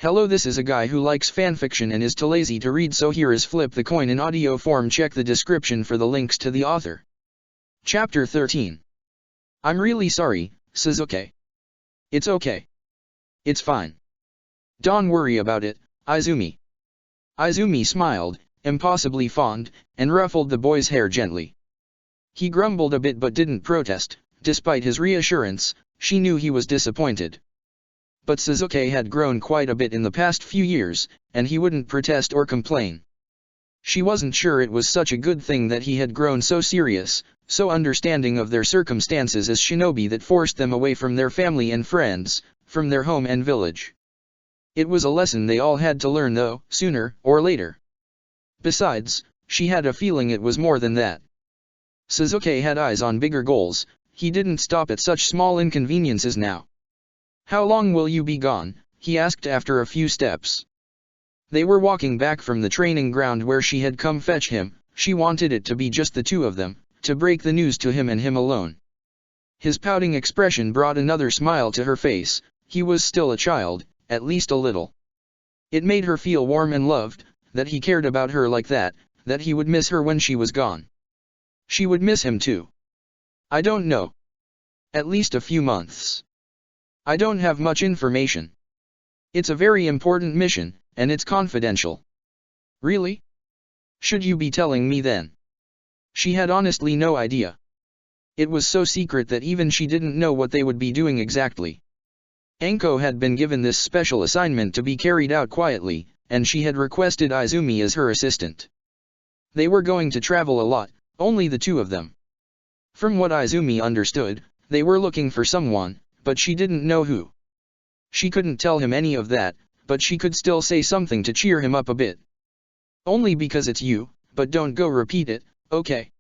Hello, this is a guy who likes fanfiction and is too lazy to read, so here is Flip the Coin in audio form. Check the description for the links to the author. Chapter 13. I'm really sorry, Sasuke. It's okay. It's fine. Don't worry about it, Izumi. Izumi smiled, impossibly fond, and ruffled the boy's hair gently. He grumbled a bit but didn't protest. Despite his reassurance, she knew he was disappointed. But Sasuke had grown quite a bit in the past few years, and he wouldn't protest or complain. She wasn't sure it was such a good thing that he had grown so serious, so understanding of their circumstances as shinobi that forced them away from their family and friends, from their home and village. It was a lesson they all had to learn though, sooner or later. Besides, she had a feeling it was more than that. Sasuke had eyes on bigger goals. He didn't stop at such small inconveniences now. How long will you be gone? He asked after a few steps. They were walking back from the training ground where she had come fetch him. She wanted it to be just the two of them, to break the news to him and him alone. His pouting expression brought another smile to her face. He was still a child, at least a little. It made her feel warm and loved, that he cared about her like that he would miss her when she was gone. She would miss him too. I don't know. At least a few months. I don't have much information. It's a very important mission, and it's confidential. Really? Should you be telling me then? She had honestly no idea. It was so secret that even she didn't know what they would be doing exactly. Anko had been given this special assignment to be carried out quietly, and she had requested Izumi as her assistant. They were going to travel a lot, only the two of them. From what Izumi understood, they were looking for someone, but she didn't know who. She couldn't tell him any of that, but she could still say something to cheer him up a bit. Only because it's you, but don't go repeat it, okay?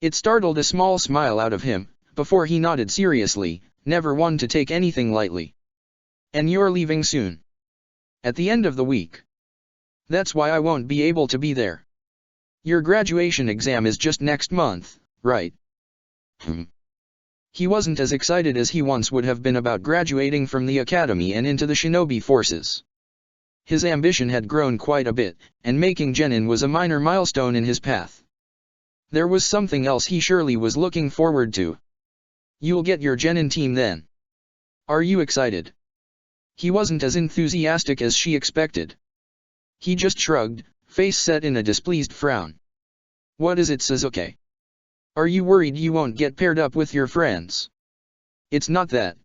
It startled a small smile out of him, before he nodded seriously, never one to take anything lightly. And you're leaving soon. At the end of the week. That's why I won't be able to be there. Your graduation exam is just next month, right? He wasn't as excited as he once would have been about graduating from the academy and into the shinobi forces. His ambition had grown quite a bit, and making genin was a minor milestone in his path. There was something else he surely was looking forward to. You'll get your genin team then. Are you excited? He wasn't as enthusiastic as she expected. He just shrugged, face set in a displeased frown. What is it, Sasuke? Are you worried you won't get paired up with your friends? It's not that.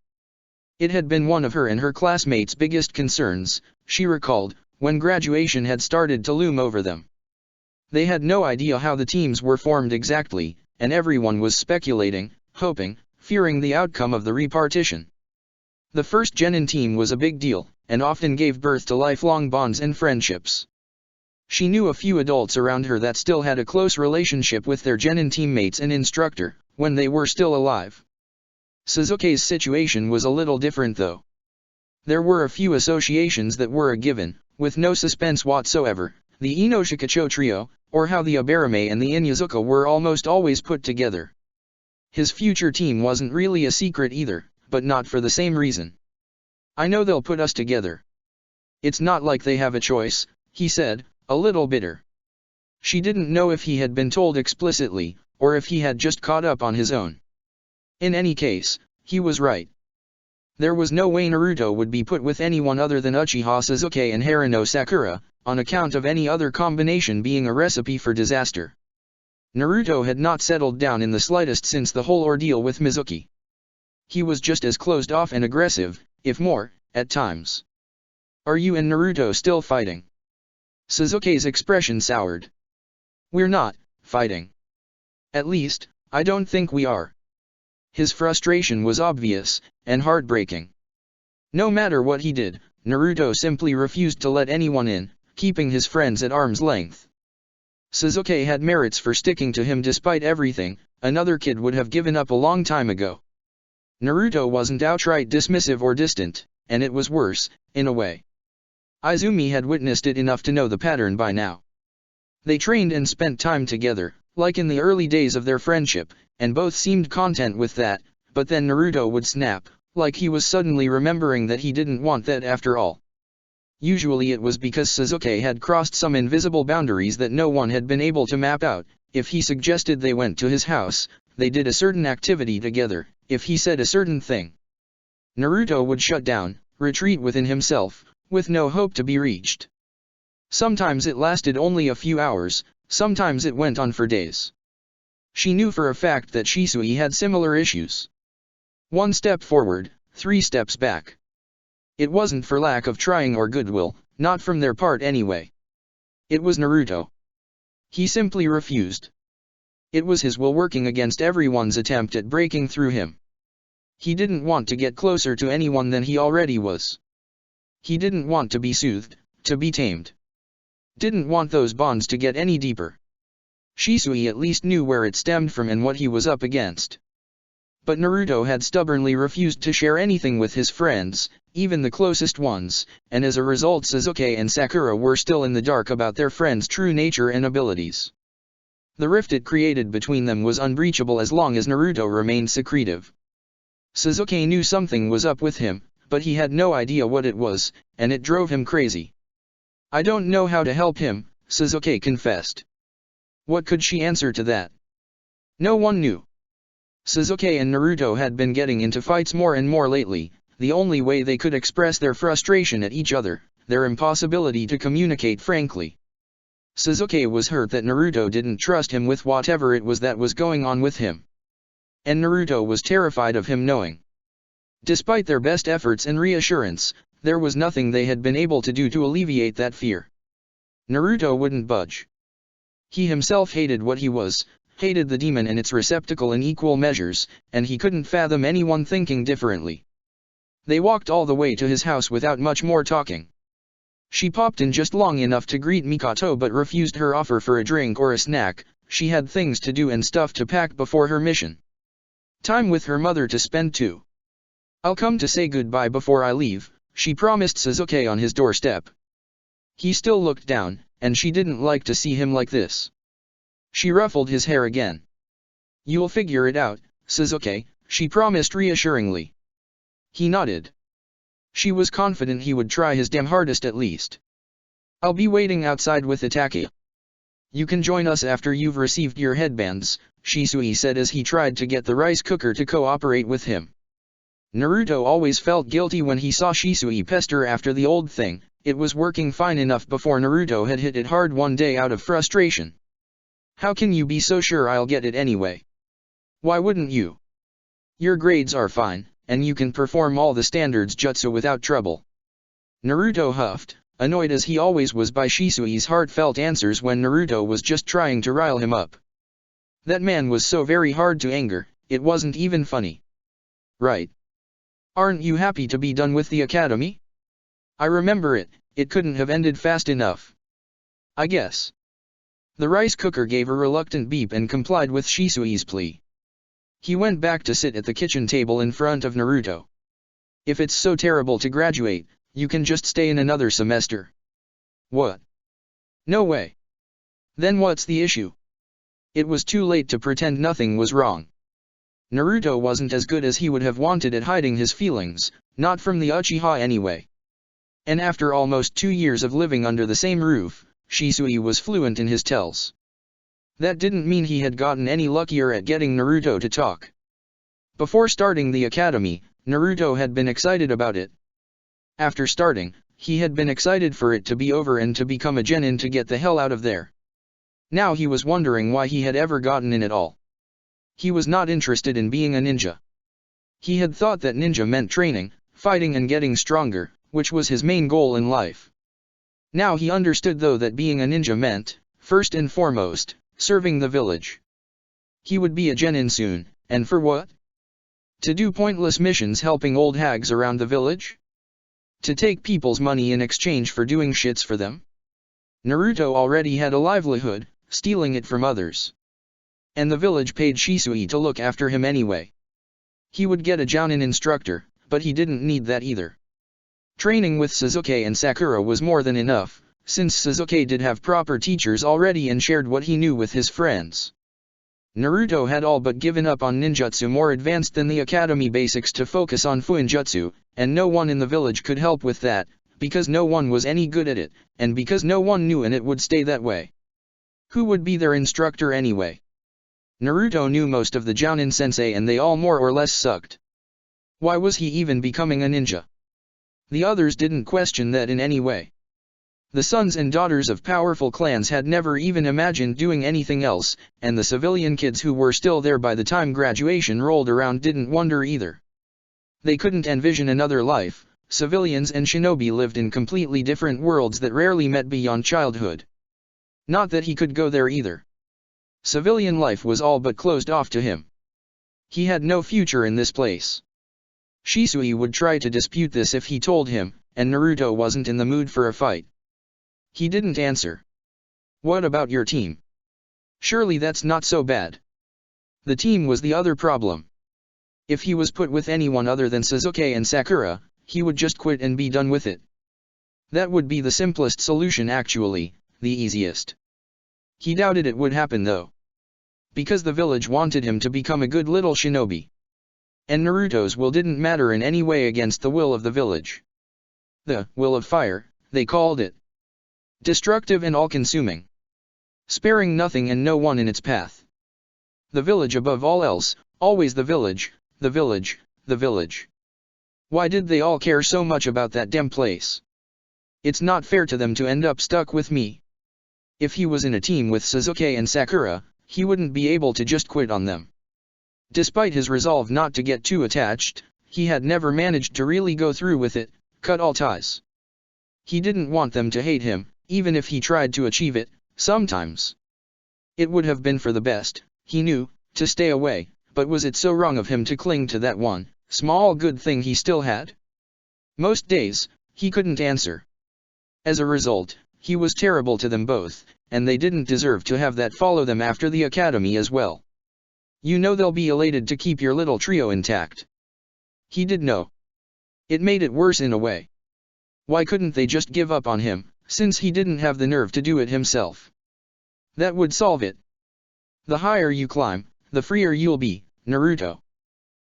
It had been one of her and her classmates' biggest concerns, she recalled, when graduation had started to loom over them. They had no idea how the teams were formed exactly, and everyone was speculating, hoping, fearing the outcome of the repartition. The first genin team was a big deal, and often gave birth to lifelong bonds and friendships. She knew a few adults around her that still had a close relationship with their genin teammates and instructor, when they were still alive. Sasuke's situation was a little different though. There were a few associations that were a given, with no suspense whatsoever, the Inoshikacho trio, or how the Abarame and the Inyazuka were almost always put together. His future team wasn't really a secret either, but not for the same reason. I know they'll put us together. It's not like they have a choice, he said, a little bitter. She didn't know if he had been told explicitly, or if he had just caught up on his own. In any case, he was right. There was no way Naruto would be put with anyone other than Uchiha Sasuke and Haruno Sakura, on account of any other combination being a recipe for disaster. Naruto had not settled down in the slightest since the whole ordeal with Mizuki. He was just as closed off and aggressive, if more, at times. Are you and Naruto still fighting? Sasuke's expression soured. We're not fighting. At least, I don't think we are. His frustration was obvious, and heartbreaking. No matter what he did, Naruto simply refused to let anyone in, keeping his friends at arm's length. Sasuke had merits for sticking to him despite everything. Another kid would have given up a long time ago. Naruto wasn't outright dismissive or distant, and it was worse, in a way. Izumi had witnessed it enough to know the pattern by now. They trained and spent time together, like in the early days of their friendship, and both seemed content with that, but then Naruto would snap, like he was suddenly remembering that he didn't want that after all. Usually it was because Sasuke had crossed some invisible boundaries that no one had been able to map out. If he suggested they went to his house, they did a certain activity together. If he said a certain thing, Naruto would shut down, retreat within himself, with no hope to be reached. Sometimes it lasted only a few hours, sometimes it went on for days. She knew for a fact that Shisui had similar issues. 1 step forward, 3 steps back. It wasn't for lack of trying or goodwill, not from their part anyway. It was Naruto. He simply refused. It was his will working against everyone's attempt at breaking through him. He didn't want to get closer to anyone than he already was. He didn't want to be soothed, to be tamed. Didn't want those bonds to get any deeper. Shisui at least knew where it stemmed from and what he was up against. But Naruto had stubbornly refused to share anything with his friends, even the closest ones, and as a result Sasuke and Sakura were still in the dark about their friend's true nature and abilities. The rift it created between them was unbreachable as long as Naruto remained secretive. Sasuke knew something was up with him, but he had no idea what it was, and it drove him crazy. "I don't know how to help him," Sasuke confessed. What could she answer to that? No one knew. Sasuke and Naruto had been getting into fights more and more lately. The only way they could express their frustration at each other, their impossibility to communicate frankly. Sasuke was hurt that Naruto didn't trust him with whatever it was that was going on with him. And Naruto was terrified of him knowing. Despite their best efforts and reassurance, there was nothing they had been able to do to alleviate that fear. Naruto wouldn't budge. He himself hated what he was, hated the demon and its receptacle in equal measures, and he couldn't fathom anyone thinking differently. They walked all the way to his house without much more talking. She popped in just long enough to greet Mikoto but refused her offer for a drink or a snack. She had things to do and stuff to pack before her mission. Time with her mother to spend too. "I'll come to say goodbye before I leave," she promised Sasuke on his doorstep. He still looked down, and she didn't like to see him like this. She ruffled his hair again. "You'll figure it out, Sasuke," she promised reassuringly. He nodded. She was confident he would try his damn hardest at least. "I'll be waiting outside with Itachi. You can join us after you've received your headbands," Shisui said as he tried to get the rice cooker to cooperate with him. Naruto always felt guilty when he saw Shisui pester after the old thing. It was working fine enough before Naruto had hit it hard one day out of frustration. "How can you be so sure I'll get it anyway? Why wouldn't you? Your grades are fine, and you can perform all the standards jutsu without trouble." Naruto huffed, annoyed as he always was by Shisui's heartfelt answers when Naruto was just trying to rile him up. That man was so very hard to anger, it wasn't even funny. "Right. Aren't you happy to be done with the academy? I remember it couldn't have ended fast enough. I guess." The rice cooker gave a reluctant beep and complied with Shisui's plea. He went back to sit at the kitchen table in front of Naruto. "If it's so terrible to graduate, you can just stay in another semester." "What? No way. Then what's the issue?" It was too late to pretend nothing was wrong. Naruto wasn't as good as he would have wanted at hiding his feelings, not from the Uchiha anyway. And after almost 2 years of living under the same roof, Shisui was fluent in his tells. That didn't mean he had gotten any luckier at getting Naruto to talk. Before starting the academy, Naruto had been excited about it. After starting, he had been excited for it to be over and to become a genin to get the hell out of there. Now he was wondering why he had ever gotten in at all. He was not interested in being a ninja. He had thought that ninja meant training, fighting and getting stronger, which was his main goal in life. Now he understood though that being a ninja meant, first and foremost, serving the village. He would be a genin soon, and for what? To do pointless missions helping old hags around the village? To take people's money in exchange for doing shits for them? Naruto already had a livelihood, stealing it from others. And the village paid Shisui to look after him anyway. He would get a jounin instructor, but he didn't need that either. Training with Sasuke and Sakura was more than enough, since Sasuke did have proper teachers already and shared what he knew with his friends. Naruto had all but given up on ninjutsu more advanced than the academy basics to focus on fuinjutsu, and no one in the village could help with that, because no one was any good at it, and because no one knew and it would stay that way. Who would be their instructor anyway? Naruto knew most of the Jounin sensei and they all more or less sucked. Why was he even becoming a ninja? The others didn't question that in any way. The sons and daughters of powerful clans had never even imagined doing anything else, and the civilian kids who were still there by the time graduation rolled around didn't wonder either. They couldn't envision another life. Civilians and shinobi lived in completely different worlds that rarely met beyond childhood. Not that he could go there either. Civilian life was all but closed off to him. He had no future in this place. Shisui would try to dispute this if he told him, and Naruto wasn't in the mood for a fight. He didn't answer. What about your team? Surely that's not so bad. The team was the other problem. If he was put with anyone other than Sasuke and Sakura, he would just quit and be done with it. That would be the simplest solution actually, the easiest. He doubted it would happen though. Because the village wanted him to become a good little shinobi. And Naruto's will didn't matter in any way against the will of the village. The will of fire, they called it. Destructive and all-consuming. Sparing nothing and no one in its path. The village above all else, always the village, the village, the village. Why did they all care so much about that damn place? It's not fair to them to end up stuck with me. If he was in a team with Sasuke and Sakura, he wouldn't be able to just quit on them. Despite his resolve not to get too attached, he had never managed to really go through with it, cut all ties. He didn't want them to hate him, even if he tried to achieve it, sometimes. It would have been for the best, he knew, to stay away, but was it so wrong of him to cling to that one small good thing he still had? Most days, he couldn't answer. As a result, he was terrible to them both, and they didn't deserve to have that follow them after the academy as well. You know they'll be elated to keep your little trio intact. He did know. It made it worse in a way. Why couldn't they just give up on him, since he didn't have the nerve to do it himself? That would solve it. The higher you climb, the freer you'll be, Naruto.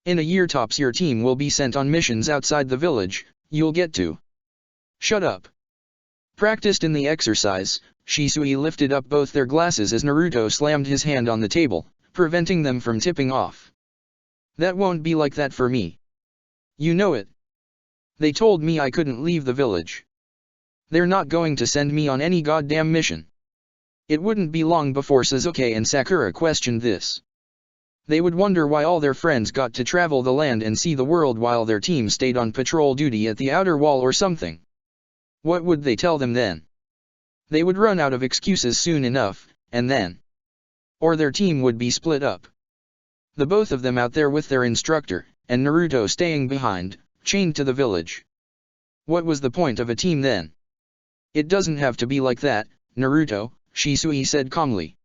In a year tops your team will be sent on missions outside the village, you'll get to. Shut up. Practiced in the exercise, Shisui lifted up both their glasses as Naruto slammed his hand on the table, preventing them from tipping off. That won't be like that for me. You know it. They told me I couldn't leave the village. They're not going to send me on any goddamn mission. It wouldn't be long before Sasuke and Sakura questioned this. They would wonder why all their friends got to travel the land and see the world while their team stayed on patrol duty at the outer wall or something. What would they tell them then? They would run out of excuses soon enough, and then. Or their team would be split up. The both of them out there with their instructor, and Naruto staying behind, chained to the village. What was the point of a team then? It doesn't have to be like that, Naruto, Shisui said calmly.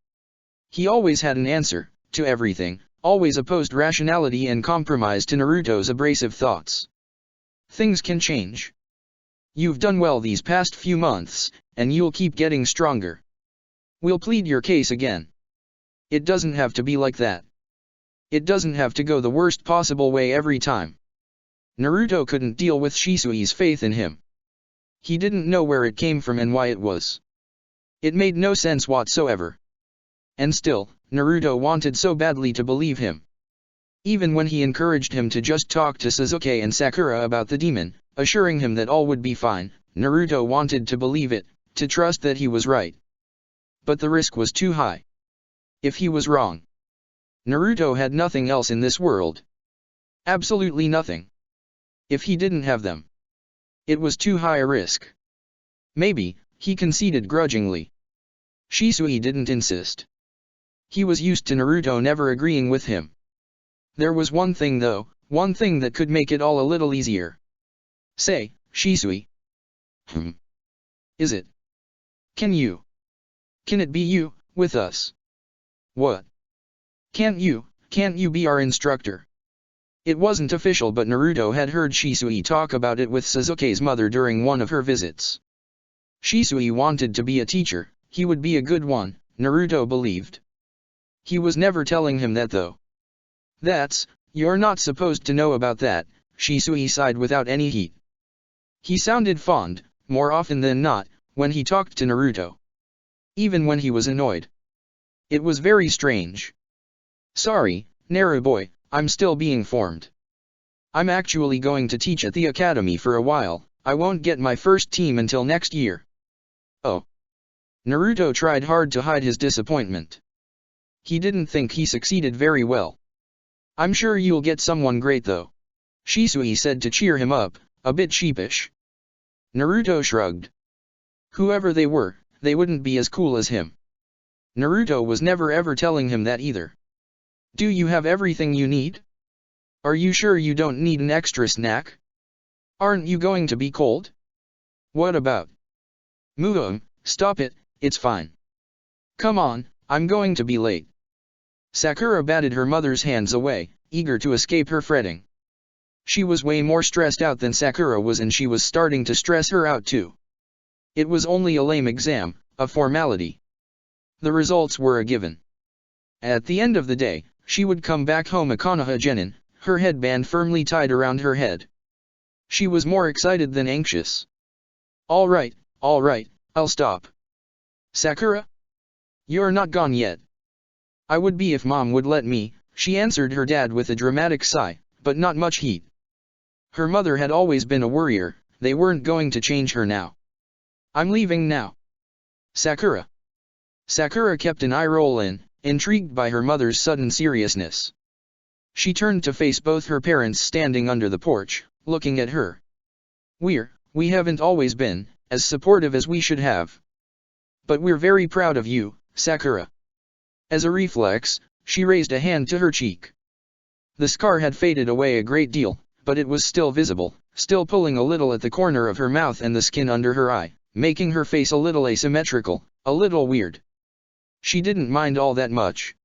He always had an answer to everything, always opposed rationality and compromise to Naruto's abrasive thoughts. Things can change. You've done well these past few months, and you'll keep getting stronger. We'll plead your case again. It doesn't have to be like that. It doesn't have to go the worst possible way every time. Naruto couldn't deal with Shisui's faith in him. He didn't know where it came from and why it was. It made no sense whatsoever. And still, Naruto wanted so badly to believe him. Even when he encouraged him to just talk to Sasuke and Sakura about the demon, assuring him that all would be fine, Naruto wanted to believe it, to trust that he was right. But the risk was too high. If he was wrong, Naruto had nothing else in this world. Absolutely nothing. If he didn't have them, it was too high a risk. Maybe, he conceded grudgingly. Shisui didn't insist. He was used to Naruto never agreeing with him. There was one thing though, one thing that could make it all a little easier. Say, Shisui. Is it? Can it be you, with us? What? Can't you be our instructor? It wasn't official but Naruto had heard Shisui talk about it with Sasuke's mother during one of her visits. Shisui wanted to be a teacher, he would be a good one, Naruto believed. He was never telling him that though. You're not supposed to know about that, Shisui sighed without any heat. He sounded fond, more often than not, when he talked to Naruto. Even when he was annoyed. It was very strange. Sorry, Naruboy, I'm still being formed. I'm actually going to teach at the academy for a while. I won't get my first team until next year. Oh. Naruto tried hard to hide his disappointment. He didn't think he succeeded very well. I'm sure you'll get someone great though. Shisui said to cheer him up, a bit sheepish. Naruto shrugged. Whoever they were, they wouldn't be as cool as him. Naruto was never ever telling him that either. Do you have everything you need? Are you sure you don't need an extra snack? Aren't you going to be cold? What about? Stop it, it's fine. Come on, I'm going to be late. Sakura batted her mother's hands away, eager to escape her fretting. She was way more stressed out than Sakura was, and she was starting to stress her out too. It was only a lame exam, a formality. The results were a given. At the end of the day, she would come back home a Konoha genin, her headband firmly tied around her head. She was more excited than anxious. All right, I'll stop. Sakura? You're not gone yet. I would be if Mom would let me, she answered her dad with a dramatic sigh, but not much heat. Her mother had always been a worrier, they weren't going to change her now. I'm leaving now. Sakura. Sakura kept an eye roll in, intrigued by her mother's sudden seriousness. She turned to face both her parents standing under the porch, looking at her. We haven't always been as supportive as we should have. But we're very proud of you, Sakura. As a reflex, she raised a hand to her cheek. The scar had faded away a great deal, but it was still visible, still pulling a little at the corner of her mouth and the skin under her eye, making her face a little asymmetrical, a little weird. She didn't mind all that much.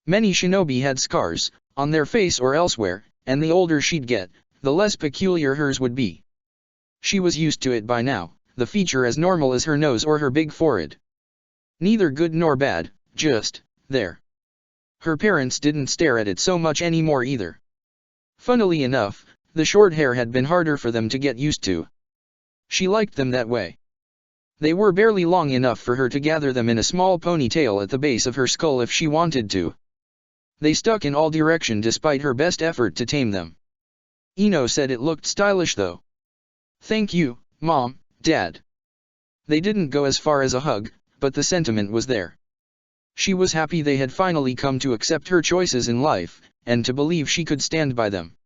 Many shinobi had scars, on their face or elsewhere, and the older she'd get, the less peculiar hers would be. She was used to it by now, the feature as normal as her nose or her big forehead. Neither good nor bad, just there. Her parents didn't stare at it so much anymore either. Funnily enough, the short hair had been harder for them to get used to. She liked them that way. They were barely long enough for her to gather them in a small ponytail at the base of her skull if she wanted to. They stuck in all directions despite her best effort to tame them. Ino said it looked stylish though. Thank you, Mom, Dad. They didn't go as far as a hug, but the sentiment was there. She was happy they had finally come to accept her choices in life, and to believe she could stand by them.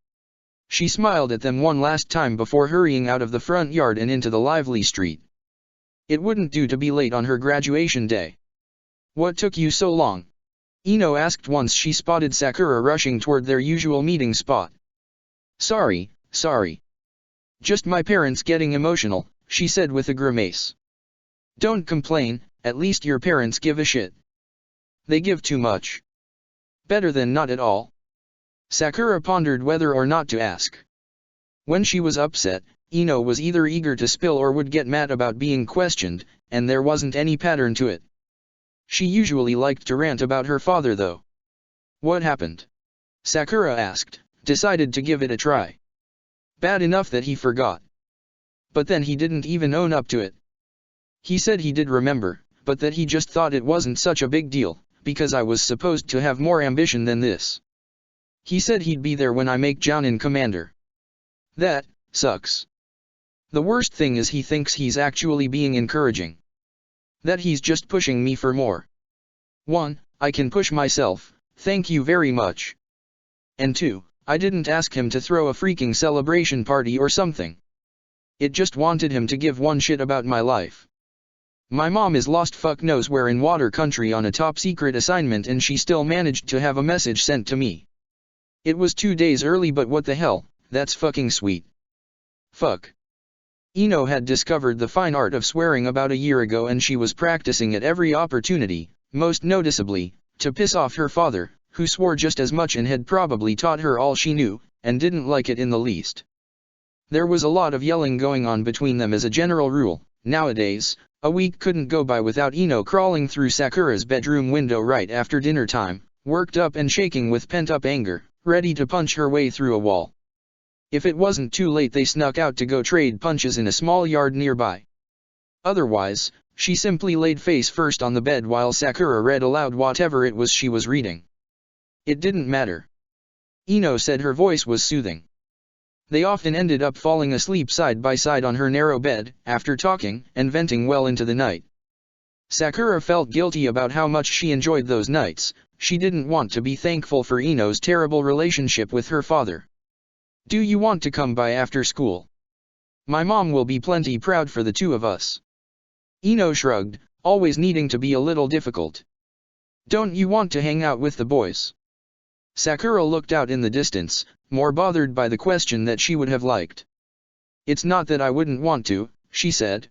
She smiled at them one last time before hurrying out of the front yard and into the lively street. It wouldn't do to be late on her graduation day. What took you so long? Ino asked once she spotted Sakura rushing toward their usual meeting spot. Sorry. Just my parents getting emotional, she said with a grimace. Don't complain, at least your parents give a shit. They give too much. Better than not at all. Sakura pondered whether or not to ask. When she was upset, Ino was either eager to spill or would get mad about being questioned, and there wasn't any pattern to it. She usually liked to rant about her father though. What happened? Sakura asked, decided to give it a try. Bad enough that he forgot. But then he didn't even own up to it. He said he did remember, but that he just thought it wasn't such a big deal, because I was supposed to have more ambition than this. He said he'd be there when I make Jounin commander. That sucks. The worst thing is he thinks he's actually being encouraging. That he's just pushing me for more. 1. I can push myself, thank you very much. And 2. I didn't ask him to throw a freaking celebration party or something. It just wanted him to give one shit about my life. My mom is lost fuck knows where in water country on a top secret assignment, and she still managed to have a message sent to me. It was 2 days early, but what the hell, that's fucking sweet. Fuck. Ino had discovered the fine art of swearing about a year ago, and she was practicing at every opportunity, most noticeably, to piss off her father, who swore just as much and had probably taught her all she knew, and didn't like it in the least. There was a lot of yelling going on between them as a general rule. Nowadays, a week couldn't go by without Ino crawling through Sakura's bedroom window right after dinner time, worked up and shaking with pent-up anger, ready to punch her way through a wall. If it wasn't too late, they snuck out to go trade punches in a small yard nearby. Otherwise, she simply laid face first on the bed while Sakura read aloud whatever it was she was reading. It didn't matter. Ino said her voice was soothing. They often ended up falling asleep side by side on her narrow bed, after talking and venting well into the night. Sakura felt guilty about how much she enjoyed those nights. She didn't want to be thankful for Ino's terrible relationship with her father. "Do you want to come by after school? My mom will be plenty proud for the two of us." Ino shrugged, always needing to be a little difficult. "Don't you want to hang out with the boys?" Sakura looked out in the distance, more bothered by the question that she would have liked. "It's not that I wouldn't want to," she said.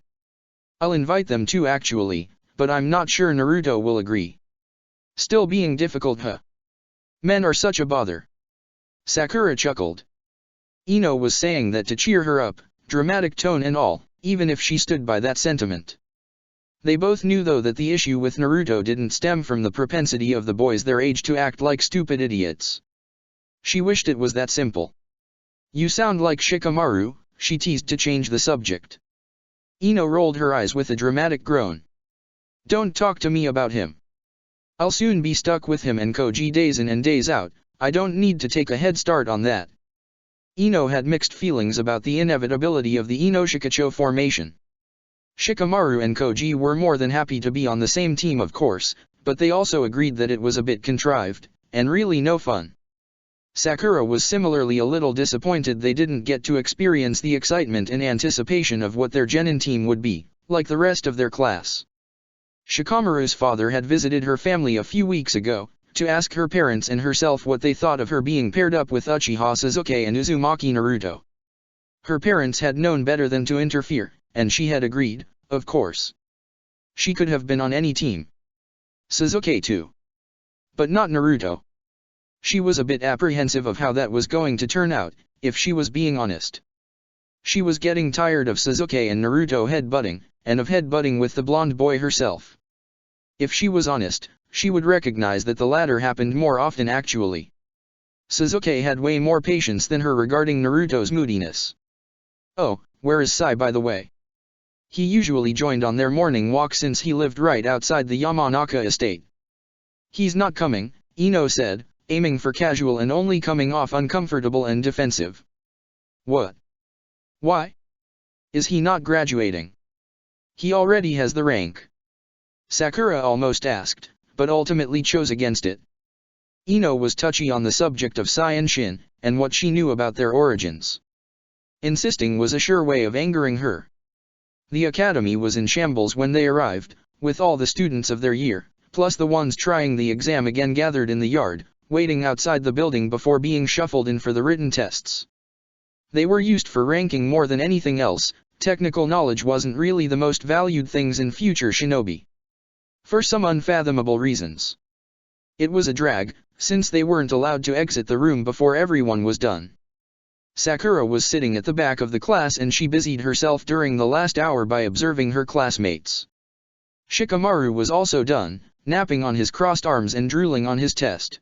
"I'll invite them too actually, but I'm not sure Naruto will agree." "Still being difficult, huh? Men are such a bother." Sakura chuckled. Ino was saying that to cheer her up, dramatic tone and all, even if she stood by that sentiment. They both knew though that the issue with Naruto didn't stem from the propensity of the boys their age to act like stupid idiots. She wished it was that simple. "You sound like Shikamaru," she teased to change the subject. Ino rolled her eyes with a dramatic groan. "Don't talk to me about him. I'll soon be stuck with him and Koji days in and days out. I don't need to take a head start on that." Ino had mixed feelings about the inevitability of the Ino-Shikacho formation. Shikamaru and Koji were more than happy to be on the same team of course, but they also agreed that it was a bit contrived, and really no fun. Sakura was similarly a little disappointed they didn't get to experience the excitement and anticipation of what their genin team would be, like the rest of their class. Shikamaru's father had visited her family a few weeks ago, to ask her parents and herself what they thought of her being paired up with Uchiha Sasuke and Uzumaki Naruto. Her parents had known better than to interfere, and she had agreed, of course. She could have been on any team. Sasuke too. But not Naruto. She was a bit apprehensive of how that was going to turn out, if she was being honest. She was getting tired of Sasuke and Naruto headbutting, and of headbutting with the blonde boy herself. If she was honest, she would recognize that the latter happened more often actually. Sasuke had way more patience than her regarding Naruto's moodiness. "Oh, where is Sai by the way?" He usually joined on their morning walk since he lived right outside the Yamanaka estate. "He's not coming," Ino said, aiming for casual and only coming off uncomfortable and defensive. "What? Why? Is he not graduating? He already has the rank." Sakura almost asked, but ultimately chose against it. Ino was touchy on the subject of Sai and Shin, and what she knew about their origins. Insisting was a sure way of angering her. The academy was in shambles when they arrived, with all the students of their year, plus the ones trying the exam again gathered in the yard, waiting outside the building before being shuffled in for the written tests. They were used for ranking more than anything else. Technical knowledge wasn't really the most valued things in future shinobi. For some unfathomable reasons. It was a drag, since they weren't allowed to exit the room before everyone was done. Sakura was sitting at the back of the class and she busied herself during the last hour by observing her classmates. Shikamaru was also done, napping on his crossed arms and drooling on his test.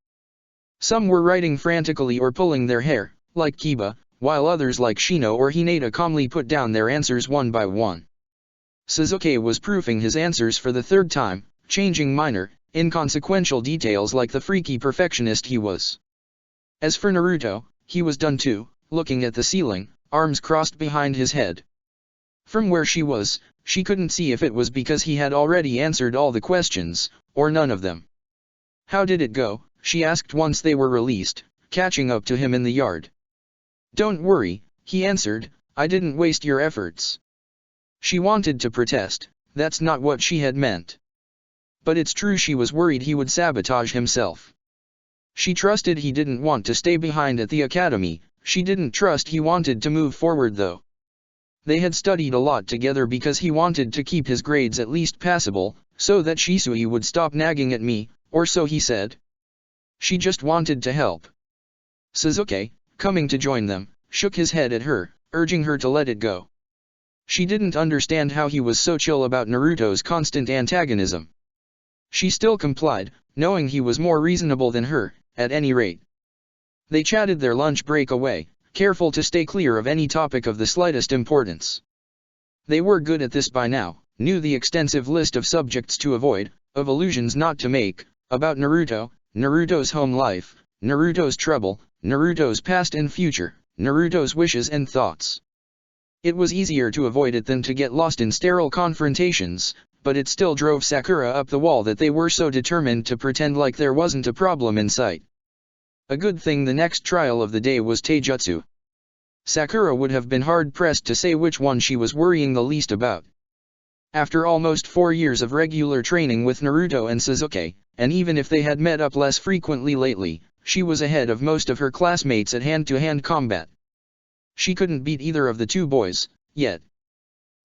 Some were writing frantically or pulling their hair, like Kiba, while others like Shino or Hinata calmly put down their answers one by one. Sasuke was proofing his answers for the third time, changing minor, inconsequential details like the freaky perfectionist he was. As for Naruto, he was done too, looking at the ceiling, arms crossed behind his head. From where she was, she couldn't see if it was because he had already answered all the questions, or none of them. "How did it go?" she asked once they were released, catching up to him in the yard. "Don't worry," he answered, "I didn't waste your efforts." She wanted to protest, that's not what she had meant. But it's true she was worried he would sabotage himself. She trusted he didn't want to stay behind at the academy, she didn't trust he wanted to move forward though. They had studied a lot together because he wanted to keep his grades at least passable, so that Shisui would stop nagging at me, or so he said. She just wanted to help. Sasuke, coming to join them, shook his head at her, urging her to let it go. She didn't understand how he was so chill about Naruto's constant antagonism. She still complied, knowing he was more reasonable than her, at any rate. They chatted their lunch break away, careful to stay clear of any topic of the slightest importance. They were good at this by now, knew the extensive list of subjects to avoid, of allusions not to make, about Naruto, Naruto's home life, Naruto's trouble, Naruto's past and future, Naruto's wishes and thoughts. It was easier to avoid it than to get lost in sterile confrontations, but it still drove Sakura up the wall that they were so determined to pretend like there wasn't a problem in sight. A good thing the next trial of the day was Taijutsu. Sakura would have been hard-pressed to say which one she was worrying the least about. After almost 4 years of regular training with Naruto and Sasuke, and even if they had met up less frequently lately, she was ahead of most of her classmates at hand-to-hand combat. She couldn't beat either of the two boys, yet.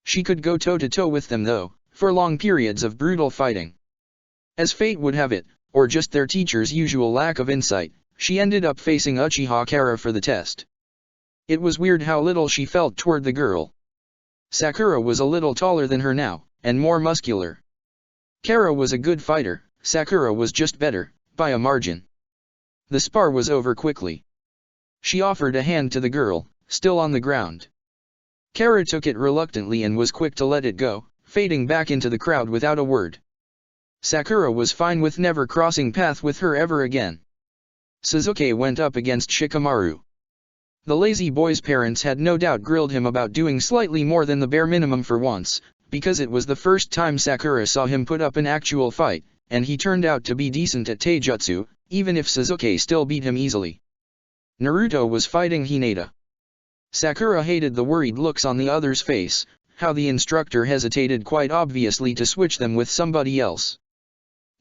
She could go toe-to-toe with them though, for long periods of brutal fighting. As fate would have it, or just their teacher's usual lack of insight, she ended up facing Uchiha Kara for the test. It was weird how little she felt toward the girl. Sakura was a little taller than her now, and more muscular. Kara was a good fighter, Sakura was just better, by a margin. The spar was over quickly. She offered a hand to the girl, still on the ground. Kara took it reluctantly and was quick to let it go, fading back into the crowd without a word. Sakura was fine with never crossing path with her ever again. Sasuke went up against Shikamaru. The lazy boy's parents had no doubt grilled him about doing slightly more than the bare minimum for once, because it was the first time Sakura saw him put up an actual fight, and he turned out to be decent at Taijutsu, even if Sasuke still beat him easily. Naruto was fighting Hinata. Sakura hated the worried looks on the other's face, how the instructor hesitated quite obviously to switch them with somebody else.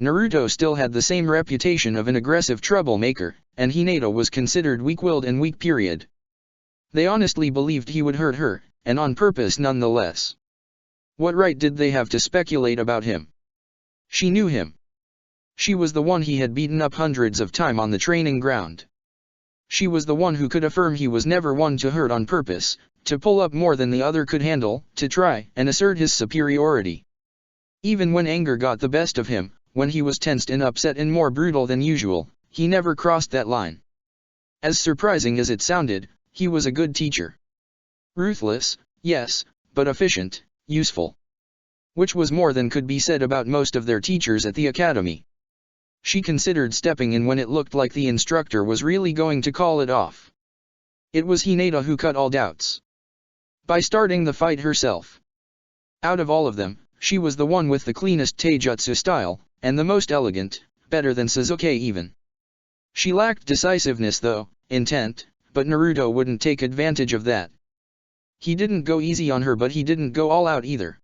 Naruto still had the same reputation of an aggressive troublemaker, and Hinata was considered weak-willed and weak period. They honestly believed he would hurt her, and on purpose nonetheless. What right did they have to speculate about him? She knew him. She was the one he had beaten up hundreds of times on the training ground. She was the one who could affirm he was never one to hurt on purpose, to pull up more than the other could handle, to try and assert his superiority. Even when anger got the best of him, when he was tensed and upset and more brutal than usual, he never crossed that line. As surprising as it sounded, he was a good teacher. Ruthless, yes, but efficient, useful. Which was more than could be said about most of their teachers at the academy. She considered stepping in when it looked like the instructor was really going to call it off. It was Hinata who cut all doubts. By starting the fight herself. Out of all of them, she was the one with the cleanest taijutsu style, and the most elegant, better than Sasuke even. She lacked decisiveness though, intent, but Naruto wouldn't take advantage of that. He didn't go easy on her but he didn't go all out either.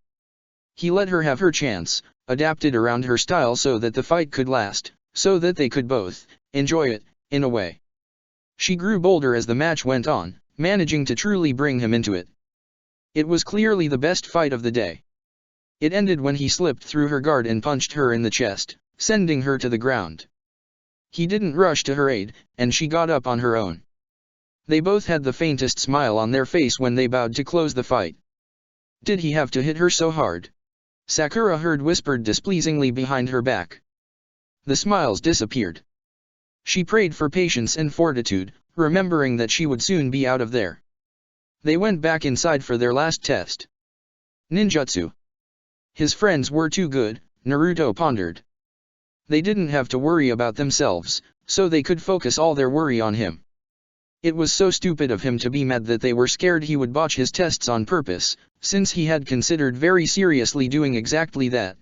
He let her have her chance, adapted around her style so that the fight could last, so that they could both enjoy it, in a way. She grew bolder as the match went on, managing to truly bring him into it. It was clearly the best fight of the day. It ended when he slipped through her guard and punched her in the chest, sending her to the ground. He didn't rush to her aid, and she got up on her own. They both had the faintest smile on their face when they bowed to close the fight. Did he have to hit her so hard? Sakura heard whispered displeasingly behind her back. The smiles disappeared. She prayed for patience and fortitude, remembering that she would soon be out of there. They went back inside for their last test. Ninjutsu. His friends were too good, Naruto pondered. They didn't have to worry about themselves, so they could focus all their worry on him. It was so stupid of him to be mad that they were scared he would botch his tests on purpose, since he had considered very seriously doing exactly that.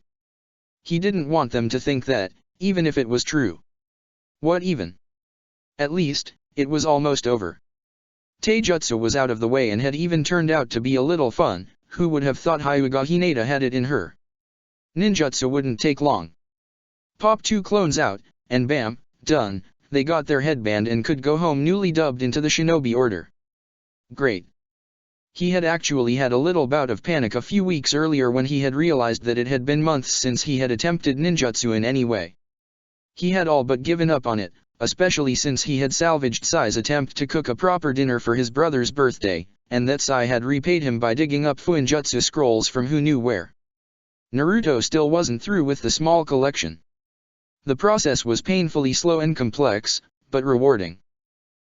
He didn't want them to think that, even if it was true. What even? At least, it was almost over. Taijutsu was out of the way and had even turned out to be a little fun, who would have thought Hyuga Hinata had it in her. Ninjutsu wouldn't take long. Pop 2 clones out, and bam, done, they got their headband and could go home newly dubbed into the Shinobi Order. Great. He had actually had a little bout of panic a few weeks earlier when he had realized that it had been months since he had attempted ninjutsu in any way. He had all but given up on it, especially since he had salvaged Sai's attempt to cook a proper dinner for his brother's birthday, and that Sai had repaid him by digging up Fuinjutsu scrolls from who knew where. Naruto still wasn't through with the small collection. The process was painfully slow and complex, but rewarding.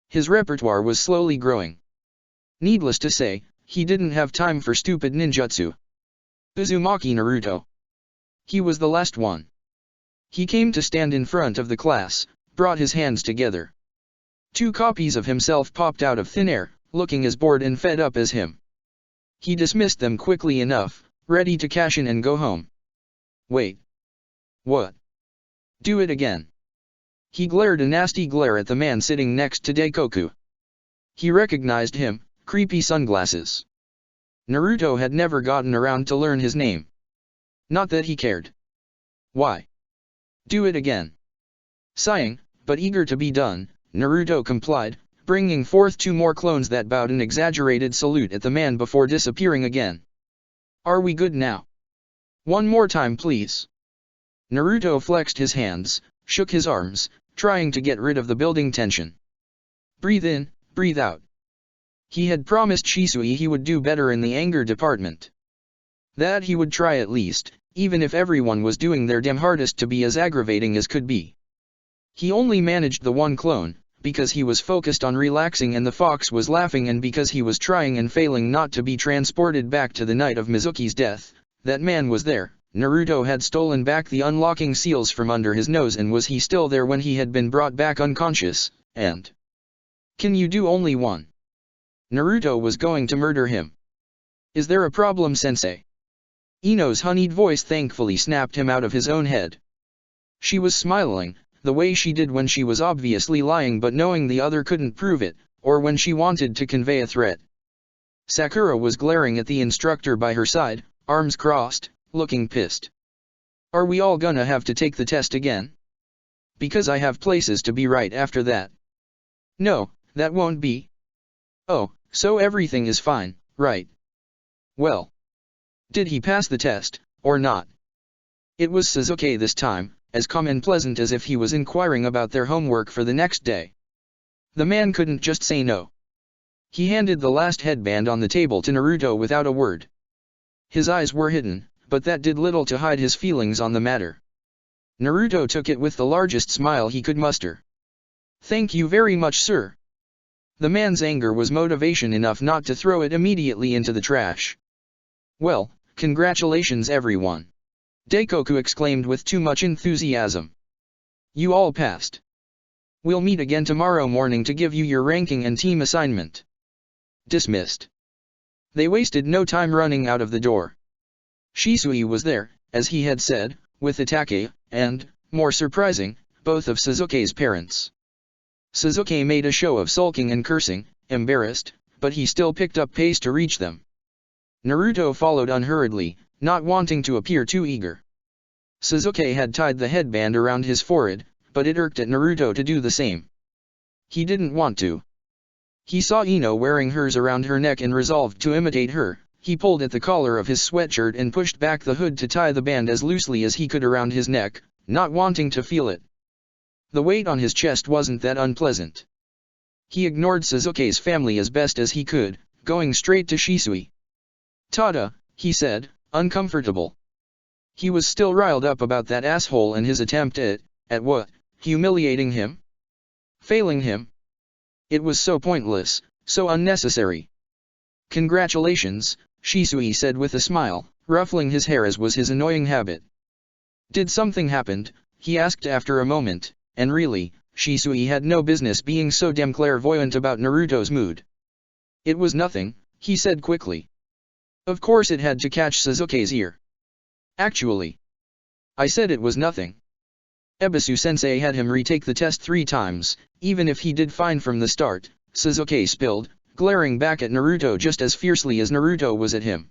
His repertoire was slowly growing. Needless to say, he didn't have time for stupid ninjutsu. Uzumaki Naruto. He was the last one. He came to stand in front of the class, brought his hands together. 2 copies of himself popped out of thin air, looking as bored and fed up as him. He dismissed them quickly enough, ready to cash in and go home. Wait. What? Do it again. He glared a nasty glare at the man sitting next to Daikoku. He recognized him, creepy sunglasses. Naruto had never gotten around to learn his name. Not that he cared. Why? Do it again. Sighing, but eager to be done, Naruto complied, bringing forth 2 more clones that bowed an exaggerated salute at the man before disappearing again. Are we good now? One more time please. Naruto flexed his hands, shook his arms, trying to get rid of the building tension. Breathe in, breathe out. He had promised Shisui he would do better in the anger department. That he would try at least, even if everyone was doing their damn hardest to be as aggravating as could be. He only managed the 1 clone, because he was focused on relaxing and the fox was laughing, and because he was trying and failing not to be transported back to the night of Mizuki's death. That man was there. Naruto had stolen back the unlocking seals from under his nose, and was he still there when he had been brought back unconscious, and... Can you do only 1? Naruto was going to murder him. Is there a problem, sensei? Ino's honeyed voice thankfully snapped him out of his own head. She was smiling, the way she did when she was obviously lying but knowing the other couldn't prove it, or when she wanted to convey a threat. Sakura was glaring at the instructor by her side, arms crossed, looking pissed. Are we all gonna have to take the test again? Because I have places to be right after that. No, that won't be. Oh, so everything is fine, right? Well. Did he pass the test, or not? It was Sasuke this time, as calm and pleasant as if he was inquiring about their homework for the next day. The man couldn't just say no. He handed the last headband on the table to Naruto without a word. His eyes were hidden, but that did little to hide his feelings on the matter. Naruto took it with the largest smile he could muster. Thank you very much, sir. The man's anger was motivation enough not to throw it immediately into the trash. Well, congratulations everyone. Daikoku exclaimed with too much enthusiasm. You all passed. We'll meet again tomorrow morning to give you your ranking and team assignment. Dismissed. They wasted no time running out of the door. Shisui was there, as he had said, with Itachi, and, more surprising, both of Sasuke's parents. Sasuke made a show of sulking and cursing, embarrassed, but he still picked up pace to reach them. Naruto followed unhurriedly, not wanting to appear too eager. Sasuke had tied the headband around his forehead, but it irked at Naruto to do the same. He didn't want to. He saw Ino wearing hers around her neck and resolved to imitate her. He pulled at the collar of his sweatshirt and pushed back the hood to tie the band as loosely as he could around his neck, not wanting to feel it. The weight on his chest wasn't that unpleasant. He ignored Sasuke's family as best as he could, going straight to Shisui. Tada, he said, uncomfortable. He was still riled up about that asshole and his attempt at what? Humiliating him? Failing him? It was so pointless, so unnecessary. Congratulations, Shisui said with a smile, ruffling his hair as was his annoying habit. Did something happen? He asked after a moment, and really, Shisui had no business being so damn clairvoyant about Naruto's mood. It was nothing, he said quickly. Of course it had to catch Sasuke's ear. Actually, I said it was nothing. Ebisu-sensei had him retake the test 3 times, even if he did fine from the start, Sasuke spilled, glaring back at Naruto just as fiercely as Naruto was at him.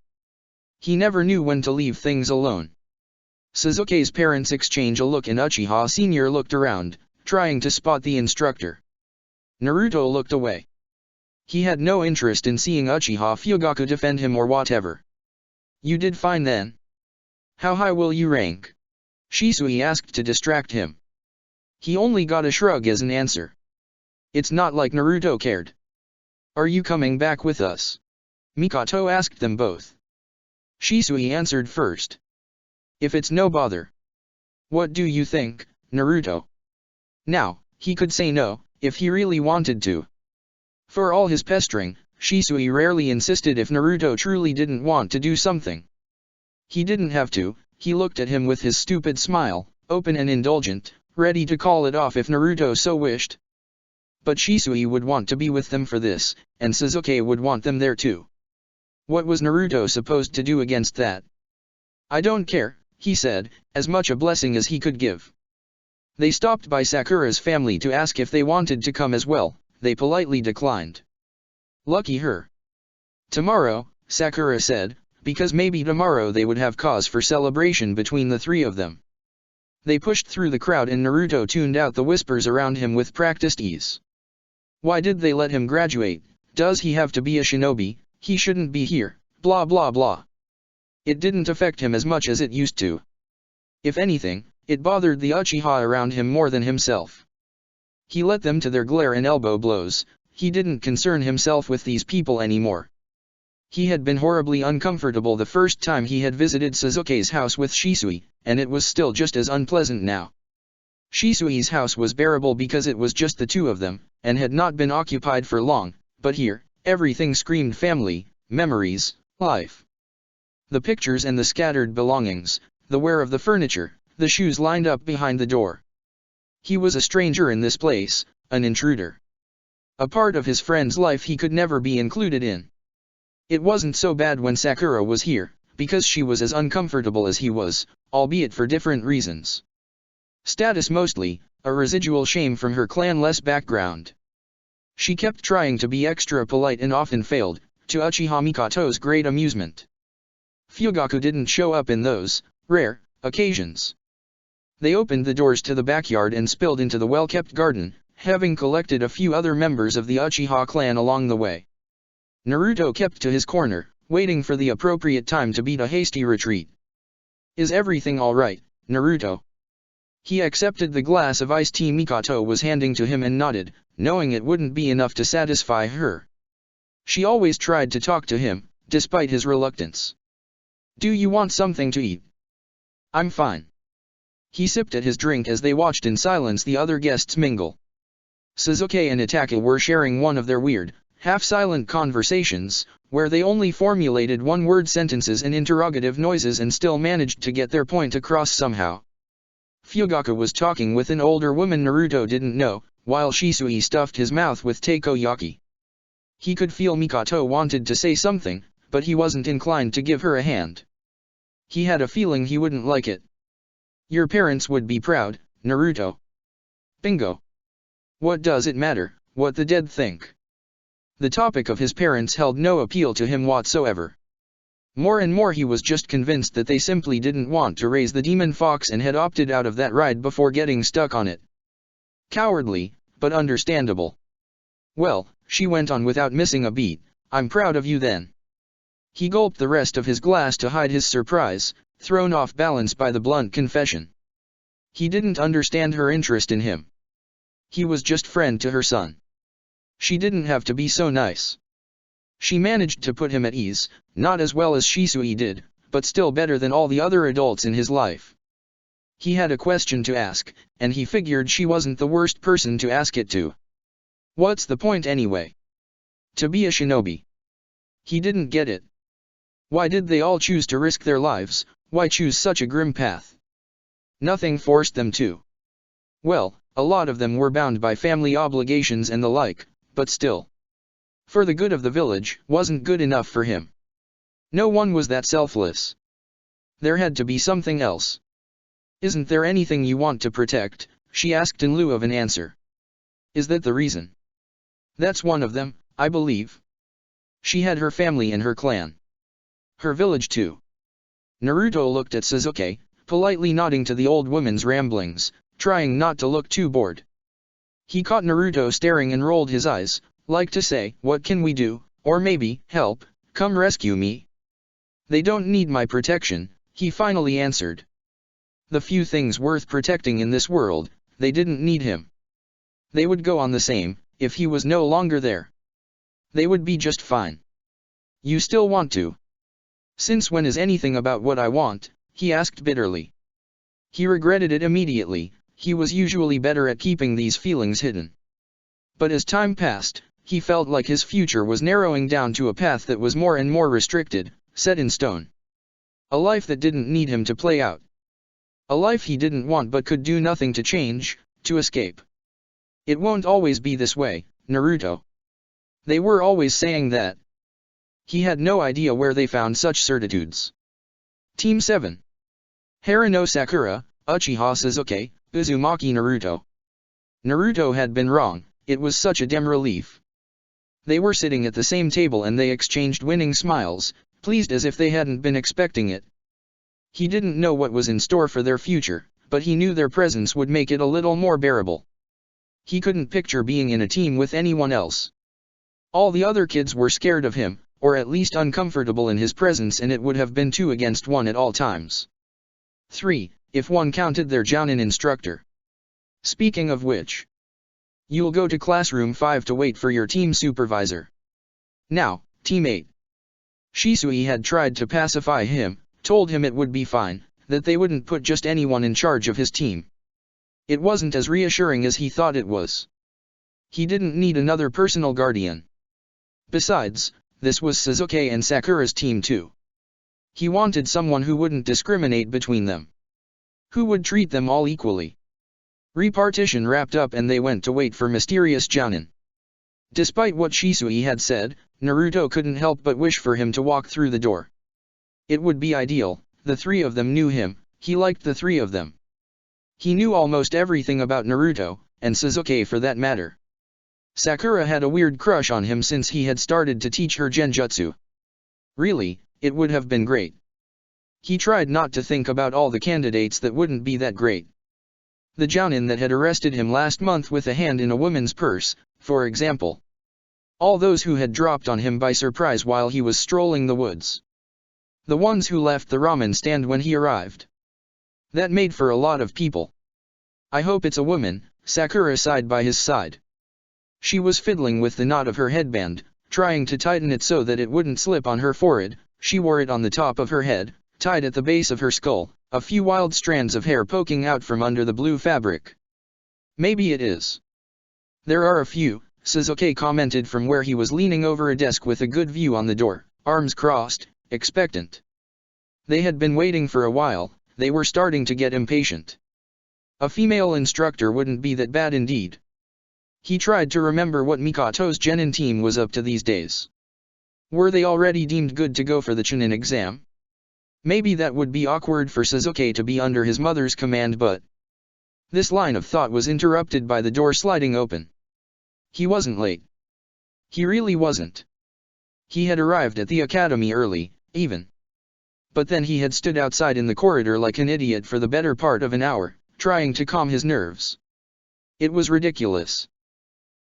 He never knew when to leave things alone. Sasuke's parents exchanged a look and Uchiha Sr. looked around, trying to spot the instructor. Naruto looked away. He had no interest in seeing Uchiha Fugaku defend him or whatever. You did fine then. How high will you rank? Shisui asked to distract him. He only got a shrug as an answer. It's not like Naruto cared. Are you coming back with us? Mikoto asked them both. Shisui answered first. If it's no bother. What do you think, Naruto? Now, he could say no, if he really wanted to. For all his pestering, Shisui rarely insisted if Naruto truly didn't want to do something. He didn't have to. He looked at him with his stupid smile, open and indulgent, ready to call it off if Naruto so wished. But Shisui would want to be with them for this, and Sasuke would want them there too. What was Naruto supposed to do against that? I don't care, he said, as much a blessing as he could give. They stopped by Sakura's family to ask if they wanted to come as well. They politely declined. Lucky her. Tomorrow, Sakura said, because maybe tomorrow they would have cause for celebration between the three of them. They pushed through the crowd and Naruto tuned out the whispers around him with practiced ease. Why did they let him graduate? Does he have to be a shinobi? He shouldn't be here, blah blah blah. It didn't affect him as much as it used to. If anything, it bothered the Uchiha around him more than himself. He let them to their glare and elbow blows. He didn't concern himself with these people anymore. He had been horribly uncomfortable the first time he had visited Sasuke's house with Shisui, and it was still just as unpleasant now. Shisui's house was bearable because it was just the two of them, and had not been occupied for long, but here, everything screamed family, memories, life. The pictures and the scattered belongings, the wear of the furniture, the shoes lined up behind the door. He was a stranger in this place, an intruder. A part of his friend's life he could never be included in. It wasn't so bad when Sakura was here, because she was as uncomfortable as he was, albeit for different reasons. Status mostly, a residual shame from her clan-less background. She kept trying to be extra polite and often failed, to Uchiha Mikoto's great amusement. Fugaku didn't show up in those rare occasions. They opened the doors to the backyard and spilled into the well-kept garden, having collected a few other members of the Uchiha clan along the way. Naruto kept to his corner, waiting for the appropriate time to beat a hasty retreat. Is everything alright, Naruto? He accepted the glass of iced tea Mikoto was handing to him and nodded, knowing it wouldn't be enough to satisfy her. She always tried to talk to him, despite his reluctance. Do you want something to eat? I'm fine. He sipped at his drink as they watched in silence the other guests mingle. Sasuke and Itachi were sharing one of their weird, half-silent conversations, where they only formulated one-word sentences and interrogative noises and still managed to get their point across somehow. Fugaku was talking with an older woman Naruto didn't know, while Shisui stuffed his mouth with takoyaki. He could feel Mikoto wanted to say something, but he wasn't inclined to give her a hand. He had a feeling he wouldn't like it. Your parents would be proud, Naruto. Bingo. What does it matter, what the dead think? The topic of his parents held no appeal to him whatsoever. More and more he was just convinced that they simply didn't want to raise the demon fox and had opted out of that ride before getting stuck on it. Cowardly, but understandable. Well, she went on without missing a beat, I'm proud of you then. He gulped the rest of his glass to hide his surprise, thrown off balance by the blunt confession. He didn't understand her interest in him. He was just friend to her son. She didn't have to be so nice. She managed to put him at ease, not as well as Shisui did, but still better than all the other adults in his life. He had a question to ask, and he figured she wasn't the worst person to ask it to. What's the point anyway? To be a shinobi. He didn't get it. Why did they all choose to risk their lives? Why choose such a grim path? Nothing forced them to. Well, a lot of them were bound by family obligations and the like, but still. For the good of the village wasn't good enough for him. No one was that selfless. There had to be something else. Isn't there anything you want to protect? She asked in lieu of an answer. Is that the reason? That's one of them, I believe. She had her family and her clan. Her village too. Naruto looked at Sasuke, politely nodding to the old woman's ramblings, trying not to look too bored. He caught Naruto staring and rolled his eyes, like to say, what can we do, or maybe, help, come rescue me. They don't need my protection, he finally answered. The few things worth protecting in this world, they didn't need him. They would go on the same, if he was no longer there. They would be just fine. You still want to? Since when is anything about what I want? He asked bitterly. He regretted it immediately. He was usually better at keeping these feelings hidden. But as time passed, he felt like his future was narrowing down to a path that was more and more restricted, set in stone. A life that didn't need him to play out. A life he didn't want but could do nothing to change, to escape. It won't always be this way, Naruto. They were always saying that. He had no idea where they found such certitudes. Team 7. Haruno Sakura, Uchiha Sasuke, Uzumaki Naruto. Naruto had been wrong, it was such a dim relief. They were sitting at the same table and they exchanged winning smiles, pleased as if they hadn't been expecting it. He didn't know what was in store for their future, but he knew their presence would make it a little more bearable. He couldn't picture being in a team with anyone else. All the other kids were scared of him, or at least uncomfortable in his presence, and it would have been 2 against 1 at all times. 3, if one counted their Jounin instructor. Speaking of which, you'll go to classroom 5 to wait for your team supervisor. Now, teammate. Shisui had tried to pacify him, told him it would be fine, that they wouldn't put just anyone in charge of his team. It wasn't as reassuring as he thought it was. He didn't need another personal guardian. Besides, this was Sasuke and Sakura's team too. He wanted someone who wouldn't discriminate between them. Who would treat them all equally. Repartition wrapped up and they went to wait for mysterious Jounin. Despite what Shisui had said, Naruto couldn't help but wish for him to walk through the door. It would be ideal, the 3 of them knew him, he liked the 3 of them. He knew almost everything about Naruto, and Sasuke for that matter. Sakura had a weird crush on him since he had started to teach her genjutsu. Really, it would have been great. He tried not to think about all the candidates that wouldn't be that great. The Jounin that had arrested him last month with a hand in a woman's purse, for example. All those who had dropped on him by surprise while he was strolling the woods. The ones who left the ramen stand when he arrived. That made for a lot of people. I hope it's a woman, Sakura sighed by his side. She was fiddling with the knot of her headband, trying to tighten it so that it wouldn't slip on her forehead. She wore it on the top of her head, tied at the base of her skull, a few wild strands of hair poking out from under the blue fabric. Maybe it is. There are a few, Sasuke commented from where he was leaning over a desk with a good view on the door, arms crossed, expectant. They had been waiting for a while, they were starting to get impatient. A female instructor wouldn't be that bad indeed. He tried to remember what Mikoto's Genin team was up to these days. Were they already deemed good to go for the Chunin exam? Maybe that would be awkward for Sasuke to be under his mother's command, but... This line of thought was interrupted by the door sliding open. He wasn't late. He really wasn't. He had arrived at the academy early, even. But then he had stood outside in the corridor like an idiot for the better part of an hour, trying to calm his nerves. It was ridiculous.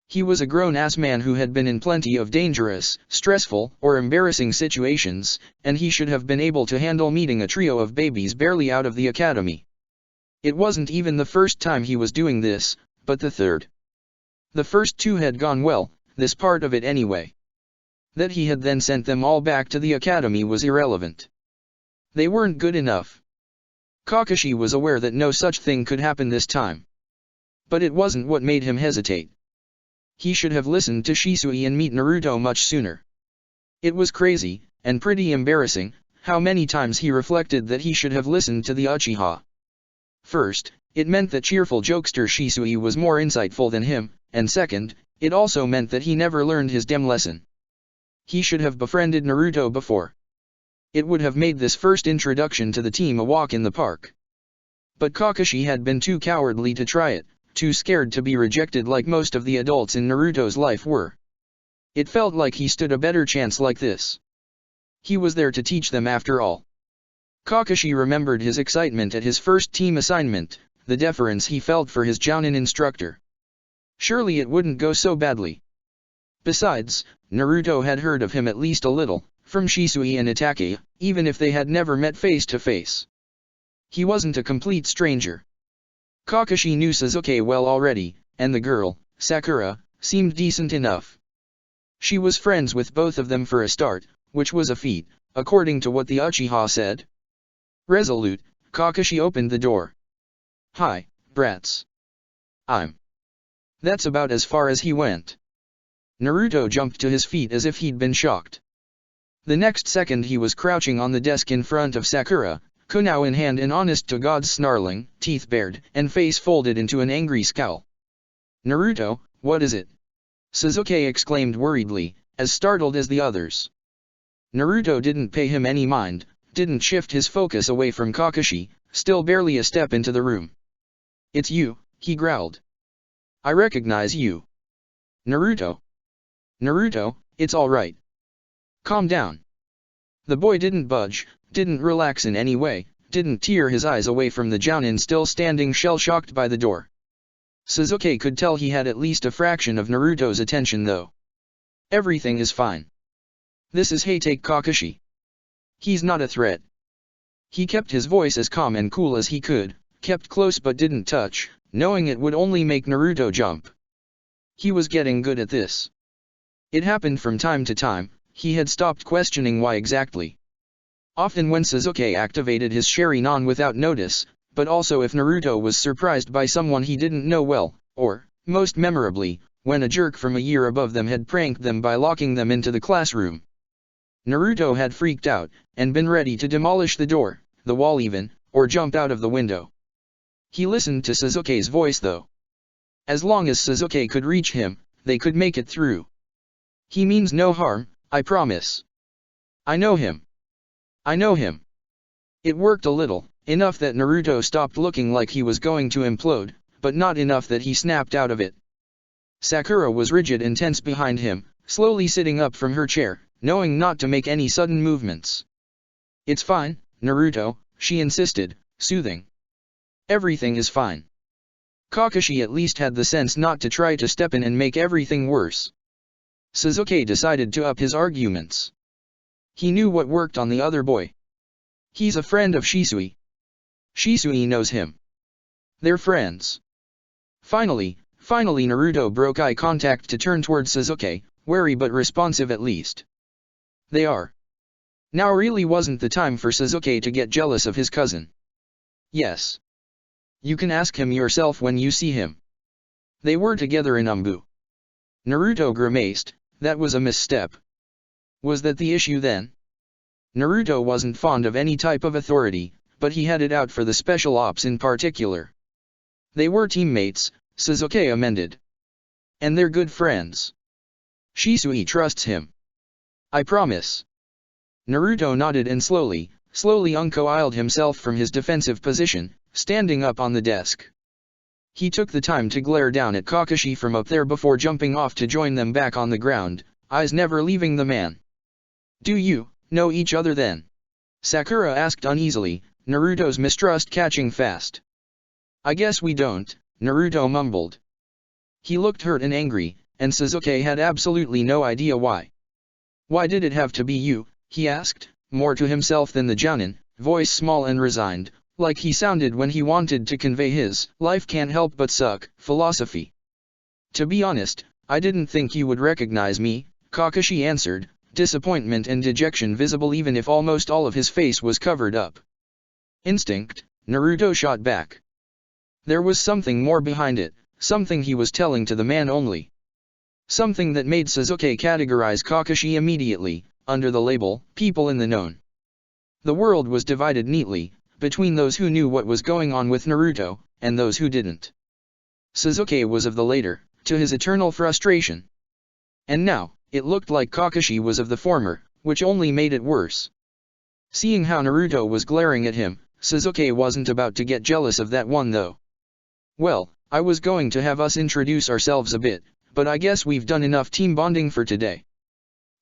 He was a grown-ass man who had been in plenty of dangerous, stressful, or embarrassing situations, and he should have been able to handle meeting a trio of babies barely out of the academy. It wasn't even the first time he was doing this, but the third. The first 2 had gone well, this part of it anyway. That he had then sent them all back to the academy was irrelevant. They weren't good enough. Kakashi was aware that no such thing could happen this time. But it wasn't what made him hesitate. He should have listened to Shisui and meet Naruto much sooner. It was crazy, and pretty embarrassing, how many times he reflected that he should have listened to the Uchiha. First, it meant that cheerful jokester Shisui was more insightful than him, and second, it also meant that he never learned his dem lesson. He should have befriended Naruto before. It would have made this first introduction to the team a walk in the park. But Kakashi had been too cowardly to try it, too scared to be rejected like most of the adults in Naruto's life were. It felt like he stood a better chance like this. He was there to teach them after all. Kakashi remembered his excitement at his first team assignment, the deference he felt for his Jounin instructor. Surely it wouldn't go so badly. Besides, Naruto had heard of him at least a little, from Shisui and Itachi, even if they had never met face to face. He wasn't a complete stranger. Kakashi knew Sasuke well already, and the girl, Sakura, seemed decent enough. She was friends with both of them for a start, which was a feat, according to what the Uchiha said. Resolute, Kakashi opened the door. "Hi, brats. I'm..." That's about as far as he went. Naruto jumped to his feet as if he'd been shocked. The next second he was crouching on the desk in front of Sakura, kunai in hand and honest to God snarling, teeth bared, and face folded into an angry scowl. "Naruto, what is it?" Sasuke exclaimed worriedly, as startled as the others. Naruto didn't pay him any mind, didn't shift his focus away from Kakashi, still barely a step into the room. "It's you," he growled. "I recognize you. Naruto. Naruto, it's all right. Calm down." The boy didn't budge, didn't relax in any way, didn't tear his eyes away from the Jounin still standing shell-shocked by the door. Sasuke could tell he had at least a fraction of Naruto's attention though. "Everything is fine. This is Hatake Kakashi. He's not a threat." He kept his voice as calm and cool as he could, kept close but didn't touch, knowing it would only make Naruto jump. He was getting good at this. It happened from time to time, he had stopped questioning why exactly. Often when Sasuke activated his Sharingan without notice, but also if Naruto was surprised by someone he didn't know well, or, most memorably, when a jerk from a year above them had pranked them by locking them into the classroom. Naruto had freaked out, and been ready to demolish the door, the wall even, or jump out of the window. He listened to Sasuke's voice though. As long as Sasuke could reach him, they could make it through. "He means no harm, I promise. I know him. I know him." It worked a little, enough that Naruto stopped looking like he was going to implode, but not enough that he snapped out of it. Sakura was rigid and tense behind him, slowly sitting up from her chair, knowing not to make any sudden movements. "It's fine, Naruto," she insisted, soothing. "Everything is fine." Kakashi at least had the sense not to try to step in and make everything worse. Sasuke decided to up his arguments. He knew what worked on the other boy. He's a friend of Shisui. Shisui knows him. They're friends. Finally Naruto broke eye contact to turn towards Sasuke, wary but responsive at least. They are. Now really wasn't the time for Sasuke to get jealous of his cousin. "Yes. You can ask him yourself when you see him. They were together in Umbu." Naruto grimaced. That was a misstep. Was that the issue then? Naruto wasn't fond of any type of authority, but he had it out for the special ops in particular. "They were teammates," Sasuke amended. "And they're good friends. Shisui trusts him. I promise." Naruto nodded and slowly uncoiled himself from his defensive position, standing up on the desk. He took the time to glare down at Kakashi from up there before jumping off to join them back on the ground, eyes never leaving the man. "Do you know each other then?" Sakura asked uneasily, Naruto's mistrust catching fast. "I guess we don't," Naruto mumbled. He looked hurt and angry, and Sasuke had absolutely no idea why. "Why did it have to be you?" he asked, more to himself than the Jounin, voice small and resigned, like he sounded when he wanted to convey his "life can't help but suck" philosophy. "To be honest, I didn't think you would recognize me," Kakashi answered, disappointment and dejection visible even if almost all of his face was covered up. "Instinct," Naruto shot back. There was something more behind it, something he was telling to the man only. Something that made Sasuke categorize Kakashi immediately, under the label, people in the known. The world was divided neatly, between those who knew what was going on with Naruto, and those who didn't. Sasuke was of the later, to his eternal frustration. And now, it looked like Kakashi was of the former, which only made it worse. Seeing how Naruto was glaring at him, Sasuke wasn't about to get jealous of that one though. "Well, I was going to have us introduce ourselves a bit, but I guess we've done enough team bonding for today.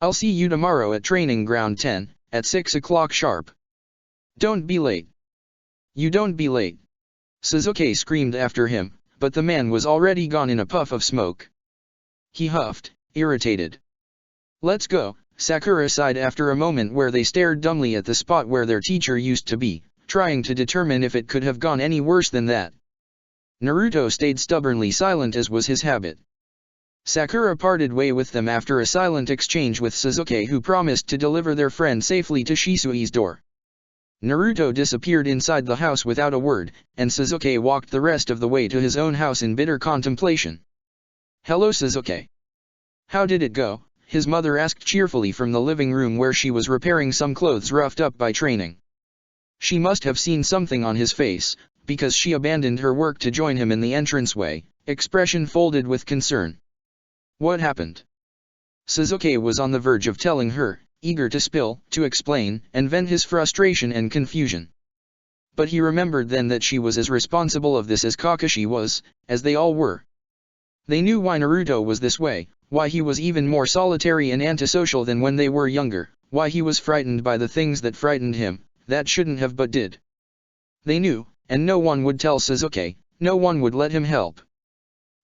I'll see you tomorrow at Training Ground 10, at 6 o'clock sharp. Don't be late." "You don't be late," Sasuke screamed after him, but the man was already gone in a puff of smoke. He huffed, irritated. "Let's go," Sakura sighed after a moment where they stared dumbly at the spot where their teacher used to be, trying to determine if it could have gone any worse than that. Naruto stayed stubbornly silent as was his habit. Sakura parted way with them after a silent exchange with Sasuke who promised to deliver their friend safely to Shisui's door. Naruto disappeared inside the house without a word, and Sasuke walked the rest of the way to his own house in bitter contemplation. "Hello Sasuke. How did it go? His mother asked cheerfully from the living room where she was repairing some clothes roughed up by training. She must have seen something on his face, because she abandoned her work to join him in the entranceway, expression folded with concern. What happened? Sasuke was on the verge of telling her, eager to spill, to explain, and vent his frustration and confusion. But he remembered then that she was as responsible of this as Kakashi was, as they all were. They knew why Naruto was this way, why he was even more solitary and antisocial than when they were younger, why he was frightened by the things that frightened him, that shouldn't have but did. They knew, and no one would tell Sasuke, no one would let him help.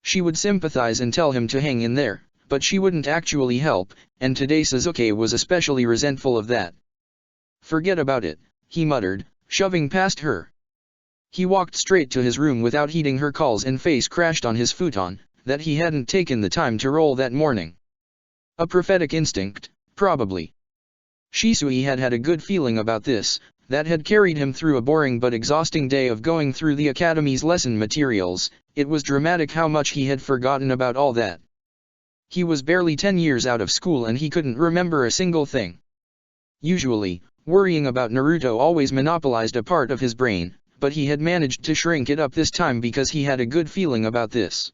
She would sympathize and tell him to hang in there, but she wouldn't actually help, and today Sasuke was especially resentful of that. Forget about it, he muttered, shoving past her. He walked straight to his room without heeding her calls and face crashed on his futon, that he hadn't taken the time to roll that morning. A prophetic instinct, probably. Shisui had had a good feeling about this, that had carried him through a boring but exhausting day of going through the academy's lesson materials. It was dramatic how much he had forgotten about all that. He was barely 10 years out of school and he couldn't remember a single thing. Usually, worrying about Naruto always monopolized a part of his brain, but he had managed to shrink it up this time because he had a good feeling about this.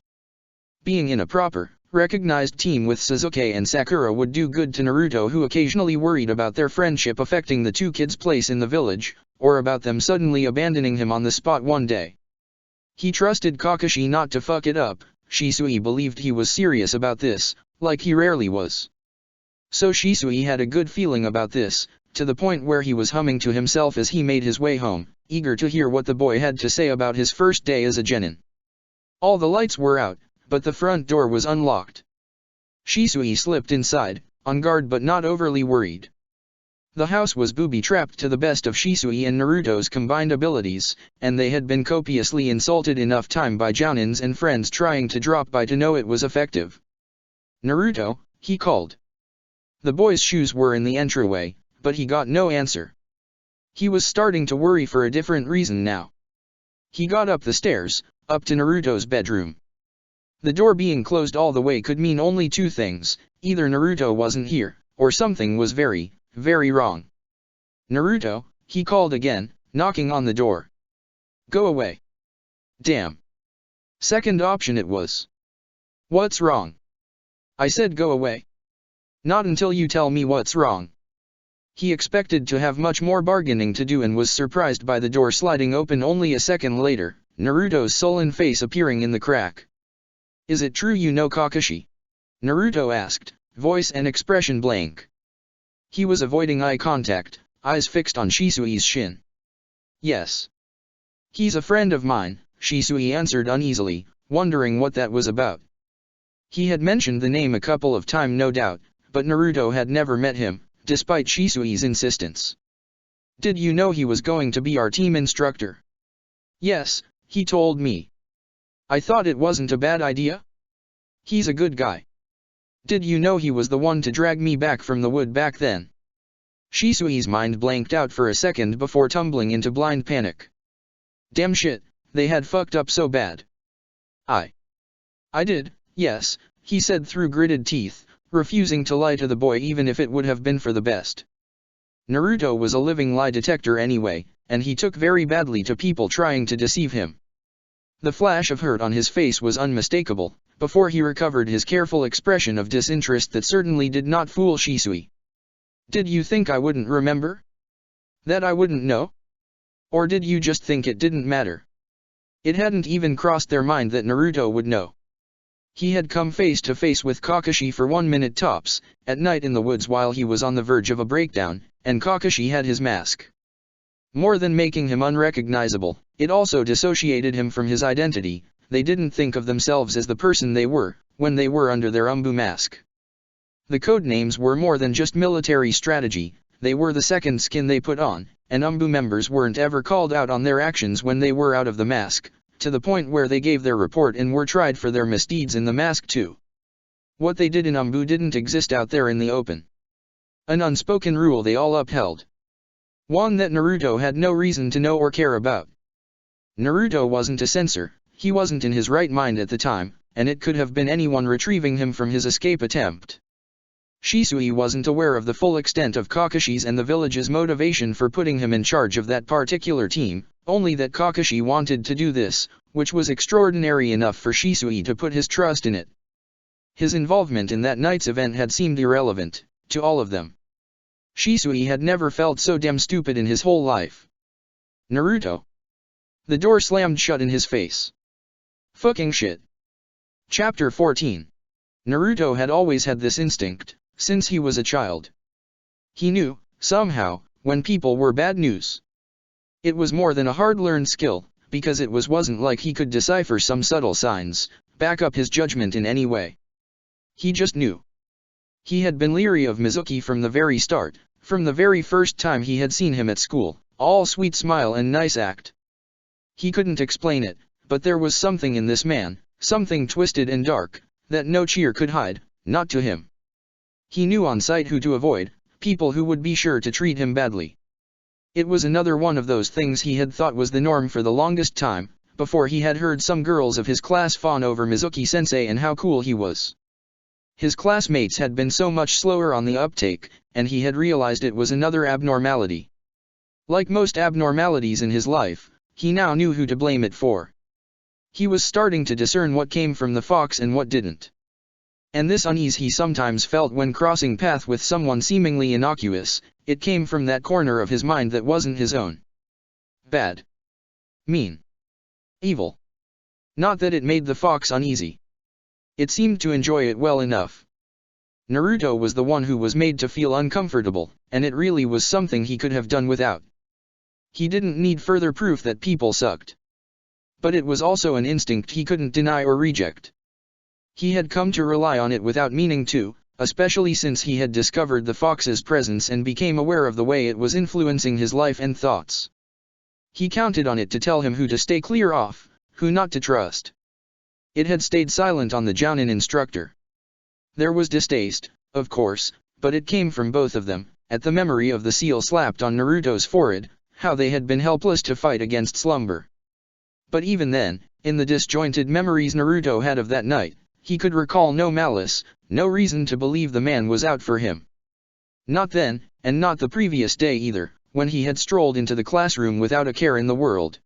Being in a proper, recognized team with Sasuke and Sakura would do good to Naruto, who occasionally worried about their friendship affecting the two kids' place in the village, or about them suddenly abandoning him on the spot one day. He trusted Kakashi not to fuck it up. Shisui believed he was serious about this, like he rarely was. So Shisui had a good feeling about this, to the point where he was humming to himself as he made his way home, eager to hear what the boy had to say about his first day as a genin. All the lights were out, but the front door was unlocked. Shisui slipped inside, on guard but not overly worried. The house was booby-trapped to the best of Shisui and Naruto's combined abilities, and they had been copiously insulted enough time by jounins and friends trying to drop by to know it was effective. "Naruto," he called. The boy's shoes were in the entryway, but he got no answer. He was starting to worry for a different reason now. He got up the stairs, up to Naruto's bedroom. The door being closed all the way could mean only two things: either Naruto wasn't here, or something was very, very wrong. "Naruto," he called again, knocking on the door. "Go away." Damn. Second option it was. "What's wrong?" "I said go away." "Not until you tell me what's wrong." He expected to have much more bargaining to do and was surprised by the door sliding open only a second later, Naruto's sullen face appearing in the crack. "Is it true you know Kakashi?" Naruto asked, voice and expression blank. He was avoiding eye contact, eyes fixed on Shisui's shin. "Yes. He's a friend of mine," Shisui answered uneasily, wondering what that was about. He had mentioned the name a couple of times no doubt, but Naruto had never met him, despite Shisui's insistence. "Did you know he was going to be our team instructor?" "Yes, he told me." "I thought it wasn't a bad idea. He's a good guy." "Did you know he was the one to drag me back from the wood back then?" Shisui's mind blanked out for a second before tumbling into blind panic. Damn shit, they had fucked up so bad. I did, yes," he said through gritted teeth, refusing to lie to the boy even if it would have been for the best. Naruto was a living lie detector anyway, and he took very badly to people trying to deceive him. The flash of hurt on his face was unmistakable, before he recovered his careful expression of disinterest that certainly did not fool Shisui. "Did you think I wouldn't remember? That I wouldn't know? Or did you just think it didn't matter?" It hadn't even crossed their mind that Naruto would know. He had come face to face with Kakashi for 1 minute tops, at night in the woods while he was on the verge of a breakdown, and Kakashi had his mask. More than making him unrecognizable, it also dissociated him from his identity. They didn't think of themselves as the person they were, when they were under their Umbu mask. The codenames were more than just military strategy, they were the second skin they put on, and Umbu members weren't ever called out on their actions when they were out of the mask, to the point where they gave their report and were tried for their misdeeds in the mask too. What they did in Umbu didn't exist out there in the open. An unspoken rule they all upheld. One that Naruto had no reason to know or care about. Naruto wasn't a censor, he wasn't in his right mind at the time, and it could have been anyone retrieving him from his escape attempt. Shisui wasn't aware of the full extent of Kakashi's and the village's motivation for putting him in charge of that particular team, only that Kakashi wanted to do this, which was extraordinary enough for Shisui to put his trust in it. His involvement in that night's event had seemed irrelevant, to all of them. Shisui had never felt so damn stupid in his whole life. Naruto. The door slammed shut in his face. Fucking shit. Chapter 14. Naruto had always had this instinct, since he was a child. He knew, somehow, when people were bad news. It was more than a hard-learned skill, because it wasn't like he could decipher some subtle signs, back up his judgment in any way. He just knew. He had been leery of Mizuki from the very start, from the very first time he had seen him at school, all sweet smile and nice act. He couldn't explain it, but there was something in this man, something twisted and dark, that no cheer could hide, not to him. He knew on sight who to avoid, people who would be sure to treat him badly. It was another one of those things he had thought was the norm for the longest time, before he had heard some girls of his class fawn over Mizuki-sensei and how cool he was. His classmates had been so much slower on the uptake, and he had realized it was another abnormality. Like most abnormalities in his life, he now knew who to blame it for. He was starting to discern what came from the fox and what didn't. And this unease he sometimes felt when crossing path with someone seemingly innocuous, it came from that corner of his mind that wasn't his own. Bad. Mean. Evil. Not that it made the fox uneasy. It seemed to enjoy it well enough. Naruto was the one who was made to feel uncomfortable, and it really was something he could have done without. He didn't need further proof that people sucked. But it was also an instinct he couldn't deny or reject. He had come to rely on it without meaning to, especially since he had discovered the fox's presence and became aware of the way it was influencing his life and thoughts. He counted on it to tell him who to stay clear of, who not to trust. It had stayed silent on the Jounin instructor. There was distaste, of course, but it came from both of them, at the memory of the seal slapped on Naruto's forehead, how they had been helpless to fight against slumber. But even then, in the disjointed memories Naruto had of that night, he could recall no malice, no reason to believe the man was out for him. Not then, and not the previous day either, when he had strolled into the classroom without a care in the world.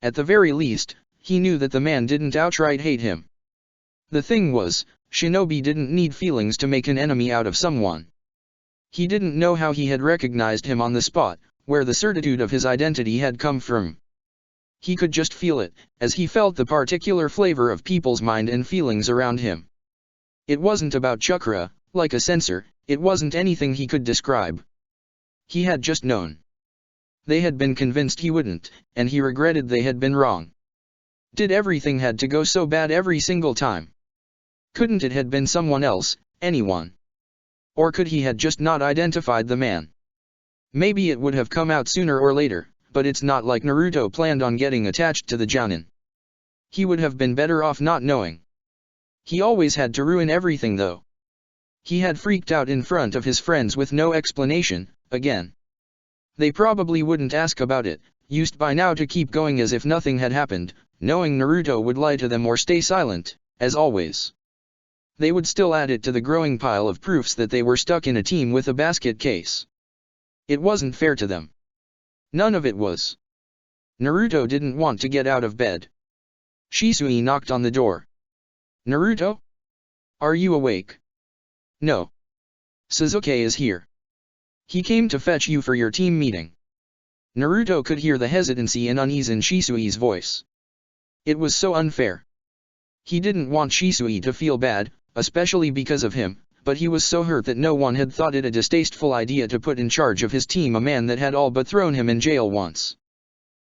At the very least, he knew that the man didn't outright hate him. The thing was, Shinobi didn't need feelings to make an enemy out of someone. He didn't know how he had recognized him on the spot, where the certitude of his identity had come from. He could just feel it, as he felt the particular flavor of people's mind and feelings around him. It wasn't about chakra, like a sensor, it wasn't anything he could describe. He had just known. They had been convinced he wouldn't, and he regretted they had been wrong. Did everything had to go so bad every single time? Couldn't it had been someone else, anyone? Or could he had just not identified the man? Maybe it would have come out sooner or later, but it's not like Naruto planned on getting attached to the Jounin. He would have been better off not knowing. He always had to ruin everything though. He had freaked out in front of his friends with no explanation, again. They probably wouldn't ask about it, used by now to keep going as if nothing had happened, knowing Naruto would lie to them or stay silent, as always. They would still add it to the growing pile of proofs that they were stuck in a team with a basket case. It wasn't fair to them. None of it was. Naruto didn't want to get out of bed. Shisui knocked on the door. Naruto? Are you awake? No. Sasuke is here. He came to fetch you for your team meeting. Naruto could hear the hesitancy and unease in Shisui's voice. It was so unfair. He didn't want Shisui to feel bad, especially because of him, but he was so hurt that no one had thought it a distasteful idea to put in charge of his team a man that had all but thrown him in jail once.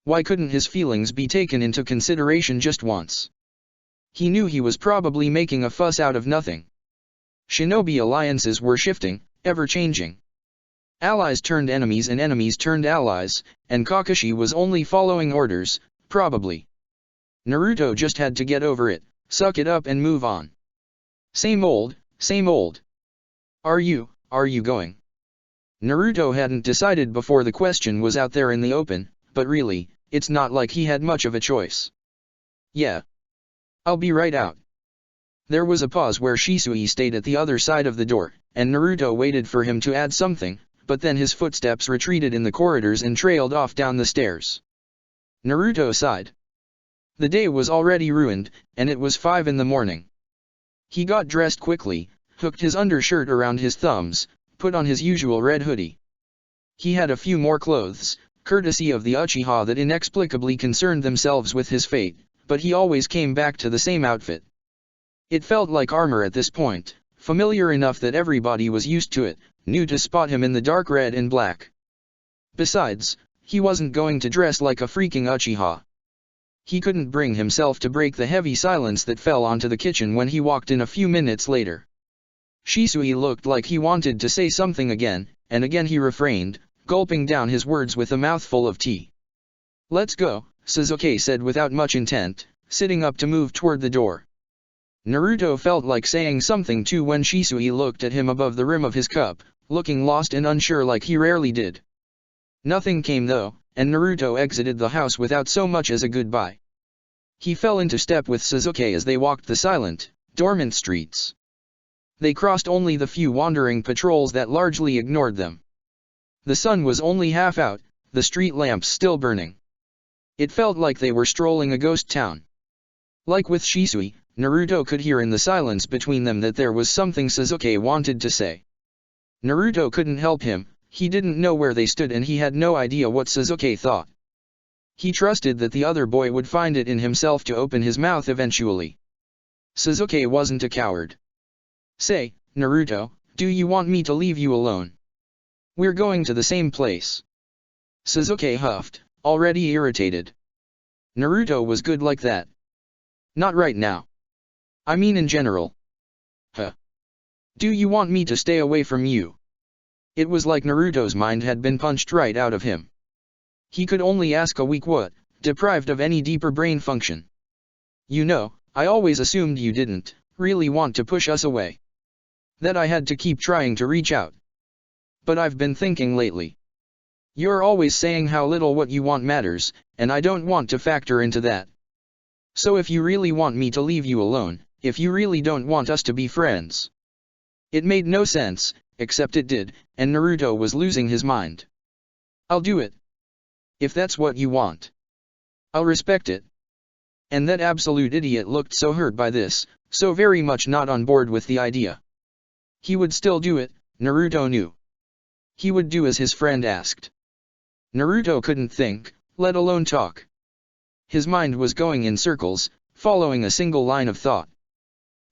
Why couldn't his feelings be taken into consideration just once? He knew he was probably making a fuss out of nothing. Shinobi alliances were shifting, ever-changing. Allies turned enemies and enemies turned allies, and Kakashi was only following orders, probably. Naruto just had to get over it, suck it up and move on. Same old, same old. Are you going? Naruto hadn't decided before the question was out there in the open, but really, it's not like he had much of a choice. Yeah. I'll be right out. There was a pause where Shisui stayed at the other side of the door, and Naruto waited for him to add something, but then his footsteps retreated in the corridors and trailed off down the stairs. Naruto sighed. The day was already ruined, and it was 5 in the morning. He got dressed quickly, hooked his undershirt around his thumbs, put on his usual red hoodie. He had a few more clothes, courtesy of the Uchiha that inexplicably concerned themselves with his fate, but he always came back to the same outfit. It felt like armor at this point, familiar enough that everybody was used to it, knew to spot him in the dark red and black. Besides, he wasn't going to dress like a freaking Uchiha. He couldn't bring himself to break the heavy silence that fell onto the kitchen when he walked in a few minutes later. Shisui looked like he wanted to say something again, and again he refrained, gulping down his words with a mouthful of tea. "Let's go," Sasuke said without much intent, sitting up to move toward the door. Naruto felt like saying something too when Shisui looked at him above the rim of his cup, looking lost and unsure like he rarely did. Nothing came though, and Naruto exited the house without so much as a goodbye. He fell into step with Sasuke as they walked the silent, dormant streets. They crossed only the few wandering patrols that largely ignored them. The sun was only half out, the street lamps still burning. It felt like they were strolling a ghost town. Like with Shisui, Naruto could hear in the silence between them that there was something Sasuke wanted to say. Naruto couldn't help him, he didn't know where they stood and he had no idea what Sasuke thought. He trusted that the other boy would find it in himself to open his mouth eventually. Sasuke wasn't a coward. "Say, Naruto, do you want me to leave you alone? We're going to the same place." Sasuke huffed, already irritated. Naruto was good like that. "Not right now. I mean in general." "Huh? Do you want me to stay away from you?" It was like Naruto's mind had been punched right out of him. He could only ask a weak what, deprived of any deeper brain function. "You know, I always assumed you didn't really want to push us away. That I had to keep trying to reach out. But I've been thinking lately. You're always saying how little what you want matters, and I don't want to factor into that. So if you really want me to leave you alone, if you really don't want us to be friends." It made no sense, except it did, and Naruto was losing his mind. "I'll do it. If that's what you want. I'll respect it." And that absolute idiot looked so hurt by this, so very much not on board with the idea. He would still do it, Naruto knew. He would do as his friend asked. Naruto couldn't think, let alone talk. His mind was going in circles, following a single line of thought.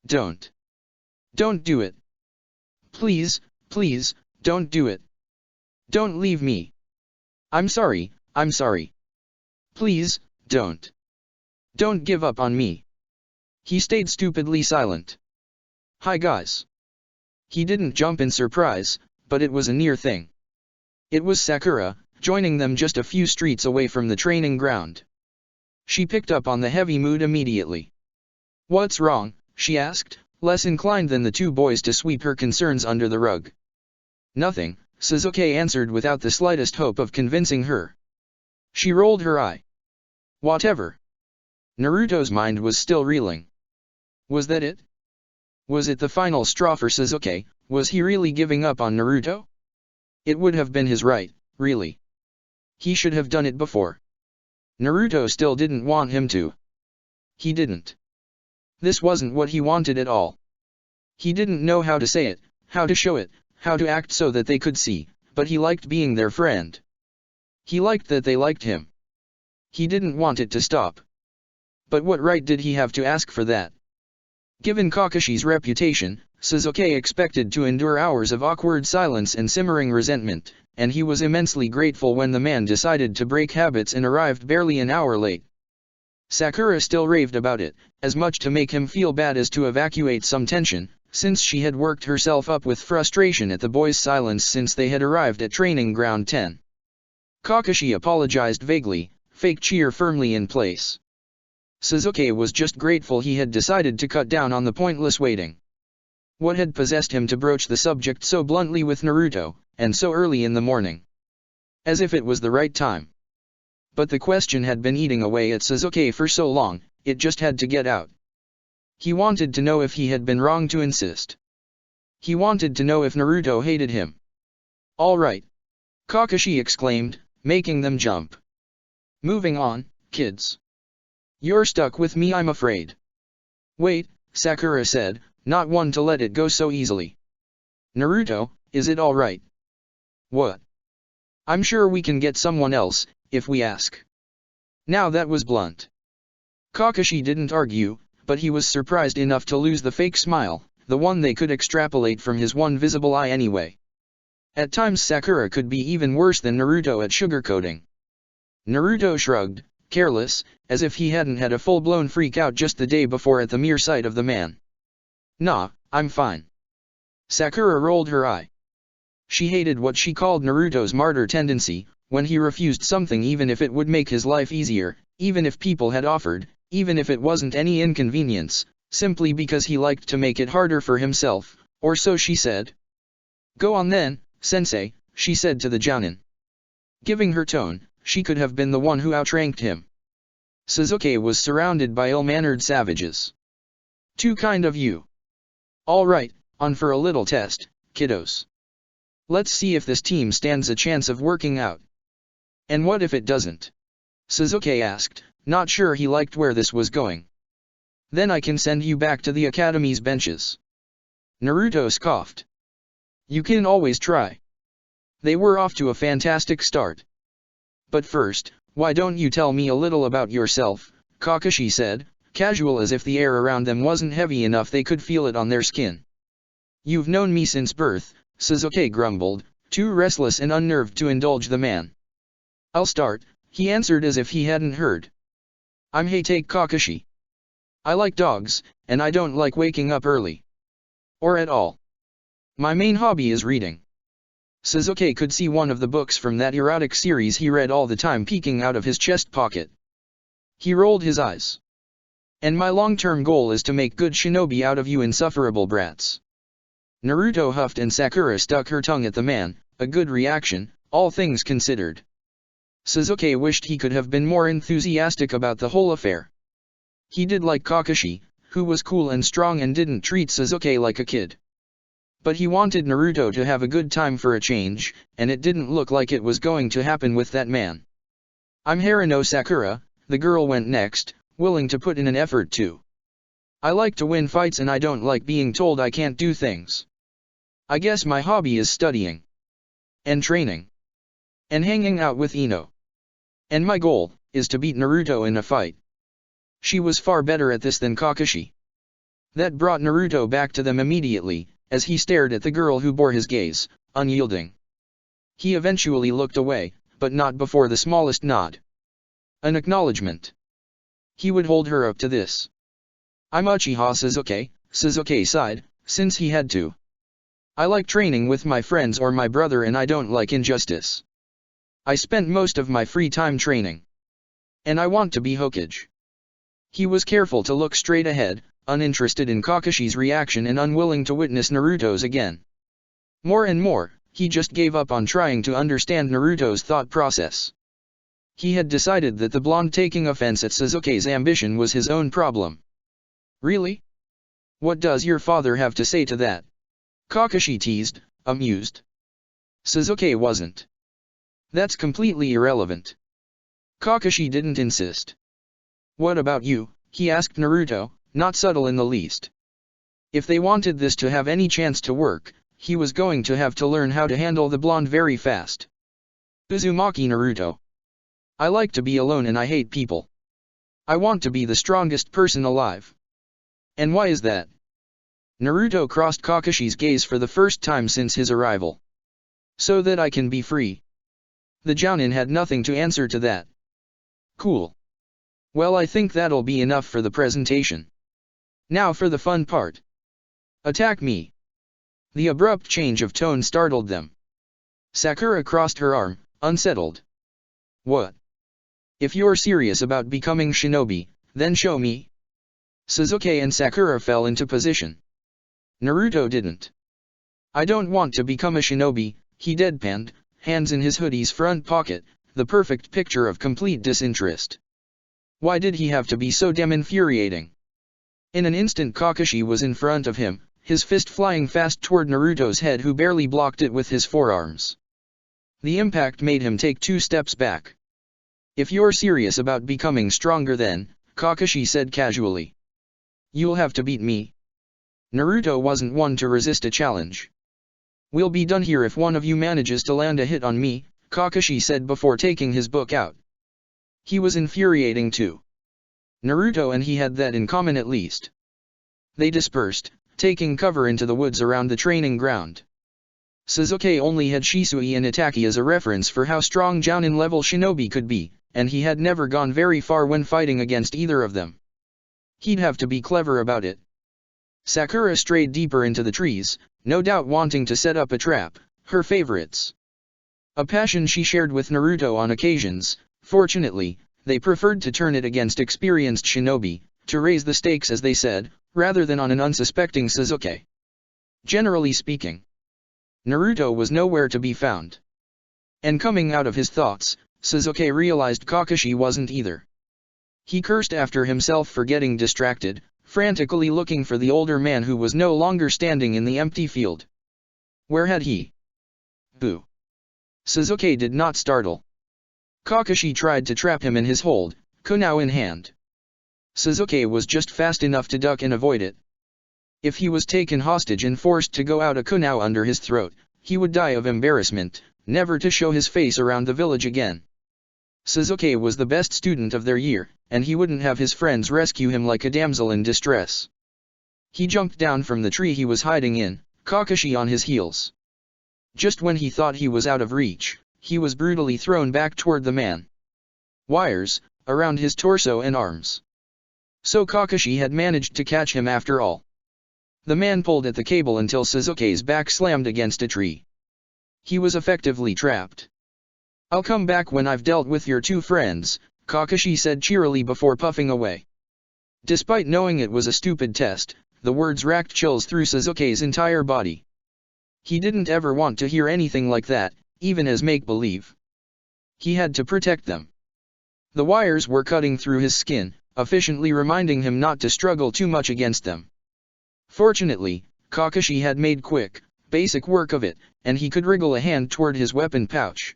Don't do it. Please, please, don't do it. Don't leave me. I'm sorry. Please, don't. Don't give up on me." He stayed stupidly silent. "Hi guys." He didn't jump in surprise, but it was a near thing. It was Sakura, joining them just a few streets away from the training ground. She picked up on the heavy mood immediately. "What's wrong?" she asked, less inclined than the two boys to sweep her concerns under the rug. "Nothing," Sasuke answered without the slightest hope of convincing her. She rolled her eye. "Whatever." Naruto's mind was still reeling. Was that it? Was it the final straw for Sasuke? Was he really giving up on Naruto? It would have been his right, really. He should have done it before. Naruto still didn't want him to. He didn't. This wasn't what he wanted at all. He didn't know how to say it, how to show it, how to act so that they could see, but he liked being their friend. He liked that they liked him. He didn't want it to stop. But what right did he have to ask for that? Given Kakashi's reputation, Sasuke expected to endure hours of awkward silence and simmering resentment, and he was immensely grateful when the man decided to break habits and arrived barely an hour late. Sakura still raved about it, as much to make him feel bad as to evacuate some tension, since she had worked herself up with frustration at the boys' silence since they had arrived at Training Ground 10. Kakashi apologized vaguely, fake cheer firmly in place. Sasuke was just grateful he had decided to cut down on the pointless waiting. What had possessed him to broach the subject so bluntly with Naruto, and so early in the morning? As if it was the right time. But the question had been eating away at Sasuke for so long, it just had to get out. He wanted to know if he had been wrong to insist. He wanted to know if Naruto hated him. All right, Kakashi exclaimed, making them jump. Moving on, kids. You're stuck with me, I'm afraid. Wait, Sakura said, not one to let it go so easily. Naruto, is it all right? What? I'm sure we can get someone else, if we ask. Now that was blunt. Kakashi didn't argue, but he was surprised enough to lose the fake smile, the one they could extrapolate from his one visible eye anyway. At times Sakura could be even worse than Naruto at sugarcoating. Naruto shrugged, careless, as if he hadn't had a full-blown freak out just the day before at the mere sight of the man. Nah, I'm fine. Sakura rolled her eye. She hated what she called Naruto's martyr tendency, when he refused something even if it would make his life easier, even if people had offered, even if it wasn't any inconvenience, simply because he liked to make it harder for himself, or so she said. Go on then, sensei, she said to the Jounin. Giving her tone, she could have been the one who outranked him. Sasuke was surrounded by ill-mannered savages. Too kind of you. All right, on for a little test, kiddos. Let's see if this team stands a chance of working out. And what if it doesn't? Sasuke asked, not sure he liked where this was going. Then I can send you back to the academy's benches. Naruto scoffed. You can always try. They were off to a fantastic start. But first, why don't you tell me a little about yourself, Kakashi said, casual as if the air around them wasn't heavy enough they could feel it on their skin. You've known me since birth, Sasuke grumbled, too restless and unnerved to indulge the man. I'll start, he answered as if he hadn't heard. I'm Hatake Kakashi. I like dogs, and I don't like waking up early. Or at all. My main hobby is reading. Sasuke could see one of the books from that erotic series he read all the time peeking out of his chest pocket. He rolled his eyes. And my long-term goal is to make good shinobi out of you insufferable brats. Naruto huffed and Sakura stuck her tongue at the man, a good reaction, all things considered. Sasuke wished he could have been more enthusiastic about the whole affair. He did like Kakashi, who was cool and strong and didn't treat Sasuke like a kid. But he wanted Naruto to have a good time for a change, and it didn't look like it was going to happen with that man. I'm Haruno Sakura, the girl went next, willing to put in an effort too. I like to win fights and I don't like being told I can't do things. I guess my hobby is studying. And training. And hanging out with Ino. And my goal is to beat Naruto in a fight. She was far better at this than Kakashi. That brought Naruto back to them immediately, as he stared at the girl who bore his gaze, unyielding. He eventually looked away, but not before the smallest nod. An acknowledgement. He would hold her up to this. I'm Uchiha Sasuke, Sasuke sighed, since he had to. I like training with my friends or my brother and I don't like injustice. I spent most of my free time training. And I want to be Hokage. He was careful to look straight ahead, uninterested in Kakashi's reaction and unwilling to witness Naruto's again. More and more, he just gave up on trying to understand Naruto's thought process. He had decided that the blonde taking offense at Sasuke's ambition was his own problem. Really? What does your father have to say to that? Kakashi teased, amused. Sasuke wasn't. That's completely irrelevant. Kakashi didn't insist. What about you? He asked Naruto, not subtle in the least. If they wanted this to have any chance to work, he was going to have to learn how to handle the blonde very fast. Uzumaki Naruto. I like to be alone and I hate people. I want to be the strongest person alive. And why is that? Naruto crossed Kakashi's gaze for the first time since his arrival. So that I can be free. The Jounin had nothing to answer to that. Cool. Well, I think that'll be enough for the presentation. Now for the fun part. Attack me. The abrupt change of tone startled them. Sakura crossed her arm, unsettled. What? If you're serious about becoming shinobi, then show me. Sasuke and Sakura fell into position. Naruto didn't. I don't want to become a shinobi, he deadpanned, hands in his hoodie's front pocket, the perfect picture of complete disinterest. Why did he have to be so damn infuriating? In an instant Kakashi was in front of him, his fist flying fast toward Naruto's head, who barely blocked it with his forearms. The impact made him take 2 steps back. "If you're serious about becoming stronger then," Kakashi said casually, "you'll have to beat me." Naruto wasn't one to resist a challenge. "We'll be done here if one of you manages to land a hit on me," Kakashi said before taking his book out. He was infuriating too. Naruto and he had that in common at least. They dispersed, taking cover into the woods around the training ground. Sasuke only had Shisui and Itachi as a reference for how strong Jounin-level shinobi could be, and he had never gone very far when fighting against either of them. He'd have to be clever about it. Sakura strayed deeper into the trees, no doubt wanting to set up a trap, her favorites. A passion she shared with Naruto on occasions. Fortunately, they preferred to turn it against experienced shinobi, to raise the stakes as they said, rather than on an unsuspecting Sasuke. Generally speaking, Naruto was nowhere to be found. And coming out of his thoughts, Sasuke realized Kakashi wasn't either. He cursed after himself for getting distracted, frantically looking for the older man who was no longer standing in the empty field. Where had he? Boo! Sasuke did not startle. Kakashi tried to trap him in his hold, kunai in hand. Sasuke was just fast enough to duck and avoid it. If he was taken hostage and forced to go out a kunai under his throat, he would die of embarrassment, never to show his face around the village again. Sasuke was the best student of their year, and he wouldn't have his friends rescue him like a damsel in distress. He jumped down from the tree he was hiding in, Kakashi on his heels. Just when he thought he was out of reach, he was brutally thrown back toward the man. Wires, around his torso and arms. So Kakashi had managed to catch him after all. The man pulled at the cable until Sasuke's back slammed against a tree. He was effectively trapped. "I'll come back when I've dealt with your 2 friends, Kakashi said cheerily before puffing away. Despite knowing it was a stupid test, the words racked chills through Sasuke's entire body. He didn't ever want to hear anything like that, even as make-believe. He had to protect them. The wires were cutting through his skin, efficiently reminding him not to struggle too much against them. Fortunately, Kakashi had made quick, basic work of it, and he could wriggle a hand toward his weapon pouch.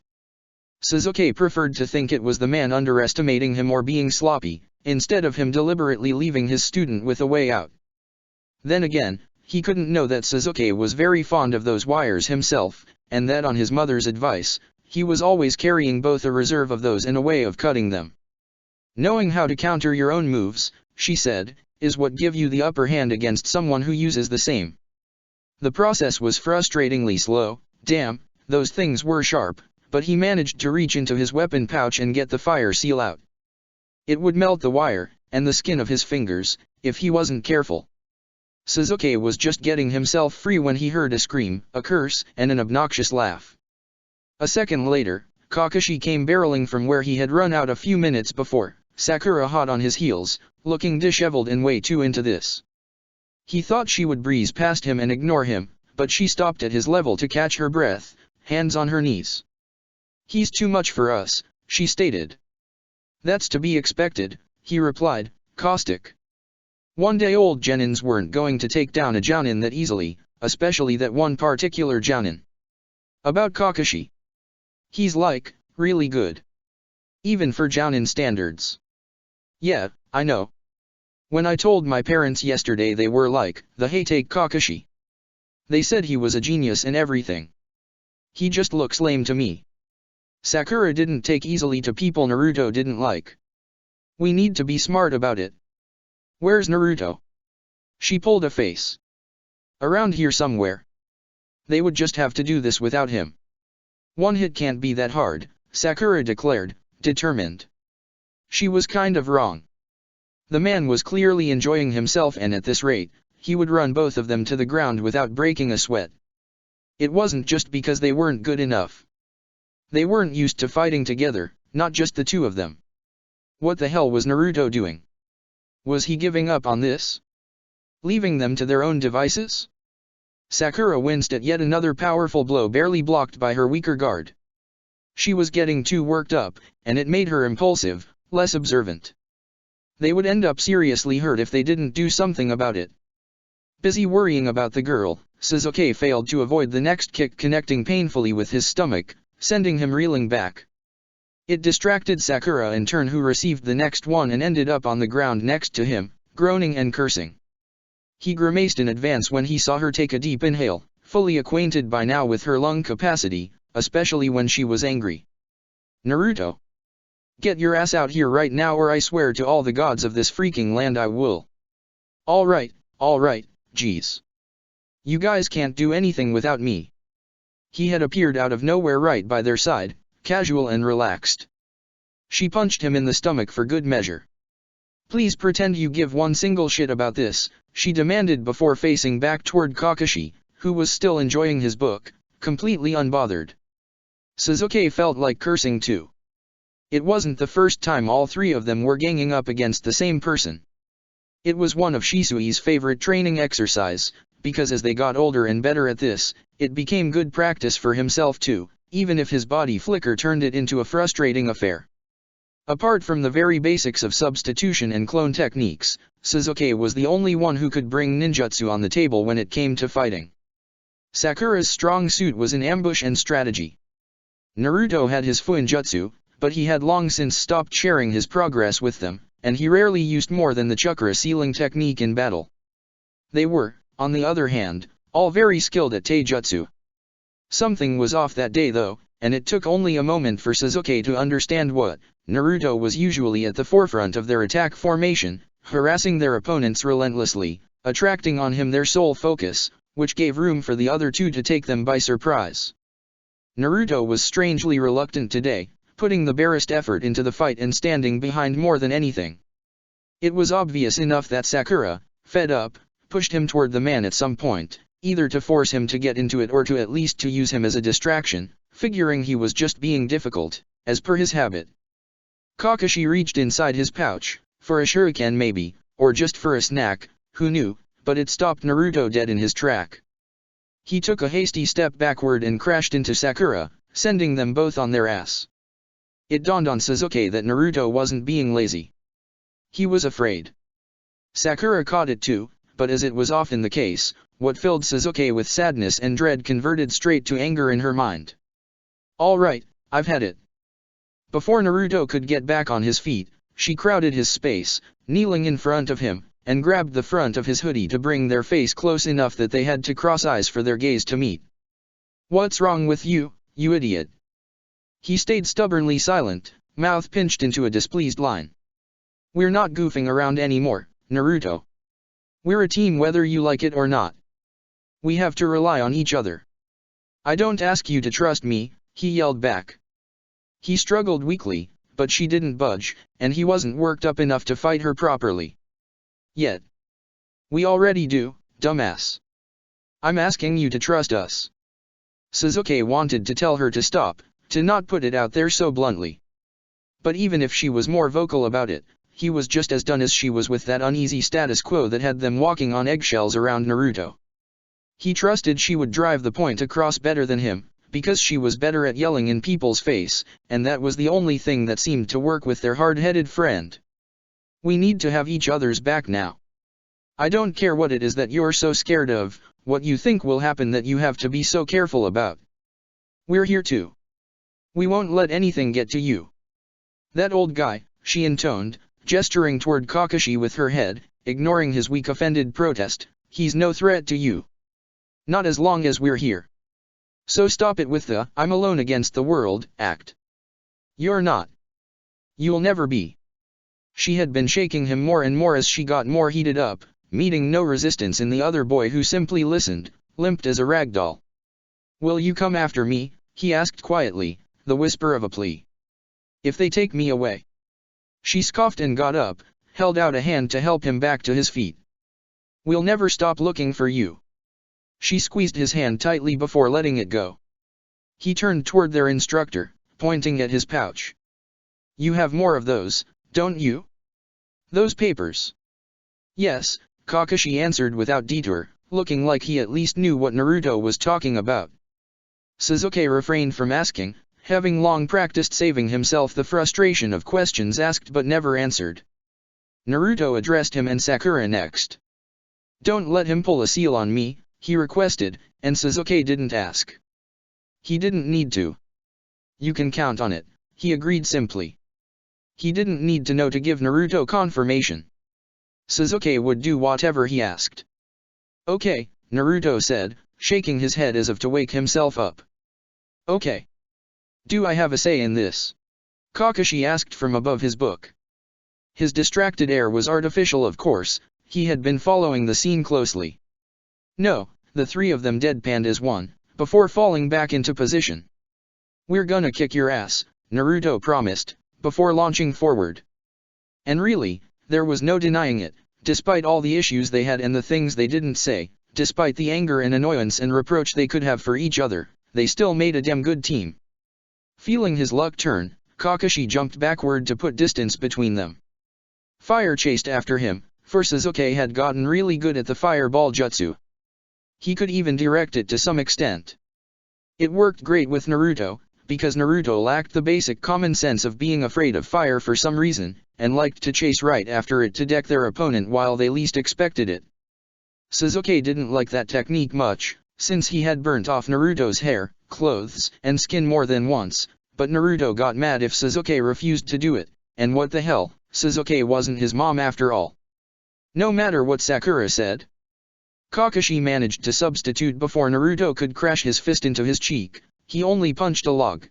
Sasuke preferred to think it was the man underestimating him or being sloppy, instead of him deliberately leaving his student with a way out. Then again, he couldn't know that Sasuke was very fond of those wires himself, and that on his mother's advice, he was always carrying both a reserve of those and a way of cutting them. "Knowing how to counter your own moves," she said, "is what give you the upper hand against someone who uses the same." The process was frustratingly slow. Damn, those things were sharp, but he managed to reach into his weapon pouch and get the fire seal out. It would melt the wire, and the skin of his fingers, if he wasn't careful. Sasuke was just getting himself free when he heard a scream, a curse, and an obnoxious laugh. A second later, Kakashi came barreling from where he had run out a few minutes before, Sakura hot on his heels, looking disheveled and way too into this. He thought she would breeze past him and ignore him, but she stopped at his level to catch her breath, hands on her knees. "He's too much for us," she stated. "That's to be expected," he replied, caustic. One-day-old Genins weren't going to take down a Jounin that easily, especially that one particular Jounin. About Kakashi. He's like, really good. Even for Jounin standards. Yeah, I know. When I told my parents yesterday they were like, hey take Kakashi. They said he was a genius and everything. He just looks lame to me. Sakura didn't take easily to people Naruto didn't like. We need to be smart about it. Where's Naruto? She pulled a face. Around here somewhere. They would just have to do this without him. One hit can't be that hard, Sakura declared, determined. She was kind of wrong. The man was clearly enjoying himself, and at this rate, he would run both of them to the ground without breaking a sweat. It wasn't just because they weren't good enough. They weren't used to fighting together, not just the two of them. What the hell was Naruto doing? Was he giving up on this? Leaving them to their own devices? Sakura winced at yet another powerful blow barely blocked by her weaker guard. She was getting too worked up, and it made her impulsive, less observant. They would end up seriously hurt if they didn't do something about it. Busy worrying about the girl, Sasuke failed to avoid the next kick connecting painfully with his stomach, sending him reeling back. It distracted Sakura in turn, who received the next one and ended up on the ground next to him, groaning and cursing. He grimaced in advance when he saw her take a deep inhale, fully acquainted by now with her lung capacity, especially when she was angry. Naruto! Get your ass out here right now, or I swear to all the gods of this freaking land I will. Alright, geez. You guys can't do anything without me. He had appeared out of nowhere right by their side, casual and relaxed. She punched him in the stomach for good measure. Please pretend you give one single shit about this, she demanded before facing back toward Kakashi, who was still enjoying his book, completely unbothered. Sasuke felt like cursing too. It wasn't the first time all three of them were ganging up against the same person. It was one of Shisui's favorite training exercise, because as they got older and better at this, it became good practice for himself too, even if his body flicker turned it into a frustrating affair. Apart from the very basics of substitution and clone techniques, Sasuke was the only one who could bring ninjutsu on the table when it came to fighting. Sakura's strong suit was in ambush and strategy. Naruto had his Fuinjutsu, but he had long since stopped sharing his progress with them, and he rarely used more than the chakra sealing technique in battle. They were, on the other hand, all very skilled at taijutsu. Something was off that day though, and it took only a moment for Sasuke to understand what. Naruto was usually at the forefront of their attack formation, harassing their opponents relentlessly, attracting on him their sole focus, which gave room for the other two to take them by surprise. Naruto was strangely reluctant today, putting the barest effort into the fight and standing behind more than anything. It was obvious enough that Sakura, fed up, pushed him toward the man at some point, either to force him to get into it or to at least to use him as a distraction, figuring he was just being difficult, as per his habit. Kakashi reached inside his pouch, for a shuriken maybe, or just for a snack, who knew, but it stopped Naruto dead in his track. He took a hasty step backward and crashed into Sakura, sending them both on their ass. It dawned on Sasuke that Naruto wasn't being lazy. He was afraid. Sakura caught it too, but as it was often the case, what filled Sasuke with sadness and dread converted straight to anger in her mind. Alright, I've had it. Before Naruto could get back on his feet, she crowded his space, kneeling in front of him, and grabbed the front of his hoodie to bring their face close enough that they had to cross eyes for their gaze to meet. What's wrong with you, you idiot? He stayed stubbornly silent, mouth pinched into a displeased line. We're not goofing around anymore, Naruto. We're a team whether you like it or not. We have to rely on each other. I don't ask you to trust me, he yelled back. He struggled weakly, but she didn't budge, and he wasn't worked up enough to fight her properly. Yet. We already do, dumbass. I'm asking you to trust us. Sasuke wanted to tell her to stop, to not put it out there so bluntly. But even if she was more vocal about it, he was just as done as she was with that uneasy status quo that had them walking on eggshells around Naruto. He trusted she would drive the point across better than him, because she was better at yelling in people's face, and that was the only thing that seemed to work with their hard-headed friend. We need to have each other's back now. I don't care what it is that you're so scared of, what you think will happen that you have to be so careful about. We're here too. We won't let anything get to you. That old guy, she intoned, gesturing toward Kakashi with her head, ignoring his weak offended protest, he's no threat to you. Not as long as we're here. So stop it with the I'm alone against the world act. You're not. You'll never be. She had been shaking him more and more as she got more heated up, meeting no resistance in the other boy who simply listened, limped as a rag doll. Will you come after me? He asked quietly, the whisper of a plea. If they take me away. She scoffed and got up, held out a hand to help him back to his feet. We'll never stop looking for you. She squeezed his hand tightly before letting it go. He turned toward their instructor, pointing at his pouch. You have more of those, don't you? Those papers. Yes, Kakashi answered without detour, looking like he at least knew what Naruto was talking about. Sasuke refrained from asking, having long practiced saving himself the frustration of questions asked but never answered. Naruto addressed him and Sakura next. Don't let him pull a seal on me, he requested, and Sasuke didn't ask. He didn't need to. You can count on it, he agreed simply. He didn't need to know to give Naruto confirmation. Sasuke would do whatever he asked. Okay, Naruto said, shaking his head as if to wake himself up. Okay. Do I have a say in this? Kakashi asked from above his book. His distracted air was artificial, of course, he had been following the scene closely. No, the three of them deadpanned as one, before falling back into position. We're gonna kick your ass, Naruto promised, before launching forward. And really, there was no denying it, despite all the issues they had and the things they didn't say, despite the anger and annoyance and reproach they could have for each other, they still made a damn good team. Feeling his luck turn, Kakashi jumped backward to put distance between them. Fire chased after him, for Sasuke had gotten really good at the fireball jutsu. He could even direct it to some extent. It worked great with Naruto, because Naruto lacked the basic common sense of being afraid of fire for some reason, and liked to chase right after it to deck their opponent while they least expected it. Sasuke didn't like that technique much, since he had burnt off Naruto's hair, clothes, and skin more than once, but Naruto got mad if Sasuke refused to do it, and what the hell, Sasuke wasn't his mom after all. No matter what Sakura said. Kakashi managed to substitute before Naruto could crash his fist into his cheek, he only punched a log.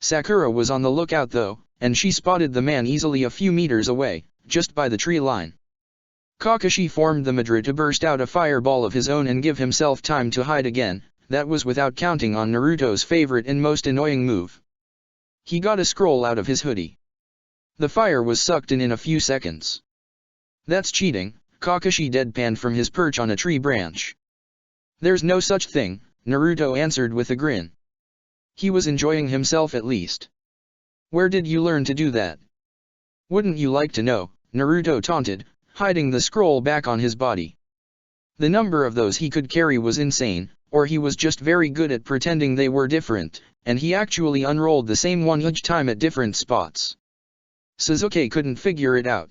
Sakura was on the lookout though, and she spotted the man easily a few meters away, just by the tree line. Kakashi formed the Madara to burst out a fireball of his own and give himself time to hide again, that was without counting on Naruto's favorite and most annoying move. He got a scroll out of his hoodie. The fire was sucked in a few seconds. That's cheating, Kakashi deadpanned from his perch on a tree branch. There's no such thing, Naruto answered with a grin. He was enjoying himself at least. Where did you learn to do that? Wouldn't you like to know, Naruto taunted, hiding the scroll back on his body. The number of those he could carry was insane, or he was just very good at pretending they were different, and he actually unrolled the same one each time at different spots. Sasuke couldn't figure it out.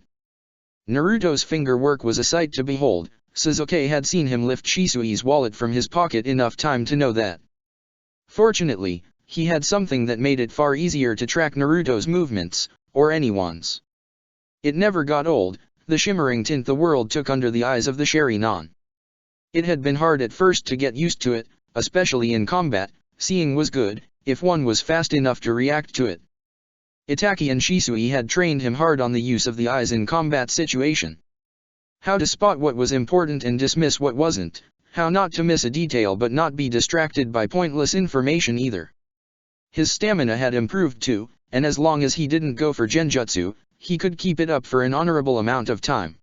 Naruto's finger work was a sight to behold. Sasuke had seen him lift Shisui's wallet from his pocket enough time to know that. Fortunately, he had something that made it far easier to track Naruto's movements, or anyone's. It never got old, the shimmering tint the world took under the eyes of the Sharingan. It had been hard at first to get used to it, especially in combat. Seeing was good, if one was fast enough to react to it. Itachi and Shisui had trained him hard on the use of the eyes in combat situation. How to spot what was important and dismiss what wasn't, how not to miss a detail but not be distracted by pointless information either. His stamina had improved too, and as long as he didn't go for genjutsu, he could keep it up for an honorable amount of time.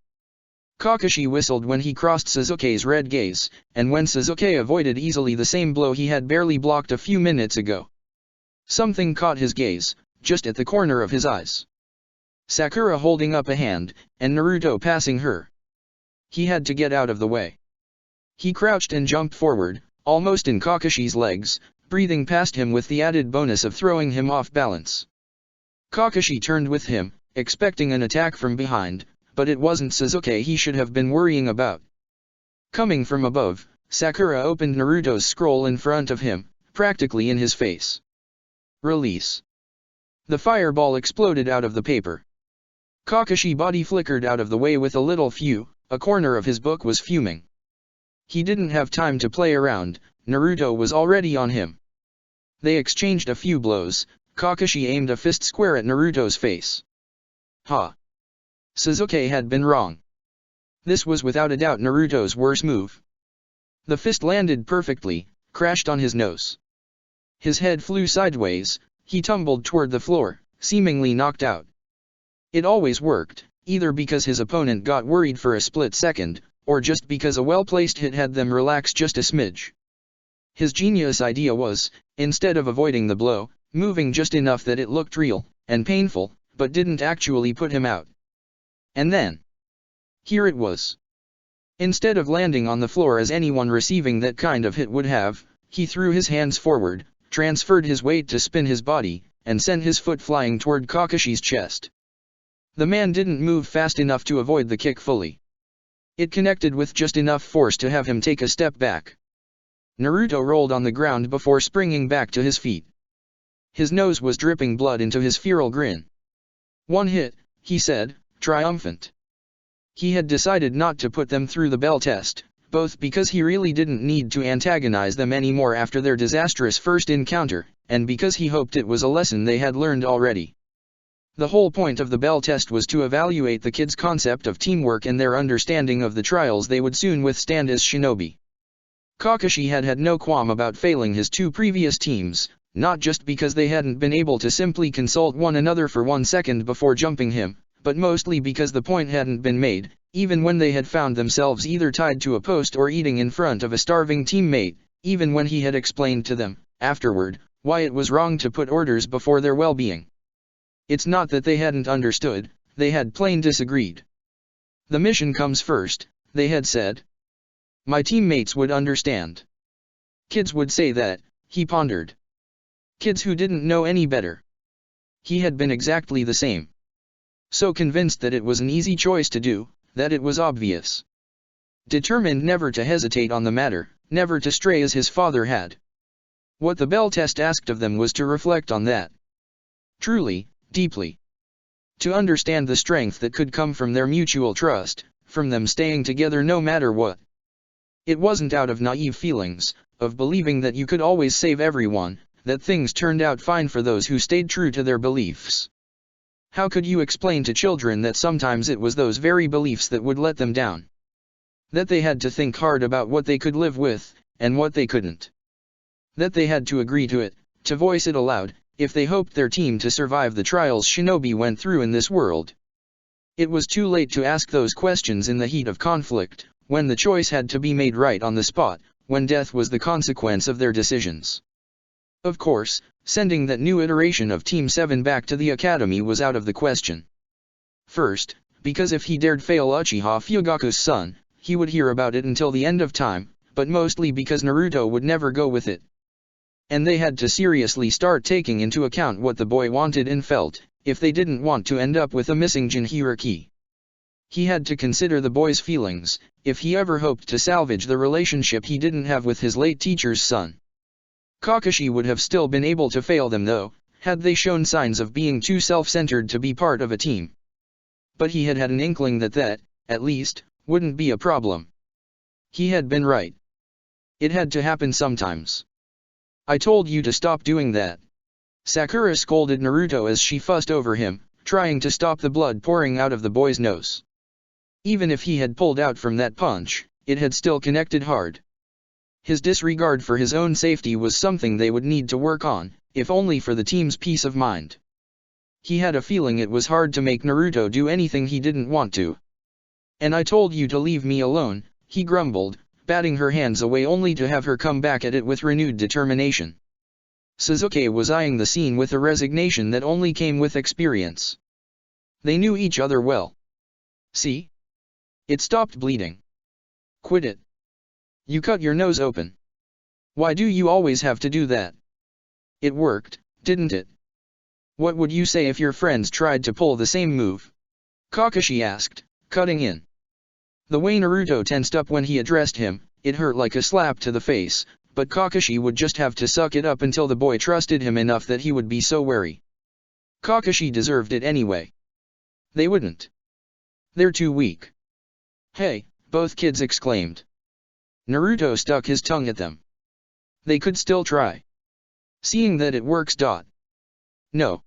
Kakashi whistled when he crossed Sasuke's red gaze, and when Sasuke avoided easily the same blow he had barely blocked a few minutes ago. Something caught his gaze, just at the corner of his eyes. Sakura holding up a hand, and Naruto passing her. He had to get out of the way. He crouched and jumped forward, almost in Kakashi's legs, breathing past him with the added bonus of throwing him off balance. Kakashi turned with him, expecting an attack from behind, but it wasn't Sasuke he should have been worrying about. Coming from above, Sakura opened Naruto's scroll in front of him, practically in his face. Release. The fireball exploded out of the paper. Kakashi body flickered out of the way with a little phew, a corner of his book was fuming. He didn't have time to play around, Naruto was already on him. They exchanged a few blows, Kakashi aimed a fist square at Naruto's face. Ha! Sasuke had been wrong. This was without a doubt Naruto's worst move. The fist landed perfectly, crashed on his nose. His head flew sideways, he tumbled toward the floor, seemingly knocked out. It always worked, either because his opponent got worried for a split second, or just because a well-placed hit had them relax just a smidge. His genius idea was, instead of avoiding the blow, moving just enough that it looked real and painful, but didn't actually put him out. And then, here it was. Instead of landing on the floor as anyone receiving that kind of hit would have, he threw his hands forward, transferred his weight to spin his body, and sent his foot flying toward Kakashi's chest. The man didn't move fast enough to avoid the kick fully. It connected with just enough force to have him take a step back. Naruto rolled on the ground before springing back to his feet. His nose was dripping blood into his feral grin. "One hit," he said, triumphant. He had decided not to put them through the bell test, both because he really didn't need to antagonize them anymore after their disastrous first encounter, and because he hoped it was a lesson they had learned already. The whole point of the bell test was to evaluate the kids' concept of teamwork and their understanding of the trials they would soon withstand as shinobi. Kakashi had had no qualm about failing his two previous teams, not just because they hadn't been able to simply consult one another for 1 second before jumping him, but mostly because the point hadn't been made, even when they had found themselves either tied to a post or eating in front of a starving teammate, even when he had explained to them, afterward, why it was wrong to put orders before their well-being. It's not that they hadn't understood, they had plain disagreed. "The mission comes first," they had said. "My teammates would understand." Kids would say that, he pondered. Kids who didn't know any better. He had been exactly the same. So convinced that it was an easy choice to do, that it was obvious. Determined never to hesitate on the matter, never to stray as his father had. What the bell test asked of them was to reflect on that. Truly, deeply. To understand the strength that could come from their mutual trust, from them staying together no matter what. It wasn't out of naive feelings, of believing that you could always save everyone, that things turned out fine for those who stayed true to their beliefs. How could you explain to children that sometimes it was those very beliefs that would let them down? That they had to think hard about what they could live with, and what they couldn't. That they had to agree to it, to voice it aloud, if they hoped their team to survive the trials shinobi went through in this world. It was too late to ask those questions in the heat of conflict, when the choice had to be made right on the spot, when death was the consequence of their decisions. Of course, sending that new iteration of Team 7 back to the academy was out of the question. First, because if he dared fail Uchiha Fugaku's son, he would hear about it until the end of time, but mostly because Naruto would never go with it. And they had to seriously start taking into account what the boy wanted and felt, if they didn't want to end up with a missing Jinchuriki. He had to consider the boy's feelings, if he ever hoped to salvage the relationship he didn't have with his late teacher's son. Kakashi would have still been able to fail them though, had they shown signs of being too self-centered to be part of a team. But he had had an inkling that, at least, wouldn't be a problem. He had been right. It had to happen sometimes. "I told you to stop doing that." Sakura scolded Naruto as she fussed over him, trying to stop the blood pouring out of the boy's nose. Even if he had pulled out from that punch, it had still connected hard. His disregard for his own safety was something they would need to work on, if only for the team's peace of mind. He had a feeling it was hard to make Naruto do anything he didn't want to. "And I told you to leave me alone," he grumbled, batting her hands away only to have her come back at it with renewed determination. Sasuke was eyeing the scene with a resignation that only came with experience. They knew each other well. "See? It stopped bleeding. Quit it. You cut your nose open. Why do you always have to do that? It worked, didn't it? What would you say if your friends tried to pull the same move?" Kakashi asked, cutting in. The way Naruto tensed up when he addressed him, it hurt like a slap to the face, but Kakashi would just have to suck it up until the boy trusted him enough that he would be so wary. Kakashi deserved it anyway. They wouldn't. "They're too weak." "Hey," both kids exclaimed. Naruto stuck his tongue at them. "They could still try. Seeing that it works. "No."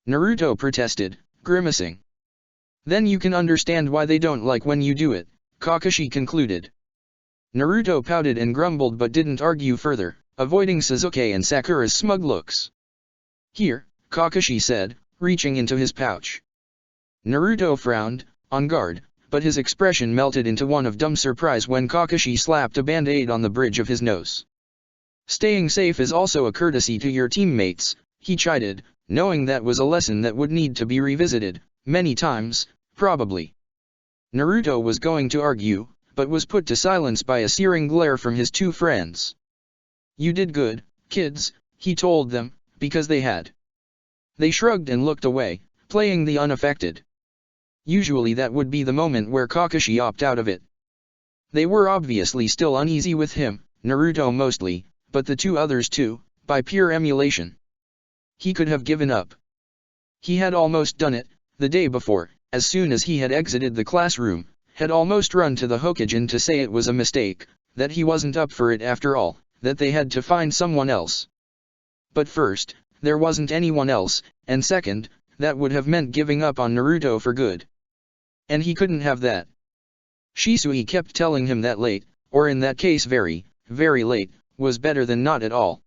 Naruto protested, grimacing. "Then you can understand why they don't like when you do it," Kakashi concluded. Naruto pouted and grumbled but didn't argue further, avoiding Sasuke and Sakura's smug looks. "Here," Kakashi said, reaching into his pouch. Naruto frowned, on guard, but his expression melted into one of dumb surprise when Kakashi slapped a band-aid on the bridge of his nose. "Staying safe is also a courtesy to your teammates," he chided, knowing that was a lesson that would need to be revisited, many times, probably. Naruto was going to argue, but was put to silence by a searing glare from his two friends. "You did good, kids," he told them, because they had. They shrugged and looked away, playing the unaffected. Usually that would be the moment where Kakashi opted out of it. They were obviously still uneasy with him, Naruto mostly, but the two others too, by pure emulation. He could have given up. He had almost done it, the day before, as soon as he had exited the classroom, had almost run to the Hokage to say it was a mistake, that he wasn't up for it after all, that they had to find someone else. But first, there wasn't anyone else, and second, that would have meant giving up on Naruto for good. And he couldn't have that. Shisui kept telling him that late, or in that case very, very late, was better than not at all.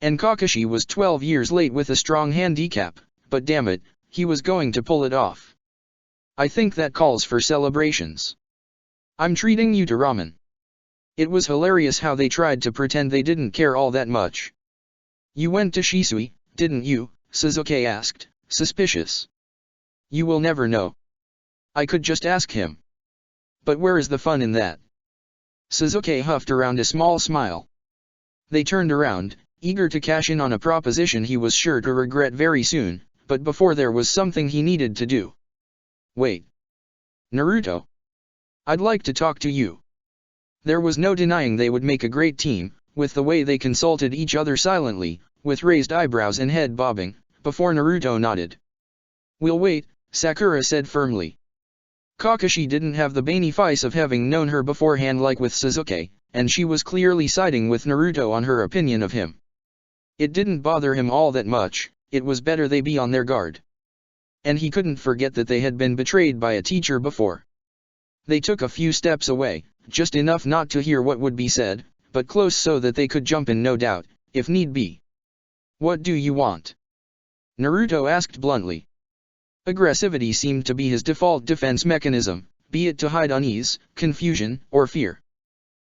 And Kakashi was 12 years late with a strong handicap, but damn it, he was going to pull it off. I think that calls for celebrations. I'm treating you to ramen. It was hilarious how they tried to pretend they didn't care all that much. You went to Shisui, didn't you? Sasuke asked, suspicious. You will never know. I could just ask him. But where is the fun in that? Sasuke huffed around a small smile. They turned around, eager to cash in on a proposition he was sure to regret very soon, but before there was something he needed to do. Wait. Naruto. I'd like to talk to you. There was no denying they would make a great team, with the way they consulted each other silently, with raised eyebrows and head bobbing, before Naruto nodded. We'll wait, Sakura said firmly. Kakashi didn't have the benefice of having known her beforehand like with Sasuke, and she was clearly siding with Naruto on her opinion of him. It didn't bother him all that much, it was better they be on their guard. And he couldn't forget that they had been betrayed by a teacher before. They took a few steps away, just enough not to hear what would be said, but close so that they could jump in no doubt, if need be. What do you want? Naruto asked bluntly. Aggressivity seemed to be his default defense mechanism, be it to hide unease, confusion, or fear.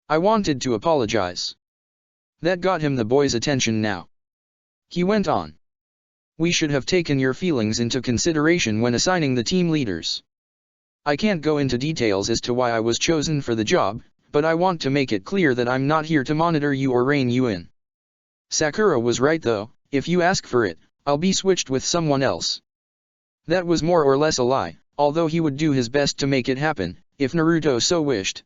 I wanted to apologize. That got him the boy's attention now. He went on. We should have taken your feelings into consideration when assigning the team leaders. I can't go into details as to why I was chosen for the job, but I want to make it clear that I'm not here to monitor you or rein you in. Sakura was right though, if you ask for it, I'll be switched with someone else. That was more or less a lie, although he would do his best to make it happen, if Naruto so wished.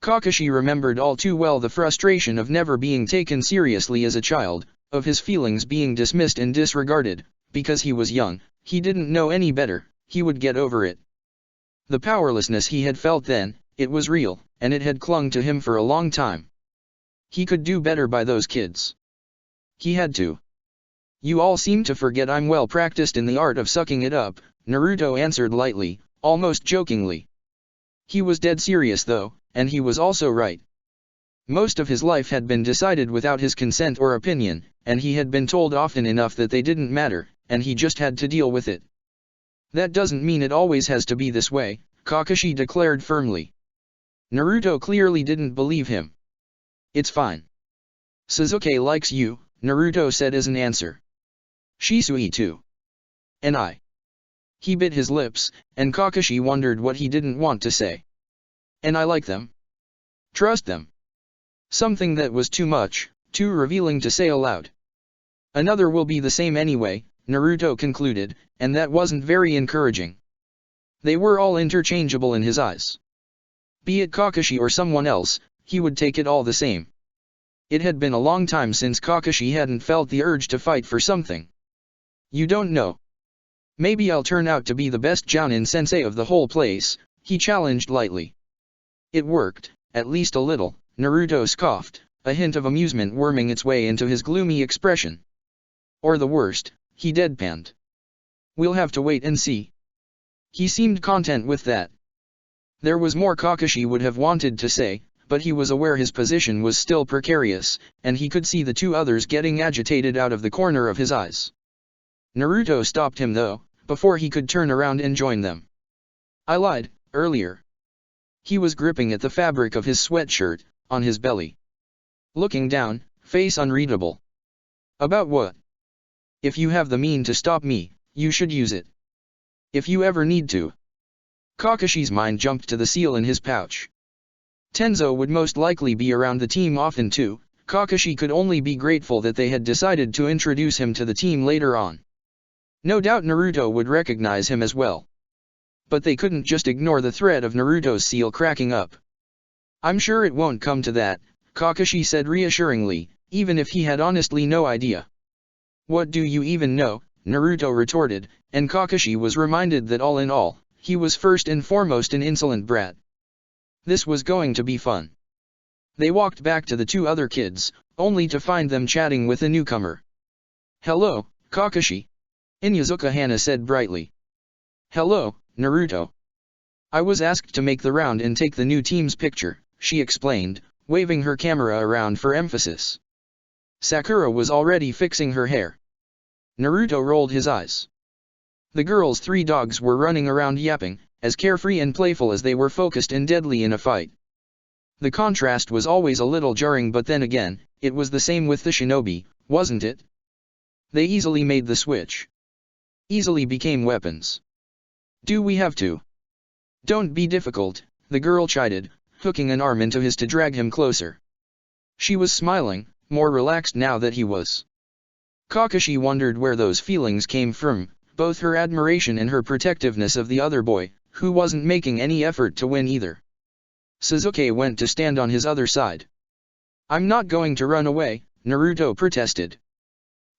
Kakashi remembered all too well the frustration of never being taken seriously as a child, of his feelings being dismissed and disregarded, because he was young, he didn't know any better, he would get over it. The powerlessness he had felt then, it was real, and it had clung to him for a long time. He could do better by those kids. He had to. You all seem to forget I'm well practiced in the art of sucking it up, Naruto answered lightly, almost jokingly. He was dead serious though, and he was also right. Most of his life had been decided without his consent or opinion, and he had been told often enough that they didn't matter, and he just had to deal with it. That doesn't mean it always has to be this way, Kakashi declared firmly. Naruto clearly didn't believe him. It's fine. Sasuke likes you, Naruto said as an answer. Shisui too. And I. He bit his lips, and Kakashi wondered what he didn't want to say. And I like them. Trust them. Something that was too much, too revealing to say aloud. Another will be the same anyway, Naruto concluded, and that wasn't very encouraging. They were all interchangeable in his eyes. Be it Kakashi or someone else, he would take it all the same. It had been a long time since Kakashi hadn't felt the urge to fight for something. You don't know. Maybe I'll turn out to be the best Jounin sensei of the whole place, he challenged lightly. It worked, at least a little, Naruto scoffed, a hint of amusement worming its way into his gloomy expression. Or the worst, he deadpanned. We'll have to wait and see. He seemed content with that. There was more Kakashi would have wanted to say, but he was aware his position was still precarious, and he could see the two others getting agitated out of the corner of his eyes. Naruto stopped him though, before he could turn around and join them. I lied, earlier. He was gripping at the fabric of his sweatshirt, on his belly. Looking down, face unreadable. About what? If you have the mean to stop me, you should use it. If you ever need to. Kakashi's mind jumped to the seal in his pouch. Tenzo would most likely be around the team often too. Kakashi could only be grateful that they had decided to introduce him to the team later on. No doubt Naruto would recognize him as well. but they couldn't just ignore the threat of Naruto's seal cracking up. "I'm sure it won't come to that," Kakashi said reassuringly, even if he had honestly no idea. "What do you even know?" Naruto retorted, and Kakashi was reminded that all in all, he was first and foremost an insolent brat. This was going to be fun. They walked back to the two other kids, only to find them chatting with a newcomer. "Hello, Kakashi," Inuzuka Hana said brightly. "Hello, Naruto. I was asked to make the round and take the new team's picture," she explained, waving her camera around for emphasis. Sakura was already fixing her hair. Naruto rolled his eyes. The girls' three dogs were running around yapping, as carefree and playful as they were focused and deadly in a fight. The contrast was always a little jarring, but then again, it was the same with the shinobi, wasn't it? They easily made the switch. Easily became weapons. "Do we have to?" "Don't be difficult," the girl chided, hooking an arm into his to drag him closer. She was smiling, more relaxed now that he was. Kakashi wondered where those feelings came from, both her admiration and her protectiveness of the other boy, who wasn't making any effort to win either. Sasuke went to stand on his other side. "I'm not going to run away," Naruto protested.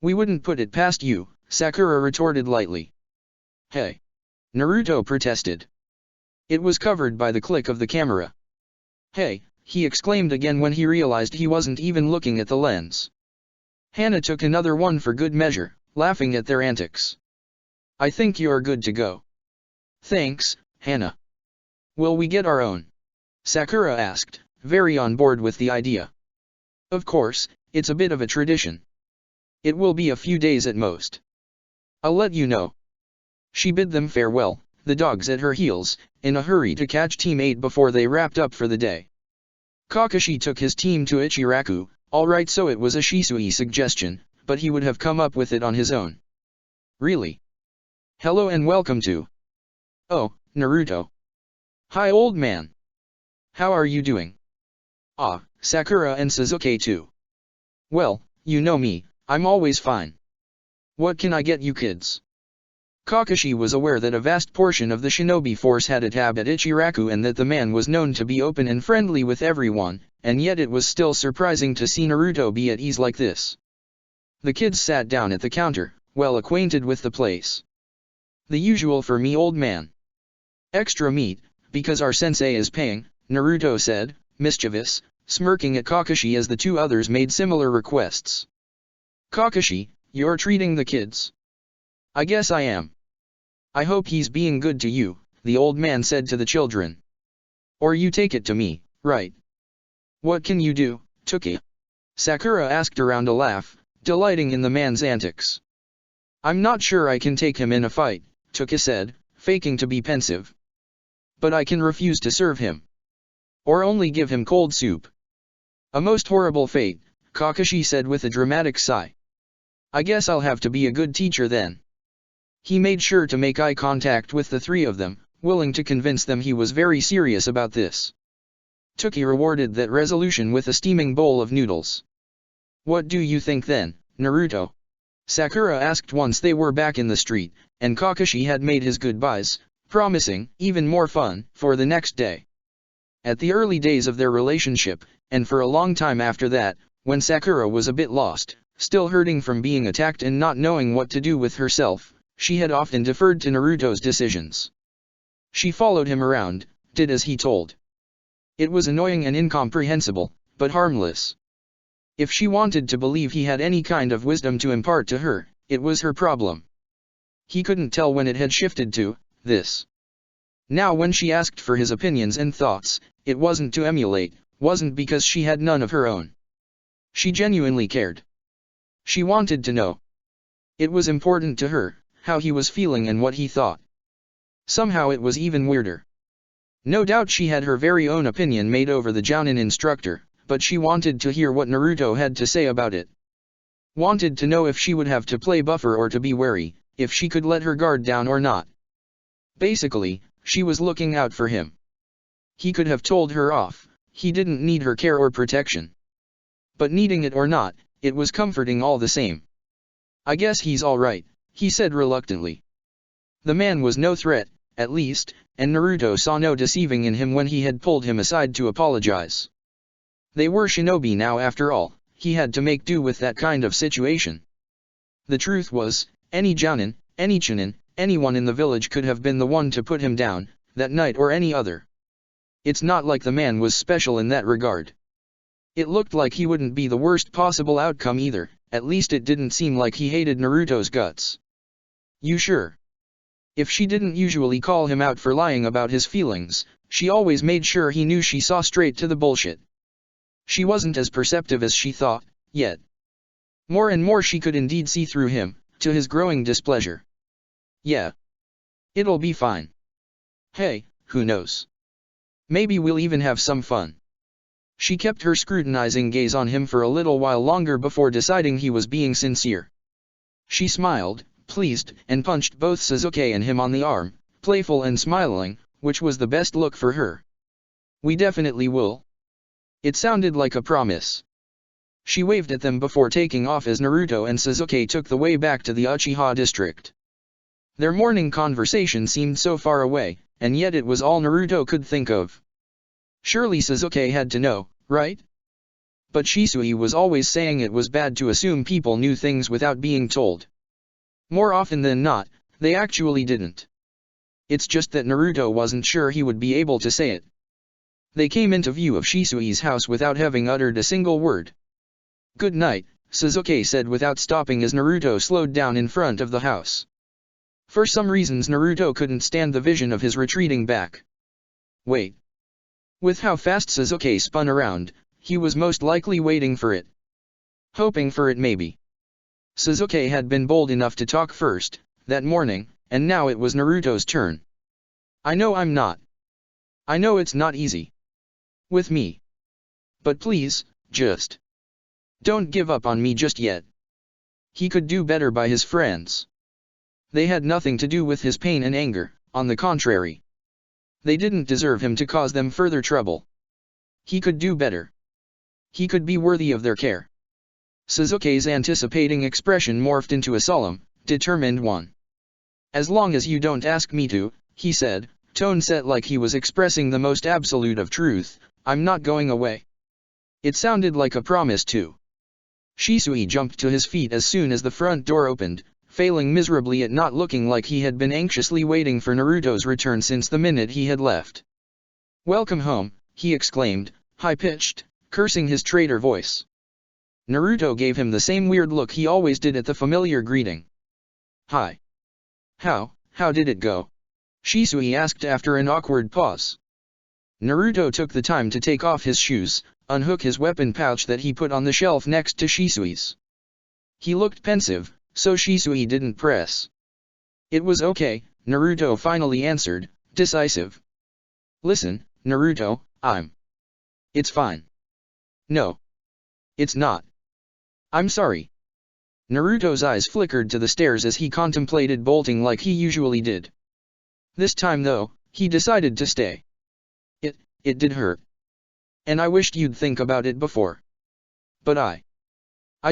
"We wouldn't put it past you," Sakura retorted lightly. "Hey!" Naruto protested. It was covered by the click of the camera. "Hey!" he exclaimed again when he realized he wasn't even looking at the lens. Hana took another one for good measure, laughing at their antics. "I think you're good to go." "Thanks, Hana. Will we get our own?" Sakura asked, very on board with the idea. "Of course, it's a bit of a tradition. It will be a few days at most. I'll let you know." She bid them farewell, the dogs at her heels, in a hurry to catch Team 8 before they wrapped up for the day. Kakashi took his team to Ichiraku. Alright, so it was a Shisui suggestion, but he would have come up with it on his own. "Really? Hello and welcome to..." "Oh, Naruto. Hi old man. How are you doing?" "Ah, Sakura and Sasuke too. Well, you know me, I'm always fine. What can I get you kids?" Kakashi was aware that a vast portion of the shinobi force had a tab at Ichiraku and that the man was known to be open and friendly with everyone, and yet it was still surprising to see Naruto be at ease like this. The kids sat down at the counter, well acquainted with the place. "The usual for me old man. Extra meat, because our sensei is paying," Naruto said, mischievous, smirking at Kakashi as the two others made similar requests. "Kakashi, you're treating the kids?" "I guess I am. I hope he's being good to you," the old man said to the children. "Or you take it to me, right?" "What can you do, Tuki?" Sakura asked around a laugh, delighting in the man's antics. "I'm not sure I can take him in a fight," Tuki said, faking to be pensive. "But I can refuse to serve him. Or only give him cold soup." "A most horrible fate," Kakashi said with a dramatic sigh. "I guess I'll have to be a good teacher then." He made sure to make eye contact with the three of them, willing to convince them he was very serious about this. Tuki rewarded that resolution with a steaming bowl of noodles. "What do you think then, Naruto?" Sakura asked once they were back in the street, and Kakashi had made his goodbyes, promising even more fun for the next day. At the early days of their relationship, and for a long time after that, when Sakura was a bit lost, still hurting from being attacked and not knowing what to do with herself, she had often deferred to Naruto's decisions. She followed him around, did as he told. It was annoying and incomprehensible, but harmless. If she wanted to believe he had any kind of wisdom to impart to her, it was her problem. He couldn't tell when it had shifted to this. Now when she asked for his opinions and thoughts, it wasn't to emulate, wasn't because she had none of her own. She genuinely cared. She wanted to know. It was important to her, how he was feeling and what he thought. Somehow it was even weirder. No doubt she had her very own opinion made over the Jounin instructor, but she wanted to hear what Naruto had to say about it. Wanted to know if she would have to play buffer or to be wary, if she could let her guard down or not. Basically, she was looking out for him. He could have told her off, he didn't need her care or protection. But needing it or not, it was comforting all the same. "I guess he's alright," he said reluctantly. The man was no threat, at least, and Naruto saw no deceiving in him when he had pulled him aside to apologize. They were shinobi now after all, he had to make do with that kind of situation. The truth was, any jounin, any chunin, anyone in the village could have been the one to put him down, that night or any other. It's not like the man was special in that regard. It looked like he wouldn't be the worst possible outcome either, at least it didn't seem like he hated Naruto's guts. You sure? If she didn't usually call him out for lying about his feelings, she always made sure he knew she saw straight to the bullshit. She wasn't as perceptive as she thought, yet. More and more she could indeed see through him, to his growing displeasure. Yeah. It'll be fine. Hey, who knows? Maybe we'll even have some fun. She kept her scrutinizing gaze on him for a little while longer before deciding he was being sincere. She smiled, pleased, and punched both Sasuke and him on the arm, playful and smiling, which was the best look for her. We definitely will. It sounded like a promise. She waved at them before taking off as Naruto and Sasuke took the way back to the Uchiha district. Their morning conversation seemed so far away, and yet it was all Naruto could think of. Surely Sasuke had to know, right? But Shisui was always saying it was bad to assume people knew things without being told. More often than not, they actually didn't. It's just that Naruto wasn't sure he would be able to say it. They came into view of Shisui's house without having uttered a single word. Good night, Sasuke said without stopping as Naruto slowed down in front of the house. For some reasons Naruto couldn't stand the vision of his retreating back. Wait. With how fast Sasuke spun around, he was most likely waiting for it. Hoping for it maybe. Sasuke had been bold enough to talk first, that morning, and now it was Naruto's turn. I know I'm not. I know it's not easy. With me. But please, just. Don't give up on me just yet. He could do better by his friends. They had nothing to do with his pain and anger, on the contrary. They didn't deserve him to cause them further trouble. He could do better. He could be worthy of their care. Sasuke's anticipating expression morphed into a solemn, determined one. As long as you don't ask me to, he said, tone set like he was expressing the most absolute of truth, I'm not going away. It sounded like a promise too. Shisui jumped to his feet as soon as the front door opened, failing miserably at not looking like he had been anxiously waiting for Naruto's return since the minute he had left. Welcome home, he exclaimed, high-pitched, cursing his traitor voice. Naruto gave him the same weird look he always did at the familiar greeting. Hi. How did it go? Shisui asked after an awkward pause. Naruto took the time to take off his shoes, unhook his weapon pouch that he put on the shelf next to Shisui's. He looked pensive, so Shisui didn't press. It was okay, Naruto finally answered, decisive. Listen, Naruto, It's fine. No. It's not. I'm sorry. Naruto's eyes flickered to the stairs as he contemplated bolting like he usually did. This time though, he decided to stay. It did hurt. And I wished you'd think about it before. But I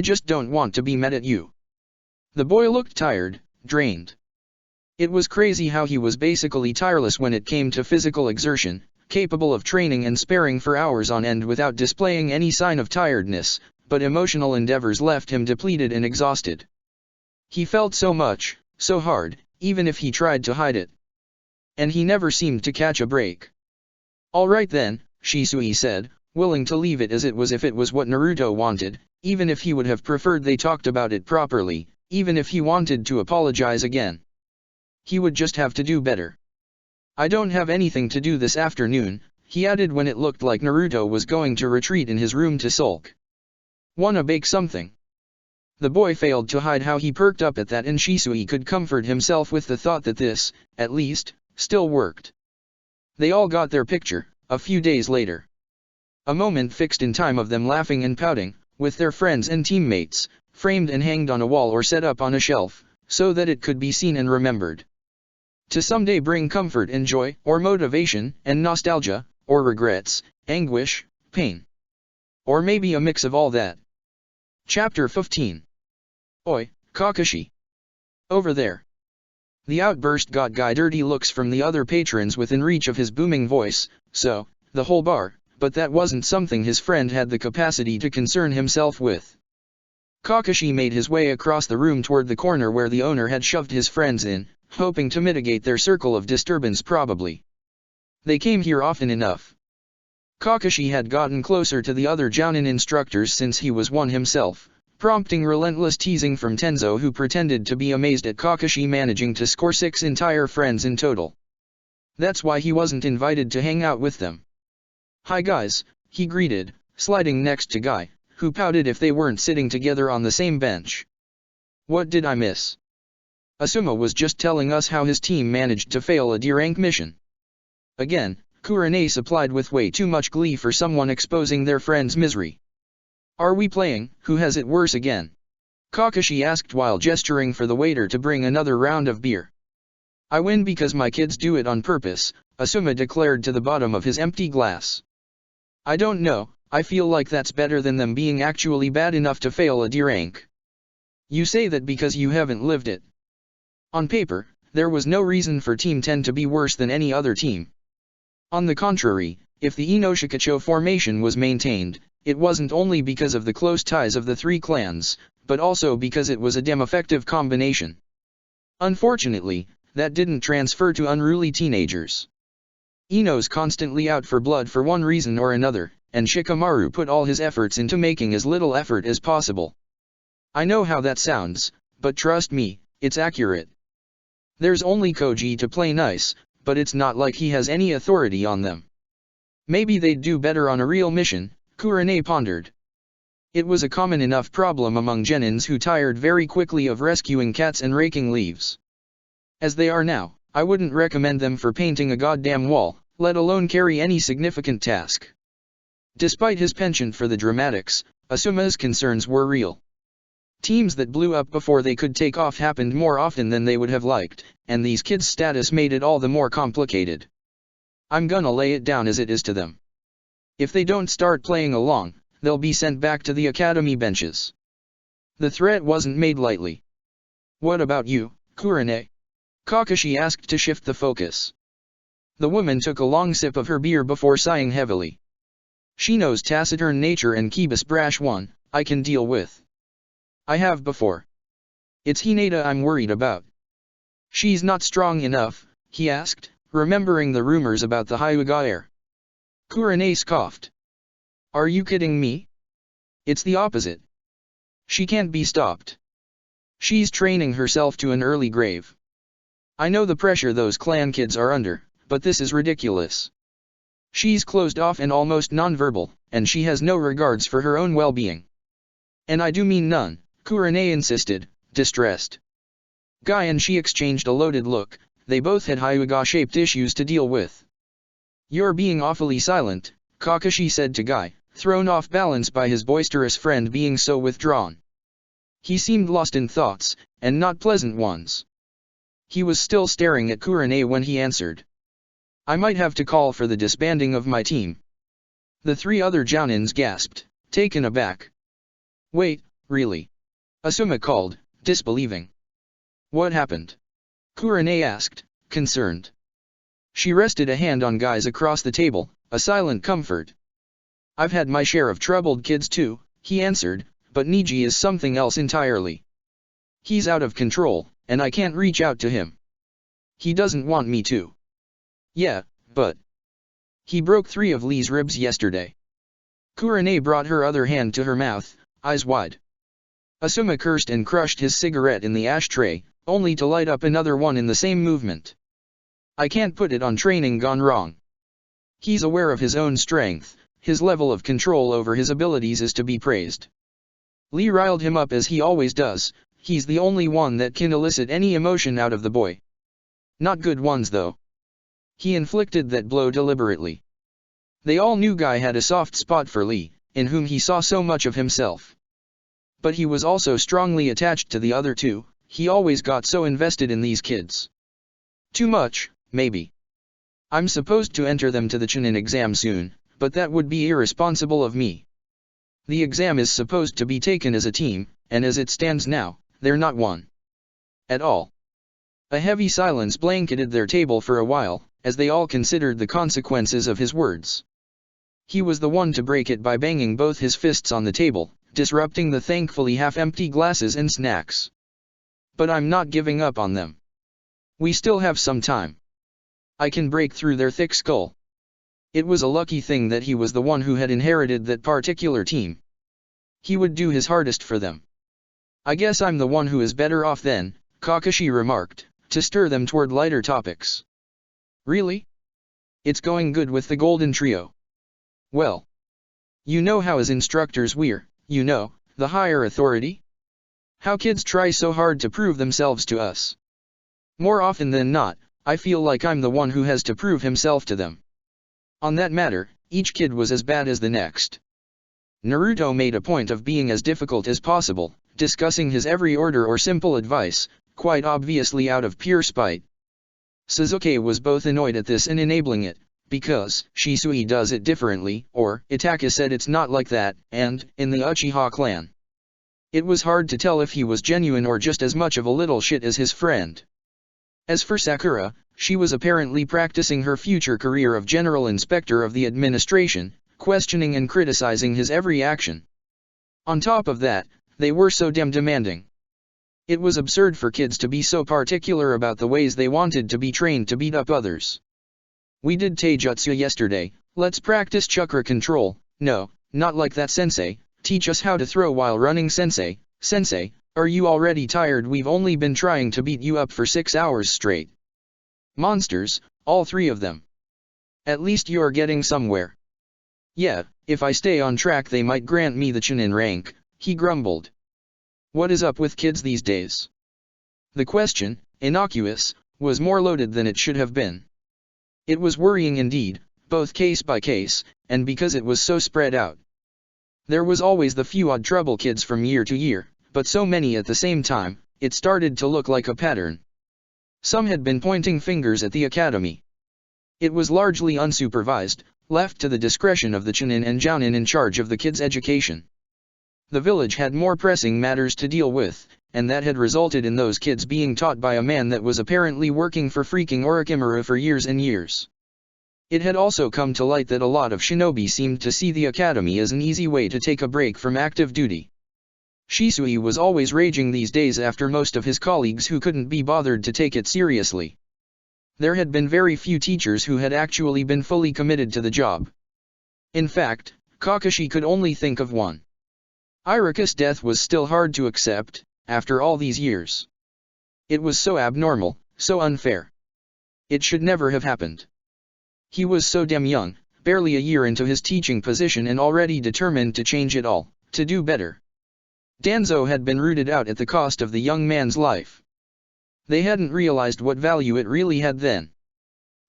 just don't want to be mad at you. The boy looked tired, drained. It was crazy how he was basically tireless when it came to physical exertion, capable of training and sparring for hours on end without displaying any sign of tiredness, but emotional endeavors left him depleted and exhausted. He felt so much, so hard, even if he tried to hide it. And he never seemed to catch a break. All right then, Shisui said, willing to leave it as it was if it was what Naruto wanted, even if he would have preferred they talked about it properly, even if he wanted to apologize again. He would just have to do better. I don't have anything to do this afternoon, he added when it looked like Naruto was going to retreat in his room to sulk. Wanna bake something? The boy failed to hide how he perked up at that, and Shisui could comfort himself with the thought that this, at least, still worked. They all got their picture, a few days later. A moment fixed in time of them laughing and pouting, with their friends and teammates, framed and hanged on a wall or set up on a shelf, so that it could be seen and remembered. To someday bring comfort and joy, or motivation and nostalgia, or regrets, anguish, pain. Or maybe a mix of all that. Chapter 15. Oi, Kakashi. Over there. The outburst got Guy dirty looks from the other patrons within reach of his booming voice, so, the whole bar, but that wasn't something his friend had the capacity to concern himself with. Kakashi made his way across the room toward the corner where the owner had shoved his friends in, hoping to mitigate their circle of disturbance probably. They came here often enough. Kakashi had gotten closer to the other Jounin instructors since he was one himself, prompting relentless teasing from Tenzo, who pretended to be amazed at Kakashi managing to score 6 entire friends in total. That's why he wasn't invited to hang out with them. "Hi guys," he greeted, sliding next to Guy, who pouted if they weren't sitting together on the same bench. "What did I miss?" "Asuma was just telling us how his team managed to fail a D-rank mission." Again, Kurenai supplied with way too much glee for someone exposing their friend's misery. "Are we playing, who has it worse again?" Kakashi asked while gesturing for the waiter to bring another round of beer. "I win because my kids do it on purpose," Asuma declared to the bottom of his empty glass. "I don't know, I feel like that's better than them being actually bad enough to fail a D rank." "You say that because you haven't lived it." On paper, there was no reason for Team 10 to be worse than any other team. On the contrary, if the Inoshikacho formation was maintained, it wasn't only because of the close ties of the 3 clans, but also because it was a damn effective combination. Unfortunately, that didn't transfer to unruly teenagers. Ino's constantly out for blood for one reason or another, and Shikamaru put all his efforts into making as little effort as possible. I know how that sounds, but trust me, it's accurate. There's only Koji to play nice, but it's not like he has any authority on them. Maybe they'd do better on a real mission, Kurenai pondered. It was a common enough problem among genins who tired very quickly of rescuing cats and raking leaves. As they are now, I wouldn't recommend them for painting a goddamn wall, let alone carry any significant task. Despite his penchant for the dramatics, Asuma's concerns were real. Teams that blew up before they could take off happened more often than they would have liked, and these kids' status made it all the more complicated. I'm gonna lay it down as it is to them. If they don't start playing along, they'll be sent back to the academy benches. The threat wasn't made lightly. What about you, Kurenai? Kakashi asked to shift the focus. The woman took a long sip of her beer before sighing heavily. Shino's taciturn nature and Kiba's brash one, I can deal with. I have before. It's Hinata I'm worried about. She's not strong enough, he asked, remembering the rumors about the Hyuga heir. Kurenai scoffed. Are you kidding me? It's the opposite. She can't be stopped. She's training herself to an early grave. I know the pressure those clan kids are under, but this is ridiculous. She's closed off and almost nonverbal, and she has no regards for her own well-being. And I do mean none, Kurenai insisted, distressed. Guy and she exchanged a loaded look. They both had Hyuga-shaped issues to deal with. You're being awfully silent, Kakashi said to Guy, thrown off balance by his boisterous friend being so withdrawn. He seemed lost in thoughts, and not pleasant ones. He was still staring at Kurenai when he answered. I might have to call for the disbanding of my team. The 3 other Jounins gasped, taken aback. Wait, really? Asuma called, disbelieving. What happened? Kurenai asked, concerned. She rested a hand on Guy's across the table, a silent comfort. I've had my share of troubled kids too, he answered, but Niji is something else entirely. He's out of control, and I can't reach out to him. He doesn't want me to. Yeah, but... He broke 3 of Lee's ribs yesterday. Kurenai brought her other hand to her mouth, eyes wide. Asuma cursed and crushed his cigarette in the ashtray, only to light up another one in the same movement. I can't put it on training gone wrong. He's aware of his own strength, his level of control over his abilities is to be praised. Lee riled him up as he always does, he's the only one that can elicit any emotion out of the boy. Not good ones though. He inflicted that blow deliberately. They all knew Guy had a soft spot for Lee, in whom he saw so much of himself. But he was also strongly attached to the other 2, he always got so invested in these kids. Too much, maybe. I'm supposed to enter them to the Chunin exam soon, but that would be irresponsible of me. The exam is supposed to be taken as a team, and as it stands now, they're not one. At all. A heavy silence blanketed their table for a while, as they all considered the consequences of his words. He was the one to break it by banging both his fists on the table, disrupting the thankfully half-empty glasses and snacks. But I'm not giving up on them. We still have some time. I can break through their thick skull. It was a lucky thing that he was the one who had inherited that particular team. He would do his hardest for them. I guess I'm the one who is better off then, Kakashi remarked, to stir them toward lighter topics. Really? It's going good with the Golden Trio. Well, you know how as instructors we're, the higher authority? How kids try so hard to prove themselves to us. More often than not, I feel like I'm the one who has to prove himself to them. On that matter, each kid was as bad as the next. Naruto made a point of being as difficult as possible, discussing his every order or simple advice, quite obviously out of pure spite. Sasuke was both annoyed at this and enabling it, because Shisui does it differently, or Itachi said it's not like that, and, in the Uchiha clan. It was hard to tell if he was genuine or just as much of a little shit as his friend. As for Sakura, she was apparently practicing her future career of General Inspector of the administration, questioning and criticizing his every action. On top of that, they were so damn demanding. It was absurd for kids to be so particular about the ways they wanted to be trained to beat up others. We did taijutsu yesterday, let's practice chakra control. No, not like that sensei, teach us how to throw while running sensei. Sensei, are you already tired? We've only been trying to beat you up for 6 hours straight. Monsters, all 3 of them. At least you're getting somewhere. Yeah, if I stay on track they might grant me the Chunin rank, he grumbled. What is up with kids these days? The question, innocuous, was more loaded than it should have been. It was worrying indeed, both case by case, and because it was so spread out. There was always the few odd trouble kids from year to year, but so many at the same time, it started to look like a pattern. Some had been pointing fingers at the academy. It was largely unsupervised, left to the discretion of the Chunin and Jounin in charge of the kids' education. The village had more pressing matters to deal with, and that had resulted in those kids being taught by a man that was apparently working for freaking Orochimaru for years and years. It had also come to light that a lot of shinobi seemed to see the academy as an easy way to take a break from active duty. Shisui was always raging these days after most of his colleagues who couldn't be bothered to take it seriously. There had been very few teachers who had actually been fully committed to the job. In fact, Kakashi could only think of one. Iruka's death was still hard to accept, after all these years. It was so abnormal, so unfair. It should never have happened. He was so damn young, barely a year into his teaching position and already determined to change it all, to do better. Danzo had been rooted out at the cost of the young man's life. They hadn't realized what value it really had then.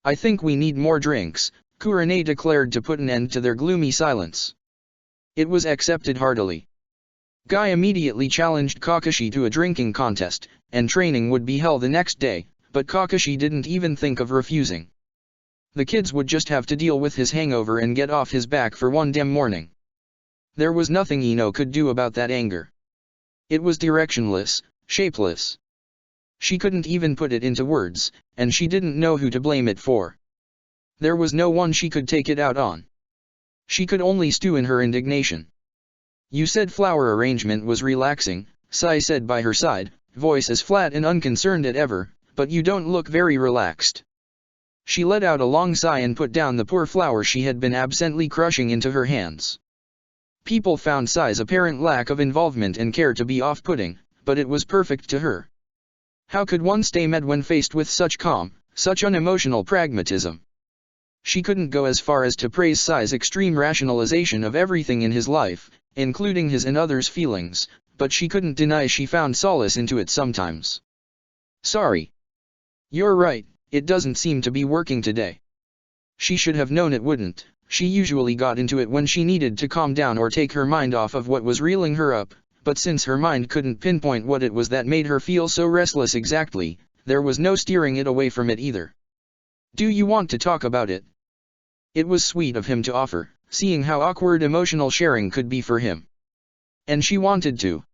I think we need more drinks, Kurane declared to put an end to their gloomy silence. It was accepted heartily. Guy immediately challenged Kakashi to a drinking contest, and training would be held the next day, but Kakashi didn't even think of refusing. The kids would just have to deal with his hangover and get off his back for one damn morning. There was nothing Ino could do about that anger. It was directionless, shapeless. She couldn't even put it into words, and she didn't know who to blame it for. There was no one she could take it out on. She could only stew in her indignation. You said flower arrangement was relaxing, Sai said by her side, voice as flat and unconcerned as ever, but you don't look very relaxed. She let out a long sigh and put down the poor flower she had been absently crushing into her hands. People found Sai's apparent lack of involvement and care to be off-putting, but it was perfect to her. How could one stay mad when faced with such calm, such unemotional pragmatism? She couldn't go as far as to praise Sai's extreme rationalization of everything in his life, including his and others' feelings, but she couldn't deny she found solace into it sometimes. Sorry. You're right, it doesn't seem to be working today. She should have known it wouldn't. She usually got into it when she needed to calm down or take her mind off of what was reeling her up, but since her mind couldn't pinpoint what it was that made her feel so restless exactly, there was no steering it away from it either. Do you want to talk about it? It was sweet of him to offer, seeing how awkward emotional sharing could be for him. And she wanted to.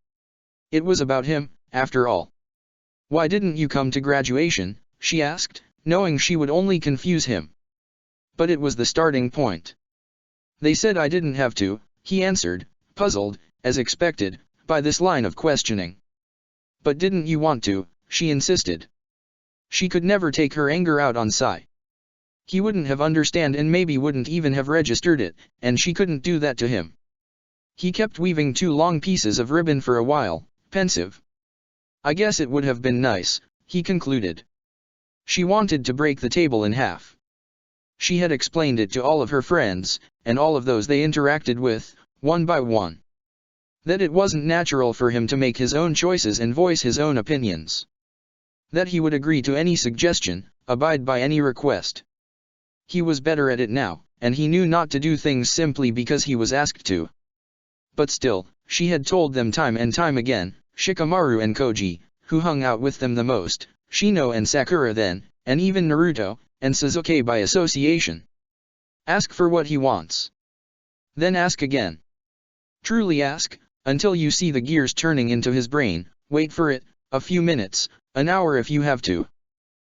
It was about him, after all. Why didn't you come to graduation, she asked, knowing she would only confuse him. But it was the starting point. They said I didn't have to, he answered, puzzled, as expected, by this line of questioning. But didn't you want to, she insisted. She could never take her anger out on Sai. He wouldn't have understand and maybe wouldn't even have registered it, and she couldn't do that to him. He kept weaving 2 long pieces of ribbon for a while, pensive. I guess it would have been nice, he concluded. She wanted to break the table in half. She had explained it to all of her friends, and all of those they interacted with, one by one. That it wasn't natural for him to make his own choices and voice his own opinions. That he would agree to any suggestion, abide by any request. He was better at it now, and he knew not to do things simply because he was asked to. But still, she had told them time and time again, Shikamaru and Koji, who hung out with them the most, Shino and Sakura then, and even Naruto, and Sasuke by association. Ask for what he wants. Then ask again. Truly ask, until you see the gears turning into his brain, wait for it, a few minutes, an hour if you have to.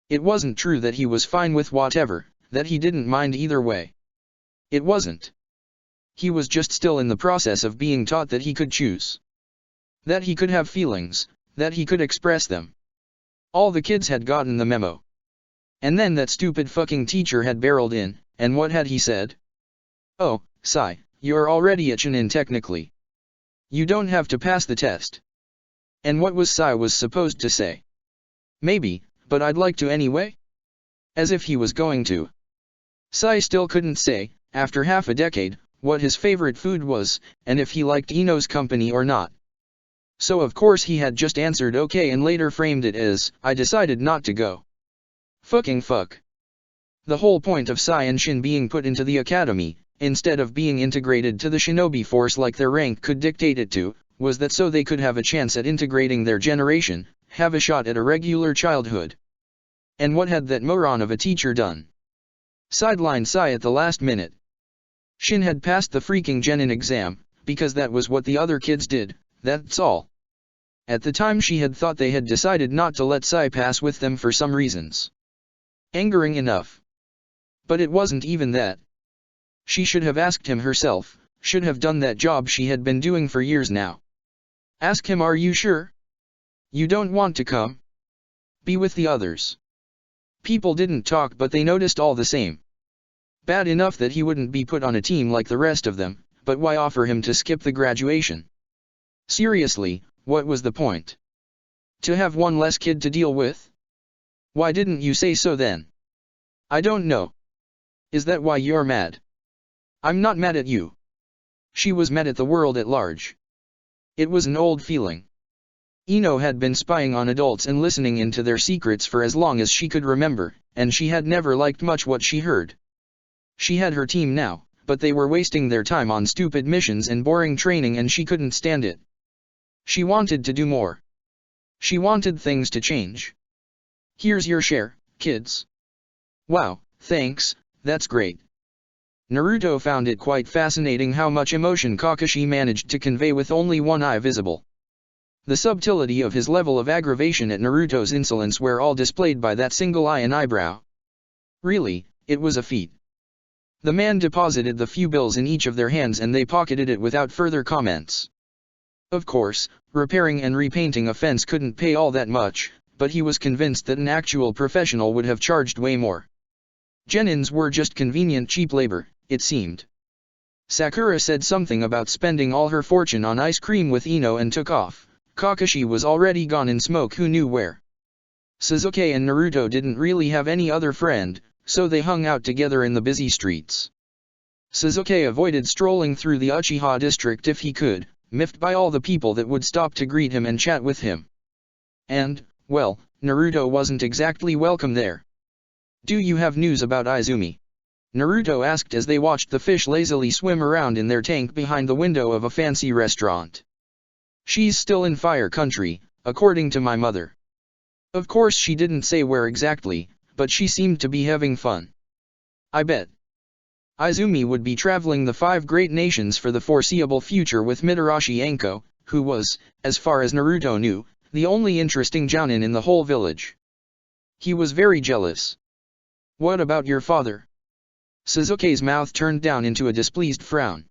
It wasn't true that he was fine with whatever, that he didn't mind either way. It wasn't. He was just still in the process of being taught that he could choose. That he could have feelings, that he could express them. All the kids had gotten the memo. And then that stupid fucking teacher had barreled in, and what had he said? Oh, Sai, you're already a Chunin technically. You don't have to pass the test. And what was Sai was supposed to say? Maybe, but I'd like to anyway? As if he was going to. Sai still couldn't say, after half a decade, what his favorite food was, and if he liked Ino's company or not. So of course he had just answered okay and later framed it as, I decided not to go. Fucking fuck. The whole point of Sai and Shin being put into the academy, instead of being integrated to the shinobi force like their rank could dictate it to, was that so they could have a chance at integrating their generation, have a shot at a regular childhood. And what had that moron of a teacher done? Sidelined Sai at the last minute. Shin had passed the freaking Genin exam, because that was what the other kids did, that's all. At the time she had thought they had decided not to let Sai pass with them for some reasons. Angering enough. But it wasn't even that. She should have asked him herself, should have done that job she had been doing for years now. Ask him, are you sure? You don't want to come? Be with the others. People didn't talk but they noticed all the same. Bad enough that he wouldn't be put on a team like the rest of them, but why offer him to skip the graduation? Seriously, what was the point? To have one less kid to deal with? Why didn't you say so then? I don't know. Is that why you're mad? I'm not mad at you. She was mad at the world at large. It was an old feeling. Ino had been spying on adults and listening into their secrets for as long as she could remember, and she had never liked much what she heard. She had her team now, but they were wasting their time on stupid missions and boring training and she couldn't stand it. She wanted to do more. She wanted things to change. Here's your share, kids. Wow, thanks, that's great. Naruto found it quite fascinating how much emotion Kakashi managed to convey with only one eye visible. The subtlety of his level of aggravation at Naruto's insolence were all displayed by that single eye and eyebrow. Really, it was a feat. The man deposited the few bills in each of their hands and they pocketed it without further comments. Of course, repairing and repainting a fence couldn't pay all that much, but he was convinced that an actual professional would have charged way more. Genins were just convenient cheap labor, it seemed. Sakura said something about spending all her fortune on ice cream with Ino and took off. Kakashi was already gone in smoke, who knew where. Sasuke and Naruto didn't really have any other friend, so they hung out together in the busy streets. Sasuke avoided strolling through the Uchiha district if he could, miffed by all the people that would stop to greet him and chat with him. And, well, Naruto wasn't exactly welcome there. Do you have news about Izumi? Naruto asked as they watched the fish lazily swim around in their tank behind the window of a fancy restaurant. She's still in Fire Country, according to my mother. Of course she didn't say where exactly, but she seemed to be having fun. I bet. Izumi would be traveling the 5 great nations for the foreseeable future with Mitarashi Anko, who was, as far as Naruto knew, the only interesting jounin in the whole village. He was very jealous. What about your father? Suzuki's mouth turned down into a displeased frown.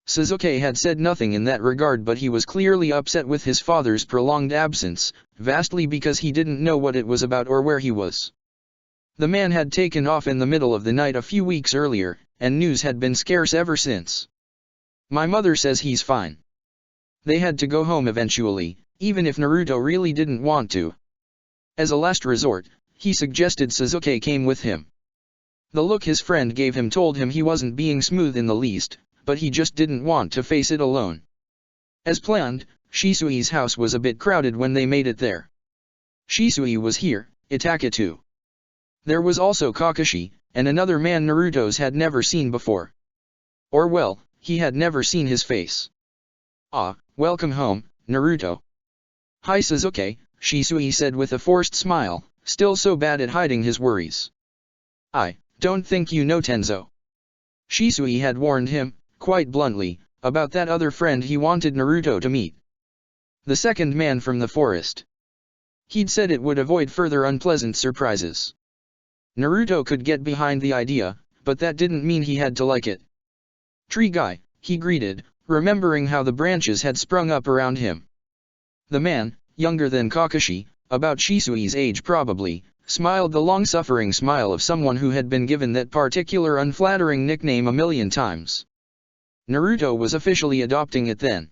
Suzuki had said nothing in that regard, but he was clearly upset with his father's prolonged absence, vastly because he didn't know what it was about or where he was. The man had taken off in the middle of the night a few weeks earlier, and news had been scarce ever since. My mother says he's fine. They had to go home eventually, even if Naruto really didn't want to. As a last resort, he suggested Suzuki came with him. The look his friend gave him told him he wasn't being smooth in the least, but he just didn't want to face it alone. As planned, Shisui's house was a bit crowded when they made it there. Shisui was here, Itachi too. There was also Kakashi, and another man Naruto's had never seen before. Or well, he had never seen his face. Ah, welcome home, Naruto. Hi Suzuki, Shisui said with a forced smile, still so bad at hiding his worries. I don't think you know Tenzo. Shisui had warned him, quite bluntly, about that other friend he wanted Naruto to meet. The second man from the forest. He'd said it would avoid further unpleasant surprises. Naruto could get behind the idea, but that didn't mean he had to like it. Tree guy, he greeted, remembering how the branches had sprung up around him. The man, younger than Kakashi, about Shisui's age probably, smiled the long-suffering smile of someone who had been given that particular unflattering nickname a million times. Naruto was officially adopting it then.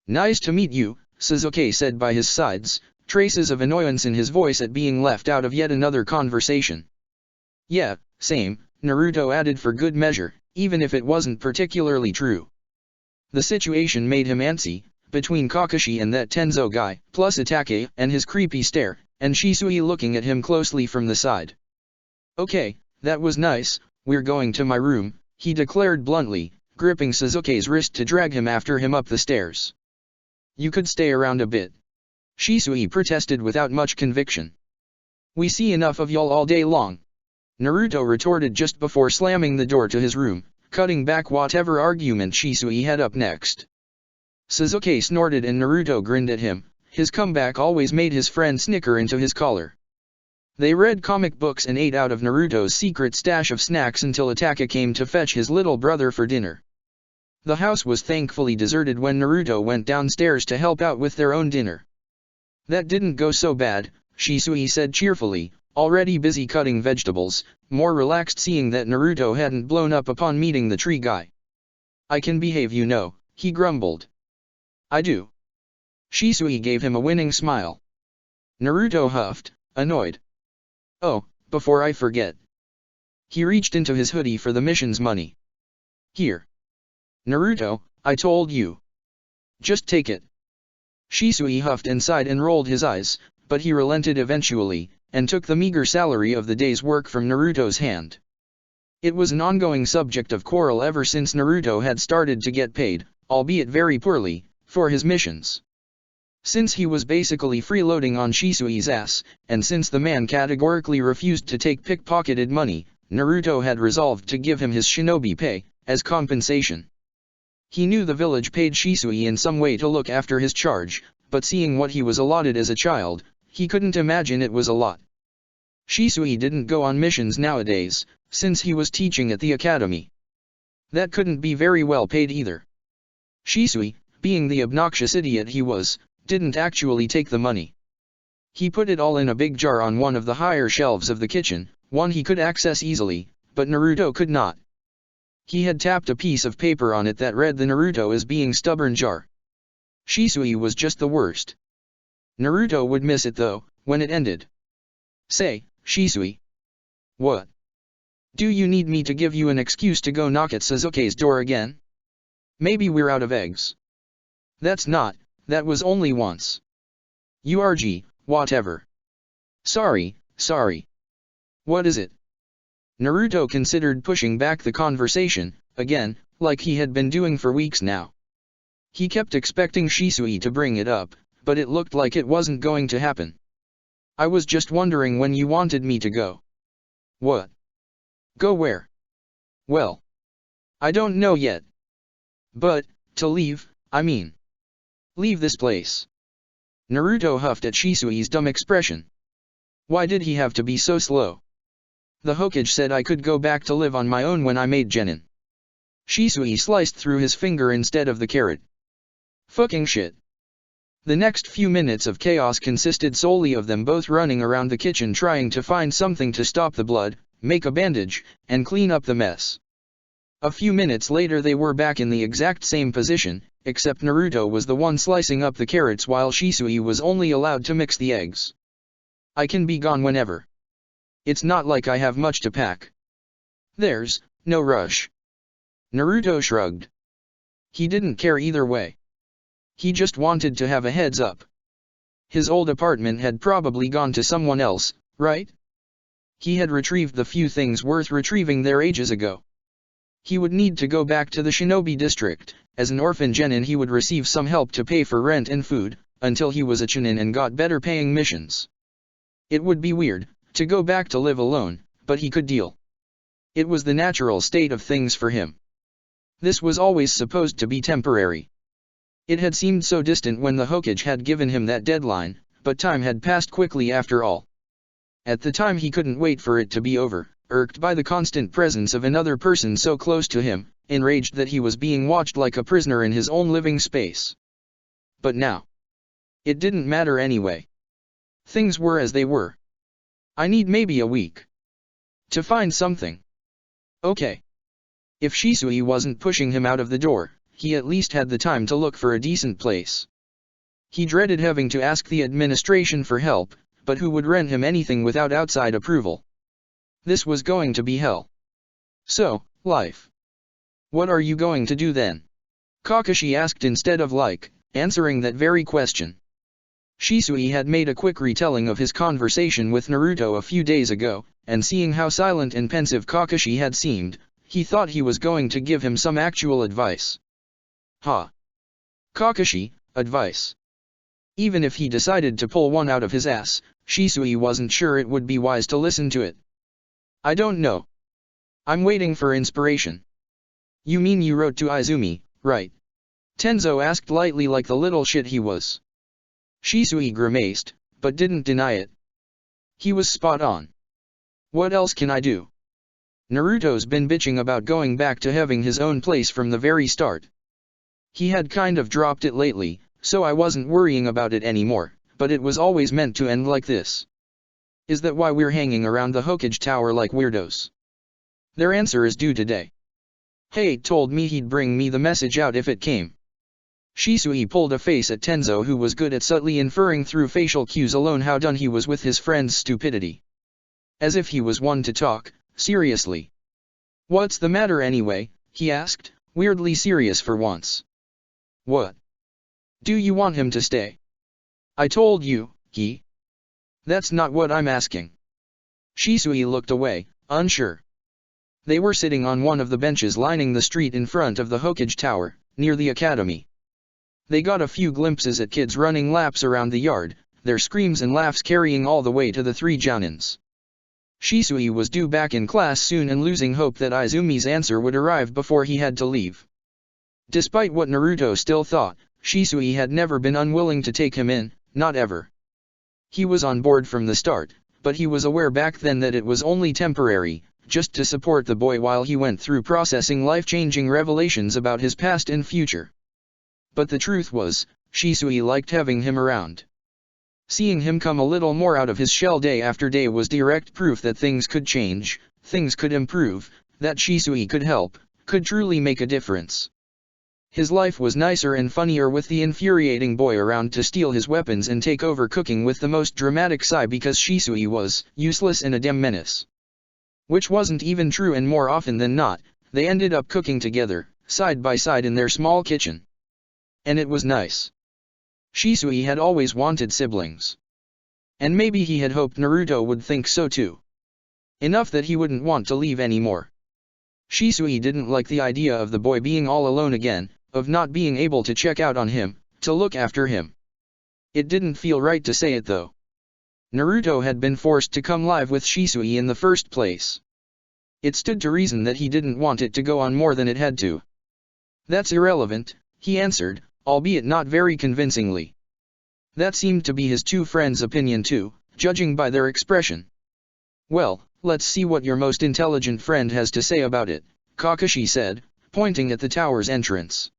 Nice to meet you, Suzuki said by his sides, traces of annoyance in his voice at being left out of yet another conversation. Yeah, same, Naruto added for good measure, even if it wasn't particularly true. The situation made him antsy, between Kakashi and that Tenzo guy, plus Itachi and his creepy stare, and Shisui looking at him closely from the side. Okay, that was nice, we're going to my room, he declared bluntly, gripping Suzuki's wrist to drag him after him up the stairs. You could stay around a bit. Shisui protested without much conviction. We see enough of y'all all day long. Naruto retorted just before slamming the door to his room, cutting back whatever argument Shisui had up next. Suzuki snorted and Naruto grinned at him. His comeback always made his friend snicker into his collar. They read comic books and ate out of Naruto's secret stash of snacks until Itachi came to fetch his little brother for dinner. The house was thankfully deserted when Naruto went downstairs to help out with their own dinner. That didn't go so bad, Shisui said cheerfully, already busy cutting vegetables, more relaxed seeing that Naruto hadn't blown up upon meeting the tree guy. I can behave, you know, he grumbled. I do. Shisui gave him a winning smile. Naruto huffed, annoyed. Oh, before I forget. He reached into his hoodie for the mission's money. Here. Naruto, I told you. Just take it. Shisui huffed and sighed and rolled his eyes, but he relented eventually, and took the meager salary of the day's work from Naruto's hand. It was an ongoing subject of quarrel ever since Naruto had started to get paid, albeit very poorly, for his missions. Since he was basically freeloading on Shisui's ass, and since the man categorically refused to take pickpocketed money, Naruto had resolved to give him his shinobi pay, as compensation. He knew the village paid Shisui in some way to look after his charge, but seeing what he was allotted as a child, he couldn't imagine it was a lot. Shisui didn't go on missions nowadays, since he was teaching at the academy. That couldn't be very well paid either. Shisui, being the obnoxious idiot he was, didn't actually take the money. He put it all in a big jar on one of the higher shelves of the kitchen, one he could access easily, but Naruto could not. He had tapped a piece of paper on it that read the Naruto as being stubborn jar. Shisui was just the worst. Naruto would miss it though, when it ended. Say, Shisui. What? Do you need me to give you an excuse to go knock at Suzuki's door again? Maybe we're out of eggs. That was only once. URG, whatever. Sorry. What is it? Naruto considered pushing back the conversation, again, like he had been doing for weeks now. He kept expecting Shisui to bring it up, but it looked like it wasn't going to happen. I was just wondering when you wanted me to go. What? Go where? Well, I don't know yet. But, to leave, I mean. Leave this place. Naruto huffed at Shisui's dumb expression. Why did he have to be so slow? The Hokage said I could go back to live on my own when I made genin. Shisui sliced through his finger instead of the carrot. Fucking shit. The next few minutes of chaos consisted solely of them both running around the kitchen trying to find something to stop the blood, make a bandage, and clean up the mess. A few minutes later they were back in the exact same position, except Naruto was the one slicing up the carrots while Shisui was only allowed to mix the eggs. I can be gone whenever. It's not like I have much to pack. There's no rush. Naruto shrugged. He didn't care either way. He just wanted to have a heads up. His old apartment had probably gone to someone else, right? He had retrieved the few things worth retrieving there ages ago. He would need to go back to the Shinobi district. As an orphan genin he would receive some help to pay for rent and food, until he was a chunin and got better paying missions. It would be weird to go back to live alone, but he could deal. It was the natural state of things for him. This was always supposed to be temporary. It had seemed so distant when the Hokage had given him that deadline, but time had passed quickly after all. At the time he couldn't wait for it to be over, irked by the constant presence of another person so close to him, enraged that he was being watched like a prisoner in his own living space. But now, it didn't matter anyway. Things were as they were. I need maybe a week to find something. Okay. If Shisui wasn't pushing him out of the door, he at least had the time to look for a decent place. He dreaded having to ask the administration for help, but who would rent him anything without outside approval? This was going to be hell. So, life. What are you going to do then? Kakashi asked instead of answering that very question. Shisui had made a quick retelling of his conversation with Naruto a few days ago, and seeing how silent and pensive Kakashi had seemed, he thought he was going to give him some actual advice. Kakashi, advice. Even if he decided to pull one out of his ass, Shisui wasn't sure it would be wise to listen to it. I don't know. I'm waiting for inspiration. You mean you wrote to Izumi, right? Tenzo asked lightly like the little shit he was. Shisui grimaced, but didn't deny it. He was spot on. What else can I do? Naruto's been bitching about going back to having his own place from the very start. He had kind of dropped it lately, so I wasn't worrying about it anymore, but it was always meant to end like this. Is that why we're hanging around the Hokage Tower like weirdos? Their answer is due today. Hey told me he'd bring me the message out if it came. Shisui pulled a face at Tenzo who was good at subtly inferring through facial cues alone how done he was with his friend's stupidity. As if he was one to talk, seriously. What's the matter anyway, he asked, weirdly serious for once. What? Do you want him to stay? I told you, That's not what I'm asking. Shisui looked away, unsure. They were sitting on one of the benches lining the street in front of the Hokage Tower, near the academy. They got a few glimpses at kids running laps around the yard, their screams and laughs carrying all the way to the three Jounins. Shisui was due back in class soon and losing hope that Izumi's answer would arrive before he had to leave. Despite what Naruto still thought, Shisui had never been unwilling to take him in, not ever. He was on board from the start, but he was aware back then that it was only temporary, just to support the boy while he went through processing life-changing revelations about his past and future. But the truth was, Shisui liked having him around. Seeing him come a little more out of his shell day after day was direct proof that things could change, things could improve, that Shisui could help, could truly make a difference. His life was nicer and funnier with the infuriating boy around to steal his weapons and take over cooking with the most dramatic sigh because Shisui was useless and a damn menace. Which wasn't even true, and more often than not, they ended up cooking together, side by side in their small kitchen. And it was nice. Shisui had always wanted siblings. And maybe he had hoped Naruto would think so too. Enough that he wouldn't want to leave anymore. Shisui didn't like the idea of the boy being all alone again, of not being able to check out on him, to look after him. It didn't feel right to say it though. Naruto had been forced to come live with Shisui in the first place. It stood to reason that he didn't want it to go on more than it had to. That's irrelevant, he answered, albeit not very convincingly. That seemed to be his two friends' opinion too, judging by their expression. Well, let's see what your most intelligent friend has to say about it, Kakashi said, pointing at the tower's entrance.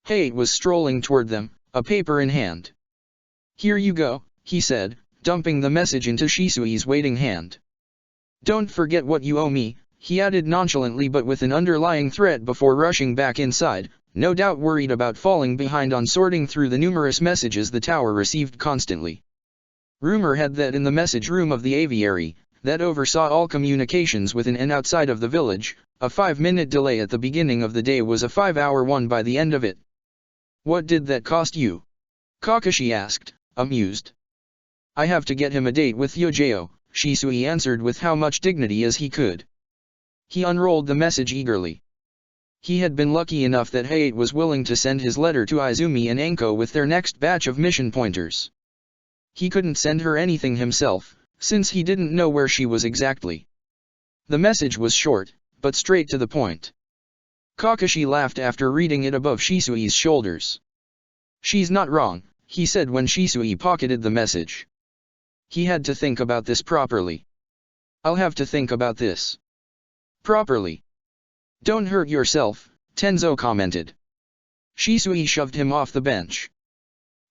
Hayate was strolling toward them, a paper in hand. Here you go, he said, dumping the message into Shisui's waiting hand. Don't forget what you owe me, he added nonchalantly but with an underlying threat before rushing back inside, no doubt worried about falling behind on sorting through the numerous messages the tower received constantly. Rumor had that in the message room of the aviary, that oversaw all communications within and outside of the village, a 5-minute delay at the beginning of the day was a 5-hour one by the end of it. What did that cost you? Kakashi asked, amused. I have to get him a date with Yojao, Shisui answered with how much dignity as he could. He unrolled the message eagerly. He had been lucky enough that Hayate was willing to send his letter to Izumi and Anko with their next batch of mission pointers. He couldn't send her anything himself, since he didn't know where she was exactly. The message was short, but straight to the point. Kakashi laughed after reading it above Shisui's shoulders. She's not wrong, he said when Shisui pocketed the message. He had to think about this properly. I'll have to think about this. Properly. Don't hurt yourself, Tenzo commented. Shisui shoved him off the bench.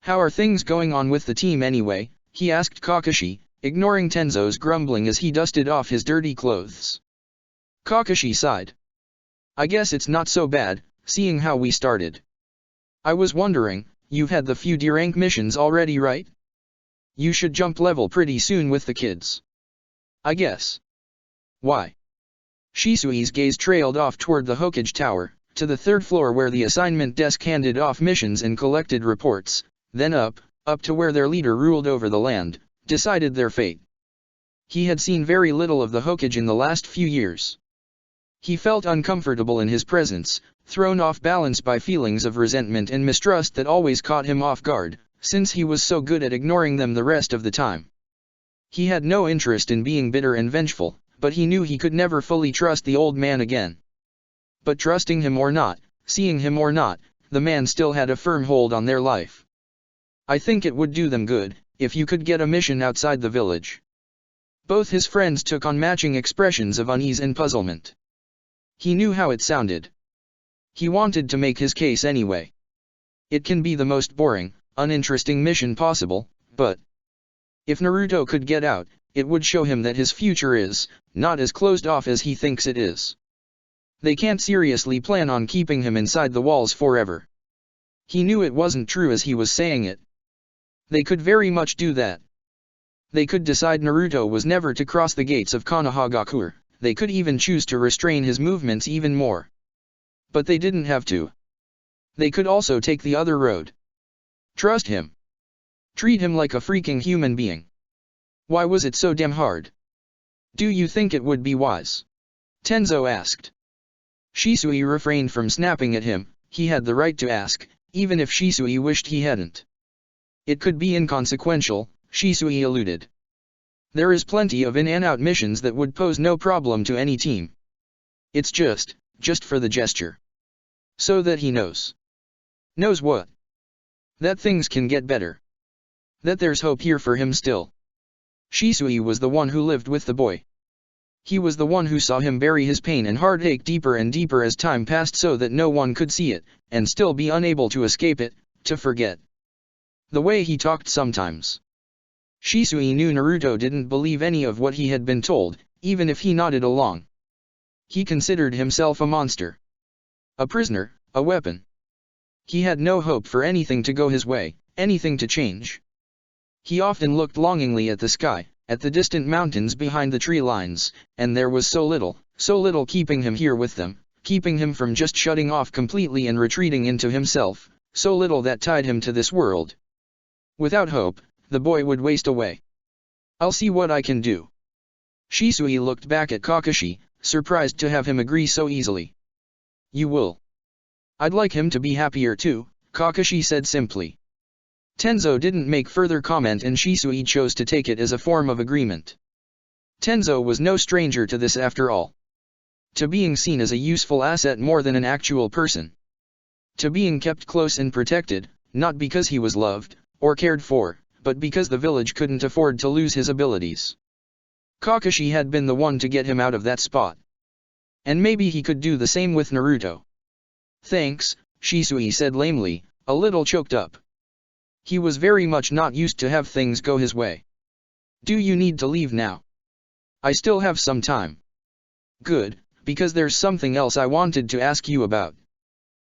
How are things going on with the team anyway, he asked Kakashi, ignoring Tenzo's grumbling as he dusted off his dirty clothes. Kakashi sighed. I guess it's not so bad, seeing how we started. I was wondering, you've had the few D-rank missions already, right? You should jump level pretty soon with the kids. I guess. Why? Shisui's gaze trailed off toward the Hokage Tower, to the third floor where the assignment desk handed off missions and collected reports, then up to where their leader ruled over the land, decided their fate. He had seen very little of the Hokage in the last few years. He felt uncomfortable in his presence, thrown off balance by feelings of resentment and mistrust that always caught him off guard, since he was so good at ignoring them the rest of the time. He had no interest in being bitter and vengeful, but he knew he could never fully trust the old man again. But trusting him or not, seeing him or not, the man still had a firm hold on their life. I think it would do them good, if you could get a mission outside the village. Both his friends took on matching expressions of unease and puzzlement. He knew how it sounded. He wanted to make his case anyway. It can be the most boring, uninteresting mission possible, but if Naruto could get out, it would show him that his future is not as closed off as he thinks it is. They can't seriously plan on keeping him inside the walls forever. He knew it wasn't true as he was saying it. They could very much do that. They could decide Naruto was never to cross the gates of Konohagakure, they could even choose to restrain his movements even more. But they didn't have to. They could also take the other road. Trust him. Treat him like a freaking human being. Why was it so damn hard? Do you think it would be wise? Tenzo asked. Shisui refrained from snapping at him, he had the right to ask, even if Shisui wished he hadn't. It could be inconsequential, Shisui alluded. There is plenty of in and out missions that would pose no problem to any team. It's just for the gesture. So that he knows. Knows what? That things can get better. That there's hope here for him still. Shisui was the one who lived with the boy. He was the one who saw him bury his pain and heartache deeper and deeper as time passed so that no one could see it, and still be unable to escape it, to forget. The way he talked sometimes. Shisui knew Naruto didn't believe any of what he had been told, even if he nodded along. He considered himself a monster. A prisoner, a weapon. He had no hope for anything to go his way, anything to change. He often looked longingly at the sky, at the distant mountains behind the tree lines, and there was so little keeping him here with them, keeping him from just shutting off completely and retreating into himself, so little that tied him to this world. Without hope, the boy would waste away. I'll see what I can do. Shisui looked back at Kakashi, surprised to have him agree so easily. You will. I'd like him to be happier too, Kakashi said simply. Tenzo didn't make further comment and Shisui chose to take it as a form of agreement. Tenzo was no stranger to this after all. To being seen as a useful asset more than an actual person. To being kept close and protected, not because he was loved, or cared for, but because the village couldn't afford to lose his abilities. Kakashi had been the one to get him out of that spot. And maybe he could do the same with Naruto. Thanks, Shisui said lamely, a little choked up. He was very much not used to have things go his way. Do you need to leave now? I still have some time. Good, because there's something else I wanted to ask you about.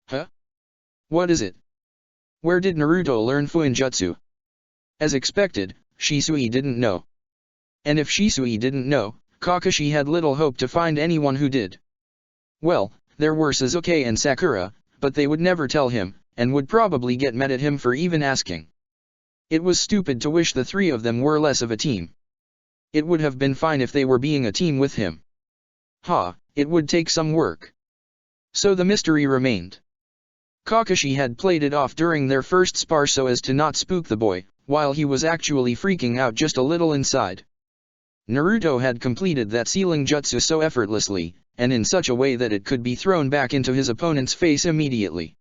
Huh? What is it? Where did Naruto learn Fuinjutsu? As expected, Shisui didn't know. And if Shisui didn't know, Kakashi had little hope to find anyone who did. Well, there were Sasuke and Sakura, but they would never tell him, and would probably get mad at him for even asking. It was stupid to wish the three of them were less of a team. It would have been fine if they were being a team with him. It would take some work. So the mystery remained. Kakashi had played it off during their first spar so as to not spook the boy, while he was actually freaking out just a little inside. Naruto had completed that sealing jutsu so effortlessly, and in such a way that it could be thrown back into his opponent's face immediately.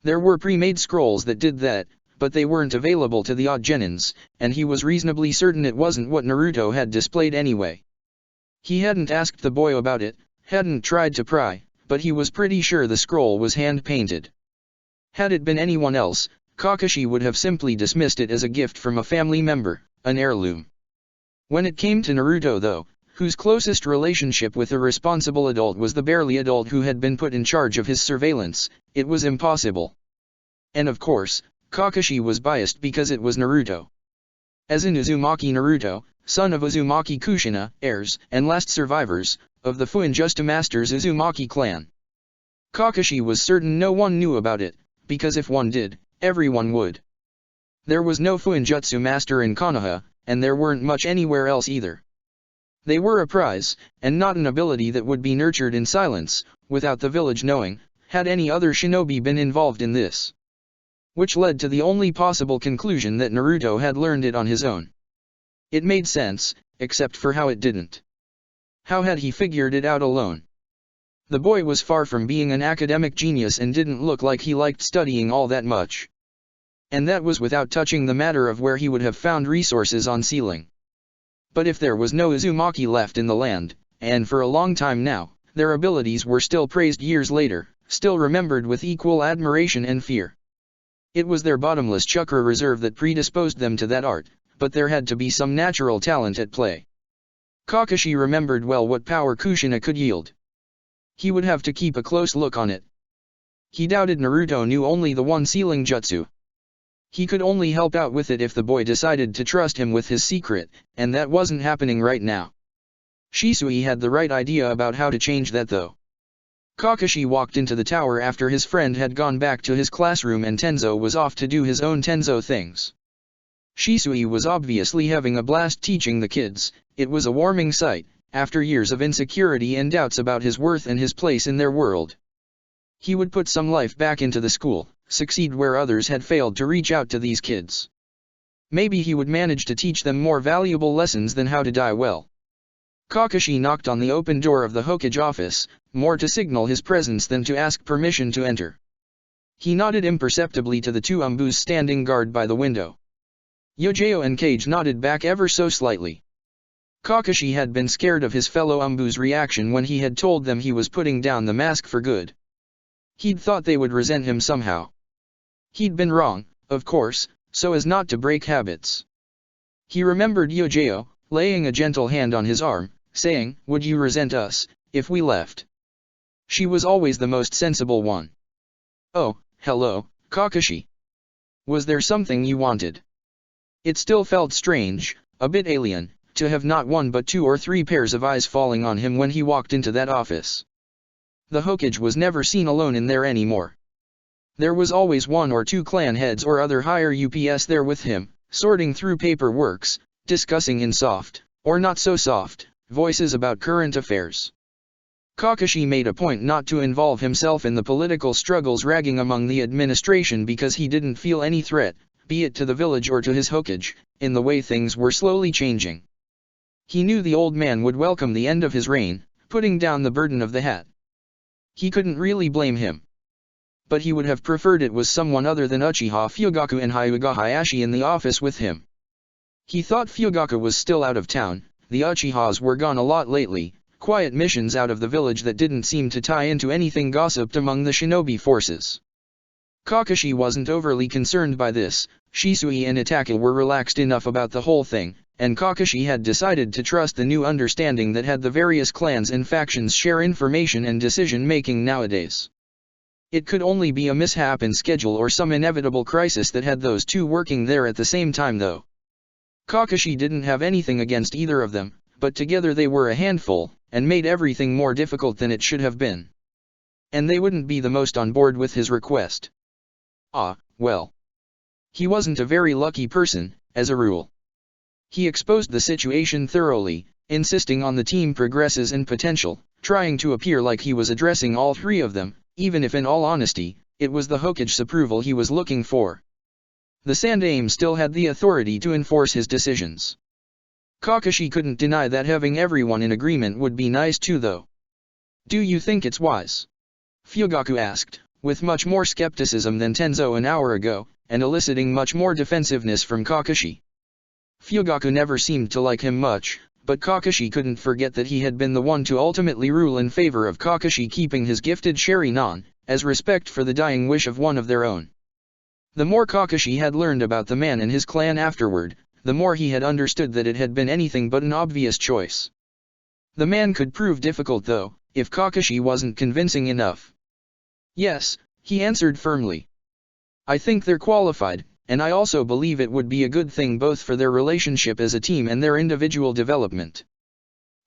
There were pre-made scrolls that did that, but they weren't available to the odd genins, and he was reasonably certain it wasn't what Naruto had displayed anyway. He hadn't asked the boy about it, hadn't tried to pry, but he was pretty sure the scroll was hand-painted. Had it been anyone else, Kakashi would have simply dismissed it as a gift from a family member, an heirloom. When it came to Naruto though, whose closest relationship with a responsible adult was the barely adult who had been put in charge of his surveillance, it was impossible. And of course, Kakashi was biased because it was Naruto. As in Uzumaki Naruto, son of Uzumaki Kushina, heirs and last survivors of the Fuinjutsu Masters Uzumaki clan. Kakashi was certain no one knew about it, because if one did, everyone would. There was no Fuinjutsu Master in Konoha, and there weren't much anywhere else either. They were a prize, and not an ability that would be nurtured in silence, without the village knowing, had any other shinobi been involved in this. Which led to the only possible conclusion that Naruto had learned it on his own. It made sense, except for how it didn't. How had he figured it out alone? The boy was far from being an academic genius and didn't look like he liked studying all that much. And that was without touching the matter of where he would have found resources on sealing. But if there was no Uzumaki left in the land, and for a long time now, their abilities were still praised years later, still remembered with equal admiration and fear. It was their bottomless chakra reserve that predisposed them to that art, but there had to be some natural talent at play. Kakashi remembered well what power Kushina could yield. He would have to keep a close look on it. He doubted Naruto knew only the one sealing jutsu. He could only help out with it if the boy decided to trust him with his secret, and that wasn't happening right now. Shisui had the right idea about how to change that though. Kakashi walked into the tower after his friend had gone back to his classroom and Tenzo was off to do his own Tenzo things. Shisui was obviously having a blast teaching the kids. It was a warming sight, after years of insecurity and doubts about his worth and his place in their world. He would put some life back into the school, succeed where others had failed to reach out to these kids. Maybe he would manage to teach them more valuable lessons than how to die well. Kakashi knocked on the open door of the Hokage office, more to signal his presence than to ask permission to enter. He nodded imperceptibly to the two Umbus standing guard by the window. Yojao and Kage nodded back ever so slightly. Kakashi had been scared of his fellow Umbu's reaction when he had told them he was putting down the mask for good. He'd thought they would resent him somehow. He'd been wrong, of course, so as not to break habits. He remembered Yojao, laying a gentle hand on his arm, saying, "Would you resent us, if we left?" She was always the most sensible one. "Oh, hello, Kakashi. Was there something you wanted?" It still felt strange, a bit alien, to have not one but 2 or 3 pairs of eyes falling on him when he walked into that office. The Hokage was never seen alone in there anymore. There was always 1 or 2 clan heads or other higher UPS there with him, sorting through paperworks, discussing in soft, or not so soft, voices about current affairs. Kakashi made a point not to involve himself in the political struggles ragging among the administration because he didn't feel any threat, be it to the village or to his Hokage, in the way things were slowly changing. He knew the old man would welcome the end of his reign, putting down the burden of the hat. He couldn't really blame him. but he would have preferred it was someone other than Uchiha Fugaku and Hyuga Hayashi in the office with him. He thought Fugaku was still out of town, the Uchihas were gone a lot lately, quiet missions out of the village that didn't seem to tie into anything gossiped among the shinobi forces. Kakashi wasn't overly concerned by this, Shisui and Itaka were relaxed enough about the whole thing, and Kakashi had decided to trust the new understanding that had the various clans and factions share information and decision-making nowadays. It could only be a mishap in schedule or some inevitable crisis that had those two working there at the same time though. Kakashi didn't have anything against either of them, but together they were a handful, and made everything more difficult than it should have been. And they wouldn't be the most on board with his request. Ah, well. He wasn't a very lucky person, as a rule. He exposed the situation thoroughly, insisting on the team progresses and potential, trying to appear like he was addressing all three of them, even if in all honesty, it was the Hokage's approval he was looking for. The Sandaime still had the authority to enforce his decisions. Kakashi couldn't deny that having everyone in agreement would be nice too though. Do you think it's wise? Fugaku asked, with much more skepticism than Tenzo an hour ago, and eliciting much more defensiveness from Kakashi. Fugaku never seemed to like him much, but Kakashi couldn't forget that he had been the one to ultimately rule in favor of Kakashi keeping his gifted Sharingan, as respect for the dying wish of one of their own. The more Kakashi had learned about the man and his clan afterward, the more he had understood that it had been anything but an obvious choice. The man could prove difficult though, if Kakashi wasn't convincing enough. Yes, he answered firmly. I think they're qualified, and I also believe it would be a good thing both for their relationship as a team and their individual development.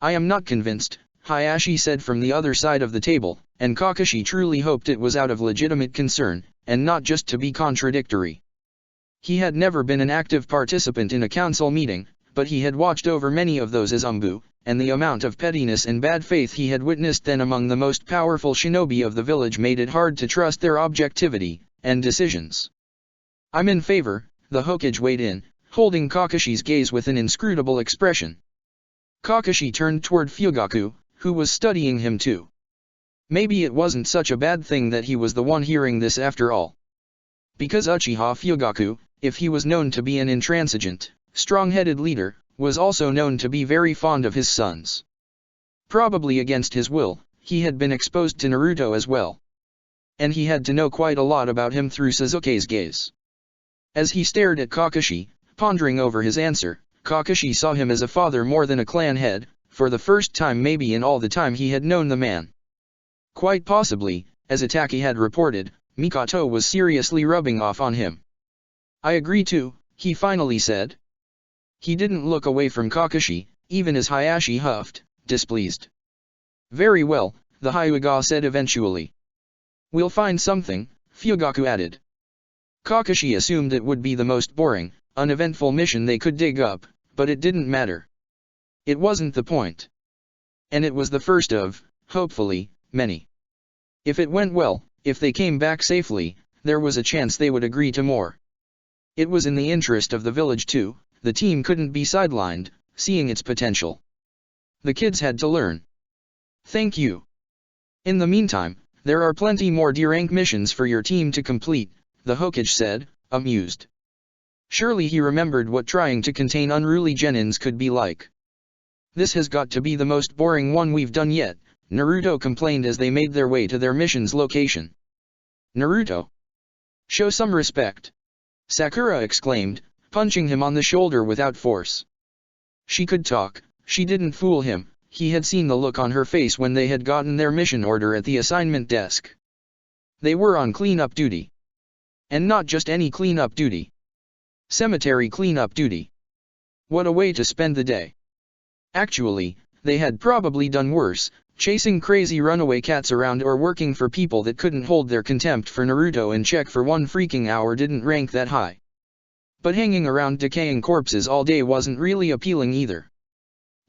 I am not convinced, Hayashi said from the other side of the table, and Kakashi truly hoped it was out of legitimate concern, and not just to be contradictory. He had never been an active participant in a council meeting, but he had watched over many of those as Umbu, and the amount of pettiness and bad faith he had witnessed then among the most powerful shinobi of the village made it hard to trust their objectivity and decisions. I'm in favor, the Hokage weighed in, holding Kakashi's gaze with an inscrutable expression. Kakashi turned toward Fugaku, who was studying him too. Maybe it wasn't such a bad thing that he was the one hearing this after all. Because Uchiha Fugaku, if he was known to be an intransigent, strong-headed leader, was also known to be very fond of his sons. Probably against his will, he had been exposed to Naruto as well. And he had to know quite a lot about him through Sasuke's gaze. As he stared at Kakashi, pondering over his answer, Kakashi saw him as a father more than a clan head, for the first time maybe in all the time he had known the man. Quite possibly, as Itaki had reported, Mikoto was seriously rubbing off on him. I agree too, he finally said. He didn't look away from Kakashi, even as Hayashi huffed, displeased. Very well, the Hyuga said eventually. We'll find something, Fugaku added. Kakashi assumed it would be the most boring, uneventful mission they could dig up, but it didn't matter. It wasn't the point. And it was the first of, hopefully, many. If it went well, if they came back safely, there was a chance they would agree to more. It was in the interest of the village too, the team couldn't be sidelined, seeing its potential. The kids had to learn. Thank you. In the meantime, there are plenty more D-rank missions for your team to complete, the Hokage said, amused. Surely he remembered what trying to contain unruly genins could be like. This has got to be the most boring one we've done yet, Naruto complained as they made their way to their mission's location. Naruto? Show some respect. Sakura exclaimed, punching him on the shoulder without force. She could talk, she didn't fool him, he had seen the look on her face when they had gotten their mission order at the assignment desk. They were on cleanup duty. And not just any cleanup duty. Cemetery cleanup duty. What a way to spend the day. Actually, they had probably done worse, chasing crazy runaway cats around or working for people that couldn't hold their contempt for Naruto in check for 1 freaking hour didn't rank that high. But hanging around decaying corpses all day wasn't really appealing either.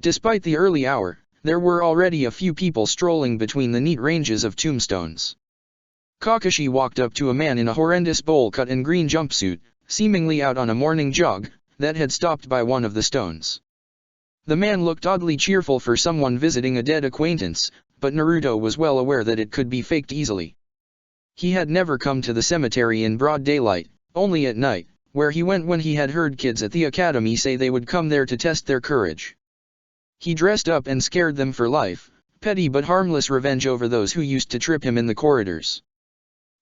Despite the early hour, there were already a few people strolling between the neat ranges of tombstones. Kakashi walked up to a man in a horrendous bowl cut and green jumpsuit, seemingly out on a morning jog, that had stopped by one of the stones. The man looked oddly cheerful for someone visiting a dead acquaintance, but Naruto was well aware that it could be faked easily. He had never come to the cemetery in broad daylight, only at night, where he went when he had heard kids at the academy say they would come there to test their courage. He dressed up and scared them for life, petty but harmless revenge over those who used to trip him in the corridors.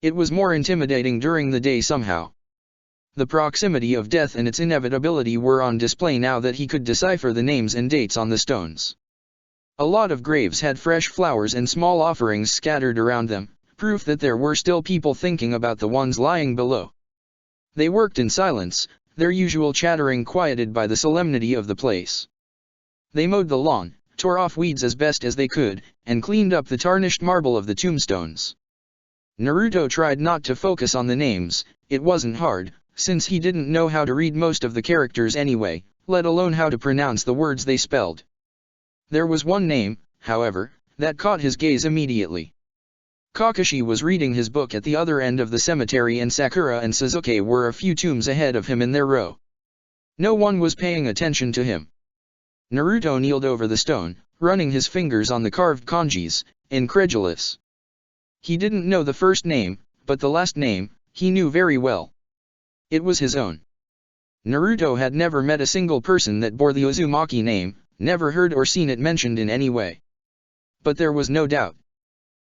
It was more intimidating during the day somehow. The proximity of death and its inevitability were on display now that he could decipher the names and dates on the stones. A lot of graves had fresh flowers and small offerings scattered around them, proof that there were still people thinking about the ones lying below. They worked in silence, their usual chattering quieted by the solemnity of the place. They mowed the lawn, tore off weeds as best as they could, and cleaned up the tarnished marble of the tombstones. Naruto tried not to focus on the names. It wasn't hard, since he didn't know how to read most of the characters anyway, let alone how to pronounce the words they spelled. There was one name, however, that caught his gaze immediately. Kakashi was reading his book at the other end of the cemetery and Sakura and Sasuke were a few tombs ahead of him in their row. No one was paying attention to him. Naruto kneeled over the stone, running his fingers on the carved kanjis, incredulous. He didn't know the first name, but the last name, he knew very well. It was his own. Naruto had never met a single person that bore the Uzumaki name, never heard or seen it mentioned in any way. But there was no doubt.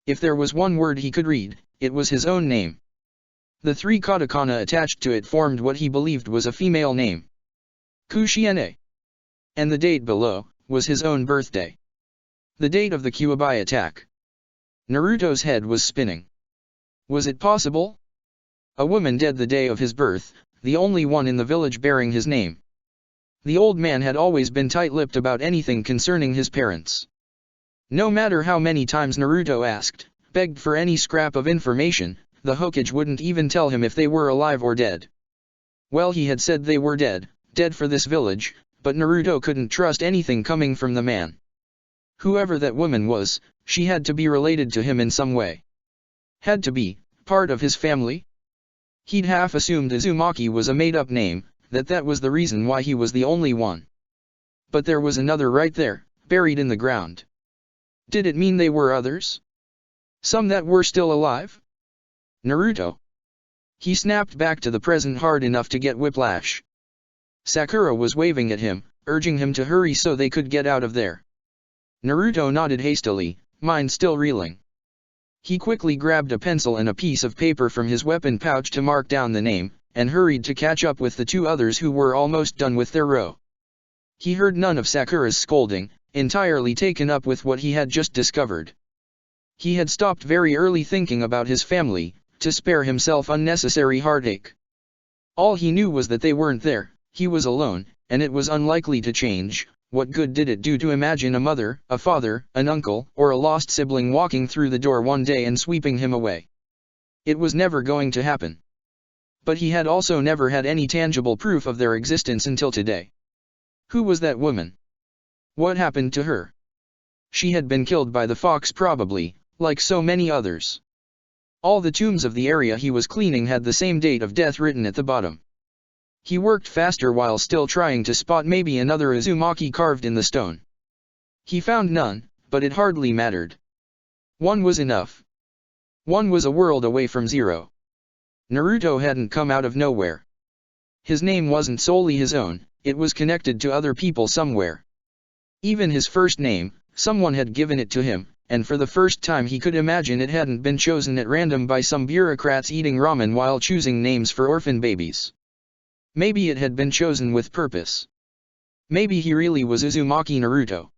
If there was one word he could read, it was his own name. The 3 katakana attached to it formed what he believed was a female name. Kushiene. And the date below, was his own birthday. The date of the Kyuubi attack. Naruto's head was spinning. Was it possible? A woman dead the day of his birth, the only one in the village bearing his name. The old man had always been tight-lipped about anything concerning his parents. No matter how many times Naruto asked, begged for any scrap of information, the Hokage wouldn't even tell him if they were alive or dead. Well, he had said they were dead for this village, but Naruto couldn't trust anything coming from the man. Whoever that woman was, she had to be related to him in some way. Had to be part of his family? He'd half assumed Uzumaki was a made-up name, that was the reason why he was the only one. But there was another right there, buried in the ground. Did it mean they were others? Some that were still alive? Naruto. He snapped back to the present hard enough to get whiplash. Sakura was waving at him, urging him to hurry so they could get out of there. Naruto nodded hastily, mind still reeling. He quickly grabbed a pencil and a piece of paper from his weapon pouch to mark down the name, and hurried to catch up with the 2 others who were almost done with their row. He heard none of Sakura's scolding, entirely taken up with what he had just discovered. He had stopped very early thinking about his family, to spare himself unnecessary heartache. All he knew was that they weren't there, he was alone, and it was unlikely to change. What good did it do to imagine a mother, a father, an uncle, or a lost sibling walking through the door one day and sweeping him away? It was never going to happen. But he had also never had any tangible proof of their existence until today. Who was that woman? What happened to her? She had been killed by the fox probably, like so many others. All the tombs of the area he was cleaning had the same date of death written at the bottom. He worked faster while still trying to spot maybe another Uzumaki carved in the stone. He found none, but it hardly mattered. One was enough. One was a world away from zero. Naruto hadn't come out of nowhere. His name wasn't solely his own, it was connected to other people somewhere. Even his first name, someone had given it to him, and for the first time he could imagine it hadn't been chosen at random by some bureaucrats eating ramen while choosing names for orphan babies. Maybe it had been chosen with purpose. Maybe he really was Uzumaki Naruto.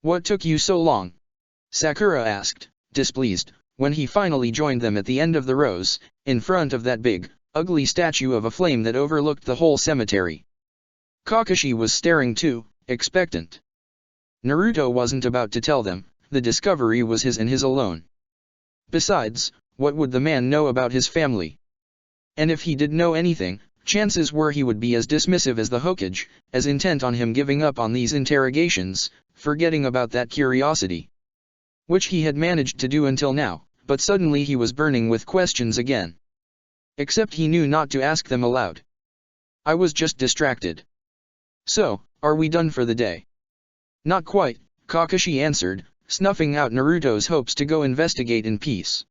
What took you so long? Sakura asked, displeased, when he finally joined them at the end of the rows, in front of that big, ugly statue of a flame that overlooked the whole cemetery. Kakashi was staring too, expectant. Naruto wasn't about to tell them, the discovery was his and his alone. Besides, what would the man know about his family? And if he did know anything, chances were he would be as dismissive as the Hokage, as intent on him giving up on these interrogations, forgetting about that curiosity. Which he had managed to do until now, but suddenly he was burning with questions again. Except he knew not to ask them aloud. I was just distracted. So, are we done for the day? Not quite, Kakashi answered, snuffing out Naruto's hopes to go investigate in peace.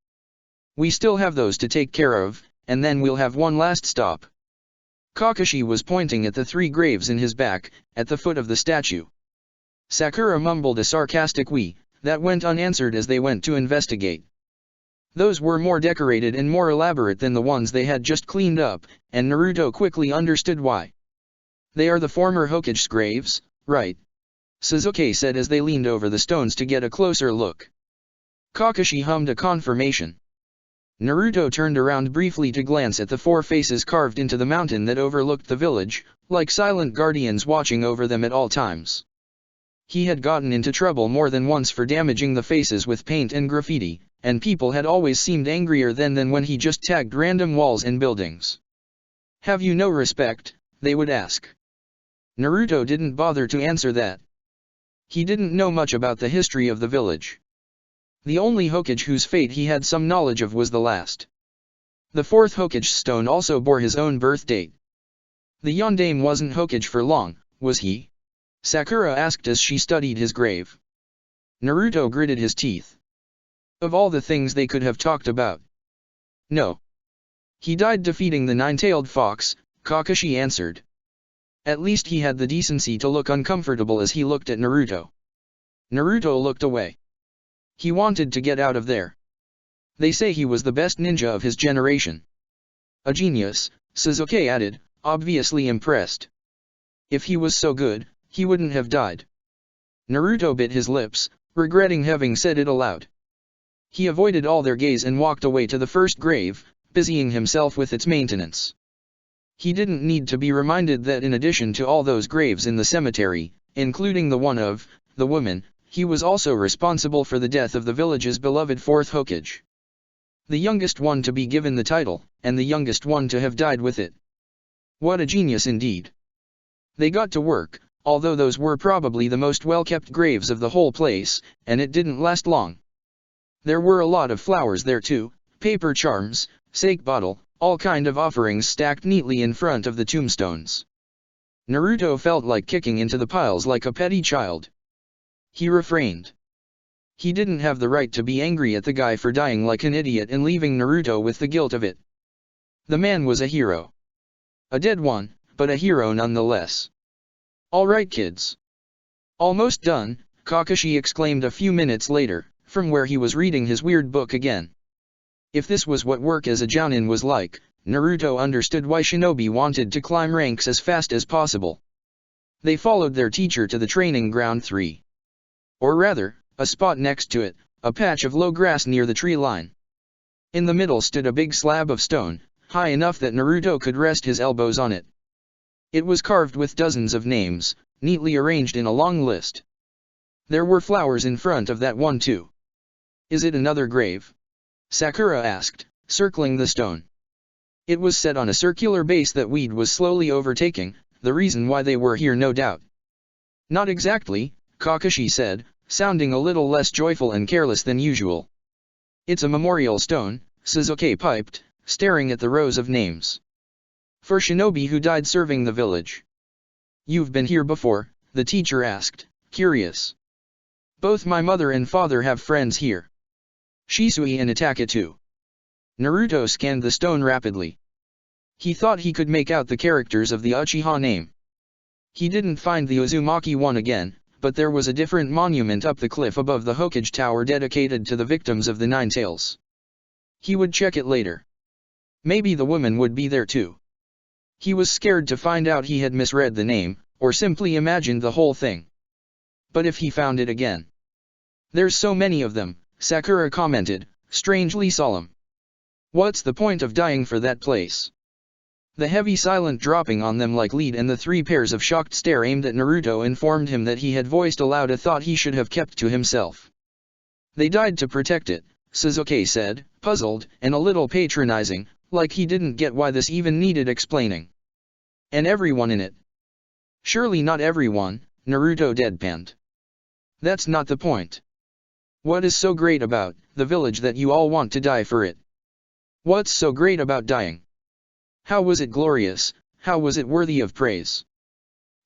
We still have those to take care of, and then we'll have one last stop. Kakashi was pointing at the 3 graves in his back, at the foot of the statue. Sakura mumbled a sarcastic "we," that went unanswered as they went to investigate. Those were more decorated and more elaborate than the ones they had just cleaned up, and Naruto quickly understood why. They are the former Hokage's graves, right? Sasuke said as they leaned over the stones to get a closer look. Kakashi hummed a confirmation. Naruto turned around briefly to glance at the 4 faces carved into the mountain that overlooked the village, like silent guardians watching over them at all times. He had gotten into trouble more than once for damaging the faces with paint and graffiti, and people had always seemed angrier then than when he just tagged random walls and buildings. "Have you no respect?" they would ask. Naruto didn't bother to answer that. He didn't know much about the history of the village. The only Hokage whose fate he had some knowledge of was the last. The 4th Hokage stone also bore his own birth date. The Yondaime wasn't Hokage for long, was he? Sakura asked as she studied his grave. Naruto gritted his teeth. Of all the things they could have talked about. No. He died defeating the 9-tailed fox, Kakashi answered. At least he had the decency to look uncomfortable as he looked at Naruto. Naruto looked away. He wanted to get out of there. They say he was the best ninja of his generation. A genius, Sasuke added, obviously impressed. If he was so good, he wouldn't have died. Naruto bit his lips, regretting having said it aloud. He avoided all their gaze and walked away to the first grave, busying himself with its maintenance. He didn't need to be reminded that in addition to all those graves in the cemetery, including the one of the woman, he was also responsible for the death of the village's beloved 4th Hokage. The youngest one to be given the title, and the youngest one to have died with it. What a genius indeed. They got to work, although those were probably the most well-kept graves of the whole place, and it didn't last long. There were a lot of flowers there too, paper charms, sake bottle, all kind of offerings stacked neatly in front of the tombstones. Naruto felt like kicking into the piles like a petty child. He refrained. He didn't have the right to be angry at the guy for dying like an idiot and leaving Naruto with the guilt of it. The man was a hero. A dead one, but a hero nonetheless. "All right kids. Almost done," Kakashi exclaimed a few minutes later, from where he was reading his weird book again. If this was what work as a jounin was like, Naruto understood why shinobi wanted to climb ranks as fast as possible. They followed their teacher to the training ground 3. Or rather, a spot next to it, a patch of low grass near the tree line. In the middle stood a big slab of stone, high enough that Naruto could rest his elbows on it. It was carved with dozens of names, neatly arranged in a long list. There were flowers in front of that one too. "Is it another grave?" Sakura asked, circling the stone. It was set on a circular base that weed was slowly overtaking, the reason why they were here no doubt. "Not exactly," Kakashi said, sounding a little less joyful and careless than usual. "It's a memorial stone," Sasuke piped, staring at the rows of names. "For shinobi who died serving the village." "You've been here before?" the teacher asked, curious. "Both my mother and father have friends here. Shisui and Itachi too." Naruto scanned the stone rapidly. He thought he could make out the characters of the Uchiha name. He didn't find the Uzumaki one again, but there was a different monument up the cliff above the Hokage Tower dedicated to the victims of the 9 Tails. He would check it later. Maybe the woman would be there too. He was scared to find out he had misread the name, or simply imagined the whole thing. But if he found it again? "There's so many of them," Sakura commented, strangely solemn. "What's the point of dying for that place?" The heavy silent dropping on them like lead and the 3 pairs of shocked stare aimed at Naruto informed him that he had voiced aloud a thought he should have kept to himself. "They died to protect it," Sasuke said, puzzled, and a little patronizing, like he didn't get why this even needed explaining. "And everyone in it." "Surely not everyone," Naruto deadpanned. "That's not the point. What is so great about the village that you all want to die for it? What's so great about dying? How was it glorious? How was it worthy of praise?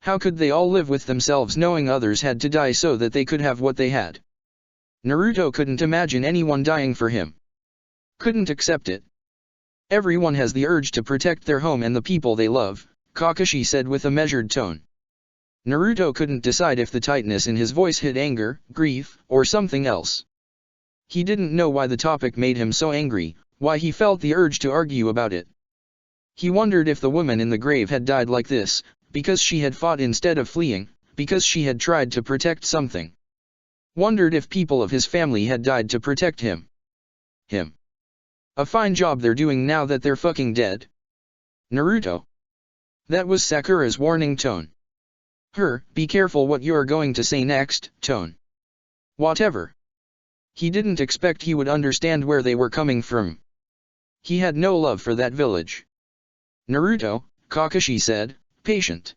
How could they all live with themselves knowing others had to die so that they could have what they had?" Naruto couldn't imagine anyone dying for him. Couldn't accept it. Everyone has the urge to protect their home and the people they love, Kakashi said with a measured tone. Naruto couldn't decide if the tightness in his voice hid anger, grief, or something else. He didn't know why the topic made him so angry, why he felt the urge to argue about it. He wondered if the woman in the grave had died like this, because she had fought instead of fleeing, because she had tried to protect something. Wondered if people of his family had died to protect him. A fine job they're doing now that they're fucking dead. Naruto. That was Sakura's warning tone. Her, be careful what you're going to say next, tone. Whatever. He didn't expect he would understand where they were coming from. He had no love for that village. Naruto, Kakashi said, patient.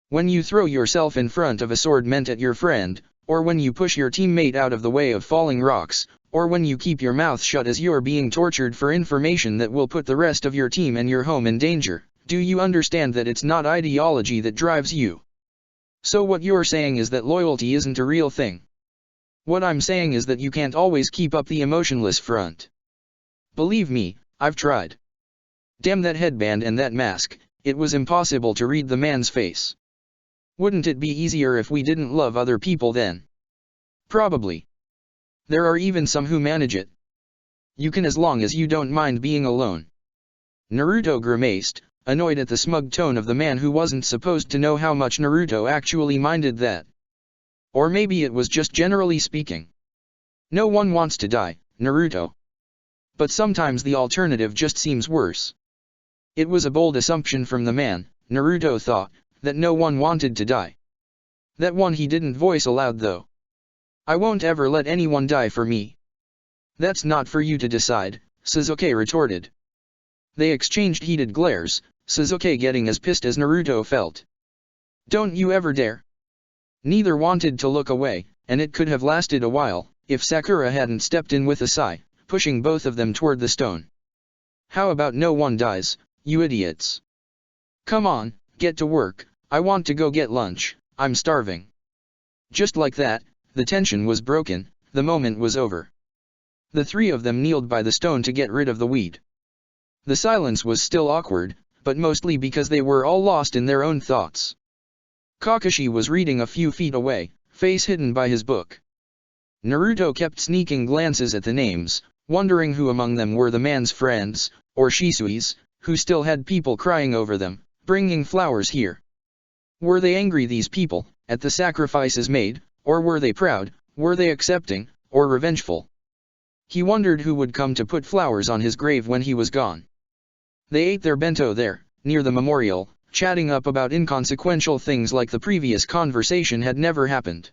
When you throw yourself in front of a sword meant at your friend, or when you push your teammate out of the way of falling rocks, or when you keep your mouth shut as you're being tortured for information that will put the rest of your team and your home in danger, do you understand that it's not ideology that drives you? So what you're saying is that loyalty isn't a real thing. What I'm saying is that you can't always keep up the emotionless front. Believe me, I've tried. Damn that headband and that mask, it was impossible to read the man's face. Wouldn't it be easier if we didn't love other people then? Probably. There are even some who manage it. You can as long as you don't mind being alone. Naruto grimaced, annoyed at the smug tone of the man who wasn't supposed to know how much Naruto actually minded that. Or maybe it was just generally speaking. No one wants to die, Naruto. But sometimes the alternative just seems worse. It was a bold assumption from the man, Naruto thought, that no one wanted to die. That one he didn't voice aloud though. I won't ever let anyone die for me. That's not for you to decide, Sasuke retorted. They exchanged heated glares, Sasuke getting as pissed as Naruto felt. Don't you ever dare. Neither wanted to look away, and it could have lasted a while, if Sakura hadn't stepped in with a sigh, pushing both of them toward the stone. How about no one dies, you idiots? Come on, get to work, I want to go get lunch, I'm starving. Just like that, the tension was broken, the moment was over. The three of them kneeled by the stone to get rid of the weed. The silence was still awkward, but mostly because they were all lost in their own thoughts. Kakashi was reading a few feet away, face hidden by his book. Naruto kept sneaking glances at the names, wondering who among them were the man's friends, or Shisui's, who still had people crying over them, bringing flowers here. Were they angry, these people, at the sacrifices made, or were they proud, were they accepting, or revengeful? He wondered who would come to put flowers on his grave when he was gone. They ate their bento there, near the memorial, chatting up about inconsequential things like the previous conversation had never happened.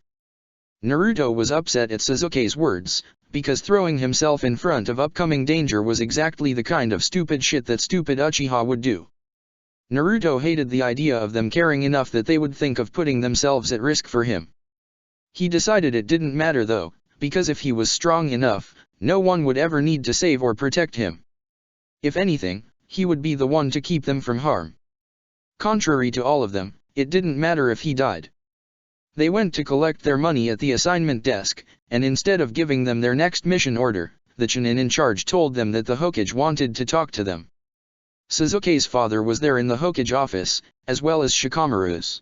Naruto was upset at Sasuke's words, because throwing himself in front of upcoming danger was exactly the kind of stupid shit that stupid Uchiha would do. Naruto hated the idea of them caring enough that they would think of putting themselves at risk for him. He decided it didn't matter though, because if he was strong enough, no one would ever need to save or protect him. If anything, he would be the one to keep them from harm. Contrary to all of them, it didn't matter if he died. They went to collect their money at the assignment desk, and instead of giving them their next mission order, the Chunin in charge told them that the Hokage wanted to talk to them. Sasuke's father was there in the Hokage office, as well as Shikamaru's.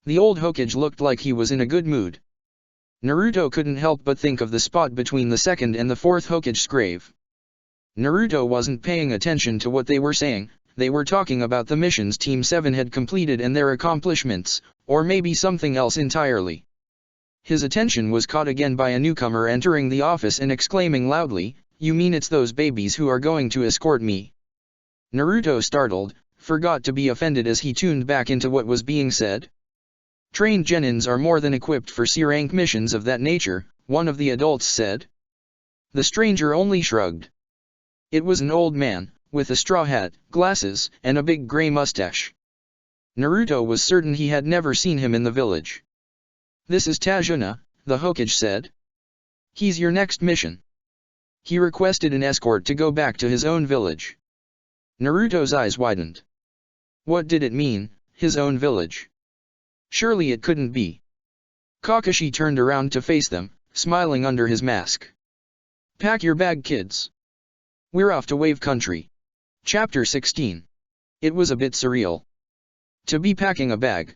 The old Hokage looked like he was in a good mood. Naruto couldn't help but think of the spot between the second and the fourth Hokage's grave. Naruto wasn't paying attention to what they were saying, they were talking about the missions Team 7 had completed and their accomplishments, or maybe something else entirely. His attention was caught again by a newcomer entering the office and exclaiming loudly, "You mean it's those babies who are going to escort me?" Naruto, startled, forgot to be offended as he tuned back into what was being said. Trained genins are more than equipped for C-rank missions of that nature, one of the adults said. The stranger only shrugged. It was an old man, with a straw hat, glasses, and a big gray mustache. Naruto was certain he had never seen him in the village. "This is Tajuna," the Hokage said. "He's your next mission." He requested an escort to go back to his own village. Naruto's eyes widened. What did it mean, his own village? Surely it couldn't be. Kakashi turned around to face them, smiling under his mask. "Pack your bag, kids. We're off to Wave Country. Chapter 16. It was a bit surreal to be packing a bag.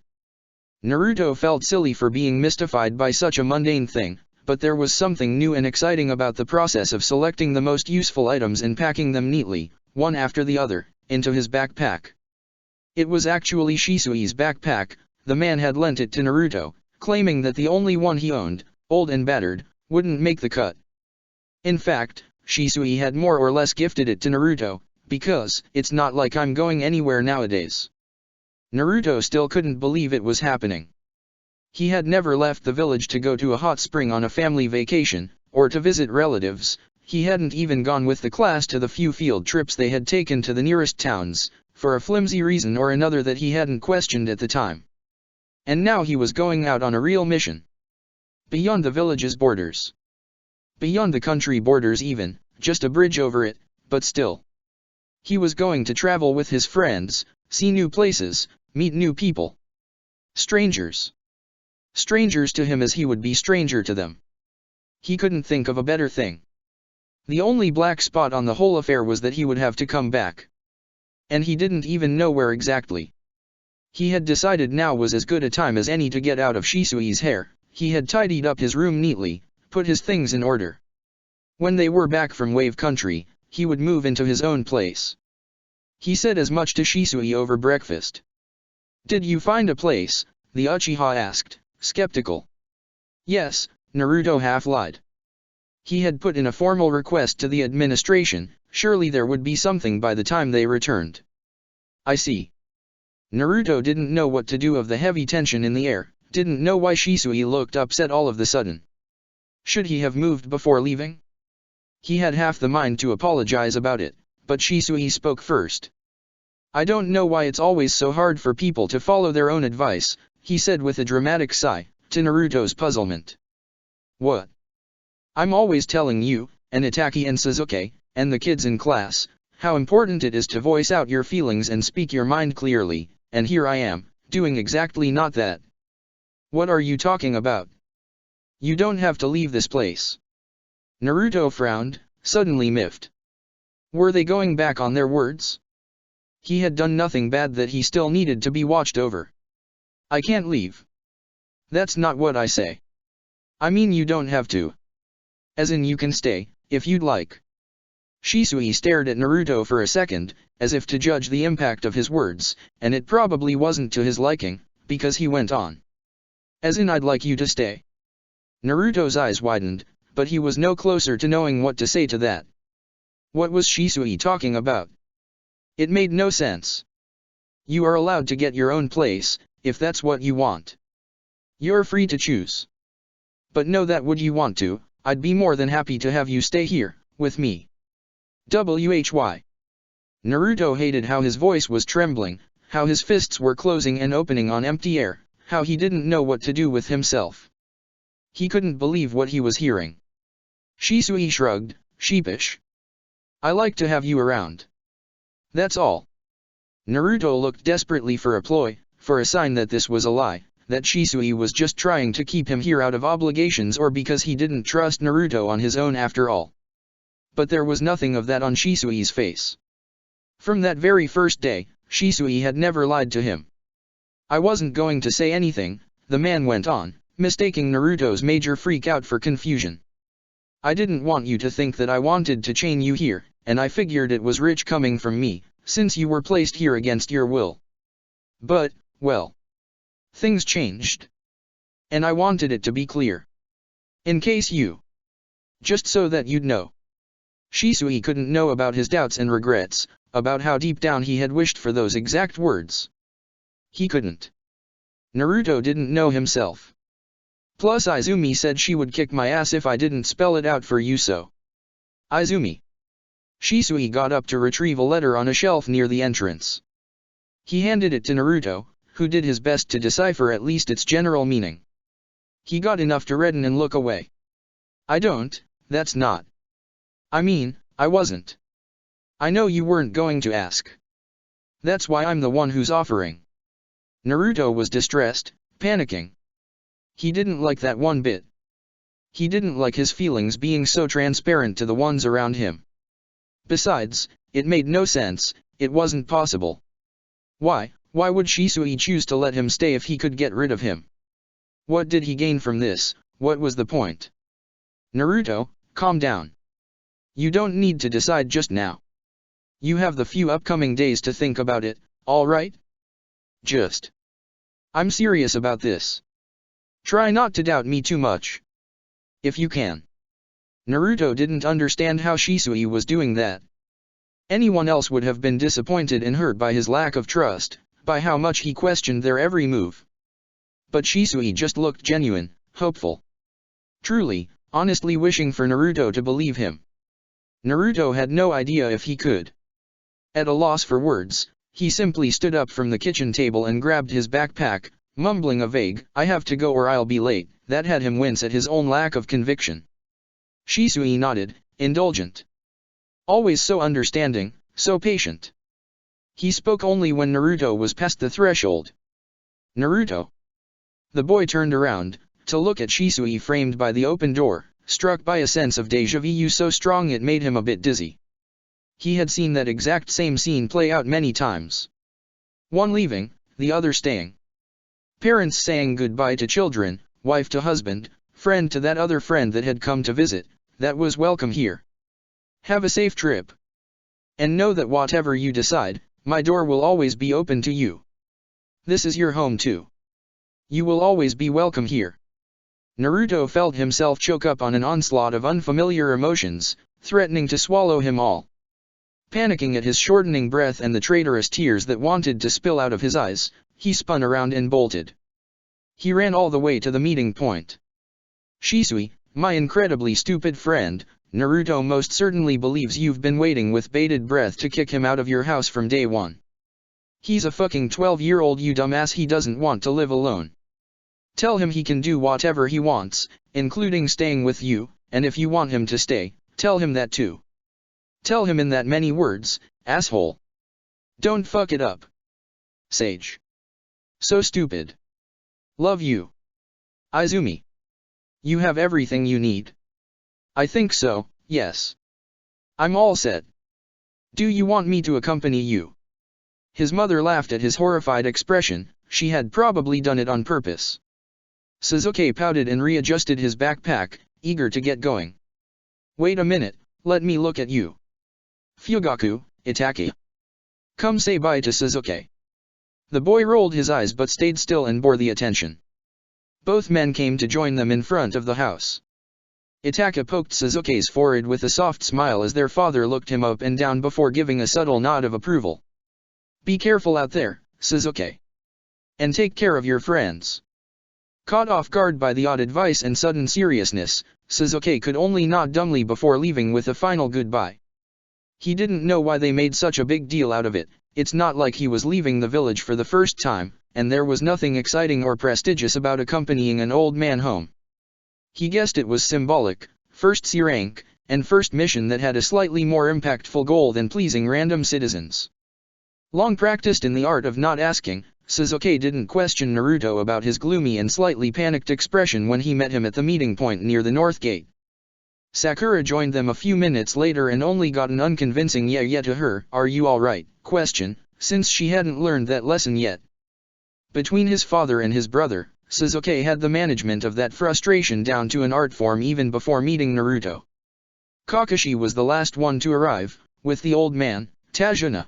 Naruto felt silly for being mystified by such a mundane thing, but there was something new and exciting about the process of selecting the most useful items and packing them neatly, one after the other, into his backpack. It was actually Shisui's backpack. The man had lent it to Naruto, claiming that the only one he owned, old and battered, wouldn't make the cut. In fact, Shisui had more or less gifted it to Naruto, because it's not like I'm going anywhere nowadays. Naruto still couldn't believe it was happening. He had never left the village to go to a hot spring on a family vacation, or to visit relatives. He hadn't even gone with the class to the few field trips they had taken to the nearest towns, for a flimsy reason or another that he hadn't questioned at the time. And now he was going out on a real mission. Beyond the village's borders. Beyond the country borders even, just a bridge over it, but still. He was going to travel with his friends, see new places, meet new people. Strangers. Strangers to him as he would be stranger to them. He couldn't think of a better thing. The only black spot on the whole affair was that he would have to come back. And he didn't even know where exactly. He had decided now was as good a time as any to get out of Shisui's hair. He had tidied up his room neatly, put his things in order. When they were back from Wave Country, he would move into his own place. He said as much to Shisui over breakfast. "Did you find a place?" the Uchiha asked, skeptical. "Yes," Naruto half-lied. He had put in a formal request to the administration. Surely there would be something by the time they returned. "I see." Naruto didn't know what to do of the heavy tension in the air, didn't know why Shisui looked upset all of the sudden. Should he have moved before leaving? He had half the mind to apologize about it, but Shisui spoke first. "I don't know why it's always so hard for people to follow their own advice," he said with a dramatic sigh, to Naruto's puzzlement. "What? I'm always telling you, and Itaki and Sasuke, and the kids in class, how important it is to voice out your feelings and speak your mind clearly, and here I am, doing exactly not that." "What are you talking about? You don't have to leave this place." Naruto frowned, suddenly miffed. Were they going back on their words? He had done nothing bad that he still needed to be watched over. "I can't leave." "That's not what I say. I mean you don't have to. As in you can stay, if you'd like." Shisui stared at Naruto for a second, as if to judge the impact of his words, and it probably wasn't to his liking, because he went on. "As in I'd like you to stay." Naruto's eyes widened, but he was no closer to knowing what to say to that. What was Shisui talking about? It made no sense. "You are allowed to get your own place, if that's what you want. You're free to choose. But know that would you want to, I'd be more than happy to have you stay here, with me." Why? Naruto hated how his voice was trembling, how his fists were closing and opening on empty air, how he didn't know what to do with himself. He couldn't believe what he was hearing. Shisui shrugged, sheepish. "I like to have you around. That's all." Naruto looked desperately for a ploy, for a sign that this was a lie, that Shisui was just trying to keep him here out of obligations or because he didn't trust Naruto on his own after all. But there was nothing of that on Shisui's face. From that very first day, Shisui had never lied to him. "I wasn't going to say anything," the man went on, mistaking Naruto's major freak out for confusion. "I didn't want you to think that I wanted to chain you here, and I figured it was rich coming from me, since you were placed here against your will. But, well, things changed. And I wanted it to be clear. In case you. Just so that you'd know." Shisui couldn't know about his doubts and regrets, about how deep down he had wished for those exact words. He couldn't. Naruto didn't know himself. "Plus Izumi said she would kick my ass if I didn't spell it out for you so." "Izumi." Shisui got up to retrieve a letter on a shelf near the entrance. He handed it to Naruto, who did his best to decipher at least its general meaning. He got enough to redden and look away. "I don't, that's not. I mean, I wasn't. I know you weren't going to ask. That's why I'm the one who's offering." Naruto was distressed, panicking. He didn't like that one bit. He didn't like his feelings being so transparent to the ones around him. Besides, it made no sense, it wasn't possible. Why would Shisui choose to let him stay if he could get rid of him? What did he gain from this? What was the point? Naruto, calm down. You don't need to decide just now. You have the few upcoming days to think about it, alright? I'm serious about this. Try not to doubt me too much. If you can. Naruto didn't understand how Shisui was doing that. Anyone else would have been disappointed and hurt by his lack of trust, by how much he questioned their every move. But Shisui just looked genuine, hopeful. Truly, honestly wishing for Naruto to believe him. Naruto had no idea if he could. At a loss for words, he simply stood up from the kitchen table and grabbed his backpack, mumbling a vague, "I have to go or I'll be late," that had him wince at his own lack of conviction. Shisui nodded, indulgent. Always so understanding, so patient. He spoke only when Naruto was past the threshold. Naruto. The boy turned around, to look at Shisui framed by the open door, struck by a sense of déjà vu so strong it made him a bit dizzy. He had seen that exact same scene play out many times. One leaving, the other staying. Parents saying goodbye to children, wife to husband, friend to that other friend that had come to visit, that was welcome here. Have a safe trip. And know that whatever you decide, my door will always be open to you. This is your home too. You will always be welcome here. Naruto felt himself choke up on an onslaught of unfamiliar emotions, threatening to swallow him all. Panicking at his shortening breath and the traitorous tears that wanted to spill out of his eyes, he spun around and bolted. He ran all the way to the meeting point. Shisui, my incredibly stupid friend, Naruto most certainly believes you've been waiting with bated breath to kick him out of your house from day one. He's a fucking 12-year-old you dumbass, he doesn't want to live alone. Tell him he can do whatever he wants, including staying with you, and if you want him to stay, tell him that too. Tell him in that many words, asshole. Don't fuck it up. Sage. So stupid. Love you. Izumi. You have everything you need. I think so, yes. I'm all set. Do you want me to accompany you? His mother laughed at his horrified expression, she had probably done it on purpose. Sasuke pouted and readjusted his backpack, eager to get going. Wait a minute, let me look at you. Fugaku, Itachi. Come say bye to Sasuke. The boy rolled his eyes but stayed still and bore the attention. Both men came to join them in front of the house. Itachi poked Sasuke's forehead with a soft smile as their father looked him up and down before giving a subtle nod of approval. Be careful out there, Sasuke. And take care of your friends. Caught off guard by the odd advice and sudden seriousness, Sasuke could only nod dumbly before leaving with a final goodbye. He didn't know why they made such a big deal out of it. It's not like he was leaving the village for the first time, and there was nothing exciting or prestigious about accompanying an old man home. He guessed it was symbolic, first C rank, and first mission that had a slightly more impactful goal than pleasing random citizens. Long practiced in the art of not asking, Sasuke didn't question Naruto about his gloomy and slightly panicked expression when he met him at the meeting point near the north gate. Sakura joined them a few minutes later and only got an unconvincing yeah to her "Are you alright?" question, since she hadn't learned that lesson yet. Between his father and his brother, Sasuke had the management of that frustration down to an art form even before meeting Naruto. Kakashi was the last one to arrive, with the old man, Tajuna.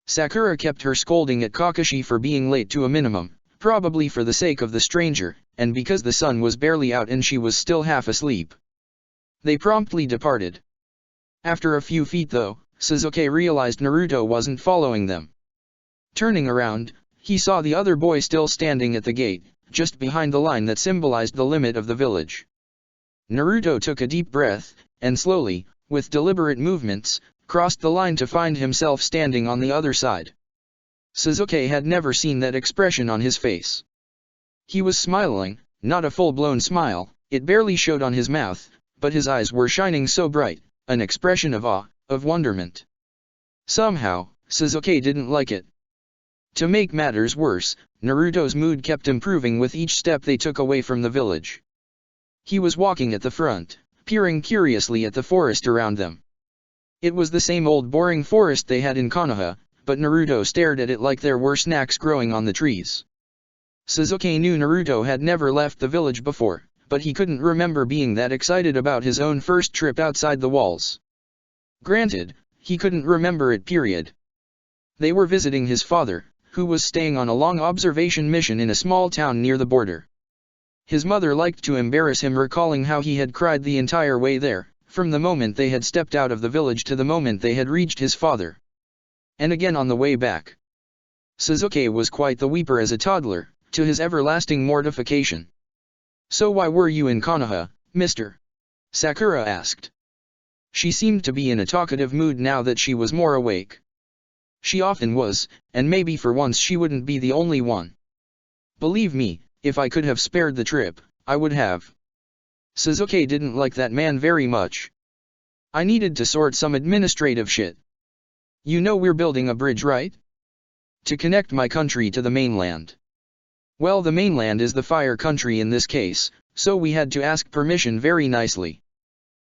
Sakura kept her scolding at Kakashi for being late to a minimum, probably for the sake of the stranger, and because the sun was barely out and she was still half asleep. They promptly departed. After a few feet though, Sasuke realized Naruto wasn't following them. Turning around, he saw the other boy still standing at the gate, just behind the line that symbolized the limit of the village. Naruto took a deep breath, and slowly, with deliberate movements, crossed the line to find himself standing on the other side. Sasuke had never seen that expression on his face. He was smiling, not a full-blown smile, it barely showed on his mouth, but his eyes were shining so bright, an expression of awe, of wonderment. Somehow, Sasuke didn't like it. To make matters worse, Naruto's mood kept improving with each step they took away from the village. He was walking at the front, peering curiously at the forest around them. It was the same old boring forest they had in Konoha, but Naruto stared at it like there were snacks growing on the trees. Sasuke knew Naruto had never left the village before, but he couldn't remember being that excited about his own first trip outside the walls. Granted, he couldn't remember it period. They were visiting his father, who was staying on a long observation mission in a small town near the border. His mother liked to embarrass him, recalling how he had cried the entire way there, from the moment they had stepped out of the village to the moment they had reached his father. And again on the way back. Sasuke was quite the weeper as a toddler, to his everlasting mortification. "So why were you in Konoha, Mr.?" Sakura asked. She seemed to be in a talkative mood now that she was more awake. She often was, and maybe for once she wouldn't be the only one. "Believe me, if I could have spared the trip, I would have." Sasuke didn't like that man very much. "I needed to sort some administrative shit. You know we're building a bridge, right? To connect my country to the mainland. Well, the mainland is the fire country in this case, so we had to ask permission very nicely."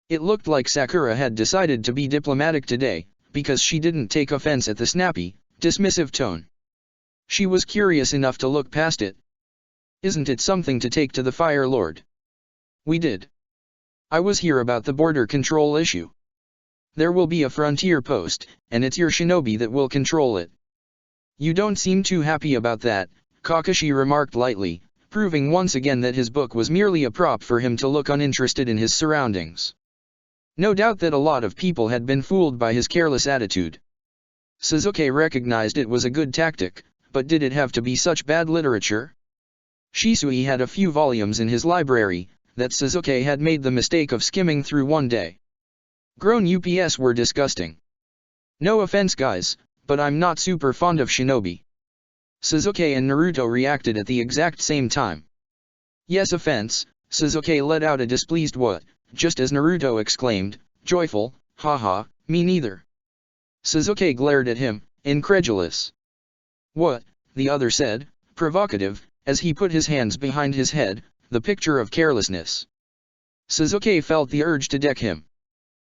It looked like Sakura had decided to be diplomatic today, because she didn't take offense at the snappy, dismissive tone. She was curious enough to look past it. "Isn't it something to take to the Fire Lord?" "We did. I was here about the border control issue. There will be a frontier post, and it's your shinobi that will control it." "You don't seem too happy about that," Kakashi remarked lightly, proving once again that his book was merely a prop for him to look uninterested in his surroundings. No doubt that a lot of people had been fooled by his careless attitude. Sasuke recognized it was a good tactic, but did it have to be such bad literature? Shisui had a few volumes in his library, that Sasuke had made the mistake of skimming through one day. Grown ups were disgusting. "No offense guys, but I'm not super fond of shinobi." Sasuke and Naruto reacted at the exact same time. "Yes, offense," Sasuke let out a displeased "what," just as Naruto exclaimed, joyful, "Haha, me neither." Sasuke glared at him, incredulous. "What?" the other said, provocative, as he put his hands behind his head, the picture of carelessness. Sasuke felt the urge to deck him.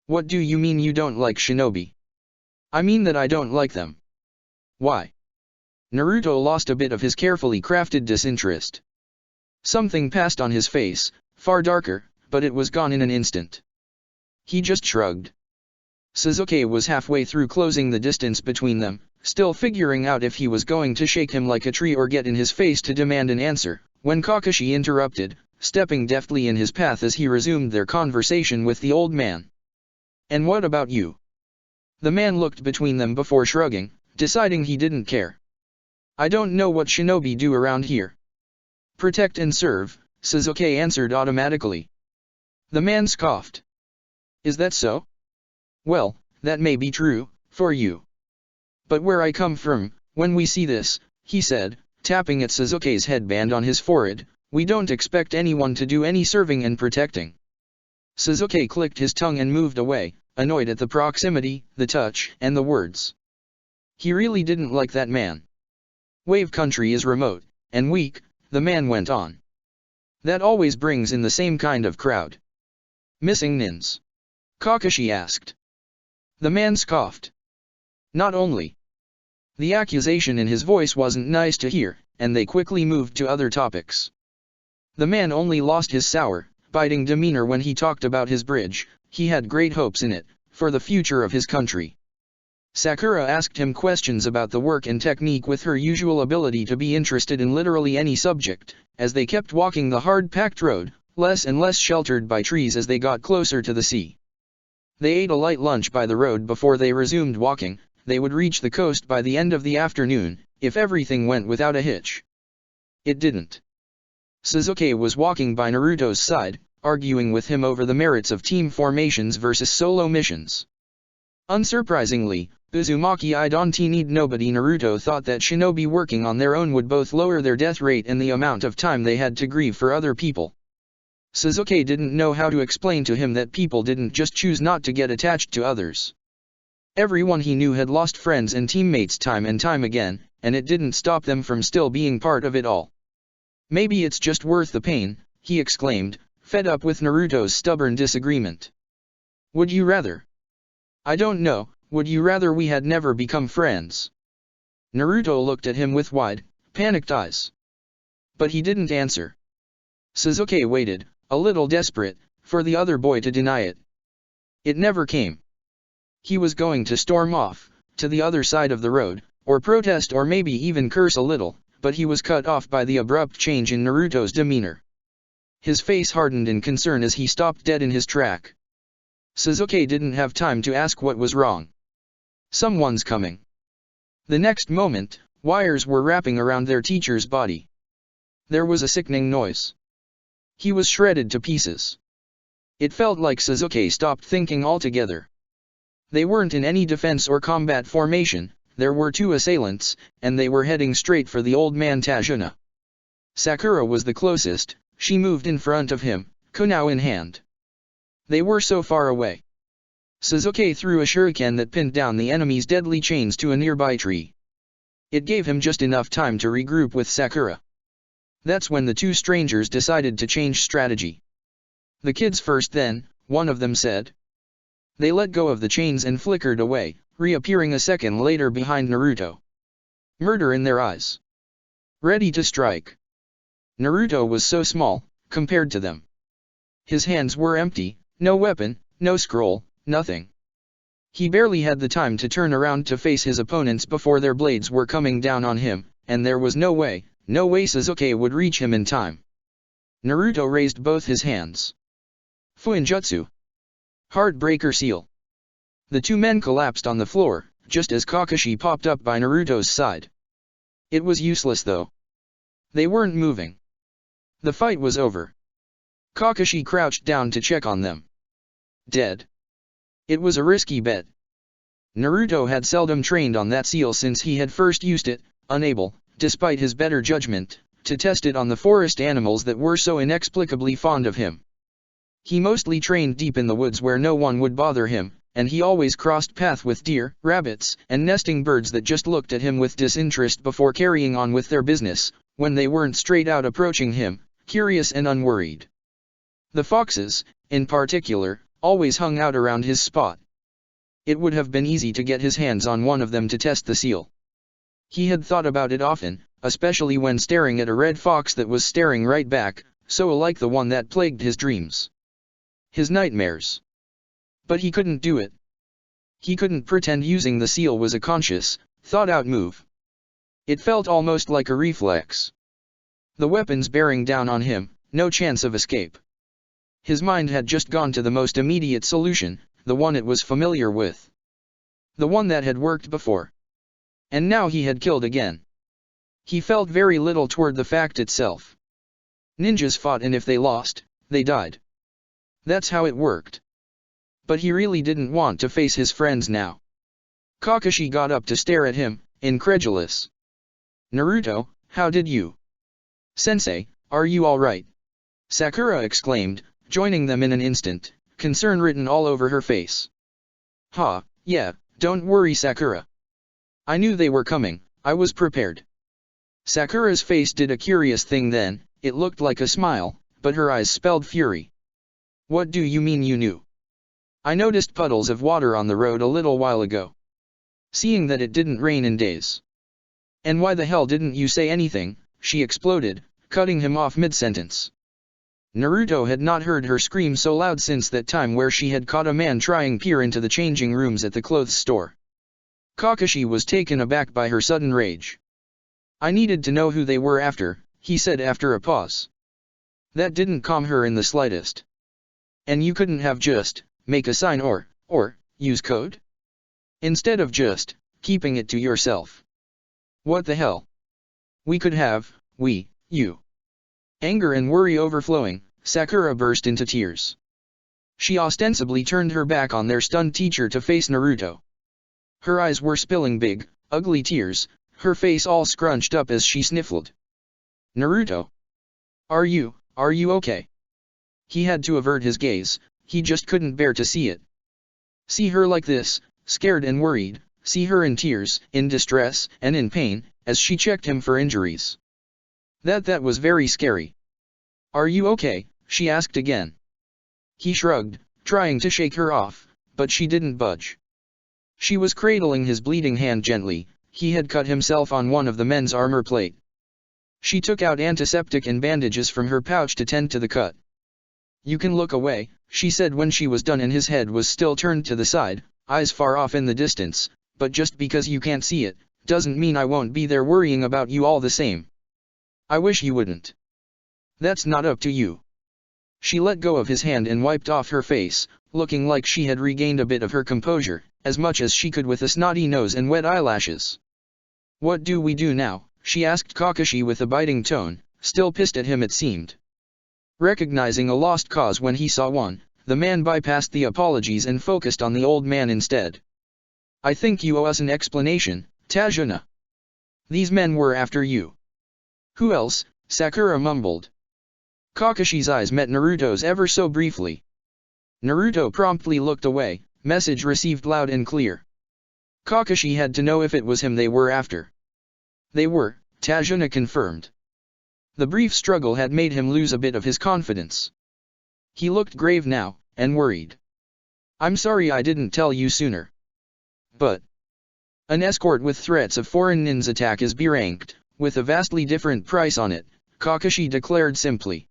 "What do you mean you don't like shinobi?" "I mean that I don't like them." "Why?" Naruto lost a bit of his carefully crafted disinterest. Something passed on his face, far darker, but it was gone in an instant. He just shrugged. Sasuke was halfway through closing the distance between them, still figuring out if he was going to shake him like a tree or get in his face to demand an answer, when Kakashi interrupted, stepping deftly in his path as he resumed their conversation with the old man. "And what about you?" The man looked between them before shrugging, deciding he didn't care. "I don't know what shinobi do around here." "Protect and serve," Sasuke answered automatically. The man scoffed. "Is that so? Well, that may be true, for you. But where I come from, when we see this," he said, tapping at Sasuke's headband on his forehead, "we don't expect anyone to do any serving and protecting." Sasuke clicked his tongue and moved away, annoyed at the proximity, the touch, and the words. He really didn't like that man. "Wave country is remote, and weak," the man went on. "That always brings in the same kind of crowd." "Missing nins?" Kakashi asked. The man scoffed. "Not only." The accusation in his voice wasn't nice to hear, and they quickly moved to other topics. The man only lost his sour, biting demeanor when he talked about his bridge. He had great hopes in it, for the future of his country. Sakura asked him questions about the work and technique with her usual ability to be interested in literally any subject, as they kept walking the hard-packed road, less and less sheltered by trees as they got closer to the sea. They ate a light lunch by the road before they resumed walking. They would reach the coast by the end of the afternoon, if everything went without a hitch. It didn't. Sasuke was walking by Naruto's side, arguing with him over the merits of team formations versus solo missions. Unsurprisingly, Uzumaki I don't need nobody. Naruto thought that shinobi working on their own would both lower their death rate and the amount of time they had to grieve for other people. Sasuke didn't know how to explain to him that people didn't just choose not to get attached to others. Everyone he knew had lost friends and teammates time and time again, and it didn't stop them from still being part of it all. "Maybe it's just worth the pain," he exclaimed, fed up with Naruto's stubborn disagreement. "Would you rather?" I don't know, would you rather we had never become friends? Naruto looked at him with wide, panicked eyes. But he didn't answer. Sasuke waited, a little desperate, for the other boy to deny it. It never came. He was going to storm off, to the other side of the road, or protest or maybe even curse a little, but he was cut off by the abrupt change in Naruto's demeanor. His face hardened in concern as he stopped dead in his track. Sasuke didn't have time to ask what was wrong. Someone's coming. The next moment, wires were wrapping around their teacher's body. There was a sickening noise. He was shredded to pieces. It felt like Sasuke stopped thinking altogether. They weren't in any defense or combat formation, there were two assailants, and they were heading straight for the old man Tajuna. Sakura was the closest, she moved in front of him, kunao in hand. They were so far away. Sasuke threw a shuriken that pinned down the enemy's deadly chains to a nearby tree. It gave him just enough time to regroup with Sakura. That's when the two strangers decided to change strategy. The kids first then, one of them said. They let go of the chains and flickered away, reappearing a second later behind Naruto. Murder in their eyes. Ready to strike. Naruto was so small, compared to them. His hands were empty, no weapon, no scroll, nothing. He barely had the time to turn around to face his opponents before their blades were coming down on him, and there was no way Sasuke would reach him in time. Naruto raised both his hands. Fuinjutsu. Heartbreaker Seal. The two men collapsed on the floor, just as Kakashi popped up by Naruto's side. It was useless though. They weren't moving. The fight was over. Kakashi crouched down to check on them. Dead. It was a risky bet. Naruto had seldom trained on that seal since he had first used it, unable, despite his better judgment, to test it on the forest animals that were so inexplicably fond of him. He mostly trained deep in the woods where no one would bother him, and he always crossed path with deer, rabbits, and nesting birds that just looked at him with disinterest before carrying on with their business, when they weren't straight out approaching him, curious and unworried. The foxes, in particular, always hung out around his spot. It would have been easy to get his hands on one of them to test the seal. He had thought about it often, especially when staring at a red fox that was staring right back, so alike the one that plagued his dreams. His nightmares. But he couldn't do it. He couldn't pretend using the seal was a conscious, thought-out move. It felt almost like a reflex. The weapons bearing down on him, no chance of escape. His mind had just gone to the most immediate solution, the one it was familiar with. The one that had worked before. And now he had killed again. He felt very little toward the fact itself. Ninjas fought and if they lost, they died. That's how it worked. But he really didn't want to face his friends now. Kakashi got up to stare at him, incredulous. Naruto, how did you? Sensei, are you alright? Sakura exclaimed, joining them in an instant, concern written all over her face. Ha, yeah, don't worry Sakura. I knew they were coming, I was prepared. Sakura's face did a curious thing then, it looked like a smile, but her eyes spelled fury. What do you mean you knew? I noticed puddles of water on the road a little while ago. Seeing that it didn't rain in days. And why the hell didn't you say anything, she exploded, cutting him off mid-sentence. Naruto had not heard her scream so loud since that time where she had caught a man trying peer into the changing rooms at the clothes store. Kakashi was taken aback by her sudden rage. I needed to know who they were after, he said after a pause. That didn't calm her in the slightest. And you couldn't have just, make a sign or, use code? Instead of just, keeping it to yourself. What the hell? We could have, you. Anger and worry overflowing, Sakura burst into tears. She ostensibly turned her back on their stunned teacher to face Naruto. Her eyes were spilling big, ugly tears, her face all scrunched up as she sniffled. Naruto. Are you okay? He had to avert his gaze, he just couldn't bear to see it. See her like this, scared and worried, see her in tears, in distress, and in pain, as she checked him for injuries. That was very scary. Are you okay? She asked again. He shrugged, trying to shake her off, but she didn't budge. She was cradling his bleeding hand gently. He had cut himself on one of the men's armor plate. She took out antiseptic and bandages from her pouch to tend to the cut. "You can look away," she said when she was done, and his head was still turned to the side, eyes far off in the distance. "But just because you can't see it, doesn't mean I won't be there worrying about you all the same. I wish you wouldn't. That's not up to you." She let go of his hand and wiped off her face, looking like she had regained a bit of her composure, as much as she could with a snotty nose and wet eyelashes. "What do we do now?" she asked Kakashi with a biting tone, still pissed at him it seemed. Recognizing a lost cause when he saw one, the man bypassed the apologies and focused on the old man instead. "I think you owe us an explanation, Tajuna. These men were after you." "Who else?" Sakura mumbled. Kakashi's eyes met Naruto's ever so briefly. Naruto promptly looked away, message received loud and clear. Kakashi had to know if it was him they were after. They were, Tajuna confirmed. The brief struggle had made him lose a bit of his confidence. He looked grave now, and worried. "I'm sorry I didn't tell you sooner. But an escort with threats of foreign nin's attack is B-ranked, with a vastly different price on it," Kakashi declared simply.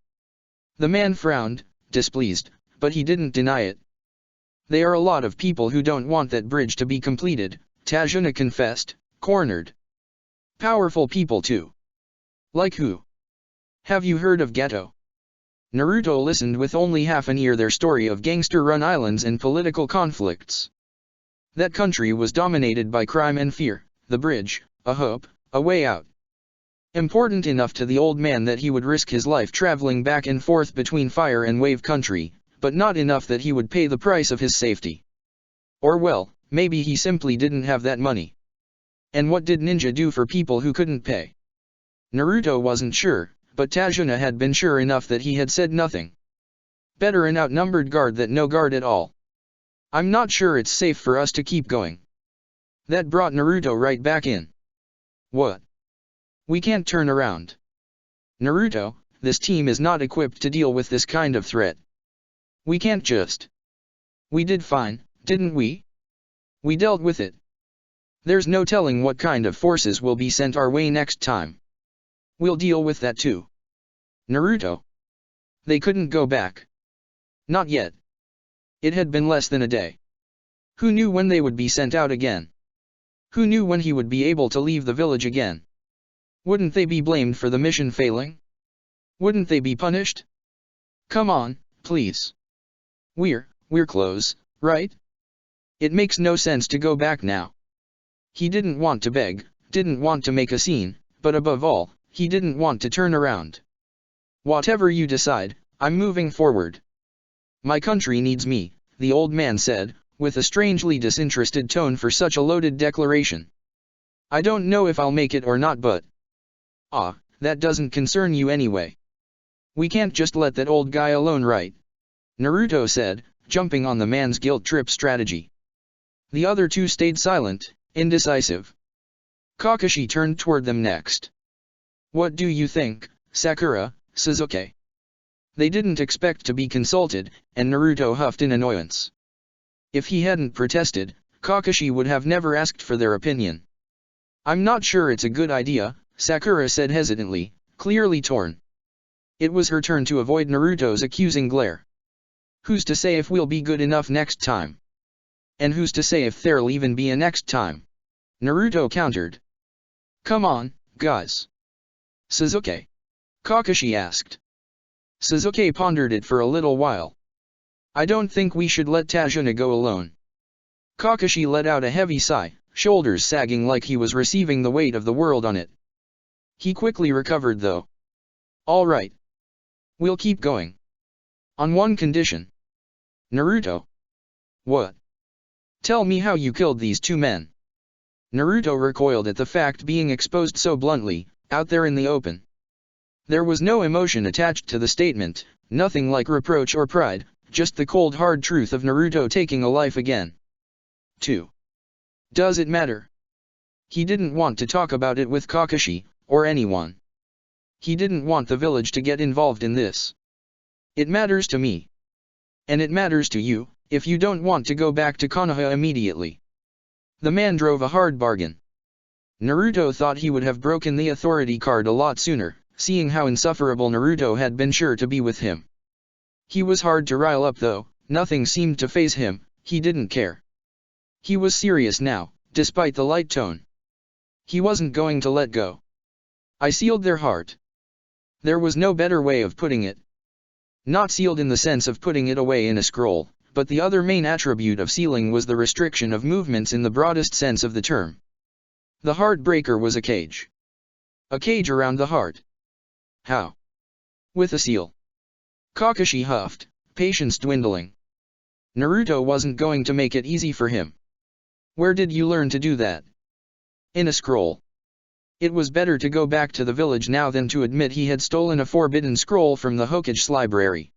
The man frowned, displeased, but he didn't deny it. "They are a lot of people who don't want that bridge to be completed," Tajuna confessed, cornered. "Powerful people too. Like who? Have you heard of Gato?" Naruto listened with only half an ear their story of gangster-run islands and political conflicts. That country was dominated by crime and fear, the bridge, a hope, a way out. Important enough to the old man that he would risk his life traveling back and forth between fire and wave country, but not enough that he would pay the price of his safety. Or well, maybe he simply didn't have that money. And what did ninja do for people who couldn't pay? Naruto wasn't sure, but Tajuna had been sure enough that he had said nothing. Better an outnumbered guard than no guard at all. "I'm not sure it's safe for us to keep going." That brought Naruto right back in. "What? We can't turn around. Naruto, this team is not equipped to deal with this kind of threat. We can't just. We did fine, didn't we? We dealt with it. There's no telling what kind of forces will be sent our way next time. We'll deal with that too." Naruto. They couldn't go back. Not yet. It had been less than a day. Who knew when they would be sent out again? Who knew when he would be able to leave the village again? Wouldn't they be blamed for the mission failing? Wouldn't they be punished? Come on, please. We're close, right? It makes no sense to go back now. He didn't want to beg, didn't want to make a scene, but above all, he didn't want to turn around. "Whatever you decide, I'm moving forward. My country needs me," the old man said, with a strangely disinterested tone for such a loaded declaration. "I don't know if I'll make it or not, but..." "Ah, that doesn't concern you anyway. We can't just let that old guy alone, right?" Naruto said, jumping on the man's guilt trip strategy. The other two stayed silent, indecisive. Kakashi turned toward them next. "What do you think, Sakura, Sasuke?" They didn't expect to be consulted, and Naruto huffed in annoyance. If he hadn't protested, Kakashi would have never asked for their opinion. "I'm not sure it's a good idea," Sakura said hesitantly, clearly torn. It was her turn to avoid Naruto's accusing glare. "Who's to say if we'll be good enough next time? And who's to say if there'll even be a next time?" Naruto countered. "Come on, guys." "Sasuke?" Kakashi asked. Sasuke pondered it for a little while. "I don't think we should let Tajuna go alone." Kakashi let out a heavy sigh, shoulders sagging like he was receiving the weight of the world on it. He quickly recovered though. "All right. We'll keep going. On one condition." "Naruto?" "What?" "Tell me how you killed these two men." Naruto recoiled at the fact being exposed so bluntly, out there in the open. There was no emotion attached to the statement, nothing like reproach or pride, just the cold hard truth of Naruto taking a life again. 2. Does it matter? He didn't want to talk about it with Kakashi, or anyone. He didn't want the village to get involved in this. "It matters to me. And it matters to you, if you don't want to go back to Konoha immediately." The man drove a hard bargain. Naruto thought he would have broken the authority card a lot sooner, seeing how insufferable Naruto had been sure to be with him. He was hard to rile up though, nothing seemed to faze him, he didn't care. He was serious now, despite the light tone. He wasn't going to let go. I sealed their heart. There was no better way of putting it. Not sealed in the sense of putting it away in a scroll, but the other main attribute of sealing was the restriction of movements in the broadest sense of the term. The heart breaker was a cage. A cage around the heart. How? With a seal. Kakashi huffed, patience dwindling. Naruto wasn't going to make it easy for him. Where did you learn to do that? In a scroll. It was better to go back to the village now than to admit he had stolen a forbidden scroll from the Hokage's library.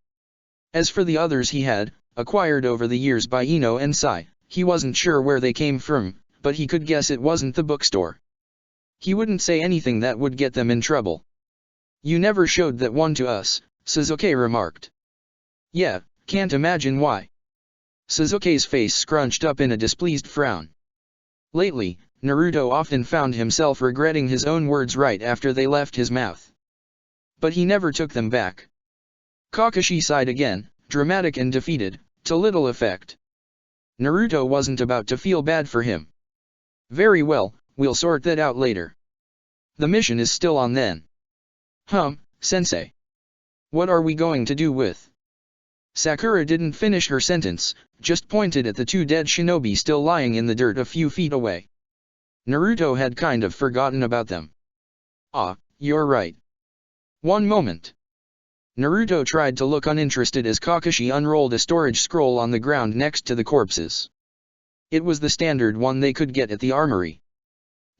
As for the others he had acquired over the years by Ino and Sai, he wasn't sure where they came from, but he could guess it wasn't the bookstore. He wouldn't say anything that would get them in trouble. You never showed that one to us, Sasuke remarked. Yeah, can't imagine why. Sasuke's face scrunched up in a displeased frown. Lately, Naruto often found himself regretting his own words right after they left his mouth. But he never took them back. Kakashi sighed again, dramatic and defeated, to little effect. Naruto wasn't about to feel bad for him. Very well, we'll sort that out later. The mission is still on then. Sensei. What are we going to do with? Sakura didn't finish her sentence, just pointed at the two dead shinobi still lying in the dirt a few feet away. Naruto had kind of forgotten about them. Ah, you're right. One moment. Naruto tried to look uninterested as Kakashi unrolled a storage scroll on the ground next to the corpses. It was the standard one they could get at the armory.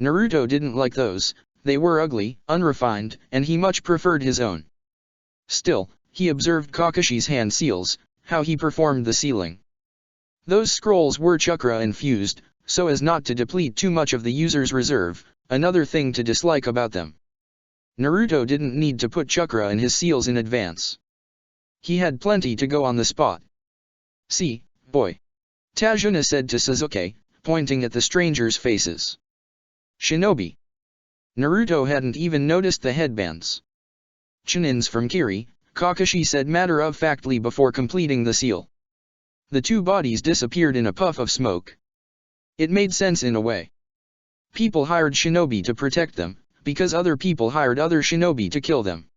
Naruto didn't like those, they were ugly, unrefined, and he much preferred his own. Still, he observed Kakashi's hand seals, how he performed the sealing. Those scrolls were chakra infused, so as not to deplete too much of the user's reserve, another thing to dislike about them. Naruto didn't need to put chakra in his seals in advance. He had plenty to go on the spot. See, boy. Tajuna said to Sasuke, pointing at the strangers' faces. Shinobi. Naruto hadn't even noticed the headbands. Chunins from Kiri, Kakashi said matter-of-factly before completing the seal. The two bodies disappeared in a puff of smoke. It made sense in a way. People hired shinobi to protect them, because other people hired other shinobi to kill them.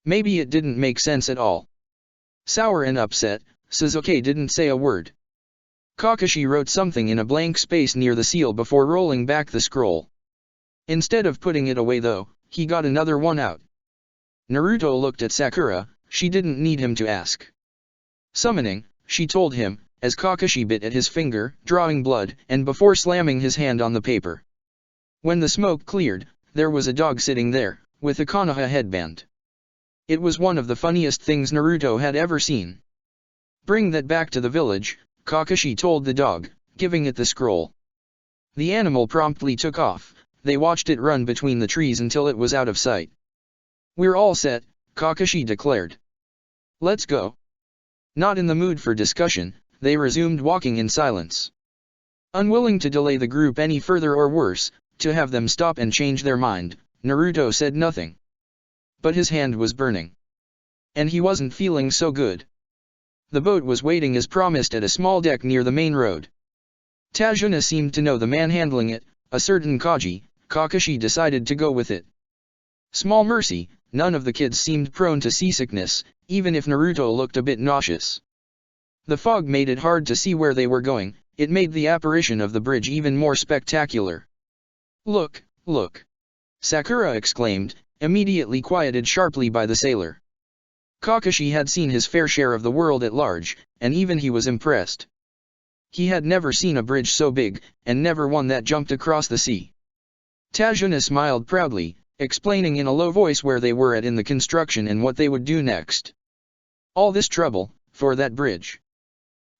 Maybe it didn't make sense at all. Sour and upset, Sasuke didn't say a word. Kakashi wrote something in a blank space near the seal before rolling back the scroll. Instead of putting it away though, he got another one out. Naruto looked at Sakura, she didn't need him to ask. Summoning, she told him, as Kakashi bit at his finger, drawing blood, and before slamming his hand on the paper. When the smoke cleared, there was a dog sitting there, with a Konoha headband. It was one of the funniest things Naruto had ever seen. Bring that back to the village, Kakashi told the dog, giving it the scroll. The animal promptly took off, they watched it run between the trees until it was out of sight. We're all set, Kakashi declared. Let's go. Not in the mood for discussion, they resumed walking in silence. Unwilling to delay the group any further or worse, to have them stop and change their mind, Naruto said nothing. But his hand was burning. And he wasn't feeling so good. The boat was waiting as promised at a small deck near the main road. Tajuna seemed to know the man handling it, a certain Kaji. Kakashi decided to go with it. Small mercy, none of the kids seemed prone to seasickness, even if Naruto looked a bit nauseous. The fog made it hard to see where they were going, it made the apparition of the bridge even more spectacular. Look, look! Sakura exclaimed, immediately quieted sharply by the sailor. Kakashi had seen his fair share of the world at large, and even he was impressed. He had never seen a bridge so big, and never one that jumped across the sea. Tajuna smiled proudly, explaining in a low voice where they were at in the construction and what they would do next. All this trouble, for that bridge.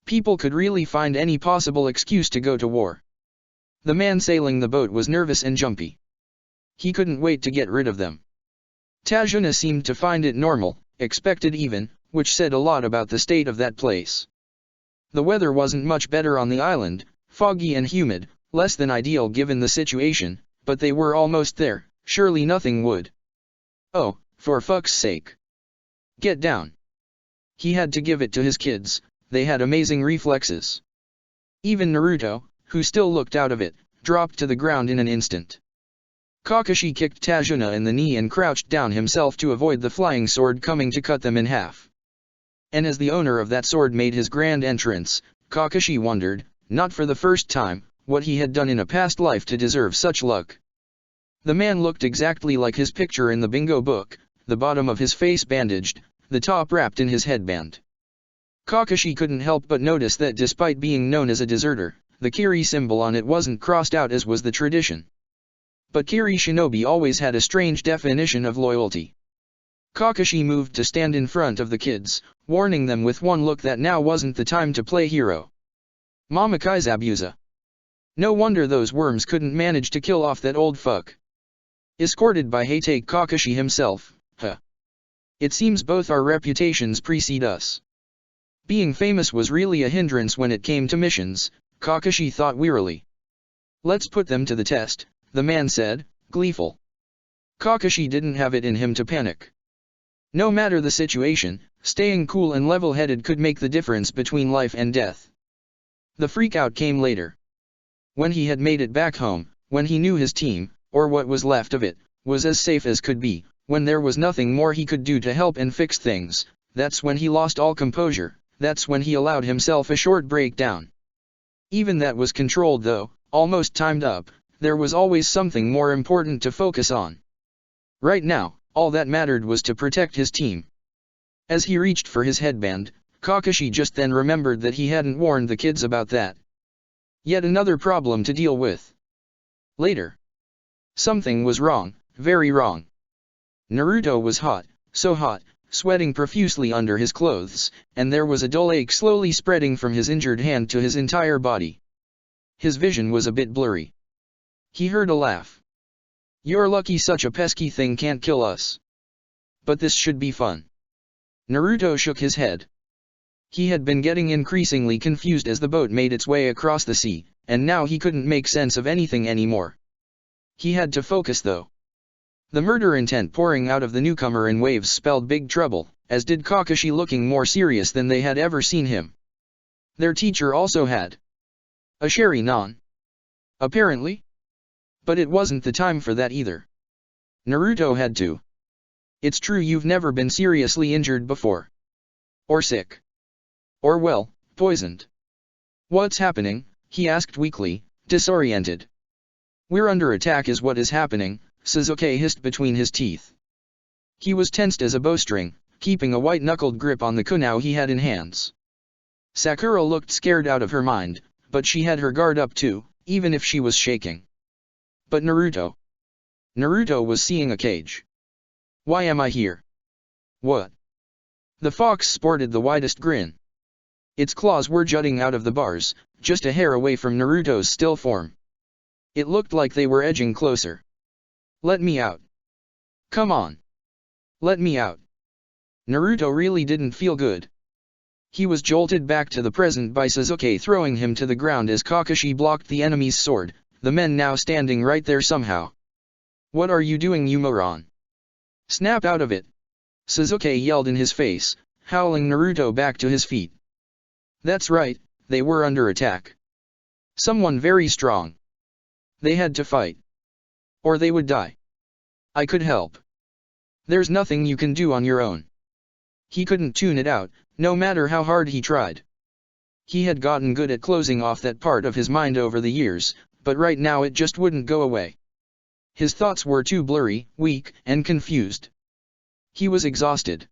People could really find any possible excuse to go to war. The man sailing the boat was nervous and jumpy. He couldn't wait to get rid of them. Tajuna seemed to find it normal, expected even, which said a lot about the state of that place. The weather wasn't much better on the island, Foggy and humid, less than ideal given the situation, but they were almost there, surely nothing would. Oh, for fuck's sake. Get down. He had to give it to his kids, they had amazing reflexes. Even Naruto, who still looked out of it, dropped to the ground in an instant. Kakashi kicked Tajuna in the knee and crouched down himself to avoid the flying sword coming to cut them in half. And as the owner of that sword made his grand entrance, Kakashi wondered, not for the first time, what he had done in a past life to deserve such luck. The man looked exactly like his picture in the bingo book, the bottom of his face bandaged, the top wrapped in his headband. Kakashi couldn't help but notice that despite being known as a deserter, the Kiri symbol on it wasn't crossed out as was the tradition. But Kiri Shinobi always had a strange definition of loyalty. Kakashi moved to stand in front of the kids, warning them with one look that now wasn't the time to play hero. Mama Kaizabusa. No wonder those worms couldn't manage to kill off that old fuck. Escorted by Hatake Kakashi himself, It seems both our reputations precede us. Being famous was really a hindrance when it came to missions, Kakashi thought wearily. Let's put them to the test, the man said, gleeful. Kakashi didn't have it in him to panic. No matter the situation, staying cool and level-headed could make the difference between life and death. The freakout came later. When he had made it back home, when he knew his team, or what was left of it, was as safe as could be, when there was nothing more he could do to help and fix things, that's when he lost all composure, that's when he allowed himself a short breakdown. Even that was controlled though, almost timed up, there was always something more important to focus on. Right now, all that mattered was to protect his team. As he reached for his headband, Kakashi just then remembered that he hadn't warned the kids about that. Yet another problem to deal with. Later. Something was wrong, very wrong. Naruto was hot, so hot, sweating profusely under his clothes, and there was a dull ache slowly spreading from his injured hand to his entire body. His vision was a bit blurry. He heard a laugh. You're lucky such a pesky thing can't kill us. But this should be fun. Naruto shook his head. He had been getting increasingly confused as the boat made its way across the sea, and now he couldn't make sense of anything anymore. He had to focus though. The murder intent pouring out of the newcomer in waves spelled big trouble, as did Kakashi looking more serious than they had ever seen him. Their teacher also had a Sharingan. Apparently. But it wasn't the time for that either. Naruto had to. It's true you've never been seriously injured before. Or sick. Or well, poisoned. What's happening? He asked weakly, disoriented. We're under attack is what is happening, Sasuke hissed between his teeth. He was tensed as a bowstring, keeping a white-knuckled grip on the kunai he had in hands. Sakura looked scared out of her mind, but she had her guard up too, even if she was shaking. But Naruto. Naruto was seeing a cage. Why am I here? What? The fox sported the widest grin. Its claws were jutting out of the bars, just a hair away from Naruto's still form. It looked like they were edging closer. Let me out. Come on. Let me out. Naruto really didn't feel good. He was jolted back to the present by Sasuke throwing him to the ground as Kakashi blocked the enemy's sword, the men now standing right there somehow. What are you doing, you moron? Snap out of it! Sasuke yelled in his face, howling Naruto back to his feet. That's right, they were under attack. Someone very strong. They had to fight. Or they would die. I could help. There's nothing you can do on your own. He couldn't tune it out, no matter how hard he tried. He had gotten good at closing off that part of his mind over the years, but right now it just wouldn't go away. His thoughts were too blurry, weak, and confused. He was exhausted.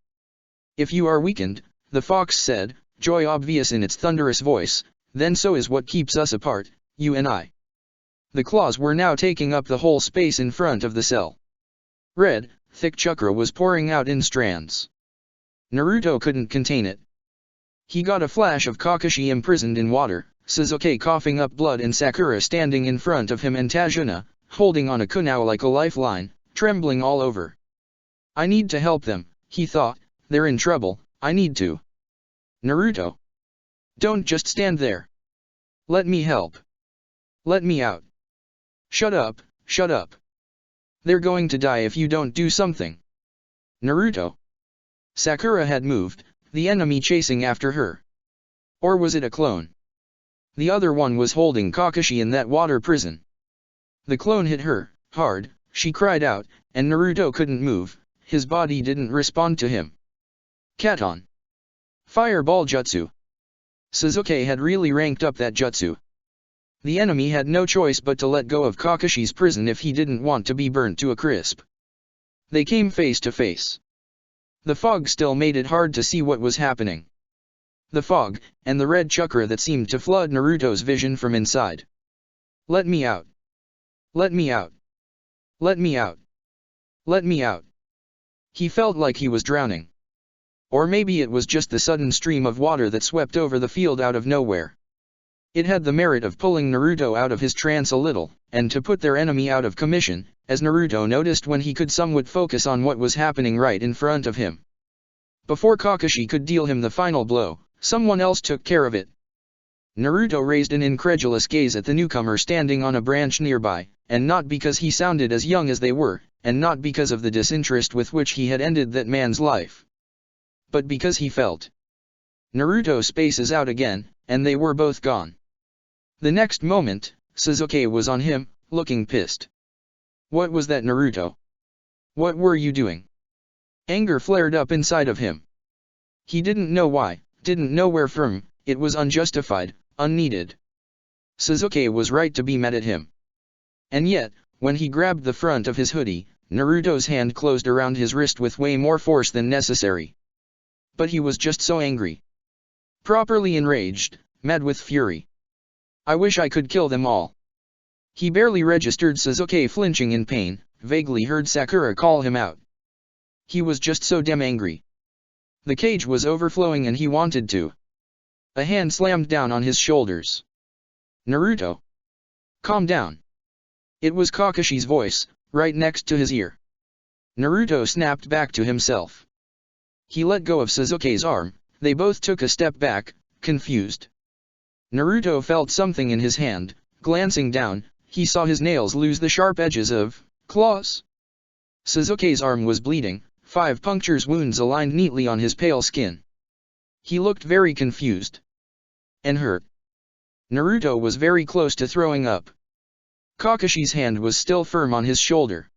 If you are weakened, the fox said, joy obvious in its thunderous voice, then so is what keeps us apart, you and I. The claws were now taking up the whole space in front of the cell. Red, thick chakra was pouring out in strands. Naruto couldn't contain it. He got a flash of Kakashi imprisoned in water, Sasuke coughing up blood and Sakura standing in front of him and Tajuna, holding on a kunai like a lifeline, trembling all over. I need to help them, he thought, they're in trouble, I need to. Naruto. Don't just stand there. Let me help. Let me out. Shut up, shut up. They're going to die if you don't do something. Naruto. Sakura had moved, the enemy chasing after her. Or was it a clone? The other one was holding Kakashi in that water prison. The clone hit her, hard, she cried out, and Naruto couldn't move, his body didn't respond to him. Katon. Fireball Jutsu. Sasuke had really ranked up that jutsu. The enemy had no choice but to let go of Kakashi's prison if he didn't want to be burnt to a crisp. They came face to face. The fog still made it hard to see what was happening. The fog, and the red chakra that seemed to flood Naruto's vision from inside. Let me out. Let me out. Let me out. Let me out. He felt like he was drowning. Or maybe it was just the sudden stream of water that swept over the field out of nowhere. It had the merit of pulling Naruto out of his trance a little, and to put their enemy out of commission, as Naruto noticed when he could somewhat focus on what was happening right in front of him. Before Kakashi could deal him the final blow, someone else took care of it. Naruto raised an incredulous gaze at the newcomer standing on a branch nearby, and not because he sounded as young as they were, and not because of the disinterest with which he had ended that man's life. But because he felt. Naruto spaces out again, and they were both gone. The next moment, Sasuke was on him, looking pissed. What was that, Naruto? What were you doing? Anger flared up inside of him. He didn't know why, didn't know where from, it was unjustified, unneeded. Sasuke was right to be mad at him. And yet, when he grabbed the front of his hoodie, Naruto's hand closed around his wrist with way more force than necessary. But he was just so angry. Properly enraged, mad with fury. I wish I could kill them all. He barely registered Sasuke flinching in pain, vaguely heard Sakura call him out. He was just so damn angry. The cage was overflowing and he wanted to. A hand slammed down on his shoulders. Naruto. Calm down. It was Kakashi's voice, right next to his ear. Naruto snapped back to himself. He let go of Sasuke's arm, they both took a step back, confused. Naruto felt something in his hand, glancing down, he saw his nails lose the sharp edges of claws. Sasuke's arm was bleeding, 5 punctures wounds aligned neatly on his pale skin. He looked very confused. And hurt. Naruto was very close to throwing up. Kakashi's hand was still firm on his shoulder.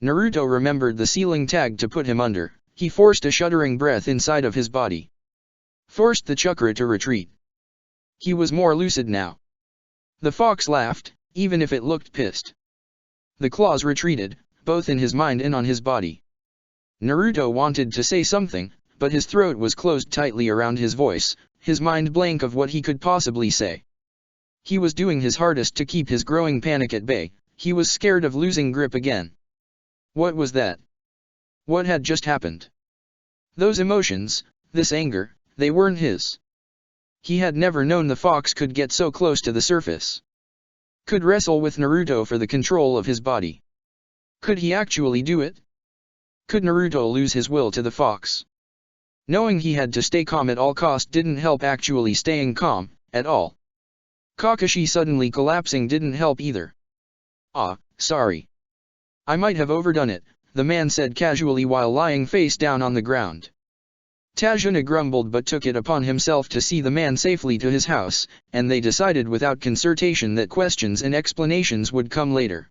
Naruto remembered the ceiling tag to put him under, he forced a shuddering breath inside of his body. Forced the chakra to retreat. He was more lucid now. The fox laughed, even if it looked pissed. The claws retreated, both in his mind and on his body. Naruto wanted to say something, but his throat was closed tightly around his voice, his mind blank of what he could possibly say. He was doing his hardest to keep his growing panic at bay, he was scared of losing grip again. What was that? What had just happened? Those emotions, this anger, they weren't his. He had never known the fox could get so close to the surface. Could wrestle with Naruto for the control of his body. Could he actually do it? Could Naruto lose his will to the fox? Knowing he had to stay calm at all cost didn't help actually staying calm, at all. Kakashi suddenly collapsing didn't help either. Ah, sorry. I might have overdone it, the man said casually while lying face down on the ground. Tajuna grumbled but took it upon himself to see the man safely to his house, and they decided without consultation that questions and explanations would come later.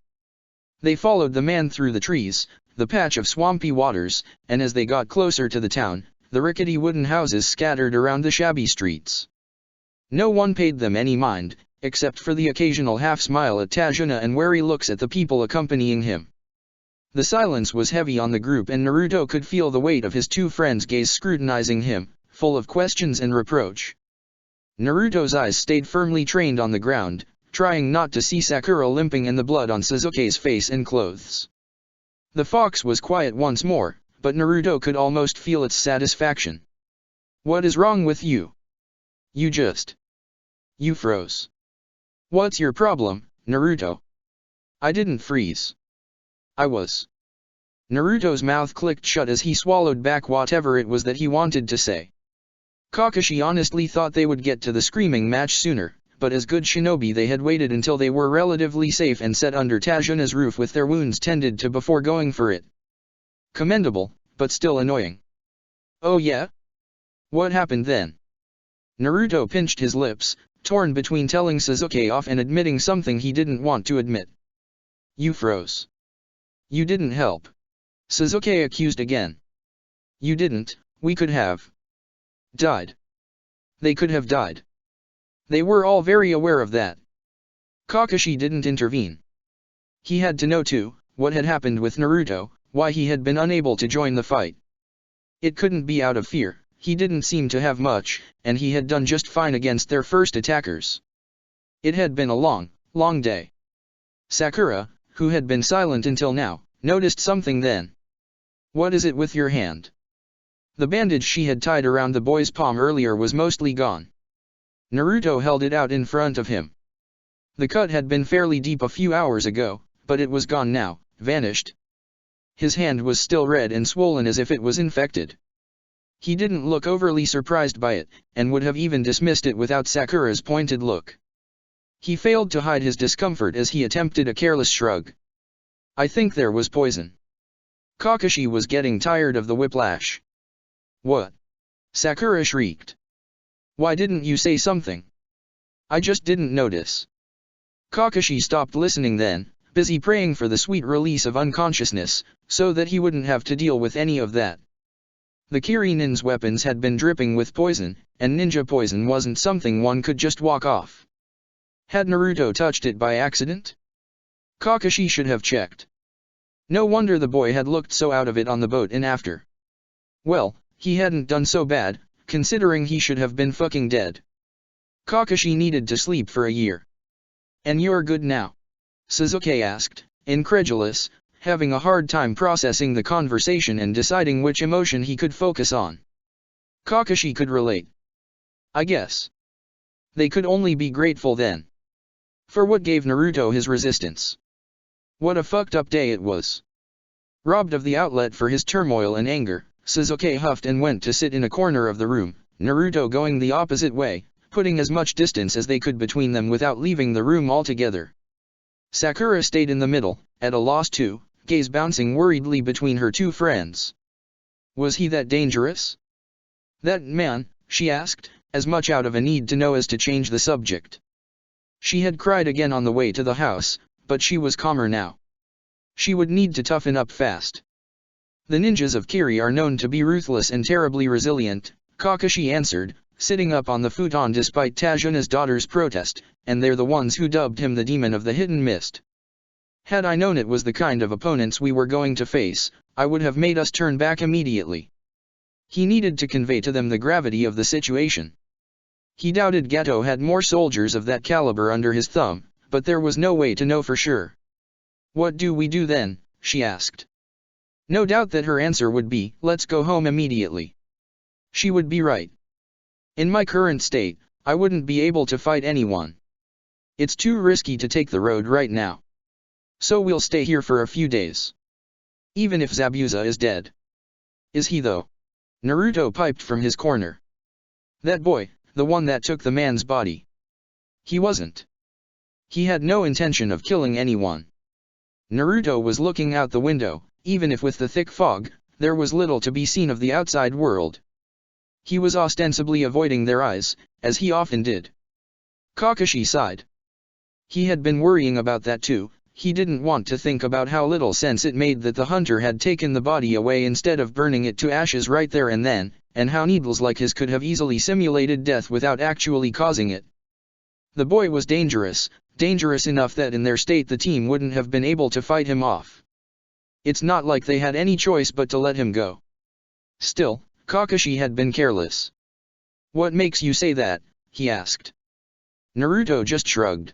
They followed the man through the trees, the patch of swampy waters, and as they got closer to the town, the rickety wooden houses scattered around the shabby streets. No one paid them any mind, except for the occasional half-smile at Tajuna and wary looks at the people accompanying him. The silence was heavy on the group and Naruto could feel the weight of his 2 friends' gaze scrutinizing him, full of questions and reproach. Naruto's eyes stayed firmly trained on the ground, trying not to see Sakura limping and the blood on Sasuke's face and clothes. The fox was quiet once more, but Naruto could almost feel its satisfaction. What is wrong with you? You froze. What's your problem, Naruto? I didn't freeze. I was. Naruto's mouth clicked shut as he swallowed back whatever it was that he wanted to say. Kakashi honestly thought they would get to the screaming match sooner, but as good shinobi they had waited until they were relatively safe and set under Tajuna's roof with their wounds tended to before going for it. Commendable, but still annoying. Oh yeah? What happened then? Naruto pinched his lips, torn between telling Sasuke off and admitting something he didn't want to admit. You froze. You didn't help. Sasuke accused again. You didn't, we could have died. They could have died. They were all very aware of that. Kakashi didn't intervene. He had to know too, what had happened with Naruto, why he had been unable to join the fight. It couldn't be out of fear, he didn't seem to have much, and he had done just fine against their first attackers. It had been a long, long day. Sakura, who had been silent until now, noticed something then. What is it with your hand? The bandage she had tied around the boy's palm earlier was mostly gone. Naruto held it out in front of him. The cut had been fairly deep a few hours ago, but it was gone now, vanished. His hand was still red and swollen as if it was infected. He didn't look overly surprised by it, and would have even dismissed it without Sakura's pointed look. He failed to hide his discomfort as he attempted a careless shrug. I think there was poison. Kakashi was getting tired of the whiplash. What? Sakura shrieked. Why didn't you say something? I just didn't notice. Kakashi stopped listening then, busy praying for the sweet release of unconsciousness, so that he wouldn't have to deal with any of that. The Kirinin's weapons had been dripping with poison, and ninja poison wasn't something one could just walk off. Had Naruto touched it by accident? Kakashi should have checked. No wonder the boy had looked so out of it on the boat and after. Well, he hadn't done so bad, considering he should have been fucking dead. Kakashi needed to sleep for a year. And you're good now? Sasuke asked, incredulous, having a hard time processing the conversation and deciding which emotion he could focus on. Kakashi could relate. I guess. They could only be grateful then. For what gave Naruto his resistance. What a fucked up day it was. Robbed of the outlet for his turmoil and anger, Sasuke huffed and went to sit in a corner of the room, Naruto going the opposite way, putting as much distance as they could between them without leaving the room altogether. Sakura stayed in the middle, at a loss too, gaze bouncing worriedly between her two friends. Was he that dangerous? That man, she asked, as much out of a need to know as to change the subject. She had cried again on the way to the house, but she was calmer now. She would need to toughen up fast. The ninjas of Kiri are known to be ruthless and terribly resilient, Kakashi answered, sitting up on the futon despite Tajuna's daughter's protest, and they're the ones who dubbed him the demon of the hidden mist. Had I known it was the kind of opponents we were going to face, I would have made us turn back immediately. He needed to convey to them the gravity of the situation. He doubted Gato had more soldiers of that caliber under his thumb, but there was no way to know for sure. What do we do then? She asked. No doubt that her answer would be, let's go home immediately. She would be right. In my current state, I wouldn't be able to fight anyone. It's too risky to take the road right now. So we'll stay here for a few days. Even if Zabuza is dead. Is he though? Naruto piped from his corner. That boy, the one that took the man's body. He wasn't. He had no intention of killing anyone. Naruto was looking out the window, even if with the thick fog, there was little to be seen of the outside world. He was ostensibly avoiding their eyes, as he often did. Kakashi sighed. He had been worrying about that too. He didn't want to think about how little sense it made that the hunter had taken the body away instead of burning it to ashes right there and then, and how needles like his could have easily simulated death without actually causing it. The boy was dangerous enough that in their state the team wouldn't have been able to fight him off. It's not like they had any choice but to let him go. Still, Kakashi had been careless. What makes you say that? He asked. Naruto just shrugged.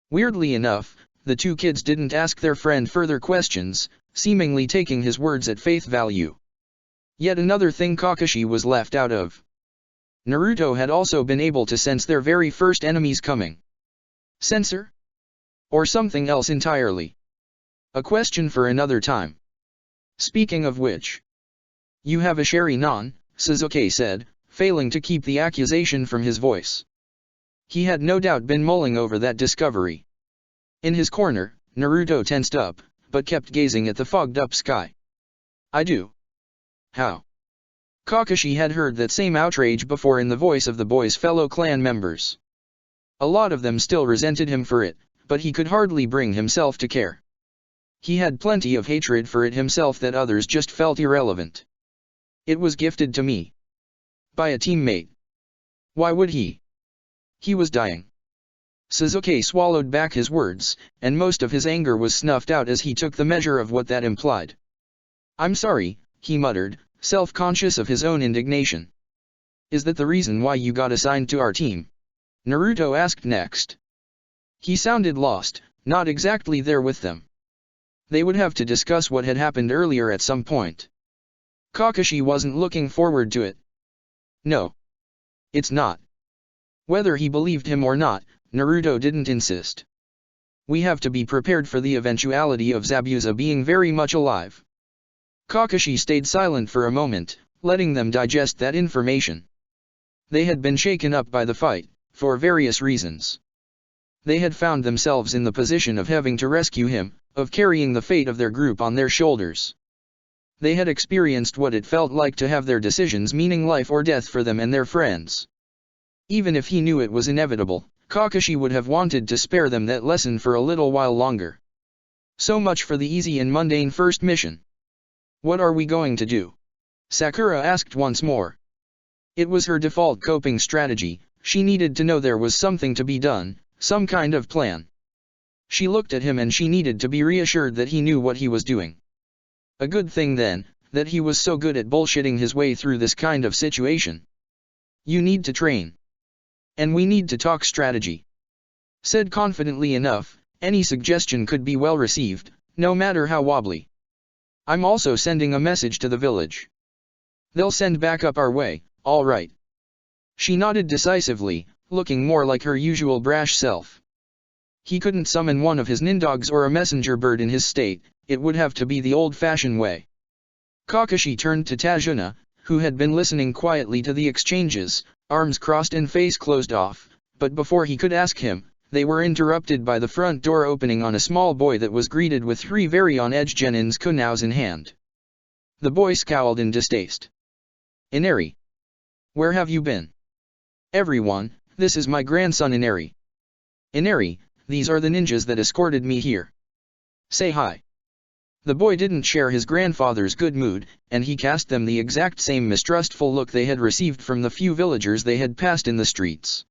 Weirdly enough, the two kids didn't ask their friend further questions, seemingly taking his words at face value. Yet another thing Kakashi was left out of. Naruto had also been able to sense their very first enemies coming. Censor? Or something else entirely? A question for another time. Speaking of which. You have a Sharingan, Sasuke said, failing to keep the accusation from his voice. He had no doubt been mulling over that discovery. In his corner, Naruto tensed up, but kept gazing at the fogged-up sky. I do. How? Kakashi had heard that same outrage before in the voice of the boy's fellow clan members. A lot of them still resented him for it, but he could hardly bring himself to care. He had plenty of hatred for it himself that others just felt irrelevant. It was gifted to me. By a teammate. Why would he? He was dying. Sasuke swallowed back his words, and most of his anger was snuffed out as he took the measure of what that implied. I'm sorry, he muttered, self-conscious of his own indignation. Is that the reason why you got assigned to our team? Naruto asked next. He sounded lost, not exactly there with them. They would have to discuss what had happened earlier at some point. Kakashi wasn't looking forward to it. No. It's not. Whether he believed him or not, Naruto didn't insist. We have to be prepared for the eventuality of Zabuza being very much alive. Kakashi stayed silent for a moment, letting them digest that information. They had been shaken up by the fight, for various reasons. They had found themselves in the position of having to rescue him, of carrying the fate of their group on their shoulders. They had experienced what it felt like to have their decisions meaning life or death for them and their friends. Even if he knew it was inevitable, Kakashi would have wanted to spare them that lesson for a little while longer. So much for the easy and mundane first mission. What are we going to do? Sakura asked once more. It was her default coping strategy. She needed to know there was something to be done, some kind of plan. She looked at him and she needed to be reassured that he knew what he was doing. A good thing then, that he was so good at bullshitting his way through this kind of situation. You need to train. And we need to talk strategy. Said confidently enough, any suggestion could be well received, no matter how wobbly. I'm also sending a message to the village. They'll send backup our way, all right. She nodded decisively, looking more like her usual brash self. He couldn't summon one of his nindogs or a messenger bird in his state, it would have to be the old-fashioned way. Kakashi turned to Tajuna, who had been listening quietly to the exchanges, arms crossed and face closed off, but before he could ask him, they were interrupted by the front door opening on a small boy that was greeted with 3 very on-edge genins kunous in hand. The boy scowled in distaste. Inari. Where have you been? Everyone, this is my grandson Inari. Inari, these are the ninjas that escorted me here. Say hi. The boy didn't share his grandfather's good mood, and he cast them the exact same mistrustful look they had received from the few villagers they had passed in the streets.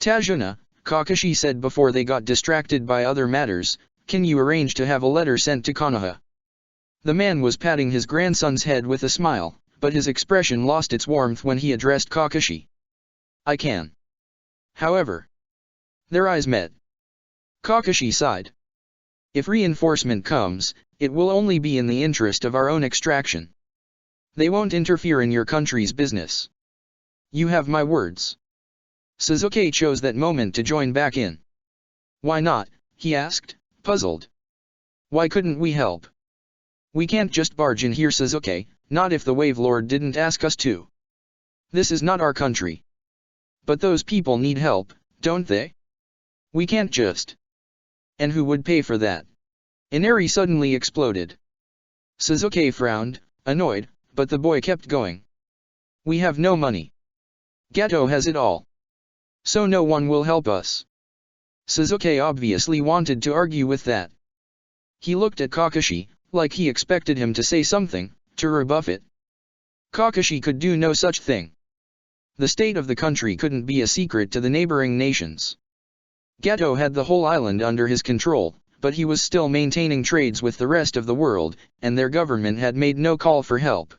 Tajuna, Kakashi said before they got distracted by other matters, can you arrange to have a letter sent to Konoha? The man was patting his grandson's head with a smile, but his expression lost its warmth when he addressed Kakashi. I can. However. Their eyes met. Kakashi sighed. If reinforcement comes, it will only be in the interest of our own extraction. They won't interfere in your country's business. You have my words. Sasuke chose that moment to join back in. Why not? He asked, puzzled. Why couldn't we help? We can't just barge in here, Sasuke, not if the Wave Lord didn't ask us to. This is not our country. But those people need help, don't they? We can't just. And who would pay for that? Inari suddenly exploded. Sasuke frowned, annoyed, but the boy kept going. We have no money. Geto has it all. So no one will help us. Sasuke obviously wanted to argue with that. He looked at Kakashi, like he expected him to say something, to rebuff it. Kakashi could do no such thing. The state of the country couldn't be a secret to the neighboring nations. Geto had the whole island under his control, but he was still maintaining trades with the rest of the world, and their government had made no call for help.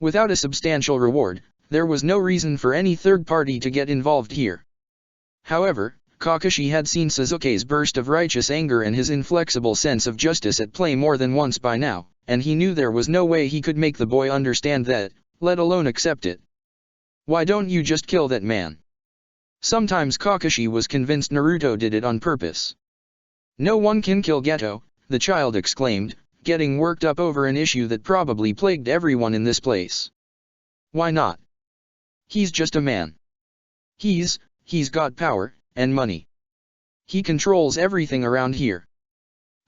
Without a substantial reward, there was no reason for any third party to get involved here. However, Kakashi had seen Sasuke's burst of righteous anger and his inflexible sense of justice at play more than once by now, and he knew there was no way he could make the boy understand that, let alone accept it. Why don't you just kill that man? Sometimes Kakashi was convinced Naruto did it on purpose. No one can kill Geto, the child exclaimed, getting worked up over an issue that probably plagued everyone in this place. Why not? He's just a man. He's He's got power, and money. He controls everything around here.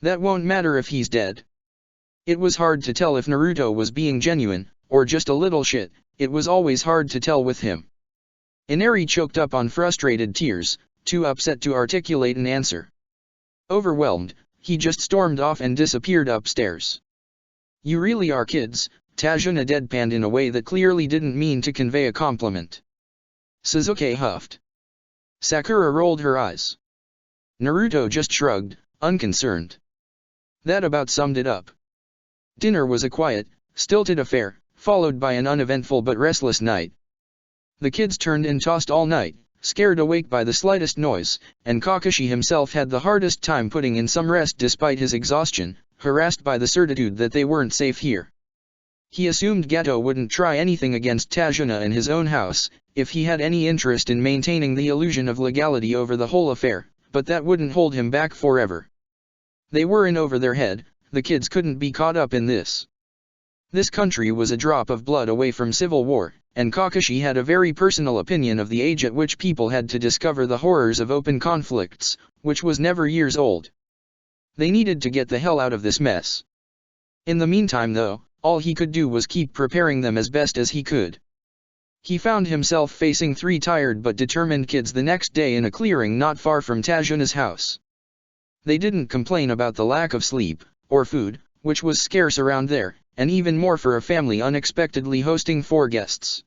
That won't matter if he's dead. It was hard to tell if Naruto was being genuine, or just a little shit. It was always hard to tell with him. Inari choked up on frustrated tears, too upset to articulate an answer. Overwhelmed, he just stormed off and disappeared upstairs. You really are kids, Tajuna deadpanned in a way that clearly didn't mean to convey a compliment. Sasuke huffed. Sakura rolled her eyes. Naruto just shrugged, unconcerned. That about summed it up. Dinner was a quiet, stilted affair, followed by an uneventful but restless night. The kids turned and tossed all night, scared awake by the slightest noise, and Kakashi himself had the hardest time putting in some rest despite his exhaustion, harassed by the certitude that they weren't safe here. He assumed Gato wouldn't try anything against Tajuna in his own house, if he had any interest in maintaining the illusion of legality over the whole affair, but that wouldn't hold him back forever. They were in over their head, the kids couldn't be caught up in this. This country was a drop of blood away from civil war, and Kakashi had a very personal opinion of the age at which people had to discover the horrors of open conflicts, which was never years old. They needed to get the hell out of this mess. In the meantime though, all he could do was keep preparing them as best as he could. He found himself facing 3 tired but determined kids the next day in a clearing not far from Tajuna's house. They didn't complain about the lack of sleep, or food, which was scarce around there, and even more for a family unexpectedly hosting 4 guests.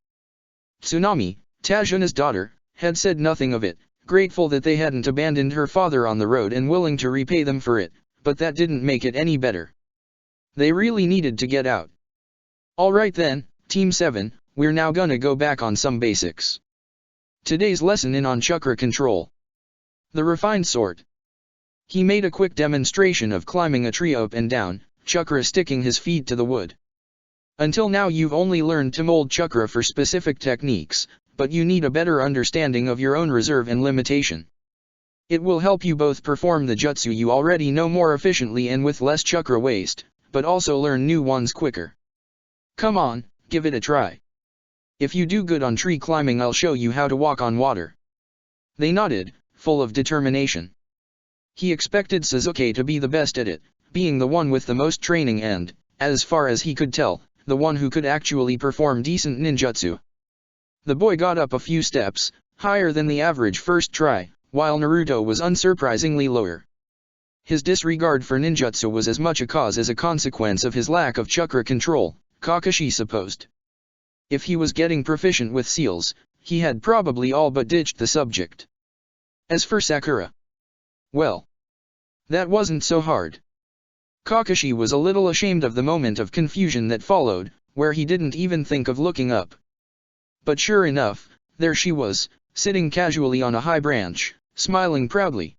Tsunami, Tajuna's daughter, had said nothing of it, grateful that they hadn't abandoned her father on the road and willing to repay them for it, but that didn't make it any better. They really needed to get out. Alright then, Team 7, we're now gonna go back on some basics. Today's lesson in on chakra control. The refined sort. He made a quick demonstration of climbing a tree up and down, chakra sticking his feet to the wood. Until now you've only learned to mold chakra for specific techniques, but you need a better understanding of your own reserve and limitation. It will help you both perform the jutsu you already know more efficiently and with less chakra waste, but also learn new ones quicker. Come on, give it a try. If you do good on tree climbing, I'll show you how to walk on water. They nodded, full of determination. He expected Sasuke to be the best at it, being the one with the most training and, as far as he could tell, the one who could actually perform decent ninjutsu. The boy got up a few steps, higher than the average first try, while Naruto was unsurprisingly lower. His disregard for ninjutsu was as much a cause as a consequence of his lack of chakra control, Kakashi supposed. If he was getting proficient with seals, he had probably all but ditched the subject. As for Sakura, well, that wasn't so hard. Kakashi was a little ashamed of the moment of confusion that followed, where he didn't even think of looking up. But sure enough, there she was, sitting casually on a high branch, smiling proudly.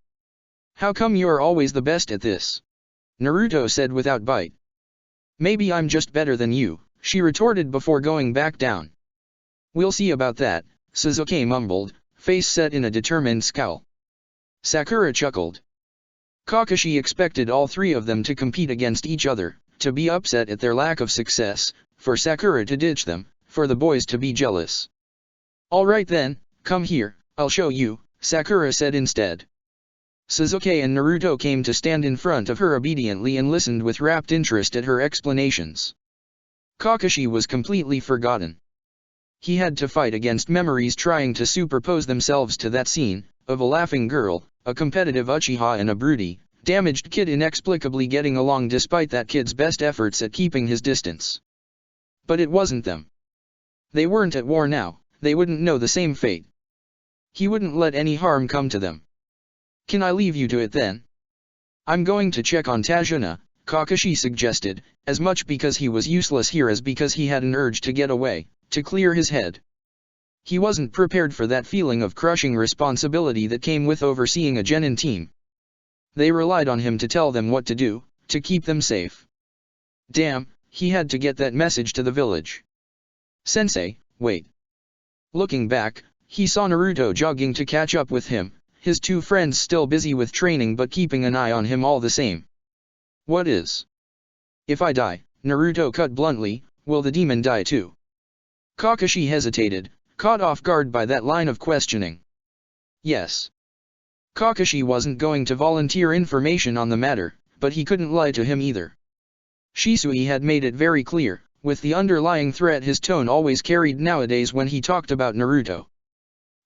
How come you're always the best at this? Naruto said without bite. Maybe I'm just better than you, she retorted before going back down. We'll see about that, Sasuke mumbled, face set in a determined scowl. Sakura chuckled. Kakashi expected all 3 of them to compete against each other, to be upset at their lack of success, for Sakura to ditch them, for the boys to be jealous. Alright then, come here, I'll show you, Sakura said instead. Sasuke and Naruto came to stand in front of her obediently and listened with rapt interest at her explanations. Kakashi was completely forgotten. He had to fight against memories trying to superpose themselves to that scene, of a laughing girl, a competitive Uchiha and a broody, damaged kid inexplicably getting along despite that kid's best efforts at keeping his distance. But it wasn't them. They weren't at war now, they wouldn't know the same fate. He wouldn't let any harm come to them. Can I leave you to it then? I'm going to check on Tajuna, Kakashi suggested, as much because he was useless here as because he had an urge to get away, to clear his head. He wasn't prepared for that feeling of crushing responsibility that came with overseeing a genin team. They relied on him to tell them what to do, to keep them safe. Damn, he had to get that message to the village. Sensei, wait. Looking back, he saw Naruto jogging to catch up with him, his 2 friends still busy with training but keeping an eye on him all the same. What is? If I die, Naruto cut bluntly, will the demon die too? Kakashi hesitated, caught off guard by that line of questioning. Yes. Kakashi wasn't going to volunteer information on the matter, but he couldn't lie to him either. Shisui had made it very clear, with the underlying threat his tone always carried nowadays when he talked about Naruto.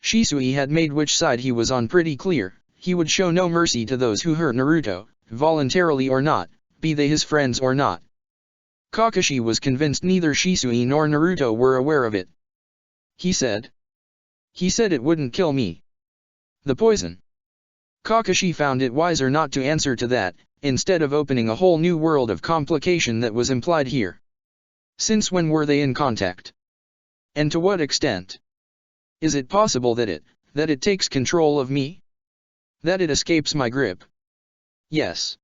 Shisui had made which side he was on pretty clear. He would show no mercy to those who hurt Naruto, voluntarily or not, be they his friends or not. Kakashi was convinced neither Shisui nor Naruto were aware of it. He said it wouldn't kill me. The poison. Kakashi found it wiser not to answer to that, instead of opening a whole new world of complication that was implied here. Since when were they in contact? And to what extent? Is it possible that it takes control of me? That it escapes my grip? Yes.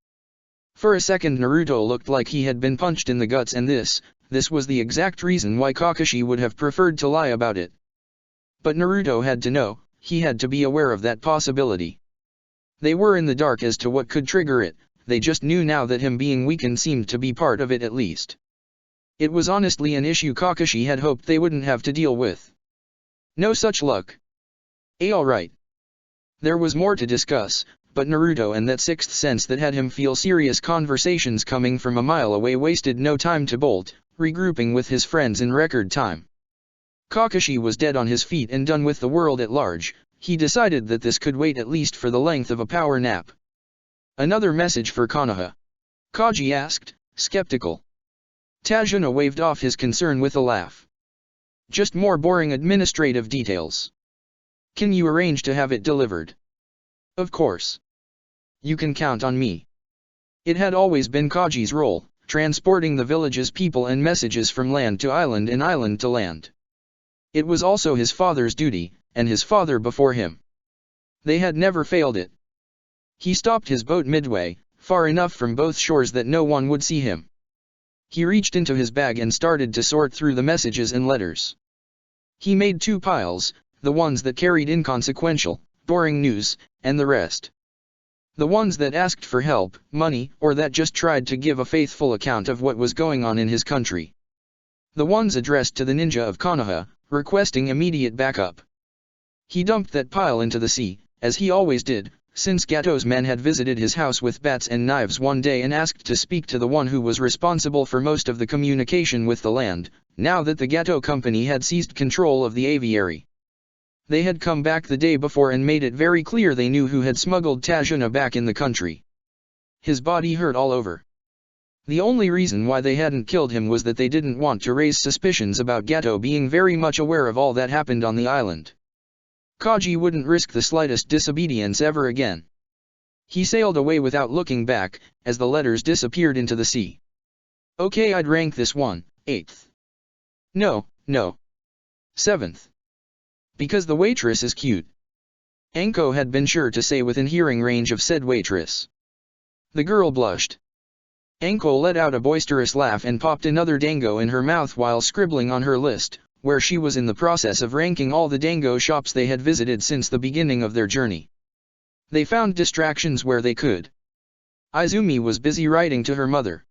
For a second Naruto looked like he had been punched in the guts, and this was the exact reason why Kakashi would have preferred to lie about it. But Naruto had to know, he had to be aware of that possibility. They were in the dark as to what could trigger it, they just knew now that him being weakened seemed to be part of it at least. It was honestly an issue Kakashi had hoped they wouldn't have to deal with. No such luck. Alright. There was more to discuss, but Naruto and that sixth sense that had him feel serious conversations coming from a mile away wasted no time to bolt, regrouping with his friends in record time. Kakashi was dead on his feet and done with the world at large. He decided that this could wait at least for the length of a power nap. Another message for Konoha? Kaji asked, skeptical. Tajuna waved off his concern with a laugh. Just more boring administrative details. Can you arrange to have it delivered? Of course. You can count on me. It had always been Kaji's role, transporting the village's people and messages from land to island and island to land. It was also his father's duty, and his father before him. They had never failed it. He stopped his boat midway, far enough from both shores that no one would see him. He reached into his bag and started to sort through the messages and letters. He made two piles, the ones that carried inconsequential, boring news, and the rest. The ones that asked for help, money, or that just tried to give a faithful account of what was going on in his country. The ones addressed to the ninja of Konoha, requesting immediate backup. He dumped that pile into the sea, as he always did, since Gato's men had visited his house with bats and knives one day and asked to speak to the one who was responsible for most of the communication with the land, now that the Gato company had seized control of the aviary. They had come back the day before and made it very clear they knew who had smuggled Tajuna back in the country. His body hurt all over. The only reason why they hadn't killed him was that they didn't want to raise suspicions about Gato being very much aware of all that happened on the island. Kaji wouldn't risk the slightest disobedience ever again. He sailed away without looking back, as the letters disappeared into the sea. Okay, I'd rank this one, 8th. No. 7th. Because the waitress is cute. Anko had been sure to say within hearing range of said waitress. The girl blushed. Anko let out a boisterous laugh and popped another dango in her mouth while scribbling on her list, where she was in the process of ranking all the dango shops they had visited since the beginning of their journey. They found distractions where they could. Izumi was busy writing to her mother.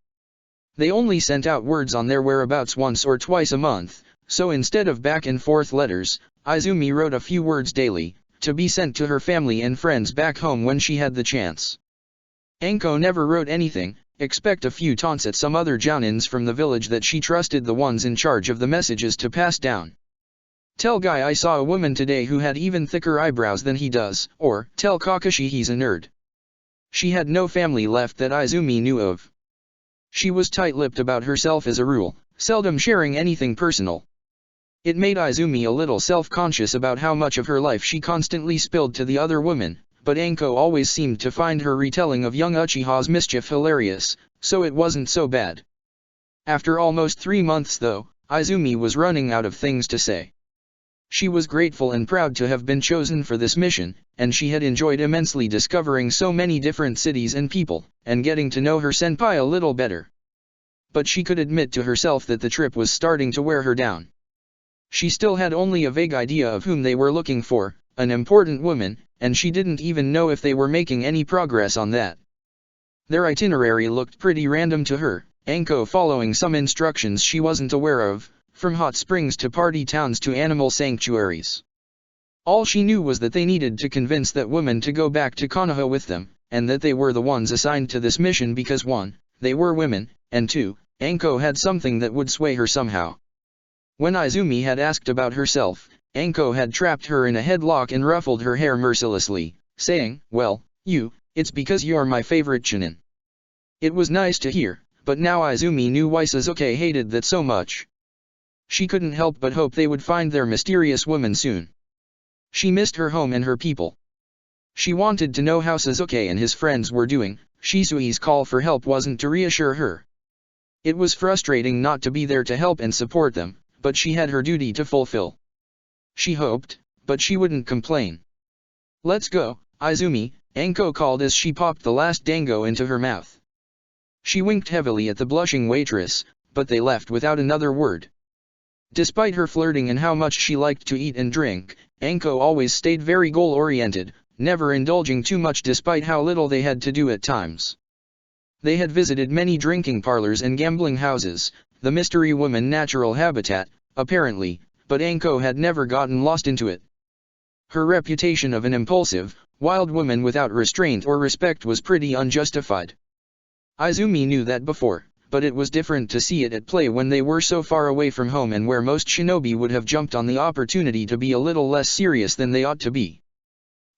They only sent out words on their whereabouts once or twice a month, so instead of back and forth letters, Izumi wrote a few words daily, to be sent to her family and friends back home when she had the chance. Anko never wrote anything, except a few taunts at some other jounins from the village that she trusted the ones in charge of the messages to pass down. Tell Guy I saw a woman today who had even thicker eyebrows than he does, or tell Kakashi he's a nerd. She had no family left that Izumi knew of. She was tight-lipped about herself as a rule, seldom sharing anything personal. It made Izumi a little self-conscious about how much of her life she constantly spilled to the other women, but Anko always seemed to find her retelling of young Uchiha's mischief hilarious, so it wasn't so bad. After almost 3 months though, Izumi was running out of things to say. She was grateful and proud to have been chosen for this mission, and she had enjoyed immensely discovering so many different cities and people, and getting to know her senpai a little better. But she could admit to herself that the trip was starting to wear her down. She still had only a vague idea of whom they were looking for, an important woman, and she didn't even know if they were making any progress on that. Their itinerary looked pretty random to her, Anko following some instructions she wasn't aware of, from hot springs to party towns to animal sanctuaries. All she knew was that they needed to convince that woman to go back to Konoha with them, and that they were the ones assigned to this mission because 1. They were women, and 2. Anko had something that would sway her somehow. When Izumi had asked about herself, Anko had trapped her in a headlock and ruffled her hair mercilessly, saying, "Well, it's because you're my favorite Chunin." It was nice to hear, but now Izumi knew why Sasuke hated that so much. She couldn't help but hope they would find their mysterious woman soon. She missed her home and her people. She wanted to know how Sasuke and his friends were doing. Shisui's call for help wasn't to reassure her. It was frustrating not to be there to help and support them, but she had her duty to fulfill. She hoped, but she wouldn't complain. "Let's go, Izumi," Anko called as she popped the last dango into her mouth. She winked heavily at the blushing waitress, but they left without another word. Despite her flirting and how much she liked to eat and drink, Anko always stayed very goal-oriented, never indulging too much despite how little they had to do at times. They had visited many drinking parlors and gambling houses, the mystery woman natural habitat, apparently, but Anko had never gotten lost into it. Her reputation of an impulsive, wild woman without restraint or respect was pretty unjustified. Izumi knew that before, but it was different to see it at play when they were so far away from home and where most shinobi would have jumped on the opportunity to be a little less serious than they ought to be.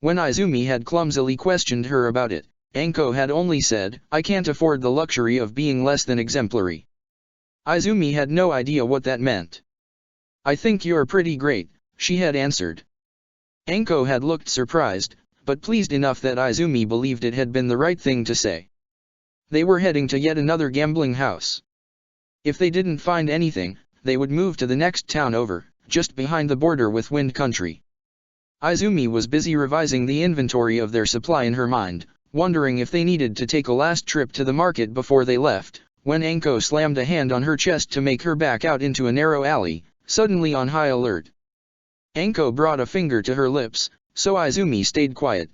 When Izumi had clumsily questioned her about it, Anko had only said, "I can't afford the luxury of being less than exemplary." Izumi had no idea what that meant. "I think you're pretty great," she had answered. Anko had looked surprised, but pleased enough that Izumi believed it had been the right thing to say. They were heading to yet another gambling house. If they didn't find anything, they would move to the next town over, just behind the border with Wind Country. Izumi was busy revising the inventory of their supply in her mind, wondering if they needed to take a last trip to the market before they left, when Anko slammed a hand on her chest to make her back out into a narrow alley, suddenly on high alert. Anko brought a finger to her lips, so Izumi stayed quiet.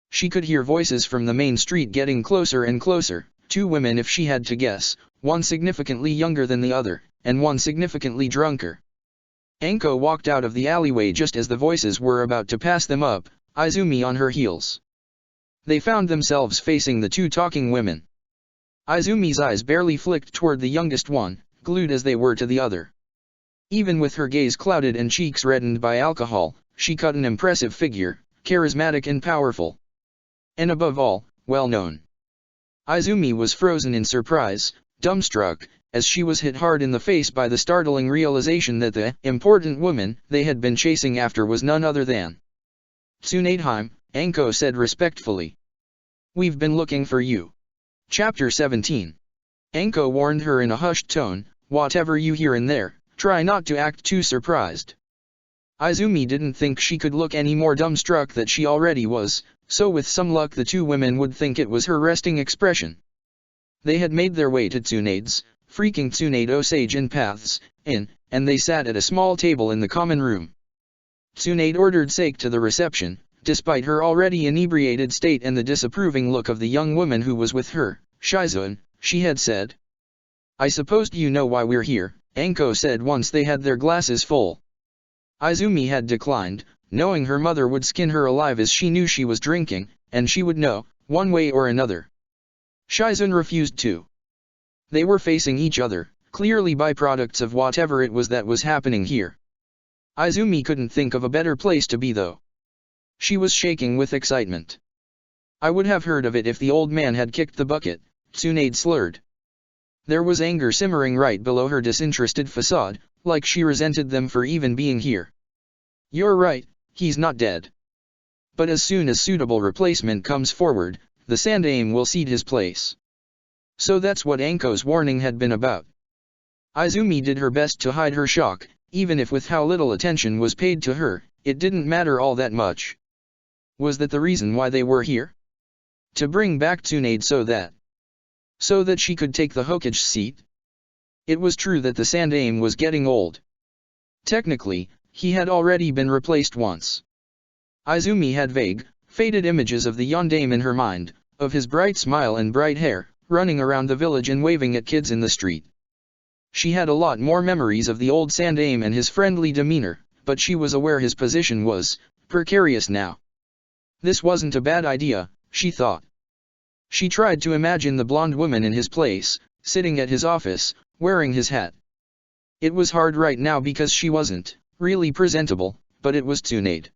She could hear voices from the main street getting closer and closer, 2 women if she had to guess, one significantly younger than the other, and one significantly drunker. Anko walked out of the alleyway just as the voices were about to pass them up, Izumi on her heels. They found themselves facing the 2 talking women. Izumi's eyes barely flicked toward the youngest one, glued as they were to the other. Even with her gaze clouded and cheeks reddened by alcohol, she cut an impressive figure, charismatic and powerful. And above all, well-known. Izumi was frozen in surprise, dumbstruck, as she was hit hard in the face by the startling realization that the important woman they had been chasing after was none other than Tsunadeheim, Anko said respectfully. "We've been looking for you." Chapter 17. Anko warned her in a hushed tone, "Whatever you hear in there, try not to act too surprised." Izumi didn't think she could look any more dumbstruck than she already was, so with some luck the 2 women would think it was her resting expression. They had made their way to Tsunade's, freaking Tsunade Osage in Paths, Inn, and they sat at a small table in the common room. Tsunade ordered sake to the reception, despite her already inebriated state and the disapproving look of the young woman who was with her. "Shizune," she had said. "I suppose you know why we're here," Anko said once they had their glasses full. Izumi had declined, knowing her mother would skin her alive as she knew she was drinking, and she would know, one way or another. Shizune refused too. They were facing each other, clearly byproducts of whatever it was that was happening here. Izumi couldn't think of a better place to be though. She was shaking with excitement. "I would have heard of it if the old man had kicked the bucket," Tsunade slurred. There was anger simmering right below her disinterested facade, like she resented them for even being here. "You're right, he's not dead. But as soon as suitable replacement comes forward, the Sandaime will cede his place." So that's what Anko's warning had been about. Izumi did her best to hide her shock, even if with how little attention was paid to her, it didn't matter all that much. Was that the reason why they were here? To bring back Tsunade so that she could take the Hokage seat? It was true that the Sandaime was getting old. Technically, he had already been replaced once. Izumi had vague, faded images of the Yondaime in her mind, of his bright smile and bright hair, running around the village and waving at kids in the street. She had a lot more memories of the old Sandaime and his friendly demeanor, but she was aware his position was, precarious now. This wasn't a bad idea, she thought. She tried to imagine the blonde woman in his place, sitting at his office, wearing his hat. It was hard right now because she wasn't really presentable, but it was Tsunade.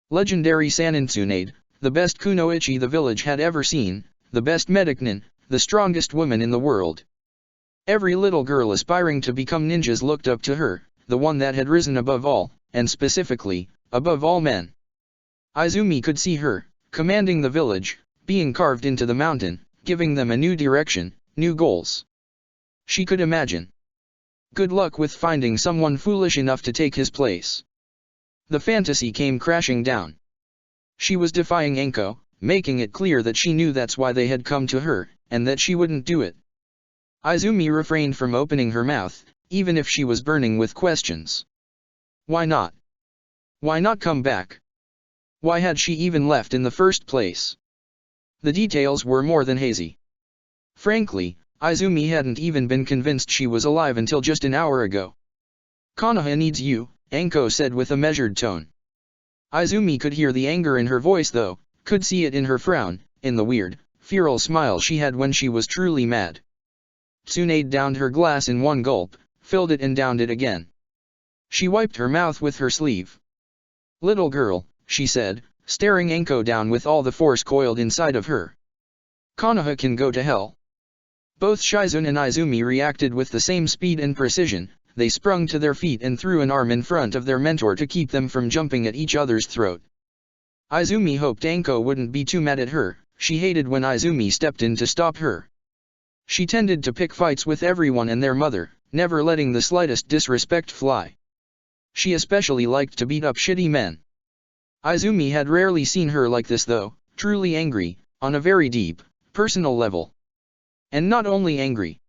Legendary Sannin Tsunade, the best kunoichi the village had ever seen, the best medicnin, the strongest woman in the world. Every little girl aspiring to become ninjas looked up to her, the one that had risen above all, and specifically, above all men. Izumi could see her, commanding the village, being carved into the mountain, giving them a new direction, new goals. She could imagine. Good luck with finding someone foolish enough to take his place. The fantasy came crashing down. She was defying Anko, making it clear that she knew that's why they had come to her, and that she wouldn't do it. Izumi refrained from opening her mouth, even if she was burning with questions. Why not? Why not come back? Why had she even left in the first place? The details were more than hazy. Frankly, Izumi hadn't even been convinced she was alive until just an hour ago. Konoha needs you, Anko said with a measured tone. Izumi could hear the anger in her voice though, could see it in her frown, in the weird, feral smile she had when she was truly mad. Tsunade downed her glass in one gulp, filled it and downed it again. She wiped her mouth with her sleeve. Little girl, she said, staring Anko down with all the force coiled inside of her. Konoha can go to hell. Both Shizune and Izumi reacted with the same speed and precision. They sprung to their feet and threw an arm in front of their mentor to keep them from jumping at each other's throat. Izumi hoped Anko wouldn't be too mad at her. She hated when Izumi stepped in to stop her. She tended to pick fights with everyone and their mother, never letting the slightest disrespect fly. She especially liked to beat up shitty men. Izumi had rarely seen her like this though, truly angry, on a very deep, personal level. And not only angry.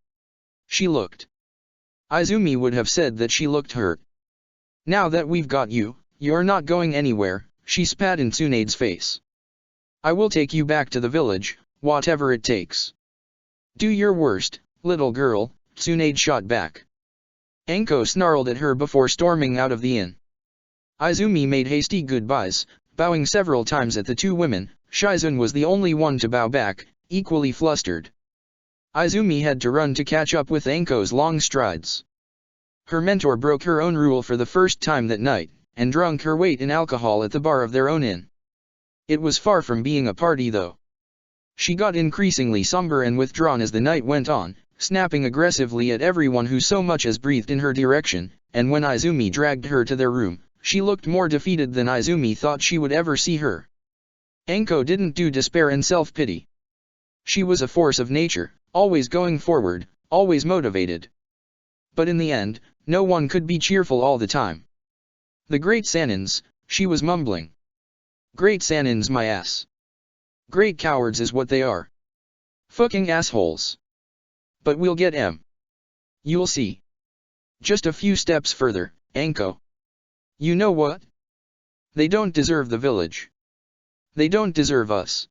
She looked. Izumi would have said that she looked hurt. Now that we've got you, you're not going anywhere, she spat in Tsunade's face. I will take you back to the village, whatever it takes. Do your worst, little girl, Tsunade shot back. Anko snarled at her before storming out of the inn. Izumi made hasty goodbyes, bowing several times at the two women. Shizune was the only one to bow back, equally flustered. Izumi had to run to catch up with Anko's long strides. Her mentor broke her own rule for the first time that night, and drunk her weight in alcohol at the bar of their own inn. It was far from being a party though. She got increasingly somber and withdrawn as the night went on, snapping aggressively at everyone who so much as breathed in her direction, and when Izumi dragged her to their room, she looked more defeated than Izumi thought she would ever see her. Anko didn't do despair and self-pity. She was a force of nature, always going forward, always motivated. But in the end, no one could be cheerful all the time. The great Sannins, she was mumbling. Great Sannins my ass. Great cowards is what they are. Fucking assholes. But we'll get 'em. You'll see. Just a few steps further, Anko. You know what? They don't deserve the village. They don't deserve us.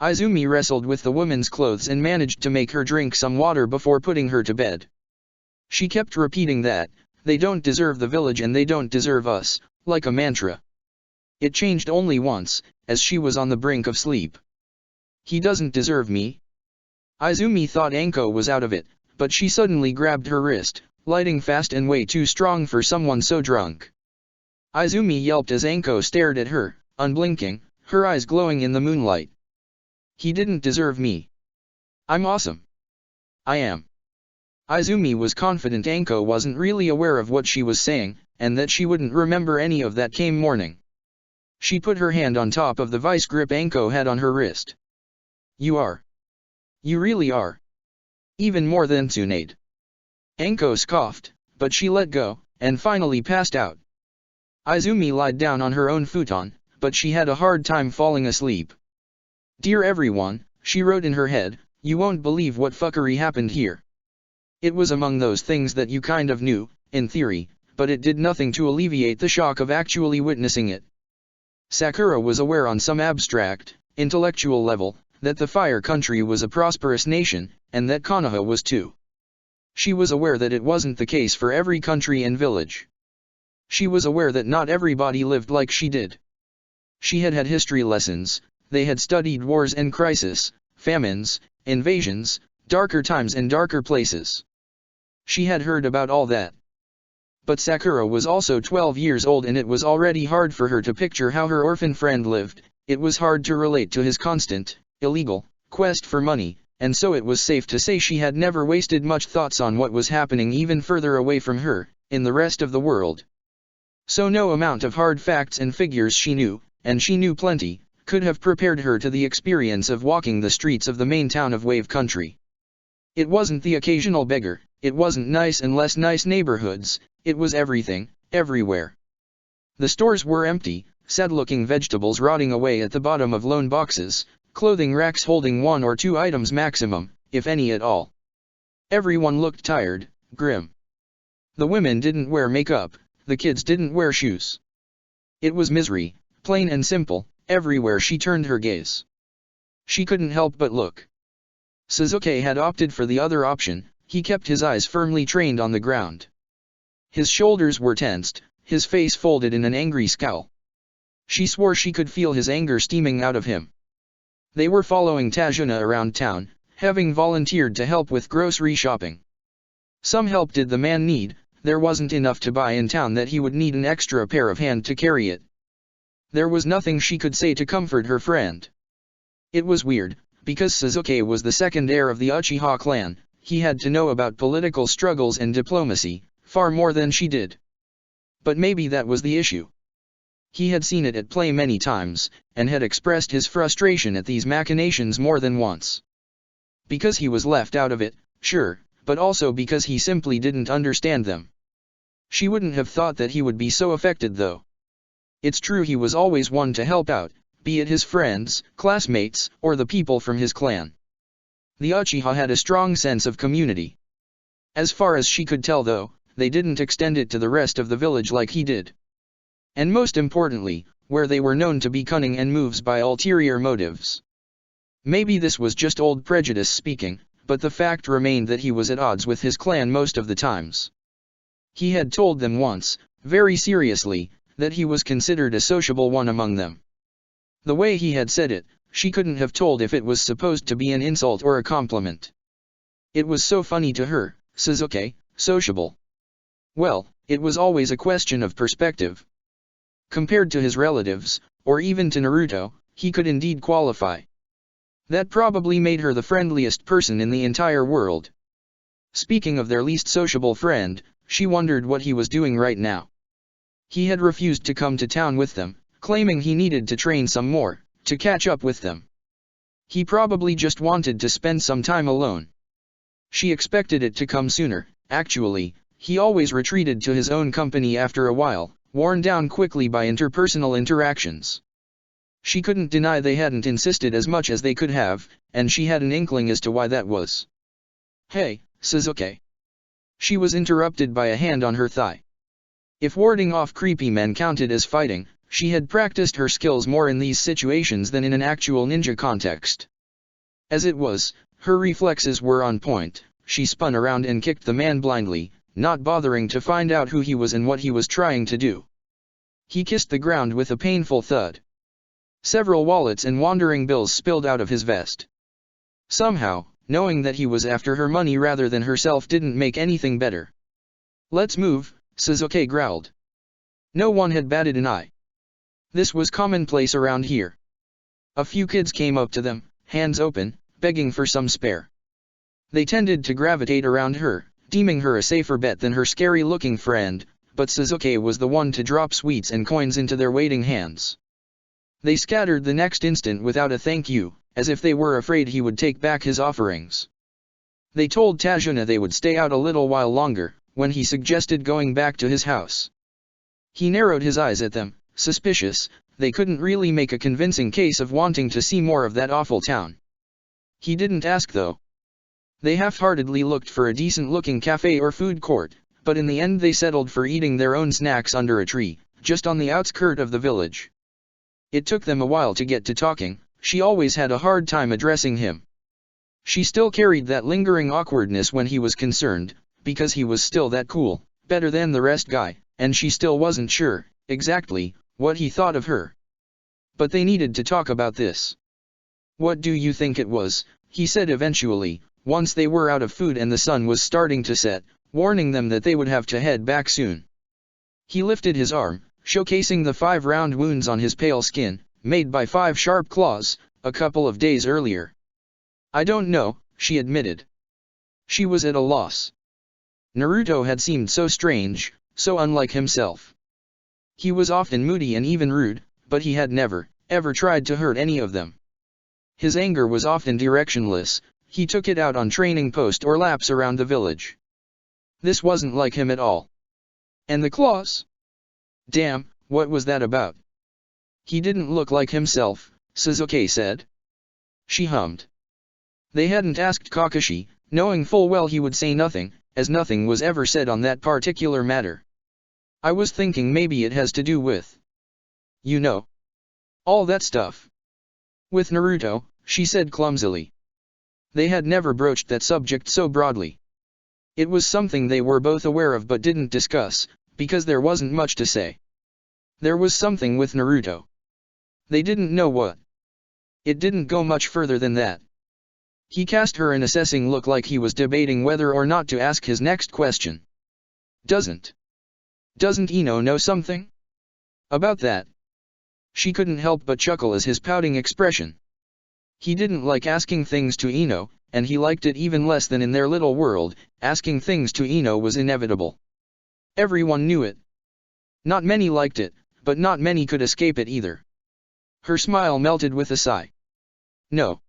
Izumi wrestled with the woman's clothes and managed to make her drink some water before putting her to bed. She kept repeating that, they don't deserve the village and they don't deserve us, like a mantra. It changed only once, as she was on the brink of sleep. He doesn't deserve me. Izumi thought Anko was out of it, but she suddenly grabbed her wrist, lighting fast and way too strong for someone so drunk. Izumi yelped as Anko stared at her, unblinking, her eyes glowing in the moonlight. He didn't deserve me. I'm awesome. I am. Izumi was confident Anko wasn't really aware of what she was saying, and that she wouldn't remember any of that came morning. She put her hand on top of the vice grip Anko had on her wrist. You are. You really are. Even more than Tsunade. Anko scoffed, but she let go, and finally passed out. Izumi lied down on her own futon, but she had a hard time falling asleep. Dear everyone, she wrote in her head, you won't believe what fuckery happened here. It was among those things that you kind of knew, in theory, but it did nothing to alleviate the shock of actually witnessing it. Sakura was aware on some abstract, intellectual level, that the Fire Country was a prosperous nation, and that Konoha was too. She was aware that it wasn't the case for every country and village. She was aware that not everybody lived like she did. She had had history lessons, they had studied wars and crises, famines, invasions, darker times and darker places. She had heard about all that. But Sakura was also 12 years old and it was already hard for her to picture how her orphan friend lived. It was hard to relate to his constant, illegal, quest for money, and so it was safe to say she had never wasted much thoughts on what was happening even further away from her, in the rest of the world. So no amount of hard facts and figures she knew, and she knew plenty, could have prepared her to the experience of walking the streets of the main town of Wave Country. It wasn't the occasional beggar, it wasn't nice and less nice neighborhoods, it was everything, everywhere. The stores were empty, sad-looking vegetables rotting away at the bottom of lone boxes, clothing racks holding 1 or 2 items maximum, if any at all. Everyone looked tired, grim. The women didn't wear makeup, the kids didn't wear shoes. It was misery, plain and simple, everywhere she turned her gaze. She couldn't help but look. Sasuke had opted for the other option, he kept his eyes firmly trained on the ground. His shoulders were tensed, his face folded in an angry scowl. She swore she could feel his anger steaming out of him. They were following Tajuna around town, having volunteered to help with grocery shopping. Some help did the man need, there wasn't enough to buy in town that he would need an extra pair of hands to carry it. There was nothing she could say to comfort her friend. It was weird, because Sasuke was the second heir of the Uchiha clan, he had to know about political struggles and diplomacy, far more than she did. But maybe that was the issue. He had seen it at play many times, and had expressed his frustration at these machinations more than once. Because he was left out of it, sure, but also because he simply didn't understand them. She wouldn't have thought that he would be so affected though. It's true he was always one to help out, be it his friends, classmates, or the people from his clan. The Uchiha had a strong sense of community. As far as she could tell though, they didn't extend it to the rest of the village like he did. And most importantly, where they were known to be cunning and moves by ulterior motives. Maybe this was just old prejudice speaking, but the fact remained that he was at odds with his clan most of the times. He had told them once, very seriously, that he was considered a sociable one among them. The way he had said it, she couldn't have told if it was supposed to be an insult or a compliment. It was so funny to her, Sasuke, sociable. Well, it was always a question of perspective. Compared to his relatives, or even to Naruto, he could indeed qualify. That probably made her the friendliest person in the entire world. Speaking of their least sociable friend, she wondered what he was doing right now. He had refused to come to town with them, claiming he needed to train some more, to catch up with them. He probably just wanted to spend some time alone. She expected it to come sooner. Actually, he always retreated to his own company after a while, worn down quickly by interpersonal interactions. She couldn't deny they hadn't insisted as much as they could have, and she had an inkling as to why that was. "Hey, Sasuke." She was interrupted by a hand on her thigh. If warding off creepy men counted as fighting, she had practiced her skills more in these situations than in an actual ninja context. As it was, her reflexes were on point. She spun around and kicked the man blindly, not bothering to find out who he was and what he was trying to do. He kissed the ground with a painful thud. Several wallets and wandering bills spilled out of his vest. Somehow, knowing that he was after her money rather than herself didn't make anything better. "Let's move," Sasuke growled. No one had batted an eye. This was commonplace around here. A few kids came up to them, hands open, begging for some spare. They tended to gravitate around her, deeming her a safer bet than her scary-looking friend, but Sasuke was the one to drop sweets and coins into their waiting hands. They scattered the next instant without a thank you, as if they were afraid he would take back his offerings. They told Tajuna they would stay out a little while longer, when he suggested going back to his house. He narrowed his eyes at them, suspicious. They couldn't really make a convincing case of wanting to see more of that awful town. He didn't ask though. They half-heartedly looked for a decent-looking cafe or food court, but in the end they settled for eating their own snacks under a tree, just on the outskirts of the village. It took them a while to get to talking. She always had a hard time addressing him. She still carried that lingering awkwardness when he was concerned, because he was still that cool, better than the rest guy, and she still wasn't sure, exactly, what he thought of her. But they needed to talk about this. "What do you think it was?" he said eventually, once they were out of food and the sun was starting to set, warning them that they would have to head back soon. He lifted his arm, showcasing the 5 round wounds on his pale skin, made by 5 sharp claws, a couple of days earlier. "I don't know," she admitted. She was at a loss. Naruto had seemed so strange, so unlike himself. He was often moody and even rude, but he had never, ever tried to hurt any of them. His anger was often directionless, he took it out on training post or laps around the village. This wasn't like him at all. And the claws? Damn, what was that about? He didn't look like himself, Sasuke said. She hummed. They hadn't asked Kakashi, knowing full well he would say nothing, as nothing was ever said on that particular matter. "I was thinking maybe it has to do with, you know, all that stuff. With Naruto," she said clumsily. They had never broached that subject so broadly. It was something they were both aware of but didn't discuss, because there wasn't much to say. There was something with Naruto. They didn't know what. It didn't go much further than that. He cast her an assessing look like he was debating whether or not to ask his next question. Doesn't Ino know something about that? She couldn't help but chuckle as his pouting expression. He didn't like asking things to Ino, and he liked it even less than in their little world. Asking things to Ino was inevitable. Everyone knew it. Not many liked it, but not many could escape it either. Her smile melted with a sigh. No.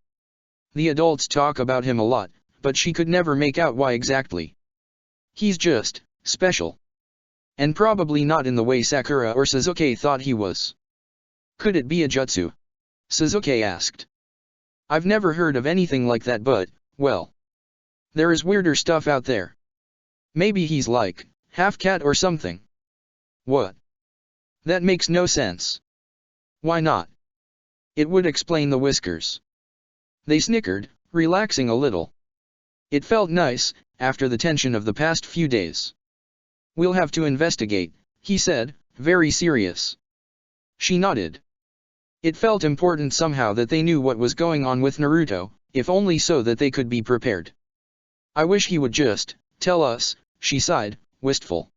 The adults talk about him a lot, but she could never make out why exactly. He's just special. And probably not in the way Sakura or Sasuke thought he was. Could it be a jutsu? Sasuke asked. I've never heard of anything like that, but, well, there is weirder stuff out there. Maybe he's like, half cat or something. What? That makes no sense. Why not? It would explain the whiskers. They snickered, relaxing a little. It felt nice, after the tension of the past few days. We'll have to investigate, he said, very serious. She nodded. It felt important somehow that they knew what was going on with Naruto, if only so that they could be prepared. I wish he would just tell us, she sighed, wistful.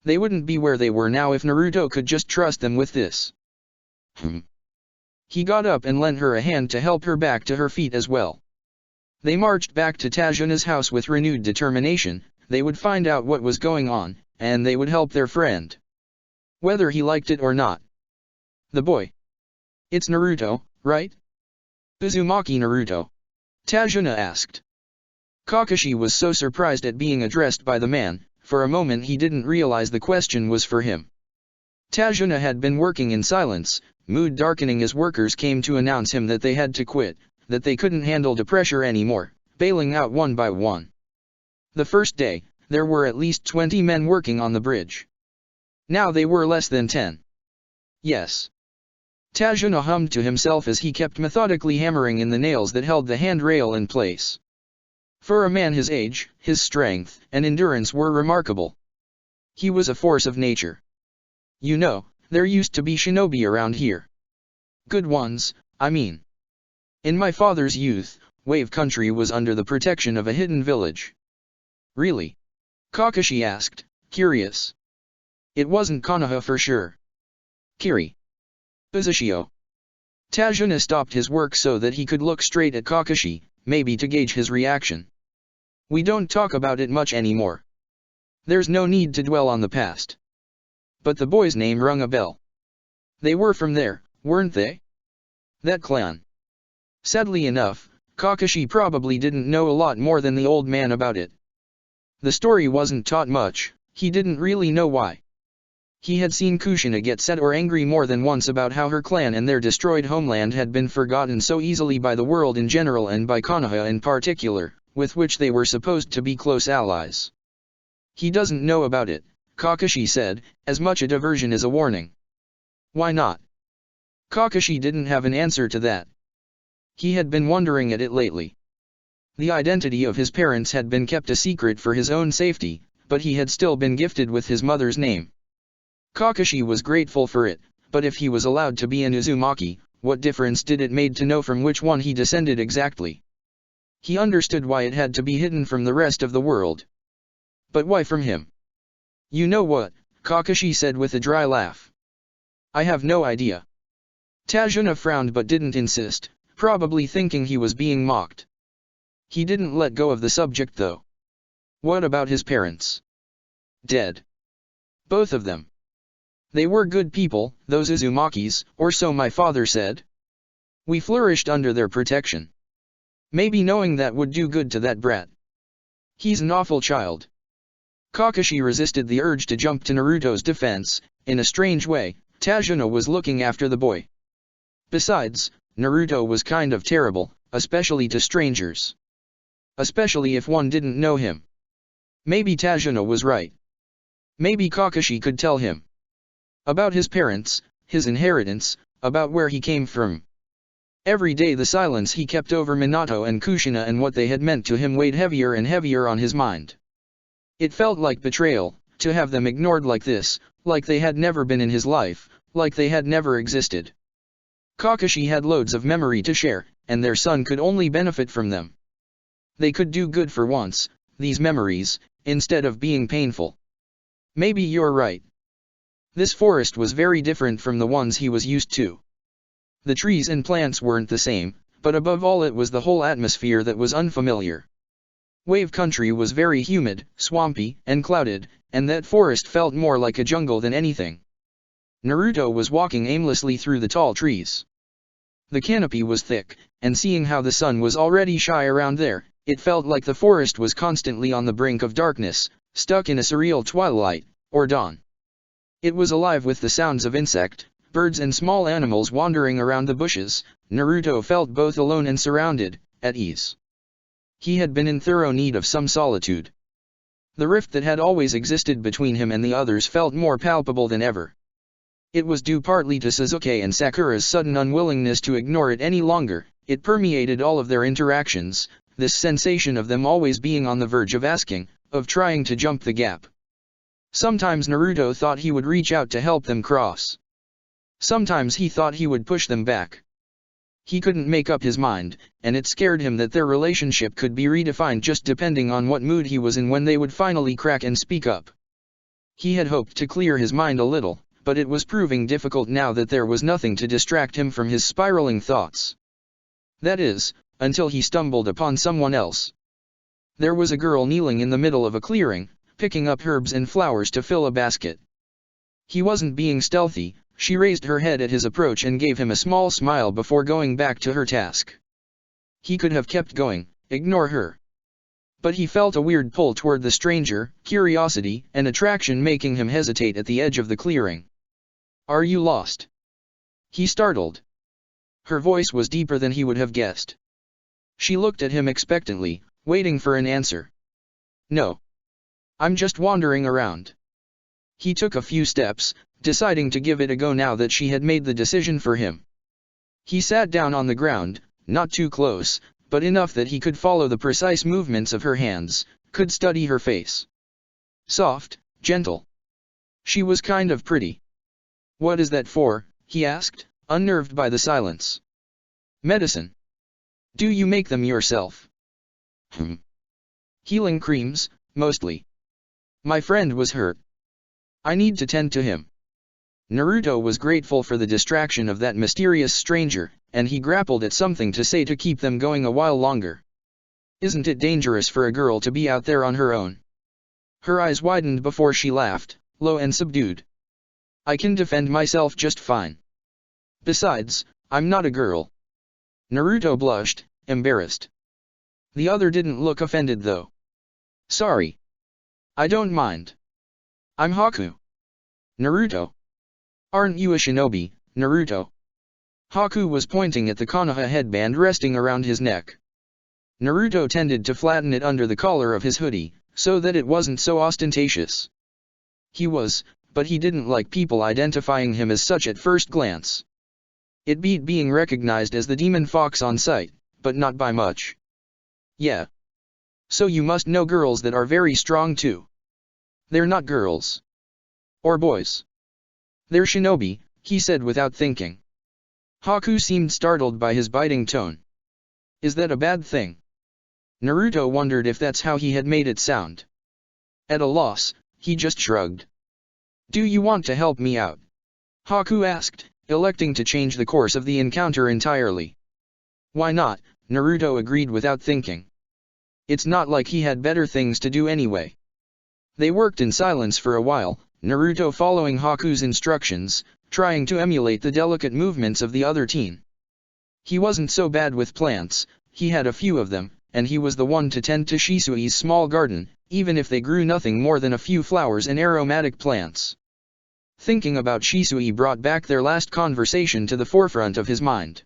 They wouldn't be where they were now if Naruto could just trust them with this. He got up and lent her a hand to help her back to her feet as well. They marched back to Tajuna's house with renewed determination. They would find out what was going on, and they would help their friend. Whether he liked it or not. The boy. It's Naruto, right? Uzumaki Naruto? Tajuna asked. Kakashi was so surprised at being addressed by the man, for a moment he didn't realize the question was for him. Tajuna had been working in silence, mood darkening as workers came to announce him that they had to quit, that they couldn't handle the pressure anymore, bailing out one by one. The first day, there were at least 20 men working on the bridge. Now they were less than 10. Yes. Tajuna hummed to himself as he kept methodically hammering in the nails that held the handrail in place. For a man his age, his strength and endurance were remarkable. He was a force of nature. You know, there used to be shinobi around here. Good ones, I mean. In my father's youth, Wave Country was under the protection of a hidden village. Really? Kakashi asked, curious. It wasn't Konoha for sure. Kiri. Uzushio. Tajuna stopped his work so that he could look straight at Kakashi, maybe to gauge his reaction. We don't talk about it much anymore. There's no need to dwell on the past. But the boy's name rung a bell. They were from there, weren't they? That clan. Sadly enough, Kakashi probably didn't know a lot more than the old man about it. The story wasn't taught much, he didn't really know why. He had seen Kushina get sad or angry more than once about how her clan and their destroyed homeland had been forgotten so easily by the world in general and by Konoha in particular, with which they were supposed to be close allies. He doesn't know about it, Kakashi said, as much a diversion as a warning. Why not? Kakashi didn't have an answer to that. He had been wondering at it lately. The identity of his parents had been kept a secret for his own safety, but he had still been gifted with his mother's name. Kakashi was grateful for it, but if he was allowed to be an Uzumaki, what difference did it make to know from which one he descended exactly? He understood why it had to be hidden from the rest of the world. But why from him? You know what, Kakashi said with a dry laugh. I have no idea. Tajuna frowned but didn't insist, probably thinking he was being mocked. He didn't let go of the subject though. What about his parents? Dead. Both of them. They were good people, those Uzumakis, or so my father said. We flourished under their protection. Maybe knowing that would do good to that brat. He's an awful child. Kakashi resisted the urge to jump to Naruto's defense. In a strange way, Tajuna was looking after the boy. Besides, Naruto was kind of terrible, especially to strangers. Especially if one didn't know him. Maybe Tajuna was right. Maybe Kakashi could tell him. About his parents, his inheritance, about where he came from. Every day the silence he kept over Minato and Kushina and what they had meant to him weighed heavier and heavier on his mind. It felt like betrayal, to have them ignored like this, like they had never been in his life, like they had never existed. Kakashi had loads of memory to share, and their son could only benefit from them. They could do good for once, these memories, instead of being painful. Maybe you're right. This forest was very different from the ones he was used to. The trees and plants weren't the same, but above all it was the whole atmosphere that was unfamiliar. Wave Country was very humid, swampy, and clouded, and that forest felt more like a jungle than anything. Naruto was walking aimlessly through the tall trees. The canopy was thick, and seeing how the sun was already shy around there, it felt like the forest was constantly on the brink of darkness, stuck in a surreal twilight, or dawn. It was alive with the sounds of insect, birds and small animals wandering around the bushes. Naruto felt both alone and surrounded, at ease. He had been in thorough need of some solitude. The rift that had always existed between him and the others felt more palpable than ever. It was due partly to Sasuke and Sakura's sudden unwillingness to ignore it any longer. It permeated all of their interactions, this sensation of them always being on the verge of asking, of trying to jump the gap. Sometimes Naruto thought he would reach out to help them cross. Sometimes he thought he would push them back. He couldn't make up his mind, and it scared him that their relationship could be redefined just depending on what mood he was in when they would finally crack and speak up. He had hoped to clear his mind a little, but it was proving difficult now that there was nothing to distract him from his spiraling thoughts. That is, until he stumbled upon someone else. There was a girl kneeling in the middle of a clearing, picking up herbs and flowers to fill a basket. He wasn't being stealthy. She raised her head at his approach and gave him a small smile before going back to her task. He could have kept going, ignore her. But he felt a weird pull toward the stranger, curiosity and attraction making him hesitate at the edge of the clearing. Are you lost? He startled. Her voice was deeper than he would have guessed. She looked at him expectantly, waiting for an answer. No. I'm just wandering around. He took a few steps, deciding to give it a go now that she had made the decision for him. He sat down on the ground, not too close, but enough that he could follow the precise movements of her hands, could study her face. Soft, gentle. She was kind of pretty. What is that for? He asked, unnerved by the silence. Medicine. Do you make them yourself? Healing creams, mostly. My friend was hurt. I need to tend to him. Naruto was grateful for the distraction of that mysterious stranger, and he grappled at something to say to keep them going a while longer. Isn't it dangerous for a girl to be out there on her own? Her eyes widened before she laughed, low and subdued. I can defend myself just fine. Besides, I'm not a girl. Naruto blushed, embarrassed. The other didn't look offended though. Sorry. I don't mind. I'm Haku. Naruto. Aren't you a shinobi, Naruto? Haku was pointing at the Konoha headband resting around his neck. Naruto tended to flatten it under the collar of his hoodie, so that it wasn't so ostentatious. He was, but he didn't like people identifying him as such at first glance. It beat being recognized as the demon fox on sight, but not by much. Yeah. So you must know girls that are very strong too. They're not girls. Or boys. They're shinobi, he said without thinking. Haku seemed startled by his biting tone. Is that a bad thing? Naruto wondered if that's how he had made it sound. At a loss, he just shrugged. Do you want to help me out? Haku asked, electing to change the course of the encounter entirely. Why not? Naruto agreed without thinking. It's not like he had better things to do anyway. They worked in silence for a while, Naruto following Haku's instructions, trying to emulate the delicate movements of the other teen. He wasn't so bad with plants, he had a few of them, and he was the one to tend to Shisui's small garden, even if they grew nothing more than a few flowers and aromatic plants. Thinking about Shisui brought back their last conversation to the forefront of his mind.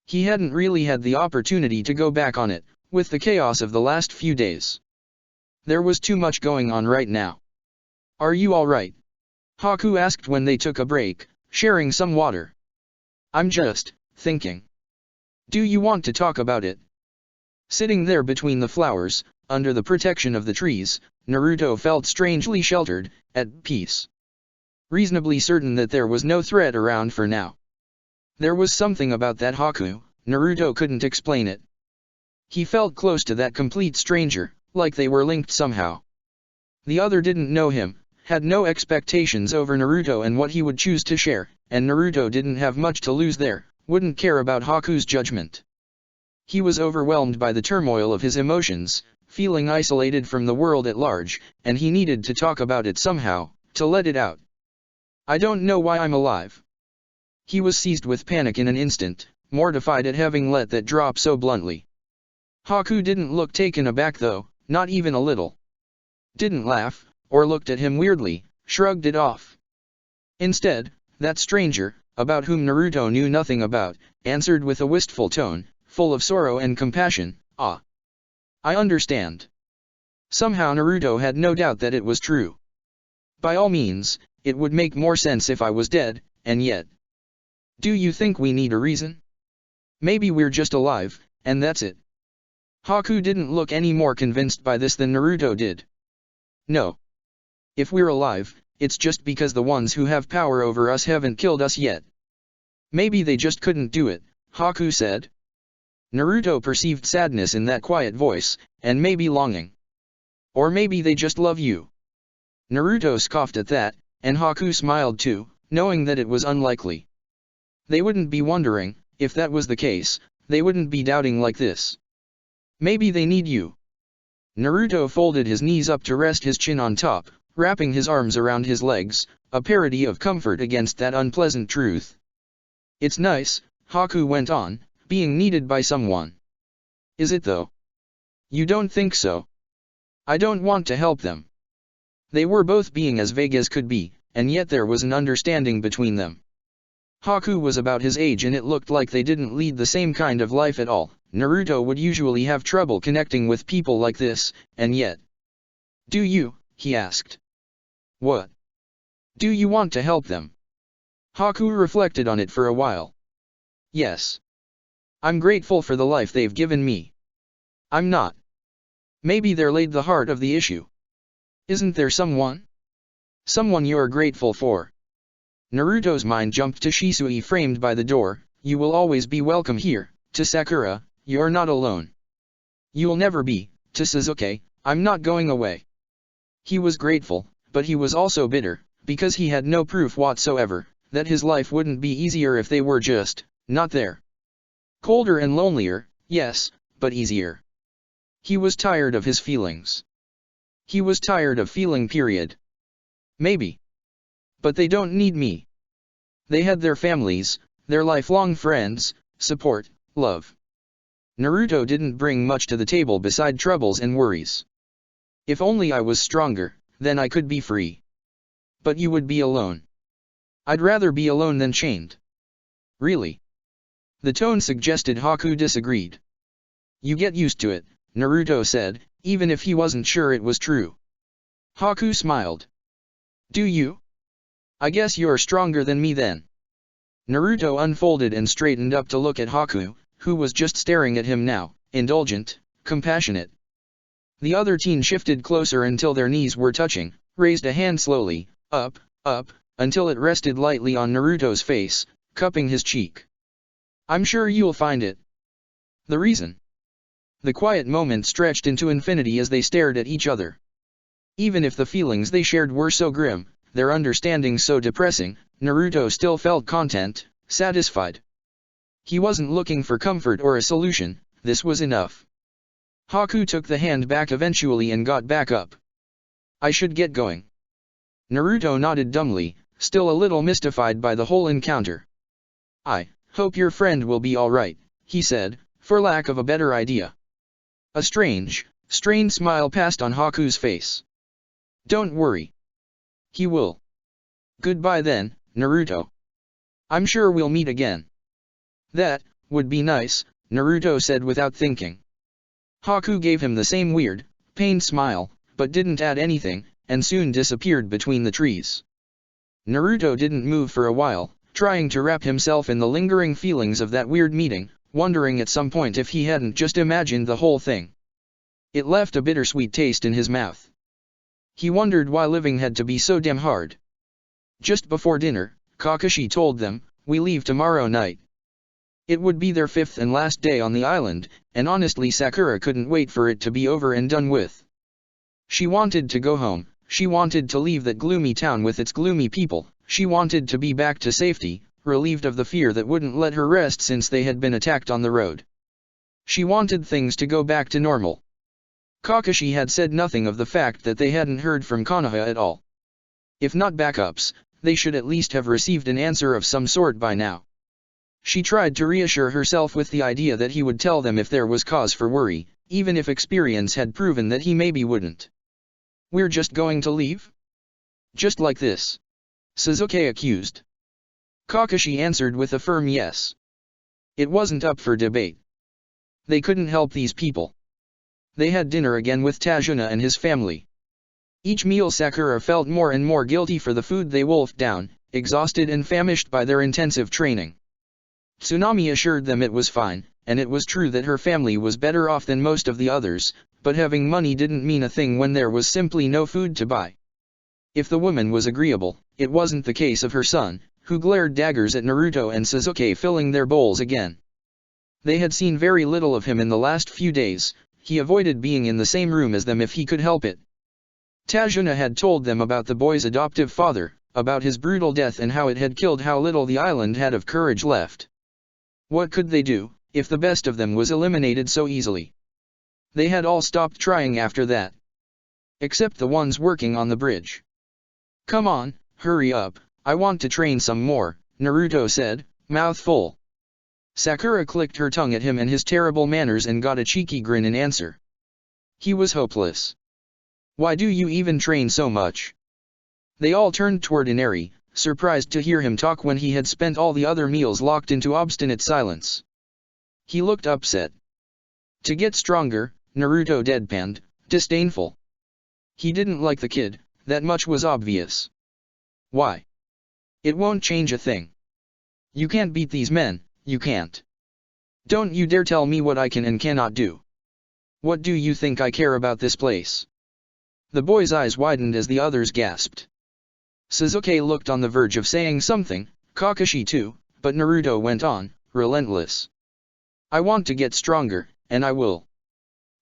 He hadn't really had the opportunity to go back on it, with the chaos of the last few days. There was too much going on right now. Are you alright? Haku asked when they took a break, sharing some water. I'm just thinking. Do you want to talk about it? Sitting there between the flowers, under the protection of the trees, Naruto felt strangely sheltered, at peace. Reasonably certain that there was no threat around for now. There was something about that Haku, Naruto couldn't explain it. He felt close to that complete stranger, like they were linked somehow. The other didn't know him, had no expectations over Naruto and what he would choose to share, and Naruto didn't have much to lose there, wouldn't care about Haku's judgment. He was overwhelmed by the turmoil of his emotions, feeling isolated from the world at large, and he needed to talk about it somehow, to let it out. I don't know why I'm alive. He was seized with panic in an instant, mortified at having let that drop so bluntly. Haku didn't look taken aback though, not even a little. Didn't laugh, or looked at him weirdly, shrugged it off. Instead, that stranger, about whom Naruto knew nothing about, answered with a wistful tone, full of sorrow and compassion, "Ah. I understand." Somehow Naruto had no doubt that it was true. By all means, it would make more sense if I was dead, and yet. Do you think we need a reason? Maybe we're just alive, and that's it. Haku didn't look any more convinced by this than Naruto did. No. If we're alive, it's just because the ones who have power over us haven't killed us yet. Maybe they just couldn't do it, Haku said. Naruto perceived sadness in that quiet voice, and maybe longing. Or maybe they just love you. Naruto scoffed at that, and Haku smiled too, knowing that it was unlikely. They wouldn't be wondering, if that was the case, they wouldn't be doubting like this. Maybe they need you. Naruto folded his knees up to rest his chin on top, wrapping his arms around his legs, a parody of comfort against that unpleasant truth. It's nice, Haku went on, being needed by someone. Is it though? You don't think so? I don't want to help them. They were both being as vague as could be, and yet there was an understanding between them. Haku was about his age and it looked like they didn't lead the same kind of life at all. Naruto would usually have trouble connecting with people like this, and yet. Do you? He asked. What? Do you want to help them? Haku reflected on it for a while. Yes. I'm grateful for the life they've given me. I'm not. Maybe they're laid the heart of the issue. Isn't there someone? Someone you're grateful for? Naruto's mind jumped to Shisui framed by the door. You will always be welcome here. To Sakura, you're not alone. You'll never be. To Sasuke, I'm not going away. He was grateful, but he was also bitter, because he had no proof whatsoever, that his life wouldn't be easier if they were just, not there. Colder and lonelier, yes, but easier. He was tired of his feelings. He was tired of feeling period. Maybe. But they don't need me. They had their families, their lifelong friends, support, love. Naruto didn't bring much to the table beside troubles and worries. If only I was stronger, then I could be free. But you would be alone. I'd rather be alone than chained. Really? The tone suggested Haku disagreed. You get used to it, Naruto said, even if he wasn't sure it was true. Haku smiled. Do you? I guess you're stronger than me then. Naruto unfolded and straightened up to look at Haku, who was just staring at him now, indulgent, compassionate. The other teen shifted closer until their knees were touching, raised a hand slowly, up, until it rested lightly on Naruto's face, cupping his cheek. I'm sure you'll find it. The reason. The quiet moment stretched into infinity as they stared at each other. Even if the feelings they shared were so grim, their understanding so depressing, Naruto still felt content, satisfied. He wasn't looking for comfort or a solution, this was enough. Haku took the hand back eventually and got back up. I should get going. Naruto nodded dumbly, still a little mystified by the whole encounter. I hope your friend will be alright, he said, for lack of a better idea. A strange, strained smile passed on Haku's face. Don't worry. He will. Goodbye then, Naruto. I'm sure we'll meet again. That would be nice, Naruto said without thinking. Haku gave him the same weird, pained smile, but didn't add anything, and soon disappeared between the trees. Naruto didn't move for a while, trying to wrap himself in the lingering feelings of that weird meeting, wondering at some point if he hadn't just imagined the whole thing. It left a bittersweet taste in his mouth. He wondered why living had to be so damn hard. Just before dinner, Kakashi told them, "We leave tomorrow night." It would be their 5th and last day on the island, and honestly Sakura couldn't wait for it to be over and done with. She wanted to go home, she wanted to leave that gloomy town with its gloomy people, she wanted to be back to safety, relieved of the fear that wouldn't let her rest since they had been attacked on the road. She wanted things to go back to normal. Kakashi had said nothing of the fact that they hadn't heard from Konoha at all. If not backups, they should at least have received an answer of some sort by now. She tried to reassure herself with the idea that he would tell them if there was cause for worry, even if experience had proven that he maybe wouldn't. We're just going to leave? Just like this? Sasuke accused. Kakashi answered with a firm yes. It wasn't up for debate. They couldn't help these people. They had dinner again with Tajuna and his family. Each meal Sakura felt more and more guilty for the food they wolfed down, exhausted and famished by their intensive training. Tsunami assured them it was fine, and it was true that her family was better off than most of the others, but having money didn't mean a thing when there was simply no food to buy. If the woman was agreeable, it wasn't the case of her son, who glared daggers at Naruto and Sasuke filling their bowls again. They had seen very little of him in the last few days, he avoided being in the same room as them if he could help it. Tajuna had told them about the boy's adoptive father, about his brutal death and how it had killed how little the island had of courage left. What could they do, if the best of them was eliminated so easily? They had all stopped trying after that. Except the ones working on the bridge. Come on, hurry up, I want to train some more, Naruto said, mouth full. Sakura clicked her tongue at him and his terrible manners and got a cheeky grin in answer. He was hopeless. Why do you even train so much? They all turned toward Inari, surprised to hear him talk when he had spent all the other meals locked into obstinate silence. He looked upset. To get stronger, Naruto deadpanned, disdainful. He didn't like the kid, that much was obvious. Why? It won't change a thing. You can't beat these men, you can't. Don't you dare tell me what I can and cannot do. What do you think I care about this place? The boy's eyes widened as the others gasped. Sasuke looked on the verge of saying something, Kakashi too, but Naruto went on, relentless. I want to get stronger, and I will.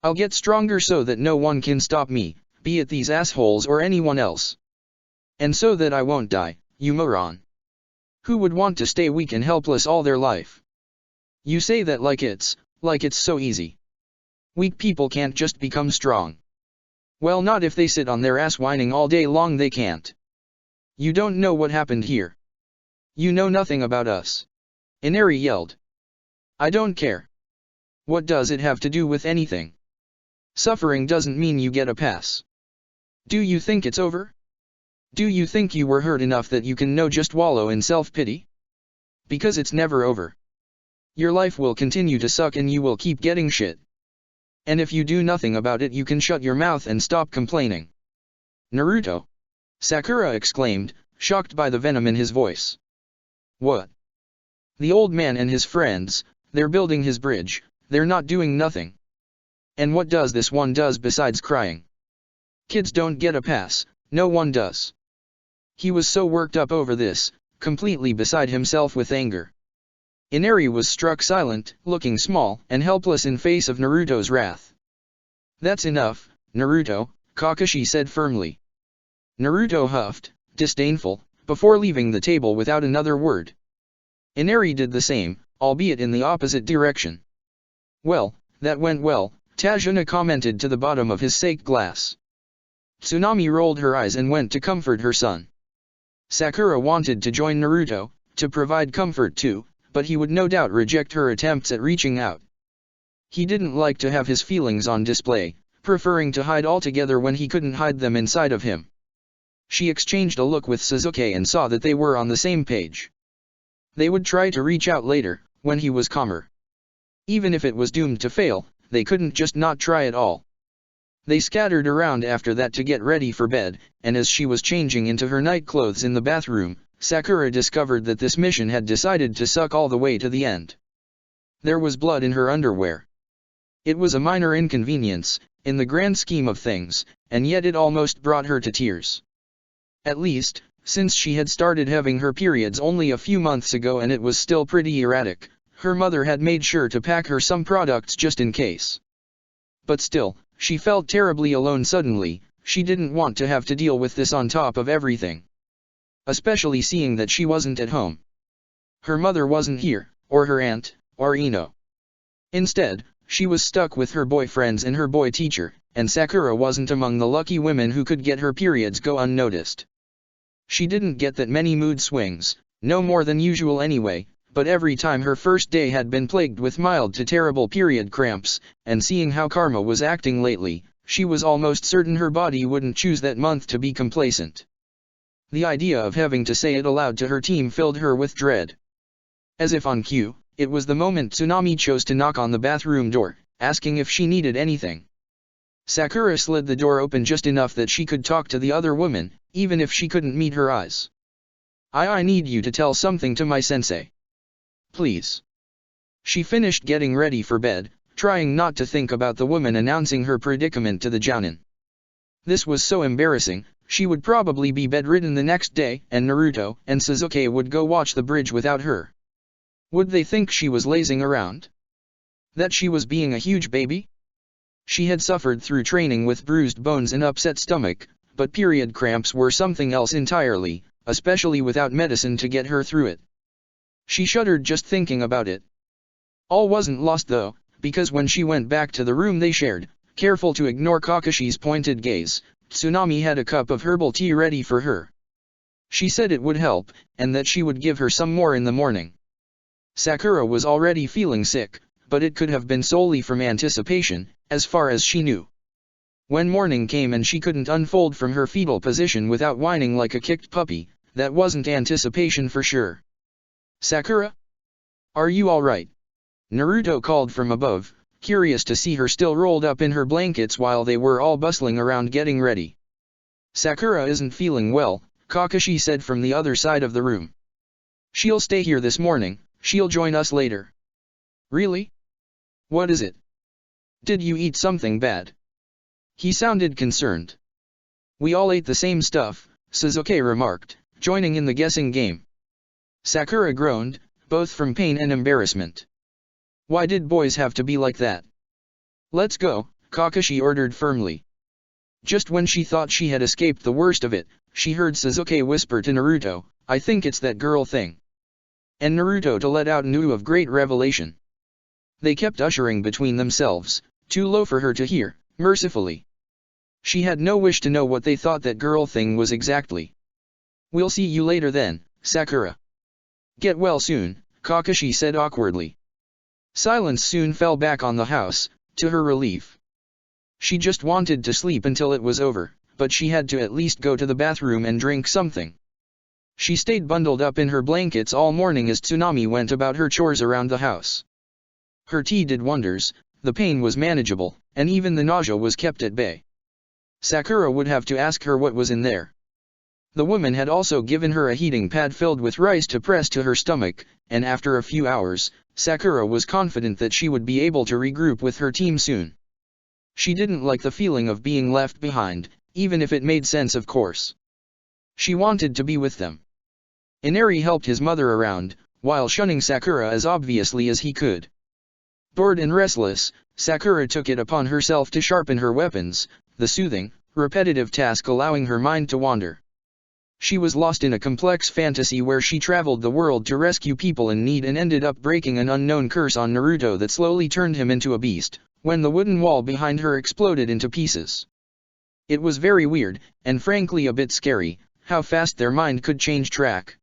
I'll get stronger so that no one can stop me, be it these assholes or anyone else. And so that I won't die, you moron. Who would want to stay weak and helpless all their life? You say that like it's so easy. Weak people can't just become strong. Well, not if they sit on their ass whining all day long, they can't. You don't know what happened here. You know nothing about us. Inari yelled. I don't care. What does it have to do with anything? Suffering doesn't mean you get a pass. Do you think it's over? Do you think you were hurt enough that you can just wallow in self-pity? Because it's never over. Your life will continue to suck and you will keep getting shit. And if you do nothing about it, you can shut your mouth and stop complaining. Naruto! Sakura exclaimed, shocked by the venom in his voice. What? The old man and his friends, they're building his bridge, they're not doing nothing. And what does this one does besides crying? Kids don't get a pass, no one does. He was so worked up over this, completely beside himself with anger. Inari was struck silent, looking small and helpless in face of Naruto's wrath. "That's enough, Naruto," Kakashi said firmly. Naruto huffed, disdainful, before leaving the table without another word. Inari did the same, albeit in the opposite direction. "Well, that went well," Tajuna commented to the bottom of his sake glass. Tsunami rolled her eyes and went to comfort her son. Sakura wanted to join Naruto, to provide comfort too, but he would no doubt reject her attempts at reaching out. He didn't like to have his feelings on display, preferring to hide altogether when he couldn't hide them inside of him. She exchanged a look with Sasuke and saw that they were on the same page. They would try to reach out later, when he was calmer. Even if it was doomed to fail, they couldn't just not try at all. They scattered around after that to get ready for bed, and as she was changing into her night clothes in the bathroom, Sakura discovered that this mission had decided to suck all the way to the end. There was blood in her underwear. It was a minor inconvenience, in the grand scheme of things, and yet it almost brought her to tears. At least, since she had started having her periods only a few months ago and it was still pretty erratic, her mother had made sure to pack her some products just in case. But still, she felt terribly alone suddenly. She didn't want to have to deal with this on top of everything. Especially seeing that she wasn't at home. Her mother wasn't here, or her aunt, or Ino. Instead, she was stuck with her boyfriends and her boy teacher, and Sakura wasn't among the lucky women who could get her periods go unnoticed. She didn't get that many mood swings, no more than usual anyway, but every time her first day had been plagued with mild to terrible period cramps, and seeing how Karma was acting lately, she was almost certain her body wouldn't choose that month to be complacent. The idea of having to say it aloud to her team filled her with dread. As if on cue, it was the moment Tsunami chose to knock on the bathroom door, asking if she needed anything. Sakura slid the door open just enough that she could talk to the other woman, even if she couldn't meet her eyes. I need you to tell something to my sensei. Please." She finished getting ready for bed, trying not to think about the woman announcing her predicament to the Jounin. This was so embarrassing. She would probably be bedridden the next day, and Naruto and Sasuke would go watch the bridge without her. Would they think she was lazing around? That she was being a huge baby? She had suffered through training with bruised bones and upset stomach, but period cramps were something else entirely, especially without medicine to get her through it. She shuddered just thinking about it. All wasn't lost though, because when she went back to the room they shared, careful to ignore Kakashi's pointed gaze, Tsunami had a cup of herbal tea ready for her. She said it would help, and that she would give her some more in the morning. Sakura was already feeling sick, but it could have been solely from anticipation, as far as she knew. When morning came and she couldn't unfold from her fetal position without whining like a kicked puppy, that wasn't anticipation for sure. "Sakura? Are you all right?" Naruto called from above, curious to see her still rolled up in her blankets while they were all bustling around getting ready. "Sakura isn't feeling well," Kakashi said from the other side of the room. "She'll stay here this morning, she'll join us later." "Really? What is it? Did you eat something bad?" He sounded concerned. "We all ate the same stuff," Sasuke remarked, joining in the guessing game. Sakura groaned, both from pain and embarrassment. Why did boys have to be like that? "Let's go," Kakashi ordered firmly. Just when she thought she had escaped the worst of it, she heard Sasuke whisper to Naruto, "I think it's that girl thing." And Naruto to let out an ooh of great revelation. They kept ushering between themselves, too low for her to hear, mercifully. She had no wish to know what they thought that girl thing was exactly. "We'll see you later then, Sakura." "Get well soon," Kakashi said awkwardly. Silence soon fell back on the house, to her relief. She just wanted to sleep until it was over, but she had to at least go to the bathroom and drink something. She stayed bundled up in her blankets all morning as Tsunami went about her chores around the house. Her tea did wonders, the pain was manageable, and even the nausea was kept at bay. Sakura would have to ask her what was in there. The woman had also given her a heating pad filled with rice to press to her stomach, and after a few hours, Sakura was confident that she would be able to regroup with her team soon. She didn't like the feeling of being left behind, even if it made sense of course. She wanted to be with them. Inari helped his mother around, while shunning Sakura as obviously as he could. Bored and restless, Sakura took it upon herself to sharpen her weapons, the soothing, repetitive task allowing her mind to wander. She was lost in a complex fantasy where she traveled the world to rescue people in need and ended up breaking an unknown curse on Naruto that slowly turned him into a beast, when the wooden wall behind her exploded into pieces. It was very weird, and frankly a bit scary, how fast their mind could change track.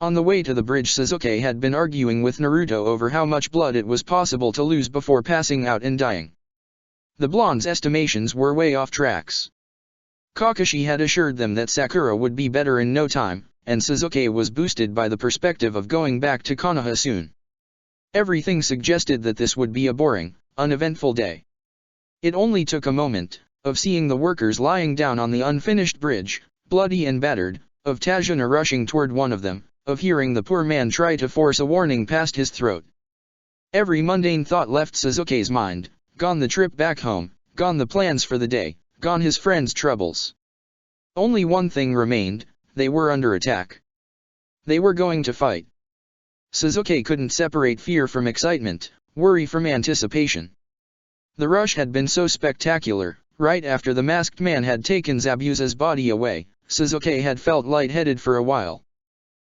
On the way to the bridge, Sasuke had been arguing with Naruto over how much blood it was possible to lose before passing out and dying. The blonde's estimations were way off tracks. Kakashi had assured them that Sakura would be better in no time, and Sasuke was boosted by the perspective of going back to Konoha soon. Everything suggested that this would be a boring, uneventful day. It only took a moment, of seeing the workers lying down on the unfinished bridge, bloody and battered, of Tajuna rushing toward one of them, of hearing the poor man try to force a warning past his throat. Every mundane thought left Sasuke's mind, gone the trip back home, gone the plans for the day, gone his friend's troubles. Only one thing remained: they were under attack. They were going to fight. Sasuke couldn't separate fear from excitement, worry from anticipation. The rush had been so spectacular. Right after the masked man had taken Zabuza's body away, Sasuke had felt lightheaded for a while.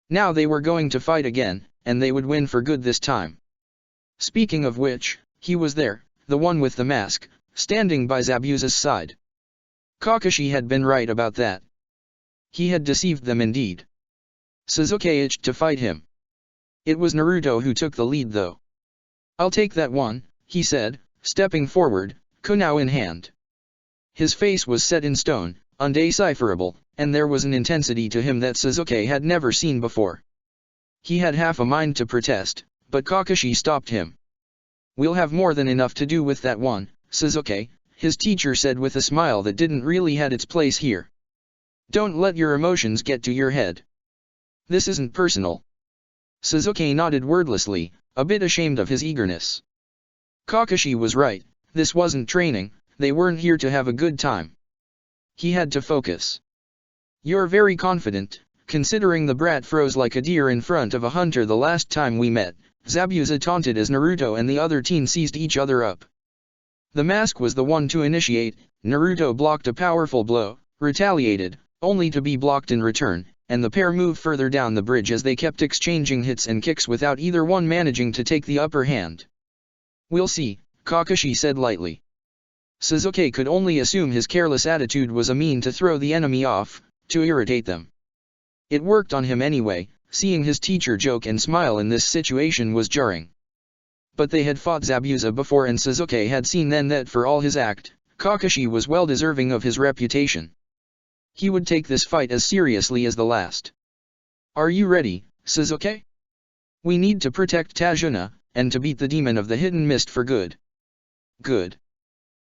Now they were going to fight again, and they would win for good this time. Speaking of which, he was there, the one with the mask, standing by Zabuza's side. Kakashi had been right about that. He had deceived them indeed. Sasuke itched to fight him. It was Naruto who took the lead though. "I'll take that one," he said, stepping forward, kunai in hand. His face was set in stone, undecipherable, and there was an intensity to him that Sasuke had never seen before. He had half a mind to protest, but Kakashi stopped him. "We'll have more than enough to do with that one, Sasuke," his teacher said with a smile that didn't really had its place here. "Don't let your emotions get to your head. This isn't personal." Sasuke nodded wordlessly, a bit ashamed of his eagerness. Kakashi was right, this wasn't training, they weren't here to have a good time. He had to focus. "You're very confident, considering the brat froze like a deer in front of a hunter the last time we met," Zabuza taunted as Naruto and the other teen seized each other up. The mask was the one to initiate. Naruto blocked a powerful blow, retaliated, only to be blocked in return, and the pair moved further down the bridge as they kept exchanging hits and kicks without either one managing to take the upper hand. "We'll see," Kakashi said lightly. Sasuke could only assume his careless attitude was a mean to throw the enemy off, to irritate them. It worked on him anyway. Seeing his teacher joke and smile in this situation was jarring. But they had fought Zabuza before and Sasuke had seen then that for all his act, Kakashi was well deserving of his reputation. He would take this fight as seriously as the last. "Are you ready, Sasuke? We need to protect Tajuna, and to beat the demon of the hidden mist for good." "Good."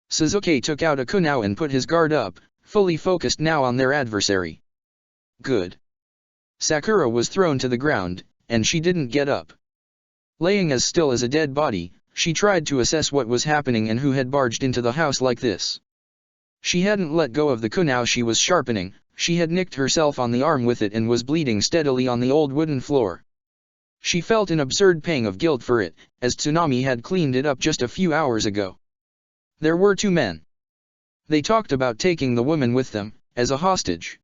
Sasuke took out a kunai and put his guard up, fully focused now on their adversary. "Good." Sakura was thrown to the ground, and she didn't get up. Laying as still as a dead body, she tried to assess what was happening and who had barged into the house like this. She hadn't let go of the kunai she was sharpening, she had nicked herself on the arm with it and was bleeding steadily on the old wooden floor. She felt an absurd pang of guilt for it, as Tsunami had cleaned it up just a few hours ago. There were two men. They talked about taking the woman with them, as a hostage.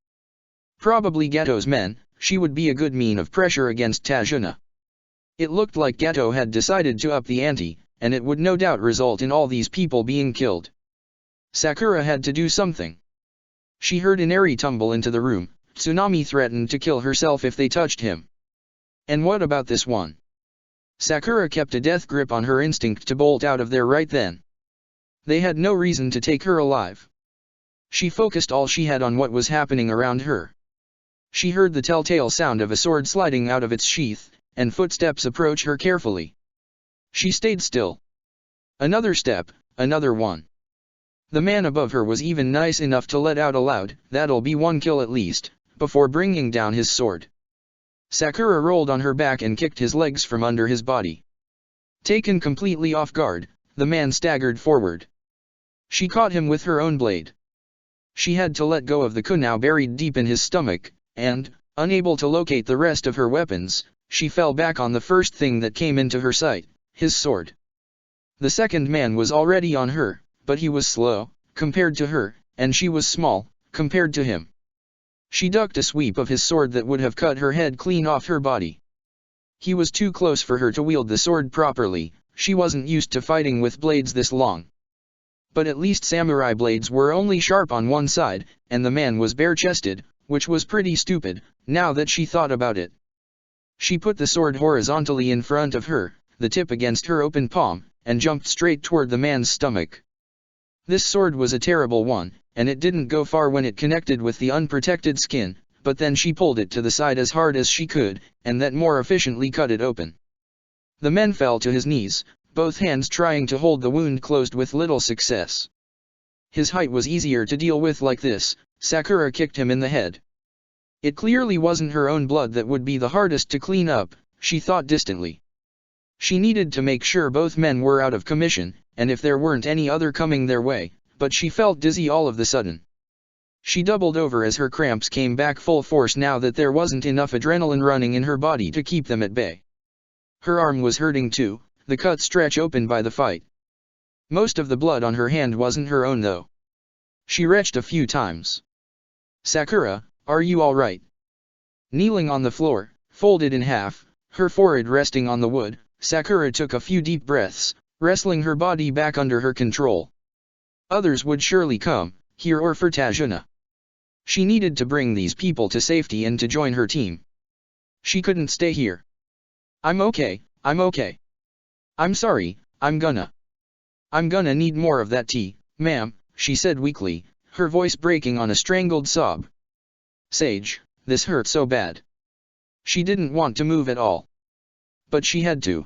Probably Gato's men. She would be a good mean of pressure against Tajuna. It looked like Gato had decided to up the ante, and it would no doubt result in all these people being killed. Sakura had to do something. She heard Inari tumble into the room. Tsunami threatened to kill herself if they touched him. And what about this one? Sakura kept a death grip on her instinct to bolt out of there right then. They had no reason to take her alive. She focused all she had on what was happening around her. She heard the telltale sound of a sword sliding out of its sheath, and footsteps approach her carefully. She stayed still. Another step, another one. The man above her was even nice enough to let out aloud, "That'll be one kill at least," before bringing down his sword. Sakura rolled on her back and kicked his legs from under his body. Taken completely off guard, the man staggered forward. She caught him with her own blade. She had to let go of the kunai buried deep in his stomach, and, unable to locate the rest of her weapons, she fell back on the first thing that came into her sight, his sword. The second man was already on her, but he was slow, compared to her, and she was small, compared to him. She ducked a sweep of his sword that would have cut her head clean off her body. He was too close for her to wield the sword properly, she wasn't used to fighting with blades this long. But at least samurai blades were only sharp on one side, and the man was bare-chested, which was pretty stupid, now that she thought about it. She put the sword horizontally in front of her, the tip against her open palm, and jumped straight toward the man's stomach. This sword was a terrible one, and it didn't go far when it connected with the unprotected skin, but then she pulled it to the side as hard as she could, and that more efficiently cut it open. The man fell to his knees, both hands trying to hold the wound closed with little success. His height was easier to deal with like this. Sakura kicked him in the head. It clearly wasn't her own blood that would be the hardest to clean up, she thought distantly. She needed to make sure both men were out of commission, and if there weren't any other coming their way, but she felt dizzy all of the sudden. She doubled over as her cramps came back full force now that there wasn't enough adrenaline running in her body to keep them at bay. Her arm was hurting too, the cut stretched open by the fight. Most of the blood on her hand wasn't her own though. She retched a few times. "Sakura, are you all right?" Kneeling on the floor, folded in half, her forehead resting on the wood, Sakura took a few deep breaths, wrestling her body back under her control. Others would surely come, here or for Tajuna. She needed to bring these people to safety and to join her team. She couldn't stay here. I'm okay. I'm sorry, I'm gonna need more of that tea, ma'am," she said weakly, her voice breaking on a strangled sob. Sage, this hurt so bad. She didn't want to move at all. But she had to.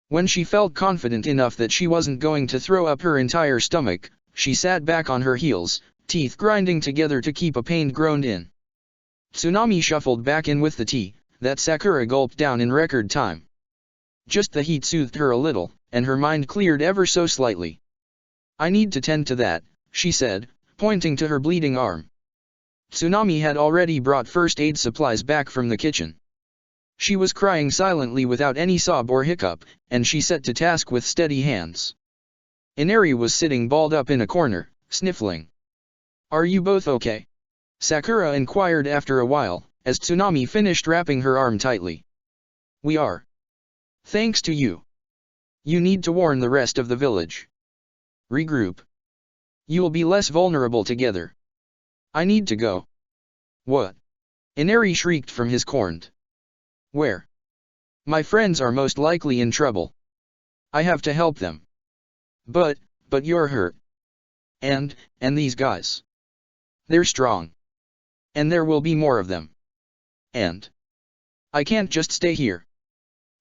When she felt confident enough that she wasn't going to throw up her entire stomach, she sat back on her heels, teeth grinding together to keep a pained groan in. Tsunami shuffled back in with the tea, that Sakura gulped down in record time. Just the heat soothed her a little, and her mind cleared ever so slightly. "I need to tend to that," she said, pointing to her bleeding arm. Tsunami had already brought first aid supplies back from the kitchen. She was crying silently without any sob or hiccup, and she set to task with steady hands. Inari was sitting balled up in a corner, sniffling. "Are you both okay?" Sakura inquired after a while, as Tsunami finished wrapping her arm tightly. "We are. Thanks to you. You need to warn the rest of the village. Regroup. You'll be less vulnerable together. I need to go." "What?" Inari shrieked from his corner. "Where?" "My friends are most likely in trouble. I have to help them." But you're hurt. And these guys. They're strong. And there will be more of them. And I can't just stay here.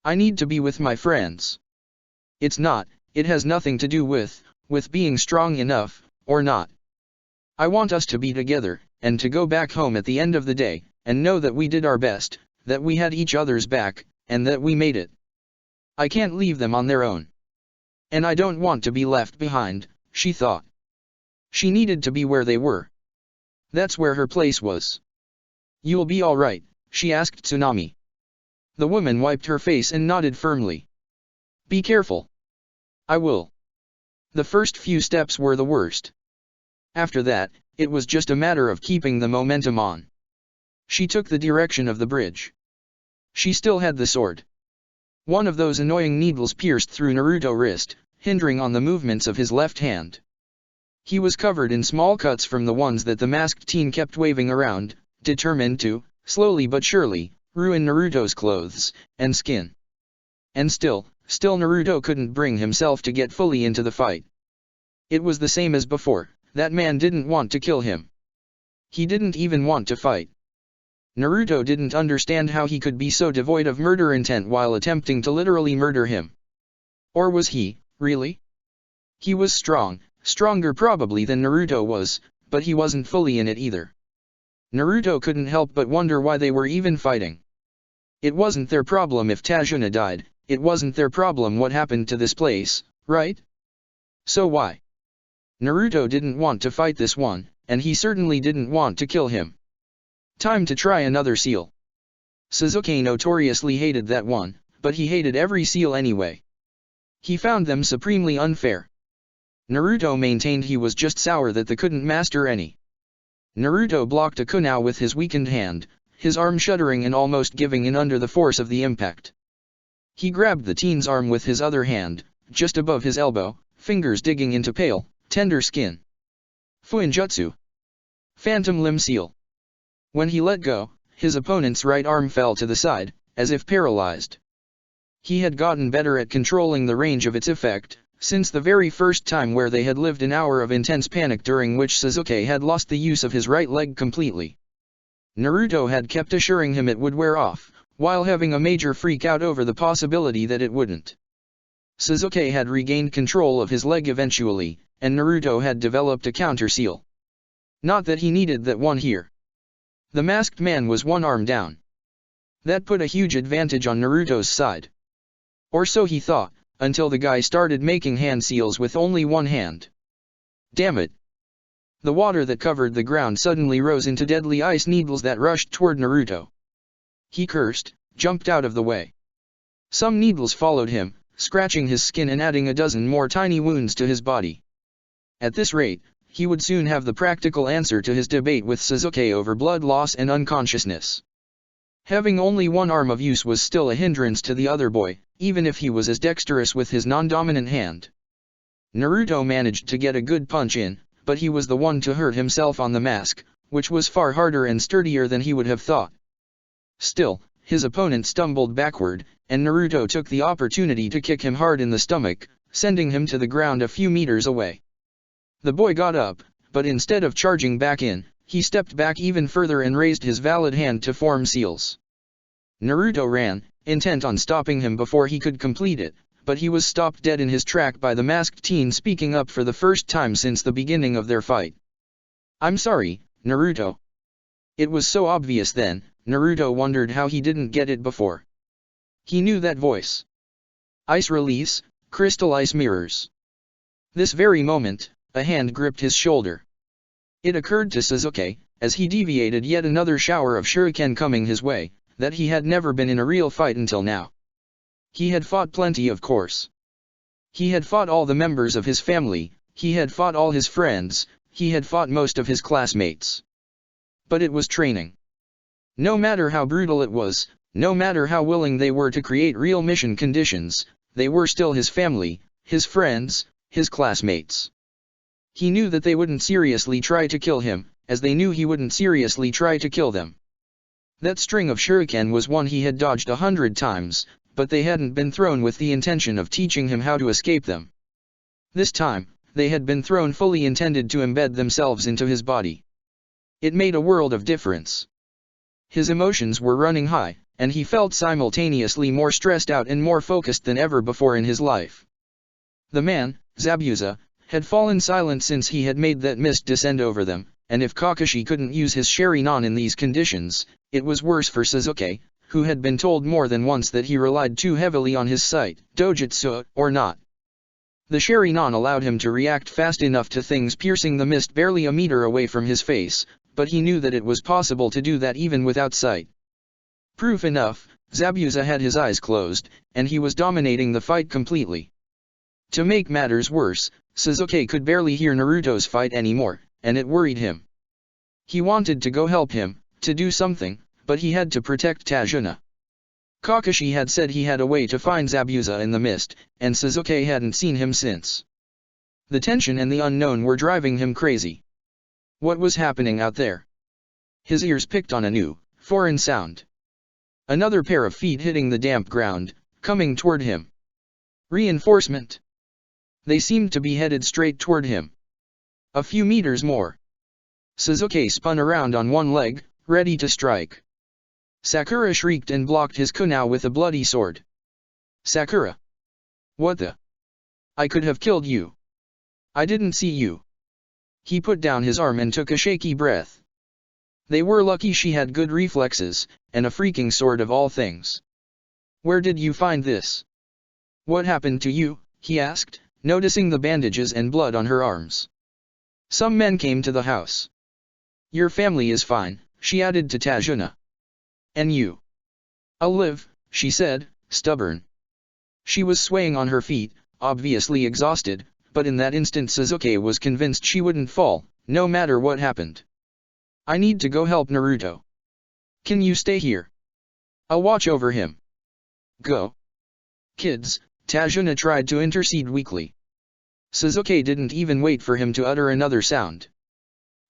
I need to be with my friends." It has nothing to do with being strong enough, or not. I want us to be together, and to go back home at the end of the day, and know that we did our best, that we had each other's back, and that we made it. I can't leave them on their own. And I don't want to be left behind, she thought. She needed to be where they were. That's where her place was. "You'll be all right?" she asked Tsunami. The woman wiped her face and nodded firmly. "Be careful." "I will." The first few steps were the worst. After that, it was just a matter of keeping the momentum on. She took the direction of the bridge. She still had the sword. One of those annoying needles pierced through Naruto's wrist, hindering on the movements of his left hand. He was covered in small cuts from the ones that the masked teen kept waving around, determined to, slowly but surely, ruin Naruto's clothes and skin. And still Naruto couldn't bring himself to get fully into the fight. It was the same as before, that man didn't want to kill him. He didn't even want to fight. Naruto didn't understand how he could be so devoid of murder intent while attempting to literally murder him. Or was he, really? He was strong, stronger probably than Naruto was, but he wasn't fully in it either. Naruto couldn't help but wonder why they were even fighting. It wasn't their problem if Tajuna died, it wasn't their problem what happened to this place, right? So why? Naruto didn't want to fight this one, and he certainly didn't want to kill him. Time to try another seal. Sasuke notoriously hated that one, but he hated every seal anyway. He found them supremely unfair. Naruto maintained he was just sour that they couldn't master any. Naruto blocked a kunai with his weakened hand, his arm shuddering and almost giving in under the force of the impact. He grabbed the teen's arm with his other hand, just above his elbow, fingers digging into pale, tender skin. Fuinjutsu. Phantom Limb Seal. When he let go, his opponent's right arm fell to the side, as if paralyzed. He had gotten better at controlling the range of its effect, since the very first time where they had lived an hour of intense panic during which Sasuke had lost the use of his right leg completely. Naruto had kept assuring him it would wear off, while having a major freak out over the possibility that it wouldn't. Sasuke had regained control of his leg eventually, and Naruto had developed a counter seal. Not that he needed that one here. The masked man was one arm down. That put a huge advantage on Naruto's side. Or so he thought, until the guy started making hand seals with only one hand. Damn it! The water that covered the ground suddenly rose into deadly ice needles that rushed toward Naruto. He cursed, jumped out of the way. Some needles followed him, scratching his skin and adding a dozen more tiny wounds to his body. At this rate, he would soon have the practical answer to his debate with Sasuke over blood loss and unconsciousness. Having only one arm of use was still a hindrance to the other boy, even if he was as dexterous with his non-dominant hand. Naruto managed to get a good punch in, but he was the one to hurt himself on the mask, which was far harder and sturdier than he would have thought. Still, his opponent stumbled backward, and Naruto took the opportunity to kick him hard in the stomach, sending him to the ground a few meters away. The boy got up, but instead of charging back in, he stepped back even further and raised his valid hand to form seals. Naruto ran, intent on stopping him before he could complete it, but he was stopped dead in his track by the masked teen speaking up for the first time since the beginning of their fight. "I'm sorry, Naruto." It was so obvious then, Naruto wondered how he didn't get it before. He knew that voice. Ice release, crystal ice mirrors. This very moment, a hand gripped his shoulder. It occurred to Sasuke, as he deviated yet another shower of shuriken coming his way, that he had never been in a real fight until now. He had fought plenty, of course. He had fought all the members of his family, he had fought all his friends, he had fought most of his classmates. But it was training. No matter how brutal it was, no matter how willing they were to create real mission conditions, they were still his family, his friends, his classmates. He knew that they wouldn't seriously try to kill him, as they knew he wouldn't seriously try to kill them. That string of shuriken was one he had dodged 100 times, but they hadn't been thrown with the intention of teaching him how to escape them. This time, they had been thrown fully intended to embed themselves into his body. It made a world of difference. His emotions were running high, and he felt simultaneously more stressed out and more focused than ever before in his life. The man, Zabuza, had fallen silent since he had made that mist descend over them, and if Kakashi couldn't use his Sharingan in these conditions, it was worse for Sasuke, who had been told more than once that he relied too heavily on his sight, dojutsu or not. The Sharingan allowed him to react fast enough to things piercing the mist barely a meter away from his face, but he knew that it was possible to do that even without sight. Proof enough, Zabuza had his eyes closed, and he was dominating the fight completely. To make matters worse, Sasuke could barely hear Naruto's fight anymore, and it worried him. He wanted to go help him, to do something, but he had to protect Tazuna. Kakashi had said he had a way to find Zabuza in the mist, and Sasuke hadn't seen him since. The tension and the unknown were driving him crazy. What was happening out there? His ears picked on a new, foreign sound. Another pair of feet hitting the damp ground, coming toward him. Reinforcement. They seemed to be headed straight toward him. A few meters more. Sasuke spun around on one leg, ready to strike. Sakura shrieked and blocked his kunai with a bloody sword. Sakura! What the? I could have killed you. I didn't see you. He put down his arm and took a shaky breath. They were lucky she had good reflexes, and a freaking sword of all things. Where did you find this? What happened to you? He asked, noticing the bandages and blood on her arms. Some men came to the house. Your family is fine, she added to Tajuna. "And you?" "I'll live," she said, stubborn. She was swaying on her feet, obviously exhausted, but in that instant Sasuke was convinced she wouldn't fall, no matter what happened. "I need to go help Naruto. Can you stay here? I'll watch over him." "Go." "Kids," Tajuna tried to intercede weakly. Sasuke didn't even wait for him to utter another sound.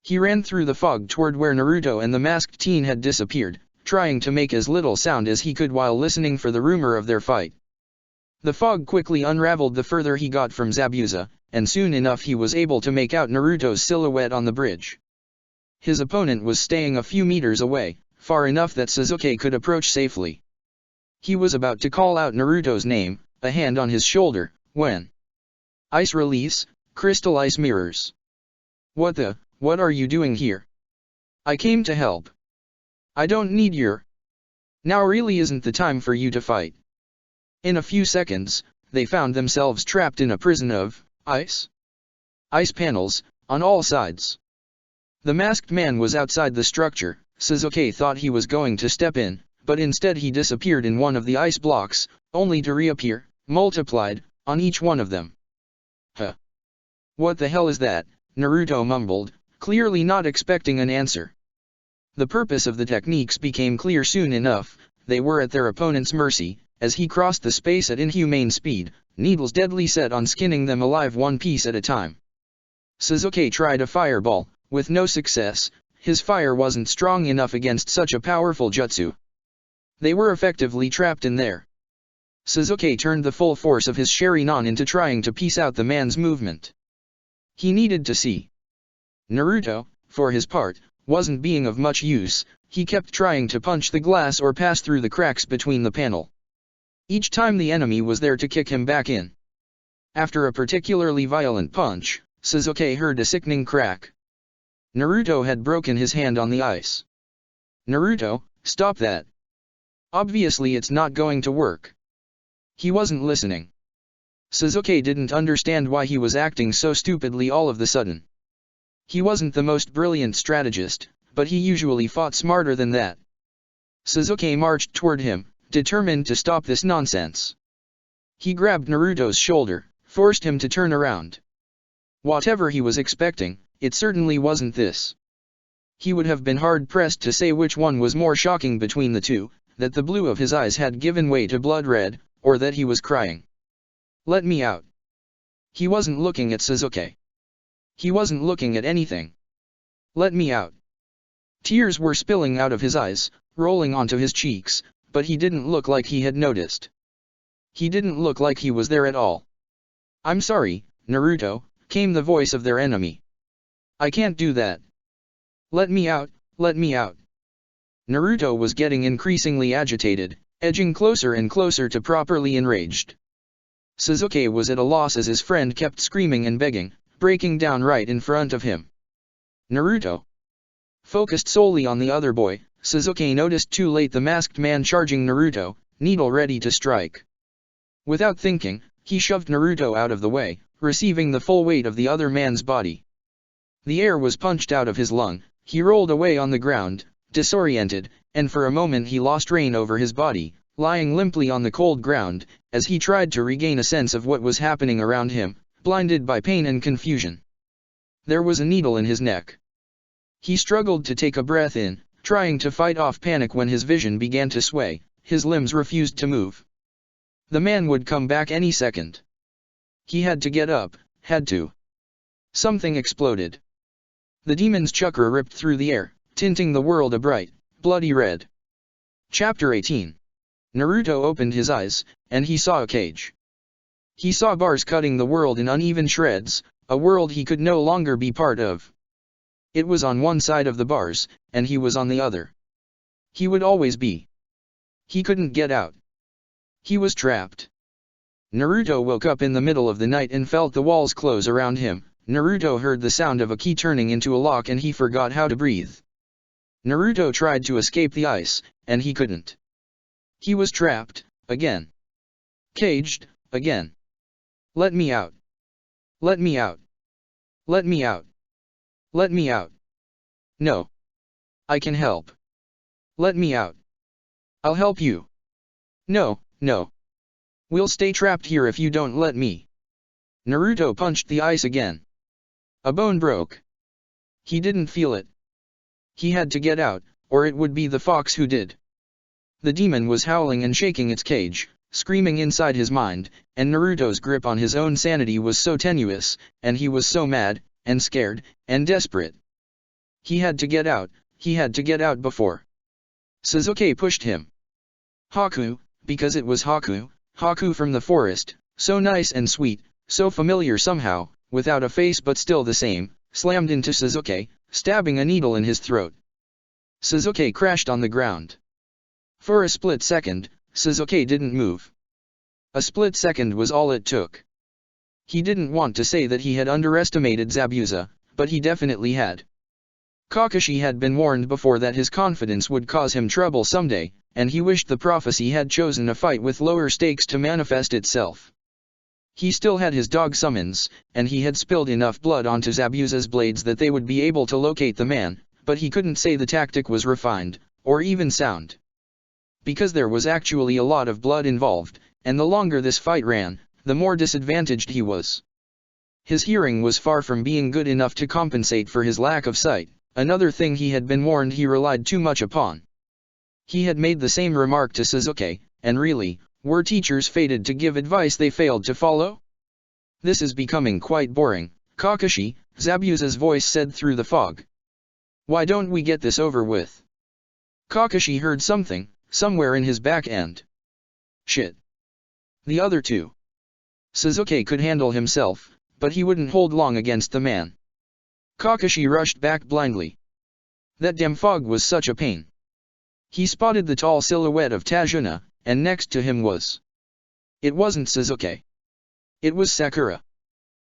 He ran through the fog toward where Naruto and the masked teen had disappeared, trying to make as little sound as he could while listening for the rumor of their fight. The fog quickly unraveled the further he got from Zabuza, and soon enough he was able to make out Naruto's silhouette on the bridge. His opponent was staying a few meters away, far enough that Sasuke could approach safely. He was about to call out Naruto's name, a hand on his shoulder, when Ice release, crystal ice mirrors. What are you doing here? I came to help. I don't need your. Now really isn't the time for you to fight. In a few seconds, they found themselves trapped in a prison of ice panels, on all sides. The masked man was outside the structure. Sasuke thought he was going to step in, but instead he disappeared in one of the ice blocks, only to reappear, multiplied, on each one of them. "Huh? What the hell is that?" Naruto mumbled, clearly not expecting an answer. The purpose of the techniques became clear soon enough. They were at their opponent's mercy, as he crossed the space at inhumane speed, needles deadly set on skinning them alive one piece at a time. Sasuke tried a fireball, with no success. His fire wasn't strong enough against such a powerful jutsu. They were effectively trapped in there. Sasuke turned the full force of his Sharingan into trying to piece out the man's movement. He needed to see. Naruto, for his part, wasn't being of much use. He kept trying to punch the glass or pass through the cracks between the panel. Each time the enemy was there to kick him back in. After a particularly violent punch, Sasuke heard a sickening crack. Naruto had broken his hand on the ice. "Naruto, stop that. Obviously it's not going to work." He wasn't listening. Sasuke didn't understand why he was acting so stupidly all of the sudden. He wasn't the most brilliant strategist, but he usually fought smarter than that. Sasuke marched toward him, determined to stop this nonsense. He grabbed Naruto's shoulder, forced him to turn around. Whatever he was expecting, it certainly wasn't this. He would have been hard-pressed to say which one was more shocking between the two, that the blue of his eyes had given way to blood red, or that he was crying. "Let me out." He wasn't looking at Sasuke. He wasn't looking at anything. "Let me out." Tears were spilling out of his eyes, rolling onto his cheeks, but he didn't look like he had noticed. He didn't look like he was there at all. "I'm sorry, Naruto," came the voice of their enemy. "I can't do that. Let me out, let me out." Naruto was getting increasingly agitated, edging closer and closer to properly enraged. Sasuke was at a loss as his friend kept screaming and begging, breaking down right in front of him. Naruto. Focused solely on the other boy, Sasuke noticed too late the masked man charging Naruto, needle ready to strike. Without thinking, he shoved Naruto out of the way, receiving the full weight of the other man's body. The air was punched out of his lung, he rolled away on the ground, disoriented, and for a moment he lost rein over his body, lying limply on the cold ground, as he tried to regain a sense of what was happening around him, blinded by pain and confusion. There was a needle in his neck. He struggled to take a breath in, trying to fight off panic when his vision began to sway, his limbs refused to move. The man would come back any second. He had to get up, had to. Something exploded. The demon's chakra ripped through the air, tinting the world a bright, bloody red. Chapter 18. Naruto opened his eyes, and he saw a cage. He saw bars cutting the world in uneven shreds, a world he could no longer be part of. It was on one side of the bars, and he was on the other. He would always be. He couldn't get out. He was trapped. Naruto woke up in the middle of the night and felt the walls close around him. Naruto heard the sound of a key turning into a lock and he forgot how to breathe. Naruto tried to escape the ice, and he couldn't. He was trapped, again. Caged, again. Let me out. Let me out. Let me out. Let me out. No. I can help. Let me out. I'll help you. No, no. We'll stay trapped here if you don't let me. Naruto punched the ice again. A bone broke. He didn't feel it. He had to get out, or it would be the fox who did. The demon was howling and shaking its cage, screaming inside his mind, and Naruto's grip on his own sanity was so tenuous, and he was so mad, and scared, and desperate. He had to get out, he had to get out before Sasuke pushed him. Haku, because it was Haku, Haku from the forest, so nice and sweet, so familiar somehow, without a face but still the same, slammed into Sasuke, stabbing a needle in his throat. Sasuke crashed on the ground. For a split second, Sasuke didn't move. A split second was all it took. He didn't want to say that he had underestimated Zabuza, but he definitely had. Kakashi had been warned before that his confidence would cause him trouble someday, and he wished the prophecy had chosen a fight with lower stakes to manifest itself. He still had his dog summons, and he had spilled enough blood onto Zabuza's blades that they would be able to locate the man, but he couldn't say the tactic was refined, or even sound. Because there was actually a lot of blood involved, and the longer this fight ran, the more disadvantaged he was. His hearing was far from being good enough to compensate for his lack of sight, another thing he had been warned he relied too much upon. He had made the same remark to Sasuke, and really, were teachers fated to give advice they failed to follow? This is becoming quite boring, Kakashi, Zabuza's voice said through the fog. Why don't we get this over with? Kakashi heard something, somewhere in his back end. Shit. The other two. Sasuke could handle himself, but he wouldn't hold long against the man. Kakashi rushed back blindly. That damn fog was such a pain. He spotted the tall silhouette of Tajuna, and next to him was. It wasn't Sasuke. It was Sakura.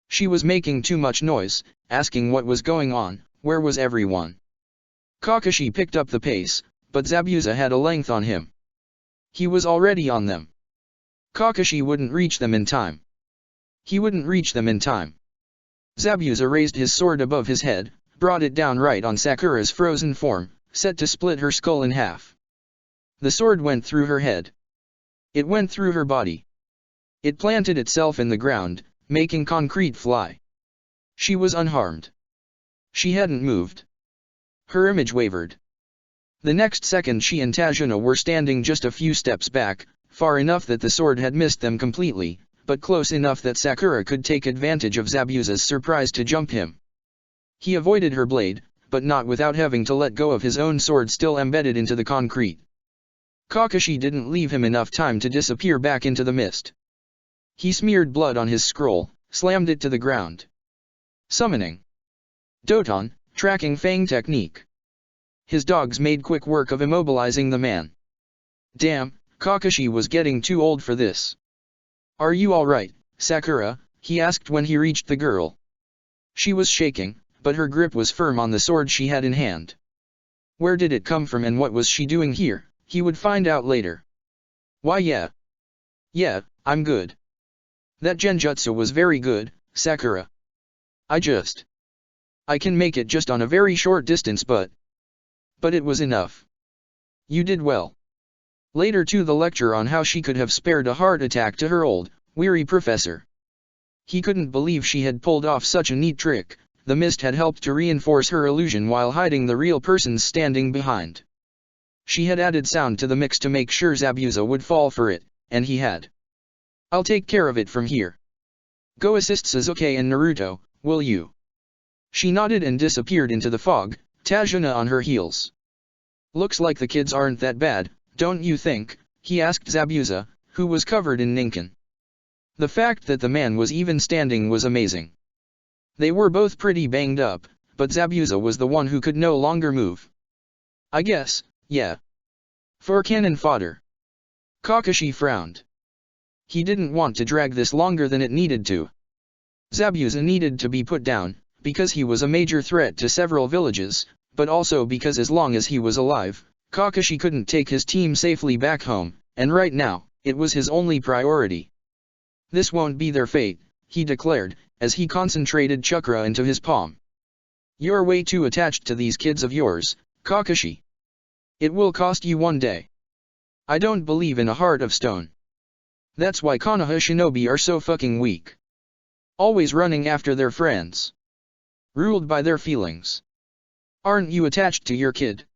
She was making too much noise, asking what was going on, where was everyone. Kakashi picked up the pace, but Zabuza had a length on him. He was already on them. Kakashi wouldn't reach them in time. He wouldn't reach them in time. Zabuza raised his sword above his head, brought it down right on Sakura's frozen form, set to split her skull in half. The sword went through her head. It went through her body. It planted itself in the ground, making concrete fly. She was unharmed. She hadn't moved. Her image wavered. The next second she and Tajuna were standing just a few steps back, far enough that the sword had missed them completely, but close enough that Sakura could take advantage of Zabuza's surprise to jump him. He avoided her blade, but not without having to let go of his own sword still embedded into the concrete. Kakashi didn't leave him enough time to disappear back into the mist. He smeared blood on his scroll, slammed it to the ground. Summoning. Doton, tracking Fang technique. His dogs made quick work of immobilizing the man. Damn, Kakashi was getting too old for this. Are you alright, Sakura? He asked when he reached the girl. She was shaking, but her grip was firm on the sword she had in hand. Where did it come from and what was she doing here? He would find out later. Why yeah, I'm good. That genjutsu was very good, Sakura. I can make it just on a very short distance but it was enough. You did well. Later too the lecture on how she could have spared a heart attack to her old, weary professor. He couldn't believe she had pulled off such a neat trick. The mist had helped to reinforce her illusion while hiding the real persons standing behind. She had added sound to the mix to make sure Zabuza would fall for it, and he had. I'll take care of it from here. Go assist Sasuke and Naruto, will you? She nodded and disappeared into the fog, Tajuna on her heels. Looks like the kids aren't that bad, don't you think? He asked Zabuza, who was covered in Ninken. The fact that the man was even standing was amazing. They were both pretty banged up, but Zabuza was the one who could no longer move. I guess, yeah. For cannon fodder. Kakashi frowned. He didn't want to drag this longer than it needed to. Zabuza needed to be put down, because he was a major threat to several villages, but also because as long as he was alive, Kakashi couldn't take his team safely back home, and right now, it was his only priority. This won't be their fate, he declared, as he concentrated chakra into his palm. You're way too attached to these kids of yours, Kakashi. It will cost you one day. I don't believe in a heart of stone. That's why Konoha shinobi are so fucking weak. Always running after their friends. Ruled by their feelings. Aren't you attached to your kid?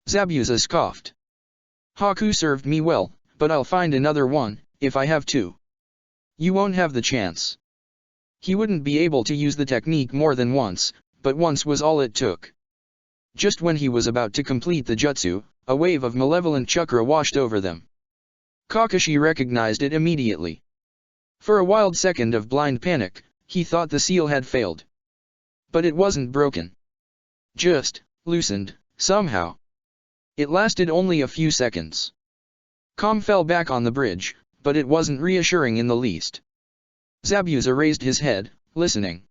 Zabuza scoffed. Haku served me well, but I'll find another one, if I have to. You won't have the chance. He wouldn't be able to use the technique more than once, but once was all it took. Just when he was about to complete the jutsu, a wave of malevolent chakra washed over them. Kakashi recognized it immediately. For a wild second of blind panic, he thought the seal had failed. But it wasn't broken. Just loosened, somehow. It lasted only a few seconds. Calm fell back on the bridge, but it wasn't reassuring in the least. Zabuza raised his head, listening.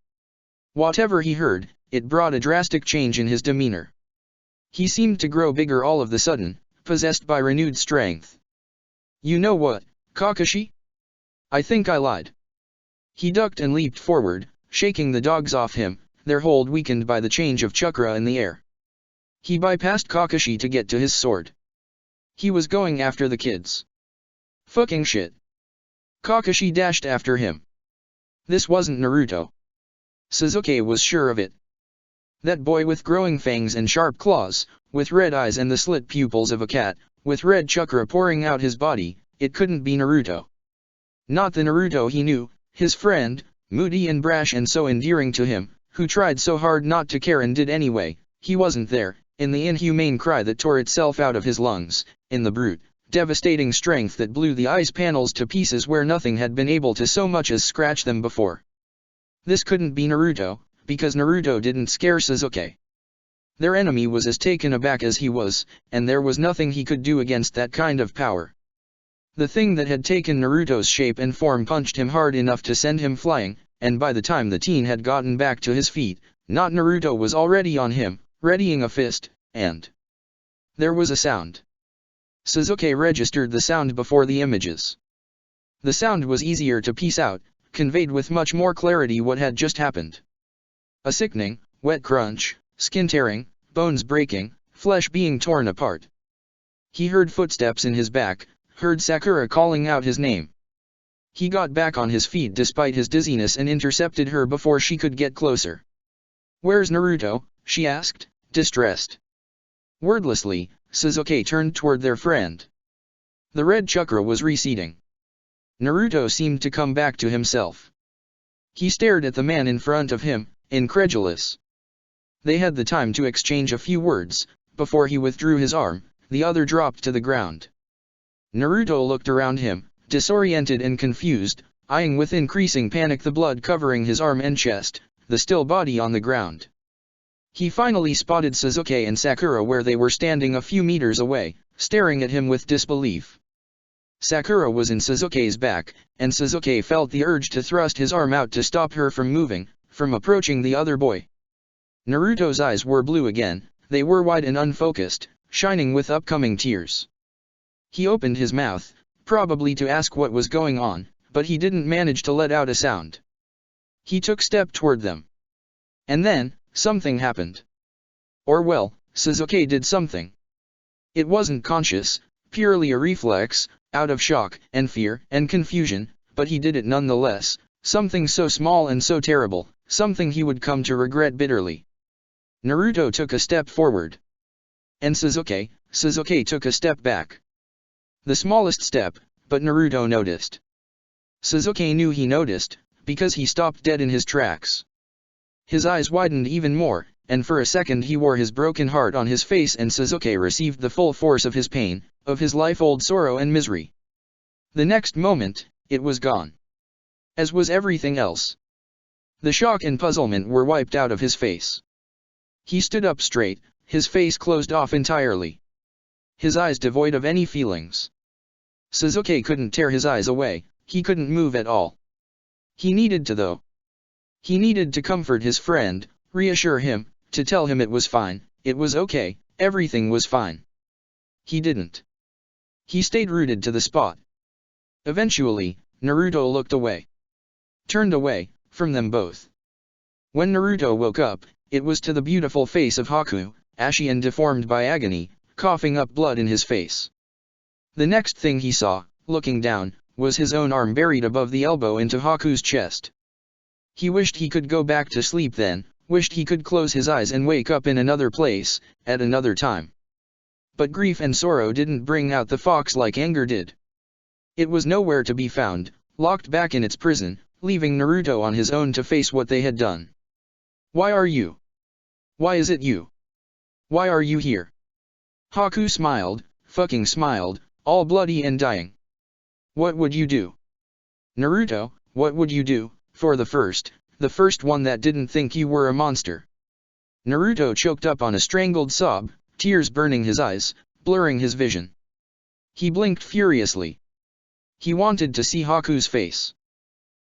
Whatever he heard, it brought a drastic change in his demeanor. He seemed to grow bigger all of the sudden, possessed by renewed strength. You know what, Kakashi? I think I lied. He ducked and leaped forward, shaking the dogs off him, their hold weakened by the change of chakra in the air. He bypassed Kakashi to get to his sword. He was going after the kids. Fucking shit. Kakashi dashed after him. This wasn't Naruto. Sasuke was sure of it. That boy with growing fangs and sharp claws, with red eyes and the slit pupils of a cat, with red chakra pouring out his body, it couldn't be Naruto. Not the Naruto he knew, his friend, moody and brash and so endearing to him, who tried so hard not to care and did anyway. He wasn't there, in the inhumane cry that tore itself out of his lungs, in the brute, devastating strength that blew the ice panels to pieces where nothing had been able to so much as scratch them before. This couldn't be Naruto, because Naruto didn't scare Sasuke. Their enemy was as taken aback as he was, and there was nothing he could do against that kind of power. The thing that had taken Naruto's shape and form punched him hard enough to send him flying, and by the time the teen had gotten back to his feet, not Naruto was already on him, readying a fist, and there was a sound. Sasuke registered the sound before the images. The sound was easier to piece out, conveyed with much more clarity what had just happened. A sickening, wet crunch, skin tearing, bones breaking, flesh being torn apart. He heard footsteps in his back, heard Sakura calling out his name. He got back on his feet despite his dizziness and intercepted her before she could get closer. "Where's Naruto?" she asked, distressed. Wordlessly, Sasuke turned toward their friend. The red chakra was receding. Naruto seemed to come back to himself. He stared at the man in front of him, incredulous. They had the time to exchange a few words. Before he withdrew his arm, the other dropped to the ground. Naruto looked around him, disoriented and confused, eyeing with increasing panic the blood covering his arm and chest, the still body on the ground. He finally spotted Sasuke and Sakura where they were standing a few meters away, staring at him with disbelief. Sakura was in Sasuke's back, and Sasuke felt the urge to thrust his arm out to stop her from moving, from approaching the other boy. Naruto's eyes were blue again, they were wide and unfocused, shining with upcoming tears. He opened his mouth, probably to ask what was going on, but he didn't manage to let out a sound. He took a step toward them. And then, something happened. Or well, Sasuke did something. It wasn't conscious, purely a reflex, out of shock, and fear, and confusion, but he did it nonetheless, something so small and so terrible, something he would come to regret bitterly. Naruto took a step forward. And Sasuke took a step back. The smallest step, but Naruto noticed. Sasuke knew he noticed, because he stopped dead in his tracks. His eyes widened even more, and for a second he wore his broken heart on his face and Sasuke received the full force of his pain, of his life-old sorrow and misery. The next moment, it was gone. As was everything else. The shock and puzzlement were wiped out of his face. He stood up straight, his face closed off entirely. His eyes devoid of any feelings. Sasuke couldn't tear his eyes away, he couldn't move at all. He needed to though. He needed to comfort his friend, reassure him, to tell him it was fine, it was okay, everything was fine. He didn't. He stayed rooted to the spot. Eventually, Naruto looked away. Turned away, from them both. When Naruto woke up, it was to the beautiful face of Haku, ashy and deformed by agony, coughing up blood in his face. The next thing he saw, looking down, was his own arm buried above the elbow into Haku's chest. He wished he could go back to sleep then, wished he could close his eyes and wake up in another place, at another time. But grief and sorrow didn't bring out the fox like anger did. It was nowhere to be found, locked back in its prison, leaving Naruto on his own to face what they had done. "Why are you? Why is it you? Why are you here?" Haku smiled, fucking smiled, all bloody and dying. "What would you do? Naruto, what would you do, for the first one that didn't think you were a monster?" Naruto choked up on a strangled sob, tears burning his eyes, blurring his vision. He blinked furiously. He wanted to see Haku's face.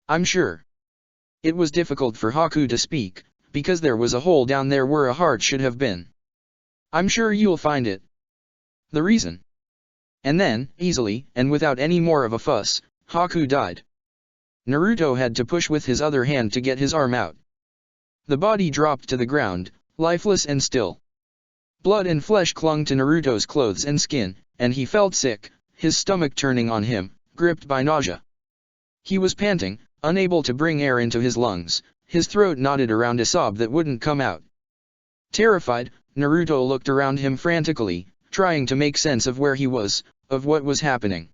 "I'm sure." It was difficult for Haku to speak, because there was a hole down there where a heart should have been. "I'm sure you'll find it." The reason. And then, easily, and without any more of a fuss, Haku died. Naruto had to push with his other hand to get his arm out. The body dropped to the ground, lifeless and still. Blood and flesh clung to Naruto's clothes and skin, and he felt sick, his stomach turning on him, gripped by nausea. He was panting, unable to bring air into his lungs, his throat knotted around a sob that wouldn't come out. Terrified, Naruto looked around him frantically, trying to make sense of where he was, of what was happening.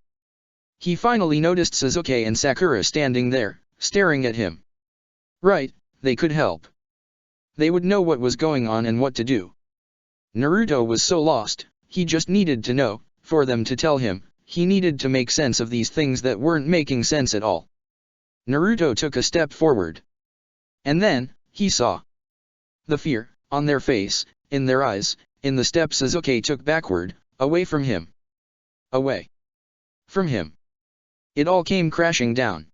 He finally noticed Sasuke and Sakura standing there, staring at him. Right, they could help. They would know what was going on and what to do. Naruto was so lost, he just needed to know, for them to tell him, he needed to make sense of these things that weren't making sense at all. Naruto took a step forward. And then, he saw the fear, on their face, in their eyes, in the step Sasuke took backward, away from him. Away from him. It all came crashing down.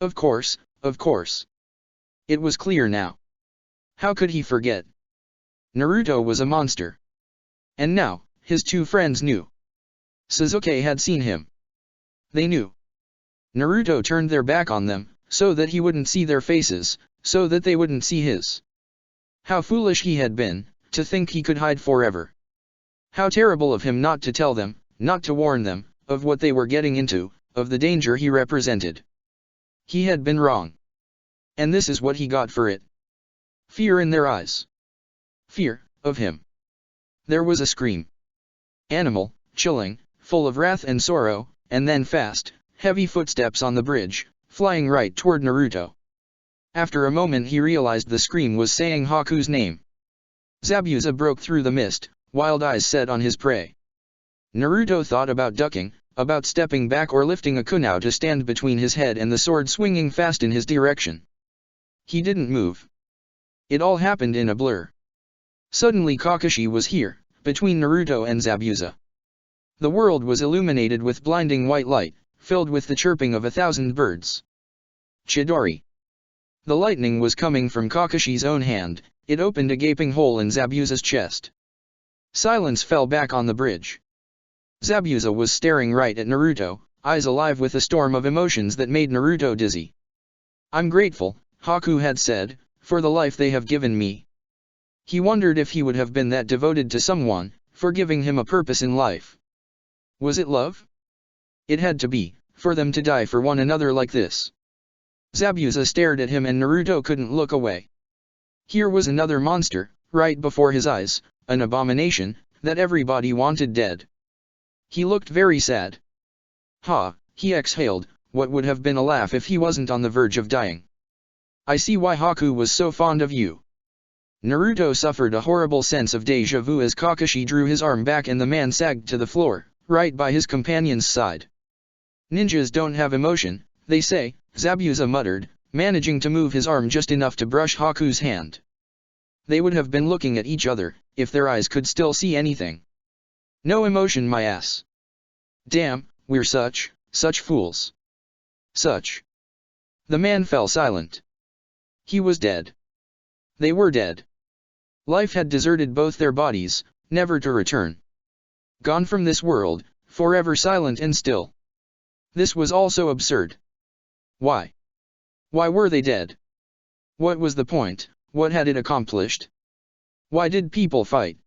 Of course, of course. It was clear now. How could he forget? Naruto was a monster. And now, his two friends knew. Sasuke had seen him. They knew. Naruto turned their back on them, so that he wouldn't see their faces, so that they wouldn't see his. How foolish he had been, to think he could hide forever. How terrible of him not to tell them, not to warn them, of what they were getting into, of the danger he represented. He had been wrong. And this is what he got for it. Fear in their eyes. Fear, of him. There was a scream. Animal, chilling, full of wrath and sorrow, and then fast, heavy footsteps on the bridge, flying right toward Naruto. After a moment he realized the scream was saying Haku's name. Zabuza broke through the mist, wild eyes set on his prey. Naruto thought about ducking, about stepping back or lifting a kunai to stand between his head and the sword swinging fast in his direction. He didn't move. It all happened in a blur. Suddenly Kakashi was here, between Naruto and Zabuza. The world was illuminated with blinding white light, filled with the chirping of 1,000 birds. Chidori. The lightning was coming from Kakashi's own hand, it opened a gaping hole in Zabuza's chest. Silence fell back on the bridge. Zabuza was staring right at Naruto, eyes alive with a storm of emotions that made Naruto dizzy. "I'm grateful," Haku had said, "for the life they have given me." He wondered if he would have been that devoted to someone, for giving him a purpose in life. Was it love? It had to be, for them to die for one another like this. Zabuza stared at him and Naruto couldn't look away. Here was another monster, right before his eyes, an abomination, that everybody wanted dead. He looked very sad. "Ha," he exhaled, what would have been a laugh if he wasn't on the verge of dying. "I see why Haku was so fond of you." Naruto suffered a horrible sense of déjà vu as Kakashi drew his arm back and the man sagged to the floor, right by his companion's side. "Ninjas don't have emotion, they say," Zabuza muttered, managing to move his arm just enough to brush Haku's hand. They would have been looking at each other, if their eyes could still see anything. "No emotion, my ass. Damn, we're such fools. Such." The man fell silent. He was dead. They were dead. Life had deserted both their bodies, never to return. Gone from this world, forever silent and still. This was all so absurd. Why? Why were they dead? What was the point? What had it accomplished? Why did people fight?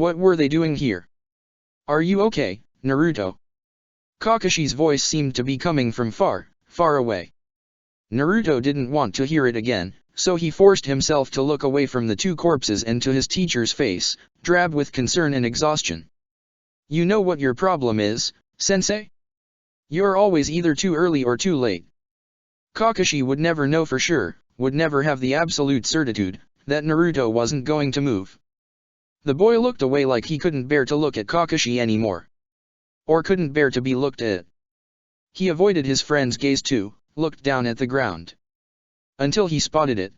What were they doing here? Are you okay, Naruto? Kakashi's voice seemed to be coming from far, far away. Naruto didn't want to hear it again, so he forced himself to look away from the two corpses and to his teacher's face, drab with concern and exhaustion. You know what your problem is, sensei? You're always either too early or too late. Kakashi would never know for sure, would never have the absolute certitude, that Naruto wasn't going to move. The boy looked away like he couldn't bear to look at Kakashi anymore. Or couldn't bear to be looked at. He avoided his friend's gaze too, looked down at the ground. Until he spotted it.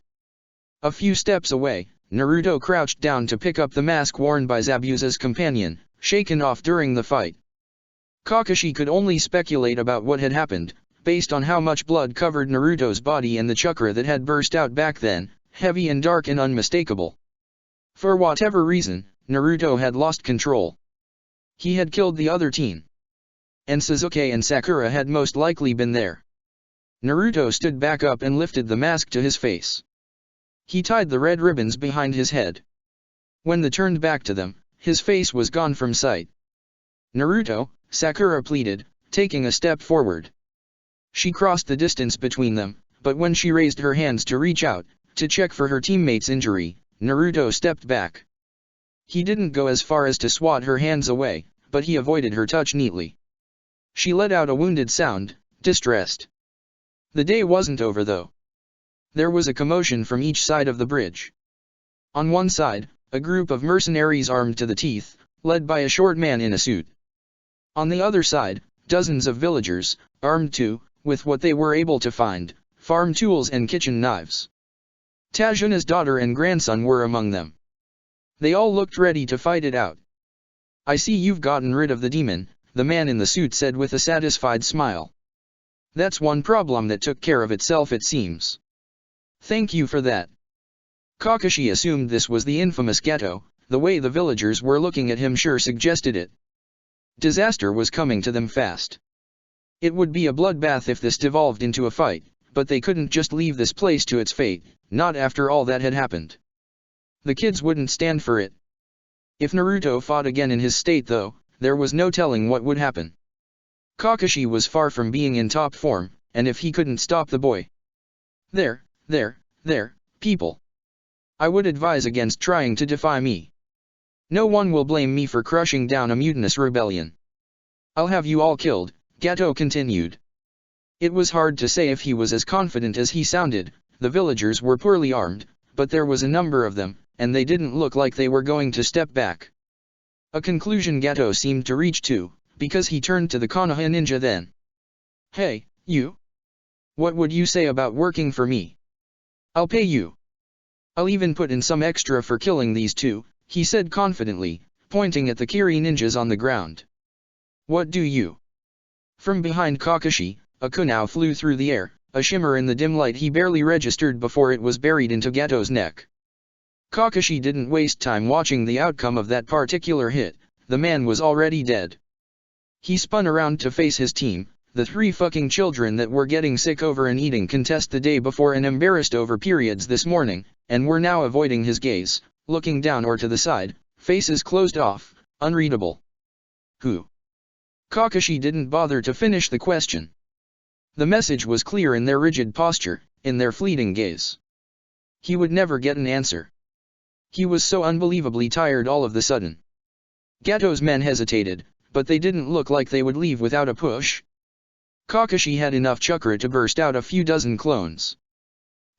A few steps away, Naruto crouched down to pick up the mask worn by Zabuza's companion, shaken off during the fight. Kakashi could only speculate about what had happened, based on how much blood covered Naruto's body and the chakra that had burst out back then, heavy and dark and unmistakable. For whatever reason, Naruto had lost control. He had killed the other teen. And Sasuke and Sakura had most likely been there. Naruto stood back up and lifted the mask to his face. He tied the red ribbons behind his head. When they turned back to them, his face was gone from sight. Naruto, Sakura pleaded, taking a step forward. She crossed the distance between them, but when she raised her hands to reach out, to check for her teammate's injury, Naruto stepped back. He didn't go as far as to swat her hands away, but he avoided her touch neatly. She let out a wounded sound, distressed. The day wasn't over though. There was a commotion from each side of the bridge. On one side, a group of mercenaries armed to the teeth, led by a short man in a suit. On the other side, dozens of villagers, armed too, with what they were able to find, farm tools and kitchen knives. Tajuna's daughter and grandson were among them. They all looked ready to fight it out. I see you've gotten rid of the demon, the man in the suit said with a satisfied smile. That's one problem that took care of itself it seems. Thank you for that. Kakashi assumed this was the infamous Geto, the way the villagers were looking at him sure suggested it. Disaster was coming to them fast. It would be a bloodbath if this devolved into a fight, but they couldn't just leave this place to its fate, not after all that had happened. The kids wouldn't stand for it. If Naruto fought again in his state though, there was no telling what would happen. Kakashi was far from being in top form, and if he couldn't stop the boy. There, people. I would advise against trying to defy me. No one will blame me for crushing down a mutinous rebellion. I'll have you all killed, Geto continued. It was hard to say if he was as confident as he sounded. The villagers were poorly armed, but there was a number of them, and they didn't look like they were going to step back. A conclusion Geto seemed to reach too, because he turned to the Konoha ninja then. Hey, you? What would you say about working for me? I'll pay you. I'll even put in some extra for killing these two, he said confidently, pointing at the Kiri ninjas on the ground. What do you? From behind Kakashi, a kunai flew through the air, a shimmer in the dim light he barely registered before it was buried into Geto's neck. Kakashi didn't waste time watching the outcome of that particular hit, the man was already dead. He spun around to face his team, the three fucking children that were getting sick over an eating contest the day before and embarrassed over periods this morning, and were now avoiding his gaze, looking down or to the side, faces closed off, unreadable. Who? Kakashi didn't bother to finish the question. The message was clear in their rigid posture, in their fleeting gaze. He would never get an answer. He was so unbelievably tired all of the sudden. Geto's men hesitated, but they didn't look like they would leave without a push. Kakashi had enough chakra to burst out a few dozen clones.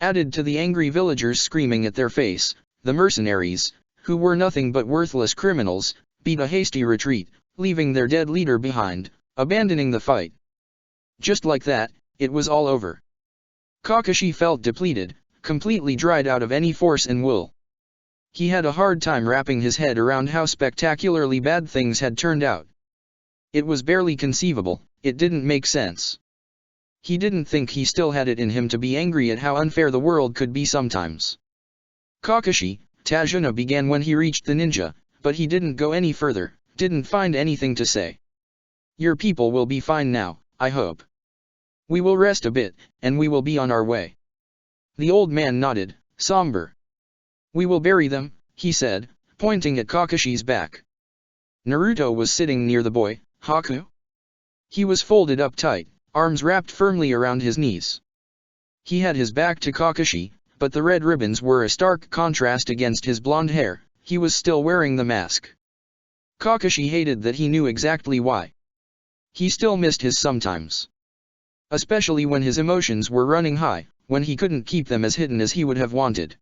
Added to the angry villagers screaming at their face, the mercenaries, who were nothing but worthless criminals, beat a hasty retreat, leaving their dead leader behind, abandoning the fight. Just like that, it was all over. Kakashi felt depleted, completely dried out of any force and will. He had a hard time wrapping his head around how spectacularly bad things had turned out. It was barely conceivable, it didn't make sense. He didn't think he still had it in him to be angry at how unfair the world could be sometimes. Kakashi, Tajuna began when he reached the ninja, but he didn't go any further, didn't find anything to say. Your people will be fine now, I hope. We will rest a bit, and we will be on our way. The old man nodded, somber. We will bury them, he said, pointing at Kakashi's back. Naruto was sitting near the boy, Haku. He was folded up tight, arms wrapped firmly around his knees. He had his back to Kakashi, but the red ribbons were a stark contrast against his blonde hair. He was still wearing the mask. Kakashi hated that he knew exactly why. He still missed his sometimes. Especially when his emotions were running high, when he couldn't keep them as hidden as he would have wanted.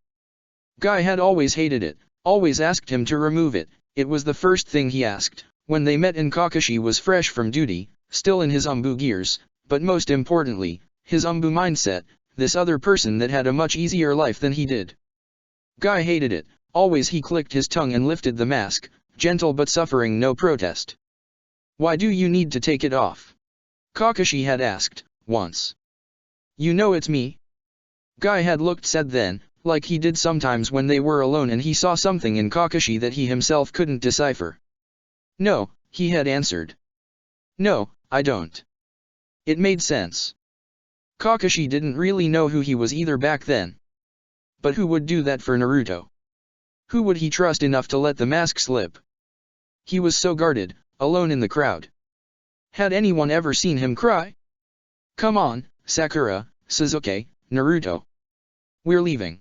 Guy had always hated it, always asked him to remove it. It was the first thing he asked, when they met, and Kakashi was fresh from duty, still in his Umbu gears, but most importantly, his Umbu mindset, this other person that had a much easier life than he did. Guy hated it, always he clicked his tongue and lifted the mask, gentle but suffering no protest. Why do you need to take it off? Kakashi had asked, once. You know it's me? Guy had looked sad then, like he did sometimes when they were alone and he saw something in Kakashi that he himself couldn't decipher. No, he had answered. No, I don't. It made sense. Kakashi didn't really know who he was either back then. But who would do that for Naruto? Who would he trust enough to let the mask slip? He was so guarded, alone in the crowd. Had anyone ever seen him cry? Come on, Sakura, Sasuke, Naruto. We're leaving.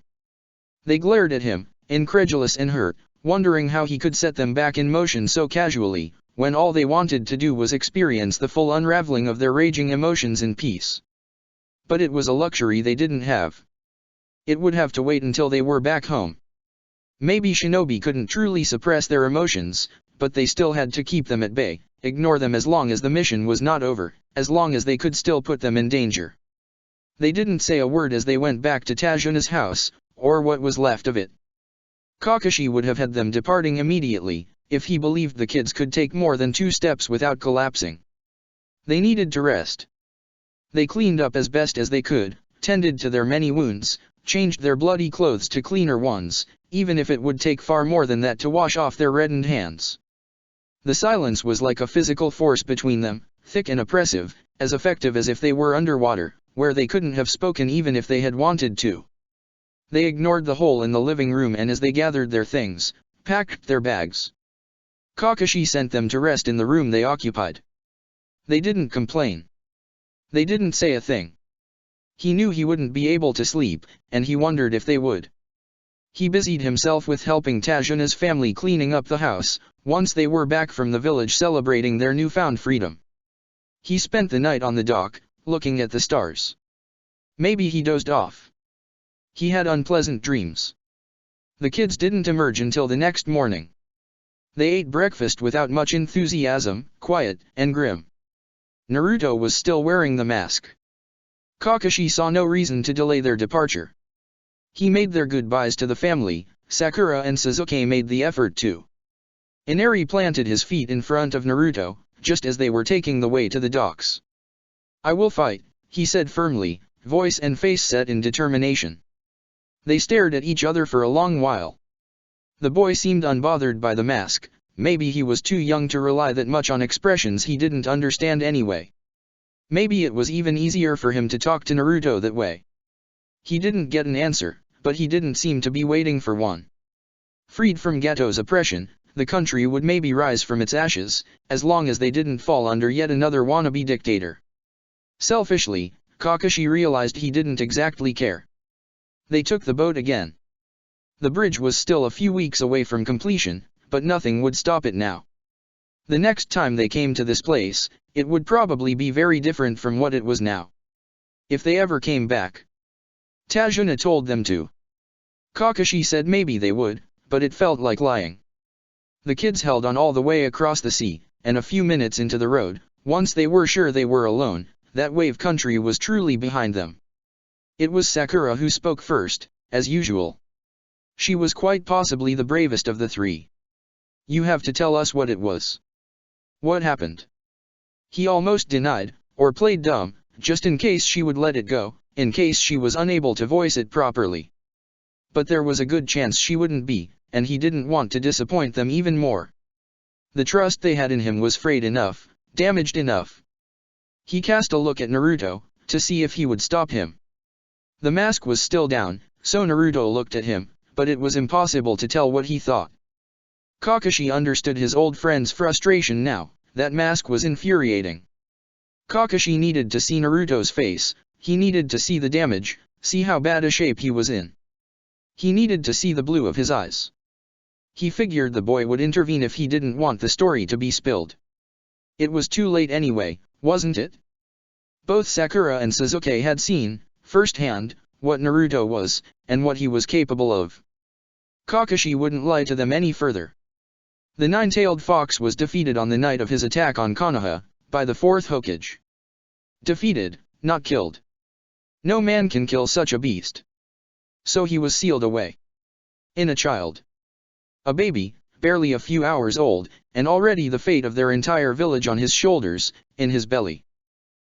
They glared at him, incredulous and hurt, wondering how he could set them back in motion so casually, when all they wanted to do was experience the full unraveling of their raging emotions in peace. But it was a luxury they didn't have. It would have to wait until they were back home. Maybe shinobi couldn't truly suppress their emotions, but they still had to keep them at bay, ignore them as long as the mission was not over, as long as they could still put them in danger. They didn't say a word as they went back to Tajuna's house, or what was left of it. Kakashi would have had them departing immediately, if he believed the kids could take more than 2 steps without collapsing. They needed to rest. They cleaned up as best as they could, tended to their many wounds, changed their bloody clothes to cleaner ones, even if it would take far more than that to wash off their reddened hands. The silence was like a physical force between them, thick and oppressive, as effective as if they were underwater, where they couldn't have spoken even if they had wanted to. They ignored the hole in the living room, and as they gathered their things, packed their bags, Kakashi sent them to rest in the room they occupied. They didn't complain. They didn't say a thing. He knew he wouldn't be able to sleep, and he wondered if they would. He busied himself with helping Tajuna's family cleaning up the house, once they were back from the village celebrating their newfound freedom. He spent the night on the dock, looking at the stars. Maybe he dozed off. He had unpleasant dreams. The kids didn't emerge until the next morning. They ate breakfast without much enthusiasm, quiet and grim. Naruto was still wearing the mask. Kakashi saw no reason to delay their departure. He made their goodbyes to the family. Sakura and Sasuke made the effort too. Inari planted his feet in front of Naruto, just as they were taking the way to the docks. I will fight, he said firmly, voice and face set in determination. They stared at each other for a long while. The boy seemed unbothered by the mask. Maybe he was too young to rely that much on expressions he didn't understand anyway. Maybe it was even easier for him to talk to Naruto that way. He didn't get an answer, but he didn't seem to be waiting for one. Freed from Geto's oppression, the country would maybe rise from its ashes, as long as they didn't fall under yet another wannabe dictator. Selfishly, Kakashi realized he didn't exactly care. They took the boat again. The bridge was still a few weeks away from completion, but nothing would stop it now. The next time they came to this place, it would probably be very different from what it was now. If they ever came back. Tajuna told them to. Kakashi said maybe they would, but it felt like lying. The kids held on all the way across the sea, and a few minutes into the road, once they were sure they were alone, that wave country was truly behind them. It was Sakura who spoke first, as usual. She was quite possibly the bravest of the three. You have to tell us what it was. What happened? He almost denied, or played dumb, just in case she would let it go, in case she was unable to voice it properly. But there was a good chance she wouldn't be, and he didn't want to disappoint them even more. The trust they had in him was frayed enough, damaged enough. He cast a look at Naruto, to see if he would stop him. The mask was still down, so Naruto looked at him, but it was impossible to tell what he thought. Kakashi understood his old friend's frustration now. That mask was infuriating. Kakashi needed to see Naruto's face, he needed to see the damage, see how bad a shape he was in. He needed to see the blue of his eyes. He figured the boy would intervene if he didn't want the story to be spilled. It was too late anyway, wasn't it? Both Sakura and Sasuke had seen, firsthand, what Naruto was, and what he was capable of. Kakashi wouldn't lie to them any further. The nine-tailed fox was defeated on the night of his attack on Konoha, by the fourth Hokage. Defeated, not killed. No man can kill such a beast. So he was sealed away. In a child. A baby, barely a few hours old, and already the fate of their entire village on his shoulders, in his belly.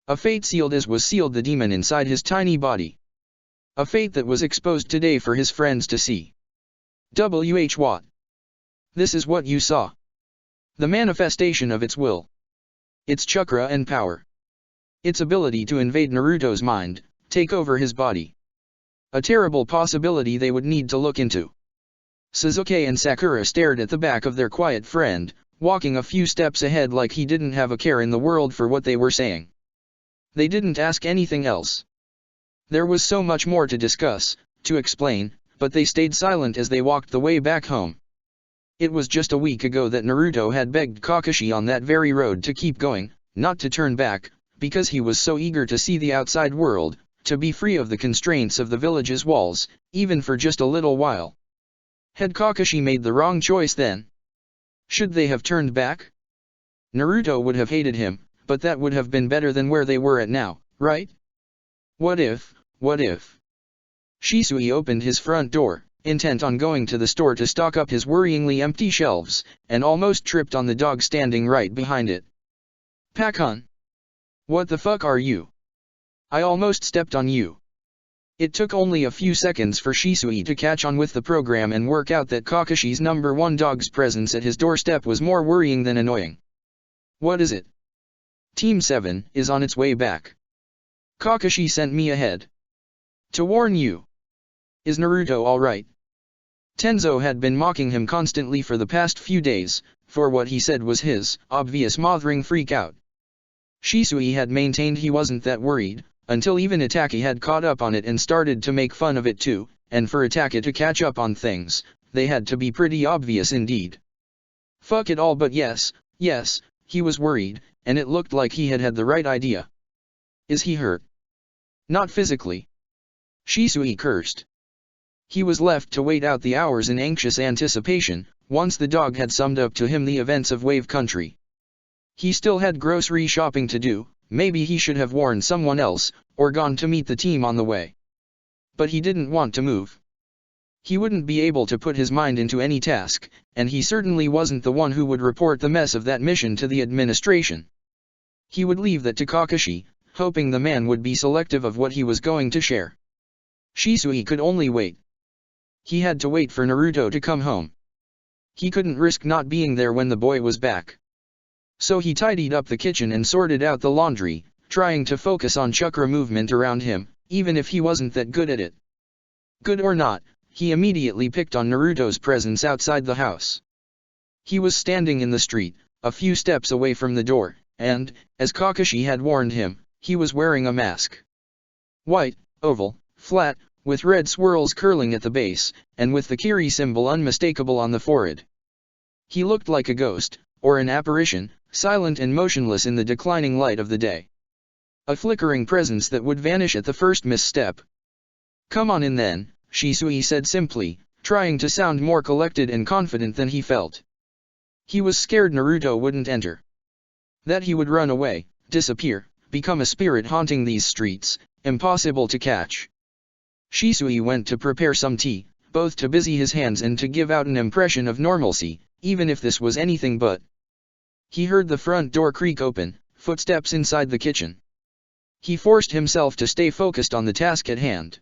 A fate sealed as was sealed the demon inside his tiny body. A fate that was exposed today for his friends to see. What? This is what you saw. The manifestation of its will. Its chakra and power. Its ability to invade Naruto's mind, take over his body. A terrible possibility they would need to look into. Sasuke and Sakura stared at the back of their quiet friend, walking a few steps ahead like he didn't have a care in the world for what they were saying. They didn't ask anything else. There was so much more to discuss, to explain, but they stayed silent as they walked the way back home. It was just a week ago that Naruto had begged Kakashi on that very road to keep going, not to turn back, because he was so eager to see the outside world, to be free of the constraints of the village's walls, even for just a little while. Had Kakashi made the wrong choice then? Should they have turned back? Naruto would have hated him, but that would have been better than where they were at now, right? What if? Shisui opened his front door, intent on going to the store to stock up his worryingly empty shelves, and almost tripped on the dog standing right behind it. Pakun! What the fuck are you? I almost stepped on you. It took only a few seconds for Shisui to catch on with the program and work out that Kakashi's number one dog's presence at his doorstep was more worrying than annoying. What is it? Team 7 is on its way back. Kakashi sent me ahead. To warn you. Is Naruto alright? Tenzo had been mocking him constantly for the past few days, for what he said was his obvious mothering freak out. Shisui had maintained he wasn't that worried, until even Itachi had caught up on it and started to make fun of it too, and for Itachi to catch up on things, they had to be pretty obvious indeed. Fuck it all, but yes, he was worried, and it looked like he had the right idea. Is he hurt? Not physically. Shisui cursed. He was left to wait out the hours in anxious anticipation, once the dog had summed up to him the events of Wave Country. He still had grocery shopping to do, maybe he should have warned someone else, or gone to meet the team on the way. But he didn't want to move. He wouldn't be able to put his mind into any task, and he certainly wasn't the one who would report the mess of that mission to the administration. He would leave that to Kakashi, hoping the man would be selective of what he was going to share. Shisui could only wait. He had to wait for Naruto to come home. He couldn't risk not being there when the boy was back. So he tidied up the kitchen and sorted out the laundry, trying to focus on chakra movement around him, even if he wasn't that good at it. Good or not, he immediately picked on Naruto's presence outside the house. He was standing in the street, a few steps away from the door, and, as Kakashi had warned him, he was wearing a mask. White, oval, flat, with red swirls curling at the base, and with the Kiri symbol unmistakable on the forehead. He looked like a ghost, or an apparition, silent and motionless in the declining light of the day. A flickering presence that would vanish at the first misstep. Come on in then, Shisui said simply, trying to sound more collected and confident than he felt. He was scared Naruto wouldn't enter. That he would run away, disappear, become a spirit haunting these streets, impossible to catch. Shisui went to prepare some tea, both to busy his hands and to give out an impression of normalcy, even if this was anything but. He heard the front door creak open, footsteps inside the kitchen. He forced himself to stay focused on the task at hand.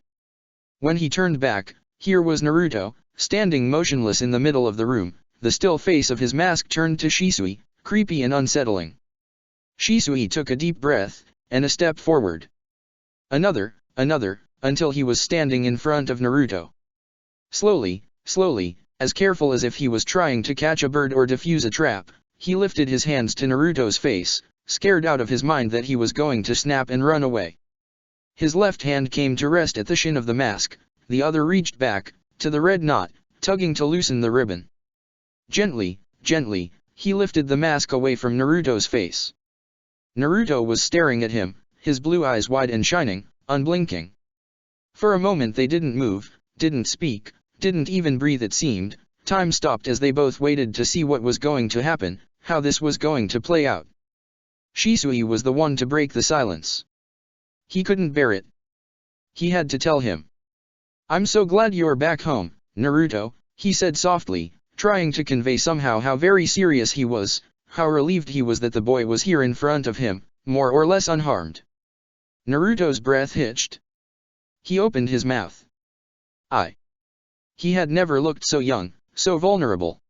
When he turned back, here was Naruto, standing motionless in the middle of the room, the still face of his mask turned to Shisui, creepy and unsettling. Shisui took a deep breath, and a step forward. Another, until he was standing in front of Naruto. Slowly, As careful as if he was trying to catch a bird or defuse a trap, he lifted his hands to Naruto's face, scared out of his mind that he was going to snap and run away. His left hand came to rest at the shin of the mask, the other reached back, to the red knot, tugging to loosen the ribbon. Gently, gently, he lifted the mask away from Naruto's face. Naruto was staring at him, his blue eyes wide and shining, unblinking. For a moment they didn't move, didn't speak, didn't even breathe. It seemed. Time stopped as they both waited to see what was going to happen, how this was going to play out. Shisui was the one to break the silence. He couldn't bear it. He had to tell him. "I'm so glad you're back home, Naruto," he said softly, trying to convey somehow how very serious he was, how relieved he was that the boy was here in front of him, more or less unharmed. Naruto's breath hitched. He opened his mouth. He had never looked so young, so vulnerable.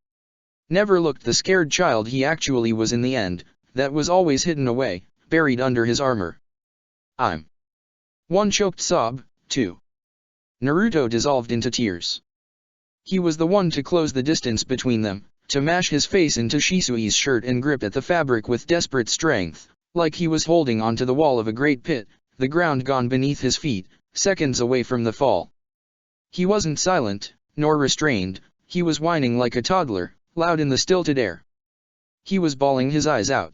Never looked the scared child he actually was in the end, that was always hidden away, buried under his armor. I'm. One choked sob, two. Naruto dissolved into tears. He was the one to close the distance between them, to mash his face into Shisui's shirt and grip at the fabric with desperate strength, like he was holding onto the wall of a great pit, the ground gone beneath his feet, seconds away from the fall. He wasn't silent, nor restrained, he was whining like a toddler, loud in the stilted air. He was bawling his eyes out.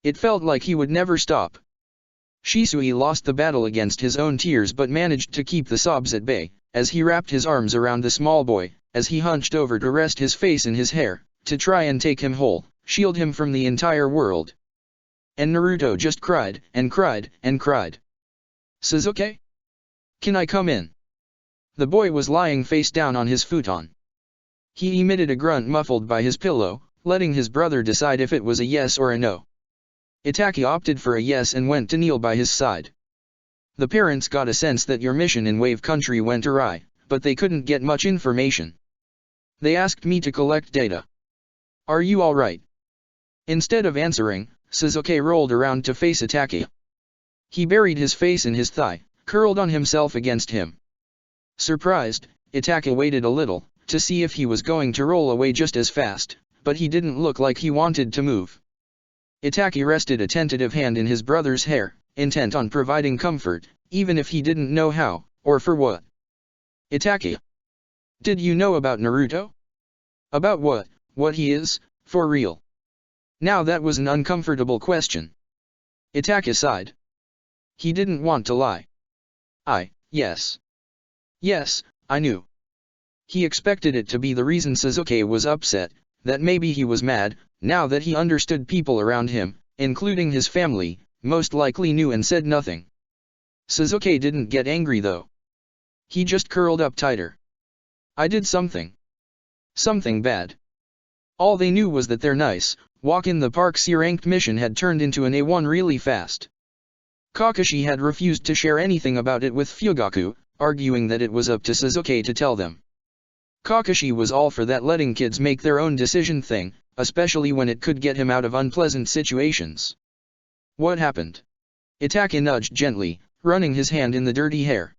It felt like he would never stop. Shisui lost the battle against his own tears but managed to keep the sobs at bay, as he wrapped his arms around the small boy, as he hunched over to rest his face in his hair, to try and take him whole, shield him from the entire world. And Naruto just cried, and cried, and cried. "Sasuke? Can I come in?" The boy was lying face down on his futon. He emitted a grunt muffled by his pillow, letting his brother decide if it was a yes or a no. Itachi opted for a yes and went to kneel by his side. "The parents got a sense that your mission in Wave Country went awry, but they couldn't get much information. They asked me to collect data. Are you alright?" Instead of answering, Sasuke rolled around to face Itachi. He buried his face in his thigh, curled on himself against him. Surprised, Itachi waited a little, to see if he was going to roll away just as fast, but he didn't look like he wanted to move. Itachi rested a tentative hand in his brother's hair, intent on providing comfort, even if he didn't know how, or for what. "Itachi, did you know about Naruto? About what? What he is, for real?" Now that was an uncomfortable question. Itachi sighed. He didn't want to lie. Yes. Yes, I knew. He expected it to be the reason Sasuke was upset, that maybe he was mad, now that he understood people around him, including his family, most likely knew and said nothing. Sasuke didn't get angry though. He just curled up tighter. "I did something. Something bad." All they knew was that their nice, walk in the park C-ranked mission had turned into an A1 really fast. Kakashi had refused to share anything about it with Fugaku, arguing that it was up to Sasuke to tell them. Kakashi was all for that letting kids make their own decision thing, especially when it could get him out of unpleasant situations. "What happened?" Itachi nudged gently, running his hand in the dirty hair.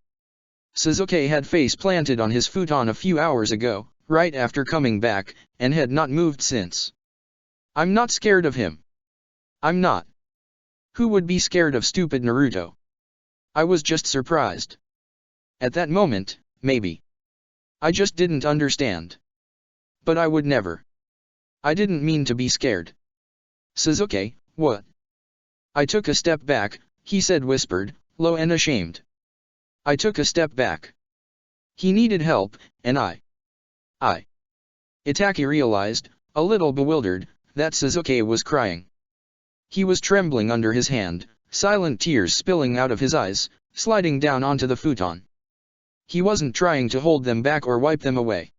Sasuke had face planted on his futon a few hours ago, right after coming back, and had not moved since. "I'm not scared of him. I'm not. Who would be scared of stupid Naruto? I was just surprised. At that moment, maybe. I just didn't understand. But I would never. I didn't mean to be scared." "Sasuke, what?" "I took a step back," he said whispered, low and ashamed. "I took a step back. He needed help, and I. Itachi realized, a little bewildered, that Sasuke was crying. He was trembling under his hand, silent tears spilling out of his eyes, sliding down onto the futon. He wasn't trying to hold them back or wipe them away.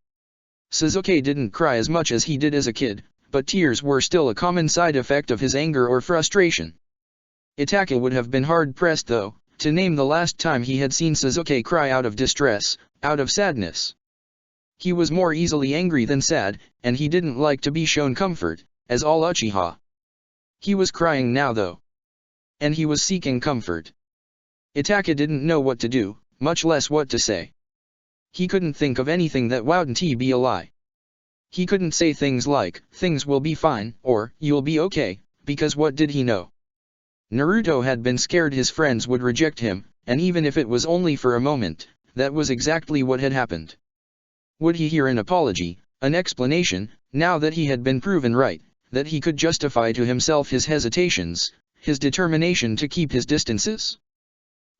Sasuke didn't cry as much as he did as a kid, but tears were still a common side effect of his anger or frustration. Itachi would have been hard-pressed though, to name the last time he had seen Sasuke cry out of distress, out of sadness. He was more easily angry than sad, and he didn't like to be shown comfort, as all Uchiha. He was crying now though. And he was seeking comfort. Itachi didn't know what to do, much less what to say. He couldn't think of anything that wouldn't be a lie. He couldn't say things like, "Things will be fine," or, "You'll be okay," because what did he know? Naruto had been scared his friends would reject him, and even if it was only for a moment, that was exactly what had happened. Would he hear an apology, an explanation, now that he had been proven right, that he could justify to himself his hesitations, his determination to keep his distances?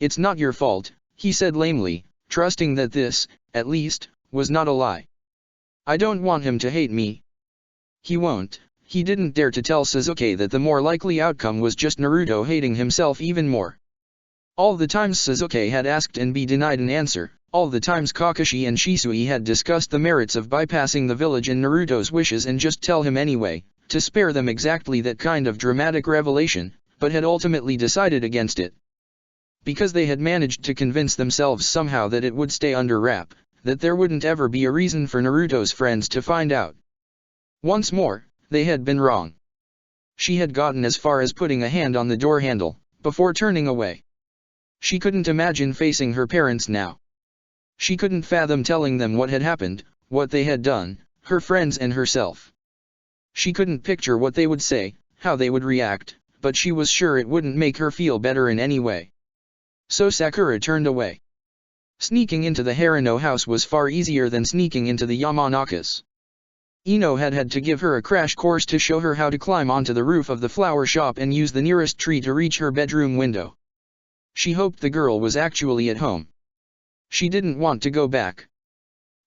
"It's not your fault," he said lamely, trusting that this, at least, was not a lie. "I don't want him to hate me." He won't. He didn't dare to tell Sasuke that the more likely outcome was just Naruto hating himself even more. All the times Sasuke had asked and be denied an answer, all the times Kakashi and Shisui had discussed the merits of bypassing the village and Naruto's wishes and just tell him anyway, to spare them exactly that kind of dramatic revelation, but had ultimately decided against it. Because they had managed to convince themselves somehow that it would stay under wrap, that there wouldn't ever be a reason for Naruto's friends to find out. Once more, they had been wrong. She had gotten as far as putting a hand on the door handle, before turning away. She couldn't imagine facing her parents now. She couldn't fathom telling them what had happened, what they had done, her friends and herself. She couldn't picture what they would say, how they would react, but she was sure it wouldn't make her feel better in any way. So Sakura turned away. Sneaking into the Harano house was far easier than sneaking into the Yamanaka's. Ino had had to give her a crash course to show her how to climb onto the roof of the flower shop and use the nearest tree to reach her bedroom window. She hoped the girl was actually at home. She didn't want to go back.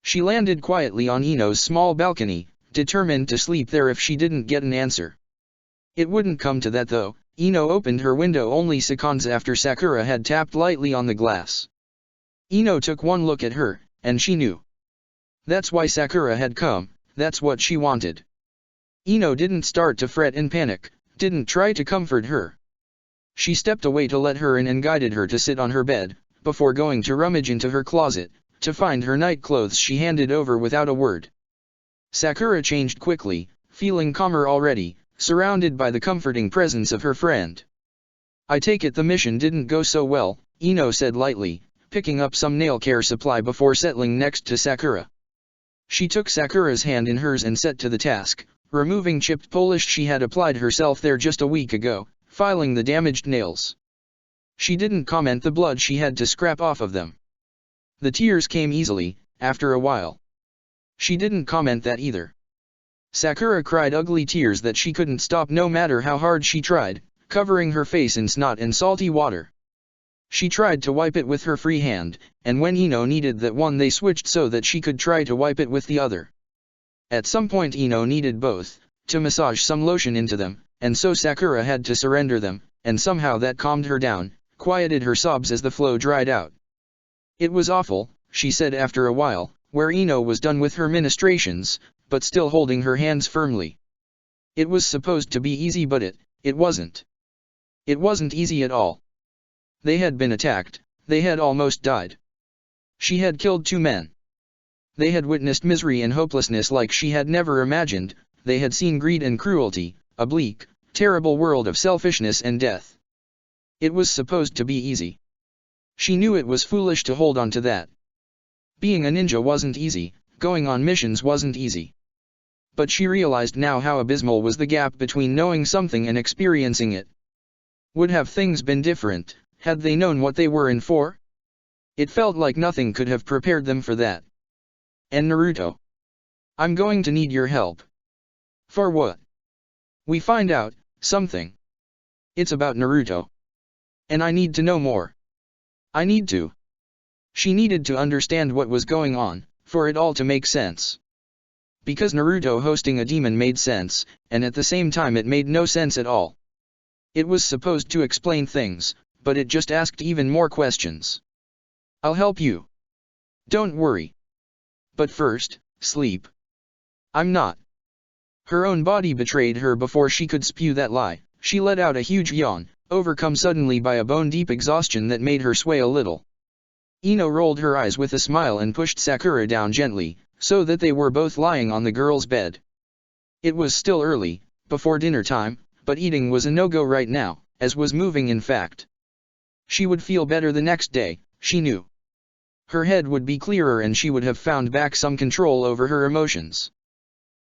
She landed quietly on Ino's small balcony, determined to sleep there if she didn't get an answer. It wouldn't come to that though. Ino opened her window only seconds after Sakura had tapped lightly on the glass. Ino took one look at her, and she knew. That's why Sakura had come, that's what she wanted. Ino didn't start to fret and panic, didn't try to comfort her. She stepped away to let her in and guided her to sit on her bed, before going to rummage into her closet, to find her night clothes she handed over without a word. Sakura changed quickly, feeling calmer already, surrounded by the comforting presence of her friend. "I take it the mission didn't go so well," Ino said lightly, picking up some nail care supply before settling next to Sakura. She took Sakura's hand in hers and set to the task, removing chipped polish she had applied herself there just a week ago, filing the damaged nails. She didn't comment the blood she had to scrap off of them. The tears came easily, after a while. She didn't comment that either. Sakura cried ugly tears that she couldn't stop no matter how hard she tried, covering her face in snot and salty water. She tried to wipe it with her free hand, and when Ino needed that one they switched so that she could try to wipe it with the other. At some point Ino needed both, to massage some lotion into them, and so Sakura had to surrender them, and somehow that calmed her down, quieted her sobs as the flow dried out. "It was awful," she said after a while, where Ino was done with her ministrations, but still holding her hands firmly. "It was supposed to be easy but it wasn't. It wasn't easy at all. They had been attacked, they had almost died. She had killed 2 men. They had witnessed misery and hopelessness like she had never imagined, they had seen greed and cruelty, a bleak, terrible world of selfishness and death. It was supposed to be easy. She knew it was foolish to hold on to that. Being a ninja wasn't easy, going on missions wasn't easy. But she realized now how abysmal was the gap between knowing something and experiencing it. Would have things been different, had they known what they were in for? It felt like nothing could have prepared them for that. "And Naruto? I'm going to need your help." "For what?" "We find out something. It's about Naruto. And I need to know more. I need to." She needed to understand what was going on, for it all to make sense. Because Naruto hosting a demon made sense, and at the same time it made no sense at all. It was supposed to explain things, but it just asked even more questions. "I'll help you. Don't worry. But first, sleep." "I'm not." Her own body betrayed her before she could spew that lie. She let out a huge yawn, overcome suddenly by a bone-deep exhaustion that made her sway a little. Ino rolled her eyes with a smile and pushed Sakura down gently, so that they were both lying on the girl's bed. It was still early, before dinner time, but eating was a no-go right now, as was moving in fact. She would feel better the next day, she knew. Her head would be clearer and she would have found back some control over her emotions.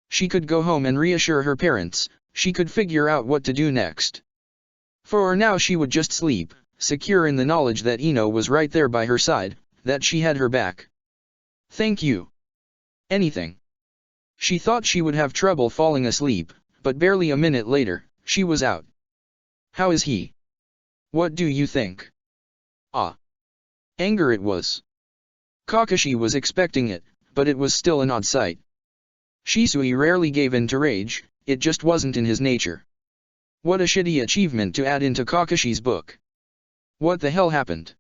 She could go home and reassure her parents, she could figure out what to do next. For now she would just sleep, secure in the knowledge that Ino was right there by her side, that she had her back. Thank you. Anything. She thought she would have trouble falling asleep, but barely a minute later, she was out. How is he? What do you think? Ah. Anger it was. Kakashi was expecting it, but it was still an odd sight. Shisui rarely gave in to rage, it just wasn't in his nature. What a shitty achievement to add into Kakashi's book. What the hell happened?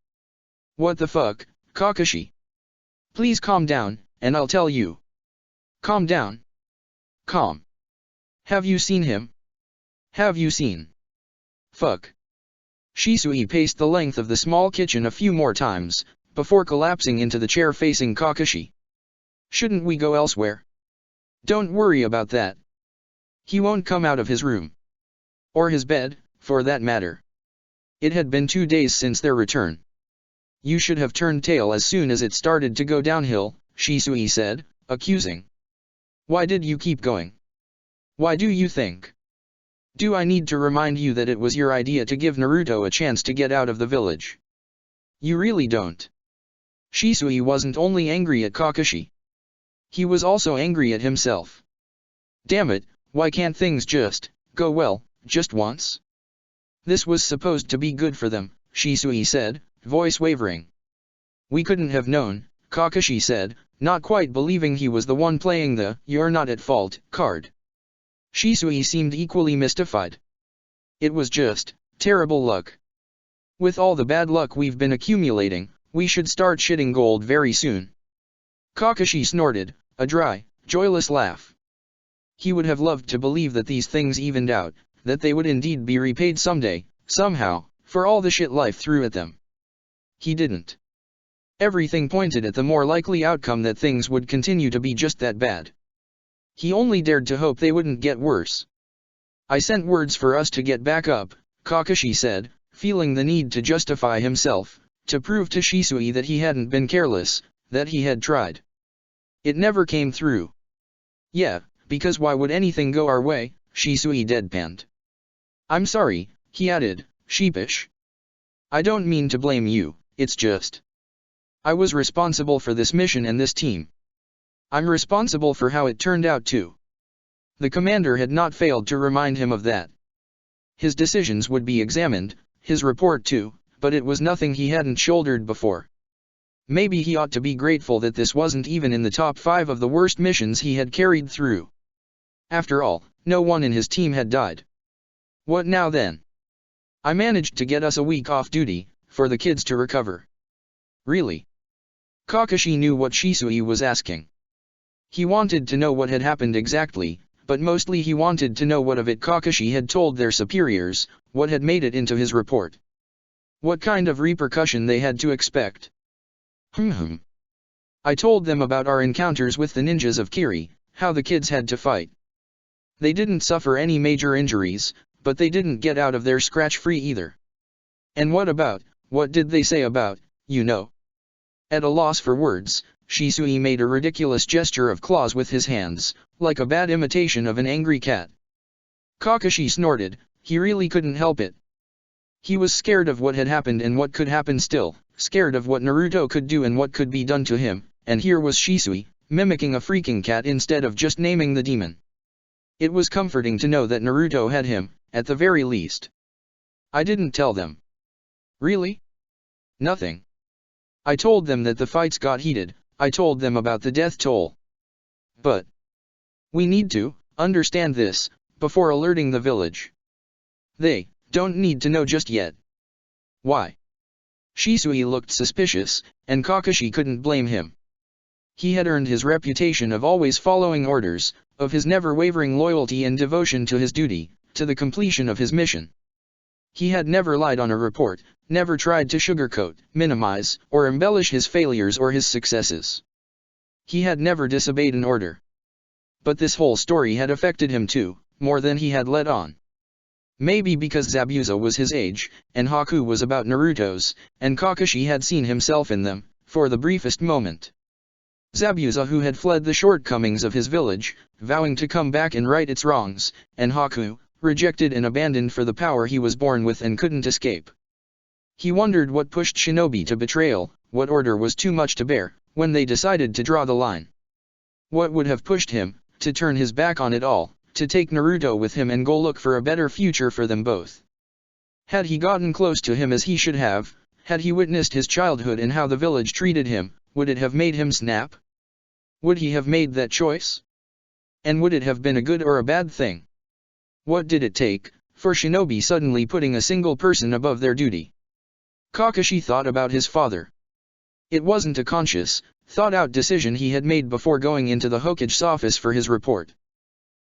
What the fuck, Kakashi? Please calm down, and I'll tell you. Calm down. Calm. Have you seen him? Have you seen? Fuck. Shisui paced the length of the small kitchen a few more times, before collapsing into the chair facing Kakashi. Shouldn't we go elsewhere? Don't worry about that. He won't come out of his room. Or his bed, for that matter. It had been 2 days since their return. You should have turned tail as soon as it started to go downhill, Shisui said, accusing. Why did you keep going? Why do you think? Do I need to remind you that it was your idea to give Naruto a chance to get out of the village? You really don't. Shisui wasn't only angry at Kakashi. He was also angry at himself. Damn it, why can't things just go well, just once? This was supposed to be good for them, Shisui said, voice wavering. We couldn't have known, Kakashi said, not quite believing he was the one playing the "you're not at fault" card. Shisui seemed equally mystified. It was just terrible luck. With all the bad luck we've been accumulating, we should start shitting gold very soon. Kakashi snorted, a dry, joyless laugh. He would have loved to believe that these things evened out, that they would indeed be repaid someday, somehow, for all the shit life threw at them. He didn't. Everything pointed at the more likely outcome that things would continue to be just that bad. He only dared to hope they wouldn't get worse. I sent words for us to get back up, Kakashi said, feeling the need to justify himself, to prove to Shisui that he hadn't been careless, that he had tried. It never came through. Yeah, because why would anything go our way, Shisui deadpanned. I'm sorry, he added, sheepish. I don't mean to blame you, it's just. I was responsible for this mission and this team. I'm responsible for how it turned out too. The commander had not failed to remind him of that. His decisions would be examined, his report too, but it was nothing he hadn't shouldered before. Maybe he ought to be grateful that this wasn't even in the top 5 of the worst missions he had carried through. After all, no one in his team had died. What now then? I managed to get us a week off duty, for the kids to recover. Really? Kakashi knew what Shisui was asking. He wanted to know what had happened exactly, but mostly he wanted to know what of it Kakashi had told their superiors, what had made it into his report. What kind of repercussion they had to expect. I told them about our encounters with the ninjas of Kiri, how the kids had to fight. They didn't suffer any major injuries, but they didn't get out of there scratch-free either. And what did they say about, you know? At a loss for words, Shisui made a ridiculous gesture of claws with his hands, like a bad imitation of an angry cat. Kakashi snorted, he really couldn't help it. He was scared of what had happened and what could happen still, scared of what Naruto could do and what could be done to him, and here was Shisui, mimicking a freaking cat instead of just naming the demon. It was comforting to know that Naruto had him, at the very least. I didn't tell them. Really? Nothing. I told them that the fights got heated, I told them about the death toll. But we need to understand this, before alerting the village. They don't need to know just yet. Why? Shisui looked suspicious, and Kakashi couldn't blame him. He had earned his reputation of always following orders, of his never-wavering loyalty and devotion to his duty, to the completion of his mission. He had never lied on a report, never tried to sugarcoat, minimize, or embellish his failures or his successes. He had never disobeyed an order. But this whole story had affected him too, more than he had let on. Maybe because Zabuza was his age, and Haku was about Naruto's, and Kakashi had seen himself in them, for the briefest moment. Zabuza, who had fled the shortcomings of his village, vowing to come back and right its wrongs, and Haku, rejected and abandoned for the power he was born with and couldn't escape. He wondered what pushed Shinobi to betrayal, what order was too much to bear, when they decided to draw the line. What would have pushed him to turn his back on it all, to take Naruto with him and go look for a better future for them both? Had he gotten close to him as he should have, had he witnessed his childhood and how the village treated him, would it have made him snap? Would he have made that choice? And would it have been a good or a bad thing? What did it take for Shinobi suddenly putting a single person above their duty? Kakashi thought about his father. It wasn't a conscious, thought-out decision he had made before going into the Hokage's office for his report.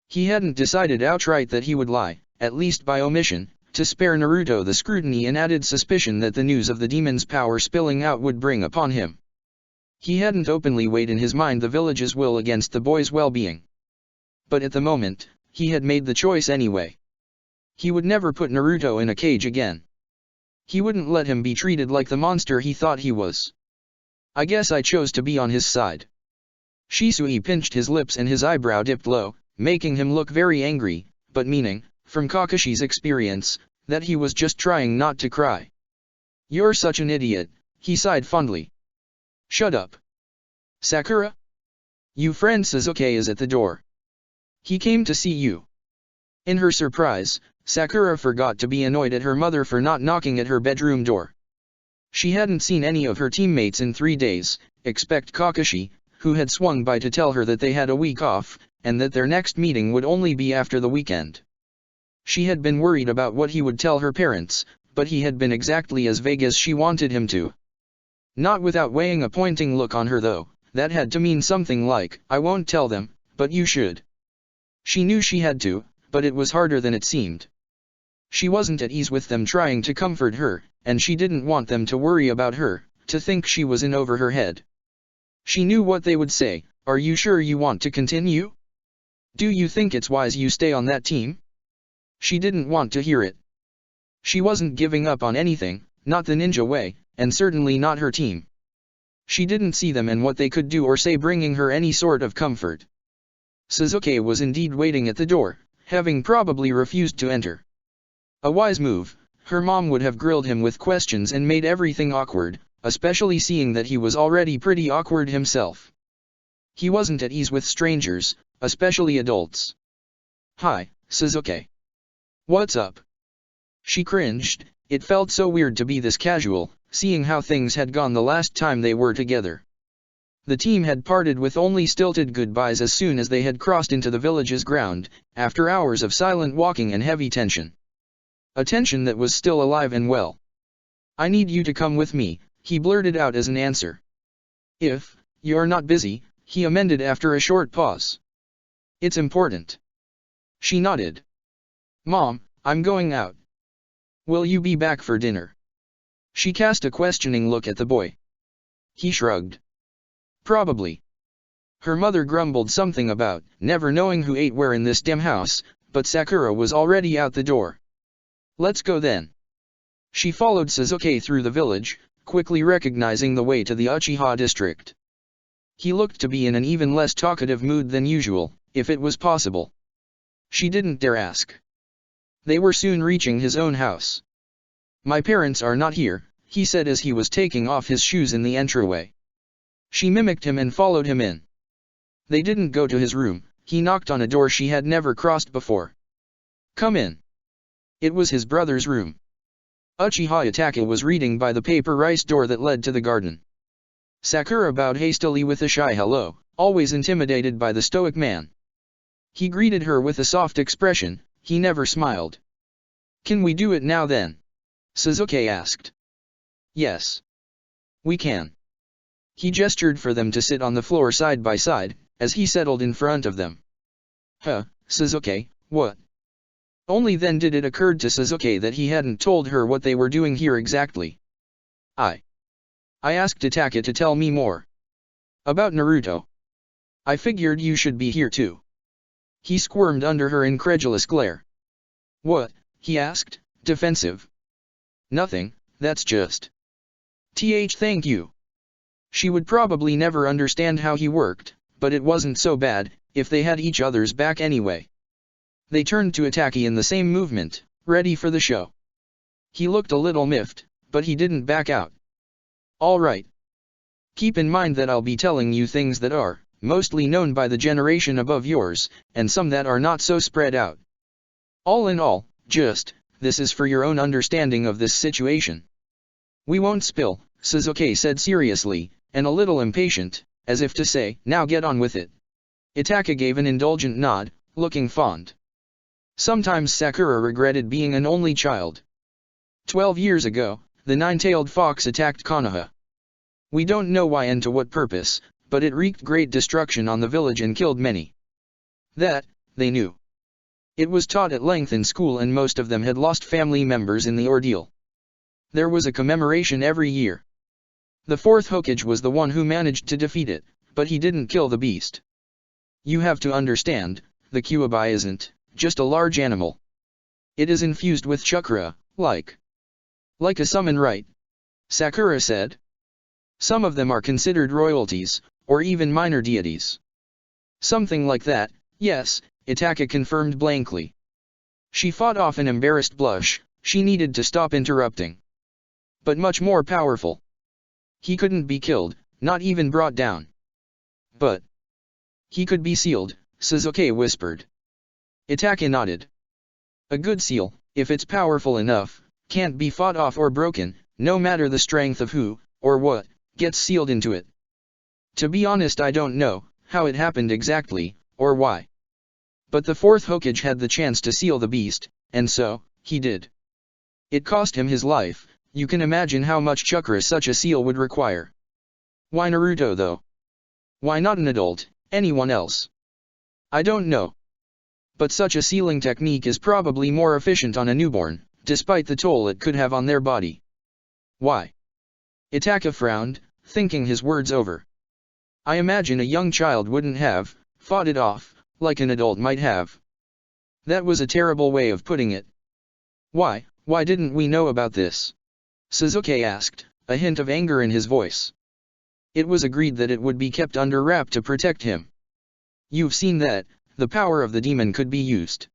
He hadn't decided outright that he would lie, at least by omission, to spare Naruto the scrutiny and added suspicion that the news of the demon's power spilling out would bring upon him. He hadn't openly weighed in his mind the village's will against the boy's well-being. But at the moment, he had made the choice anyway. He would never put Naruto in a cage again. He wouldn't let him be treated like the monster he thought he was. I guess I chose to be on his side. Shisui pinched his lips and his eyebrow dipped low, making him look very angry, but meaning, from Kakashi's experience, that he was just trying not to cry. "You're such an idiot," he sighed fondly. "Shut up. Sakura? Your friend Sasuke is at the door. He came to see you." In her surprise, Sakura forgot to be annoyed at her mother for not knocking at her bedroom door. She hadn't seen any of her teammates in 3 days, except Kakashi, who had swung by to tell her that they had a week off, and that their next meeting would only be after the weekend. She had been worried about what he would tell her parents, but he had been exactly as vague as she wanted him to. Not without weighing a pointing look on her though, that had to mean something like, "I won't tell them, but you should." She knew she had to, but it was harder than it seemed. She wasn't at ease with them trying to comfort her, and she didn't want them to worry about her, to think she was in over her head. She knew what they would say. "Are you sure you want to continue? Do you think it's wise you stay on that team?" She didn't want to hear it. She wasn't giving up on anything, not the ninja way, and certainly not her team. She didn't see them and what they could do or say bringing her any sort of comfort. Sasuke was indeed waiting at the door, having probably refused to enter. A wise move. Her mom would have grilled him with questions and made everything awkward, especially seeing that he was already pretty awkward himself. He wasn't at ease with strangers, especially adults. "Hi, Sasuke. What's up?" She cringed. It felt so weird to be this casual, seeing how things had gone the last time they were together. The team had parted with only stilted goodbyes as soon as they had crossed into the village's ground, after hours of silent walking and heavy tension. A tension that was still alive and well. "I need you to come with me," he blurted out as an answer. "If you're not busy," he amended after a short pause. "It's important." She nodded. "Mom, I'm going out. Will you be back for dinner?" She cast a questioning look at the boy. He shrugged. "Probably." Her mother grumbled something about never knowing who ate where in this damn house, but Sakura was already out the door. "Let's go then." She followed Sasuke through the village, quickly recognizing the way to the Uchiha district. He looked to be in an even less talkative mood than usual, if it was possible. She didn't dare ask. They were soon reaching his own house. "My parents are not here," he said as he was taking off his shoes in the entryway. She mimicked him and followed him in. They didn't go to his room. He knocked on a door she had never crossed before. "Come in." It was his brother's room. Uchiha Itachi was reading by the paper rice door that led to the garden. Sakura bowed hastily with a shy hello, always intimidated by the stoic man. He greeted her with a soft expression. He never smiled. "Can we do it now then?" Sasuke asked. "Yes. We can." He gestured for them to sit on the floor side by side, as he settled in front of them. "Huh, Sasuke, what?" Only then did it occur to Sasuke that he hadn't told her what they were doing here exactly. I asked Itachi to tell me more. About Naruto. I figured you should be here too." He squirmed under her incredulous glare. "What?" he asked, defensive. "Nothing, that's just. Thank you." She would probably never understand how he worked, but it wasn't so bad, if they had each other's back anyway. They turned to Itachi in the same movement, ready for the show. He looked a little miffed, but he didn't back out. All right. Keep in mind that I'll be telling you things that are mostly known by the generation above yours, and some that are not so spread out. All in all, this is for your own understanding of this situation. We won't spill, Sasuke said seriously, and a little impatient, as if to say, now get on with it. Itachi gave an indulgent nod, looking fond. Sometimes Sakura regretted being an only child. 12 years ago, the nine-tailed fox attacked Konoha. We don't know why and to what purpose, but it wreaked great destruction on the village and killed many. That, they knew. It was taught at length in school and most of them had lost family members in the ordeal. There was a commemoration every year. The fourth Hokage was the one who managed to defeat it, but he didn't kill the beast. You have to understand, the Kyuubi isn't just a large animal. It is infused with chakra, like a summon right? Sakura said. Some of them are considered royalties, or even minor deities. Something like that, yes, Itachi confirmed blankly. She fought off an embarrassed blush, she needed to stop interrupting. But much more powerful. He couldn't be killed, not even brought down. But he could be sealed, Sasuke whispered. Itachi nodded. A good seal, if it's powerful enough, can't be fought off or broken, no matter the strength of who, or what, gets sealed into it. To be honest, I don't know how it happened exactly, or why. But the fourth Hokage had the chance to seal the beast, and so, he did. It cost him his life. You can imagine how much chakra such a seal would require. Why Naruto though? Why not an adult, anyone else? I don't know. But such a sealing technique is probably more efficient on a newborn, despite the toll it could have on their body. Why? Itachi frowned, thinking his words over. I imagine a young child wouldn't have fought it off, like an adult might have. That was a terrible way of putting it. Why didn't we know about this? Sasuke asked, a hint of anger in his voice. It was agreed that it would be kept under wrap to protect him. You've seen that, the power of the demon could be used.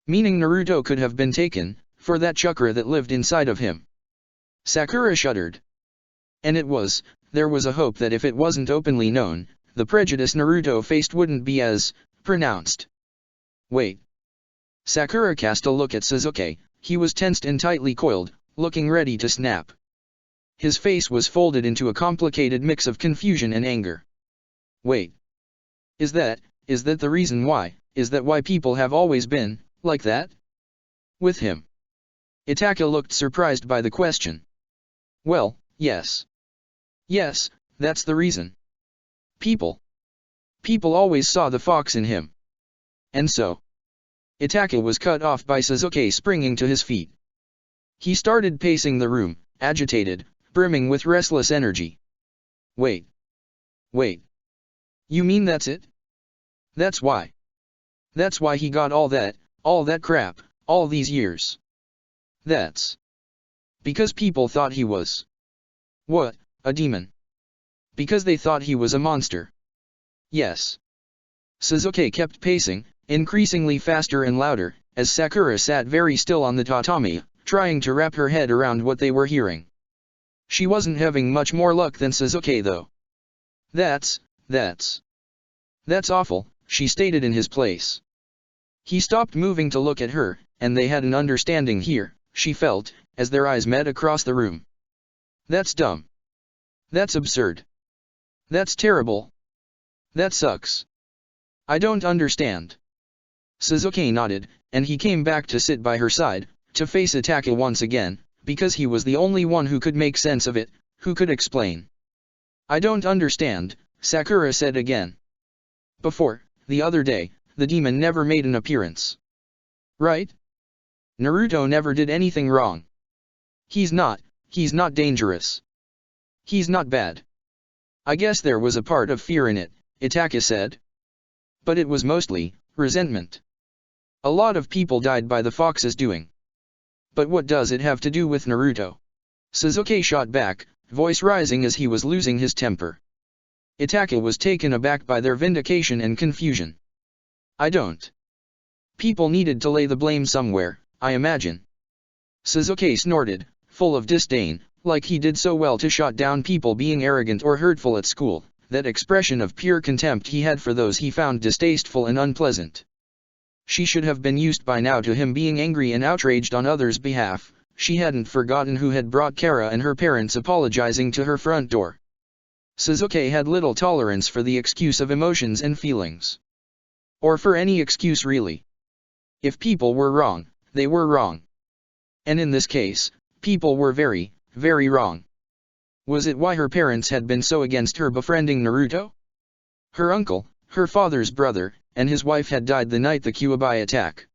Meaning Naruto could have been taken, for that chakra that lived inside of him. Sakura shuddered. And there was a hope that if it wasn't openly known, the prejudice Naruto faced wouldn't be as pronounced. Wait. Sakura cast a look at Sasuke, he was tensed and tightly coiled, looking ready to snap. His face was folded into a complicated mix of confusion and anger. Wait. Is that the reason why? Is that why people have always been like that? With him? Itachi looked surprised by the question. Well, yes. Yes, that's the reason. People always saw the fox in him. And so. Itachi was cut off by Sasuke springing to his feet. He started pacing the room, agitated, brimming with restless energy. Wait. You mean that's it? That's why. That's why he got all that crap, all these years. That's because people thought he was. What, a demon? Because they thought he was a monster. Yes. Sasuke kept pacing, increasingly faster and louder, as Sakura sat very still on the tatami, trying to wrap her head around what they were hearing. She wasn't having much more luck than Sasuke though. That's awful, she stated in his place. He stopped moving to look at her, and they had an understanding here, she felt, as their eyes met across the room. That's dumb. That's absurd. That's terrible. That sucks. I don't understand. Sasuke nodded, and he came back to sit by her side, to face Itachi once again, because he was the only one who could make sense of it, who could explain. I don't understand, Sakura said again. Before, the other day, the demon never made an appearance. Right? Naruto never did anything wrong. He's not dangerous. He's not bad. I guess there was a part of fear in it, Itachi said. But it was mostly resentment. A lot of people died by the fox's doing. But what does it have to do with Naruto? Sasuke shot back, voice rising as he was losing his temper. Itachi was taken aback by their vindication and confusion. I don't. People needed to lay the blame somewhere, I imagine. Sasuke snorted, full of disdain, like he did so well to shut down people being arrogant or hurtful at school, that expression of pure contempt he had for those he found distasteful and unpleasant. She should have been used by now to him being angry and outraged on others' behalf. She hadn't forgotten who had brought Kara and her parents apologizing to her front door. Sasuke had little tolerance for the excuse of emotions and feelings. Or for any excuse really. If people were wrong, they were wrong. And in this case, people were very, very wrong. Was it why her parents had been so against her befriending Naruto? Her uncle, her father's brother, and his wife had died the night the Kyuubi attack.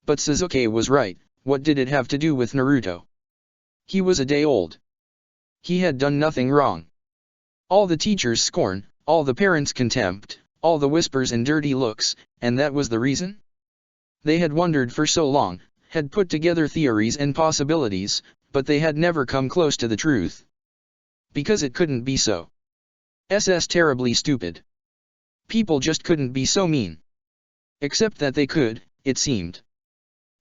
But Sasuke was right, what did it have to do with Naruto? He was a day old. He had done nothing wrong. All the teachers' scorn, all the parents' contempt, all the whispers and dirty looks, and that was the reason? They had wondered for so long, had put together theories and possibilities, but they had never come close to the truth. Because it couldn't be so. Terribly stupid. People just couldn't be so mean. Except that they could, it seemed.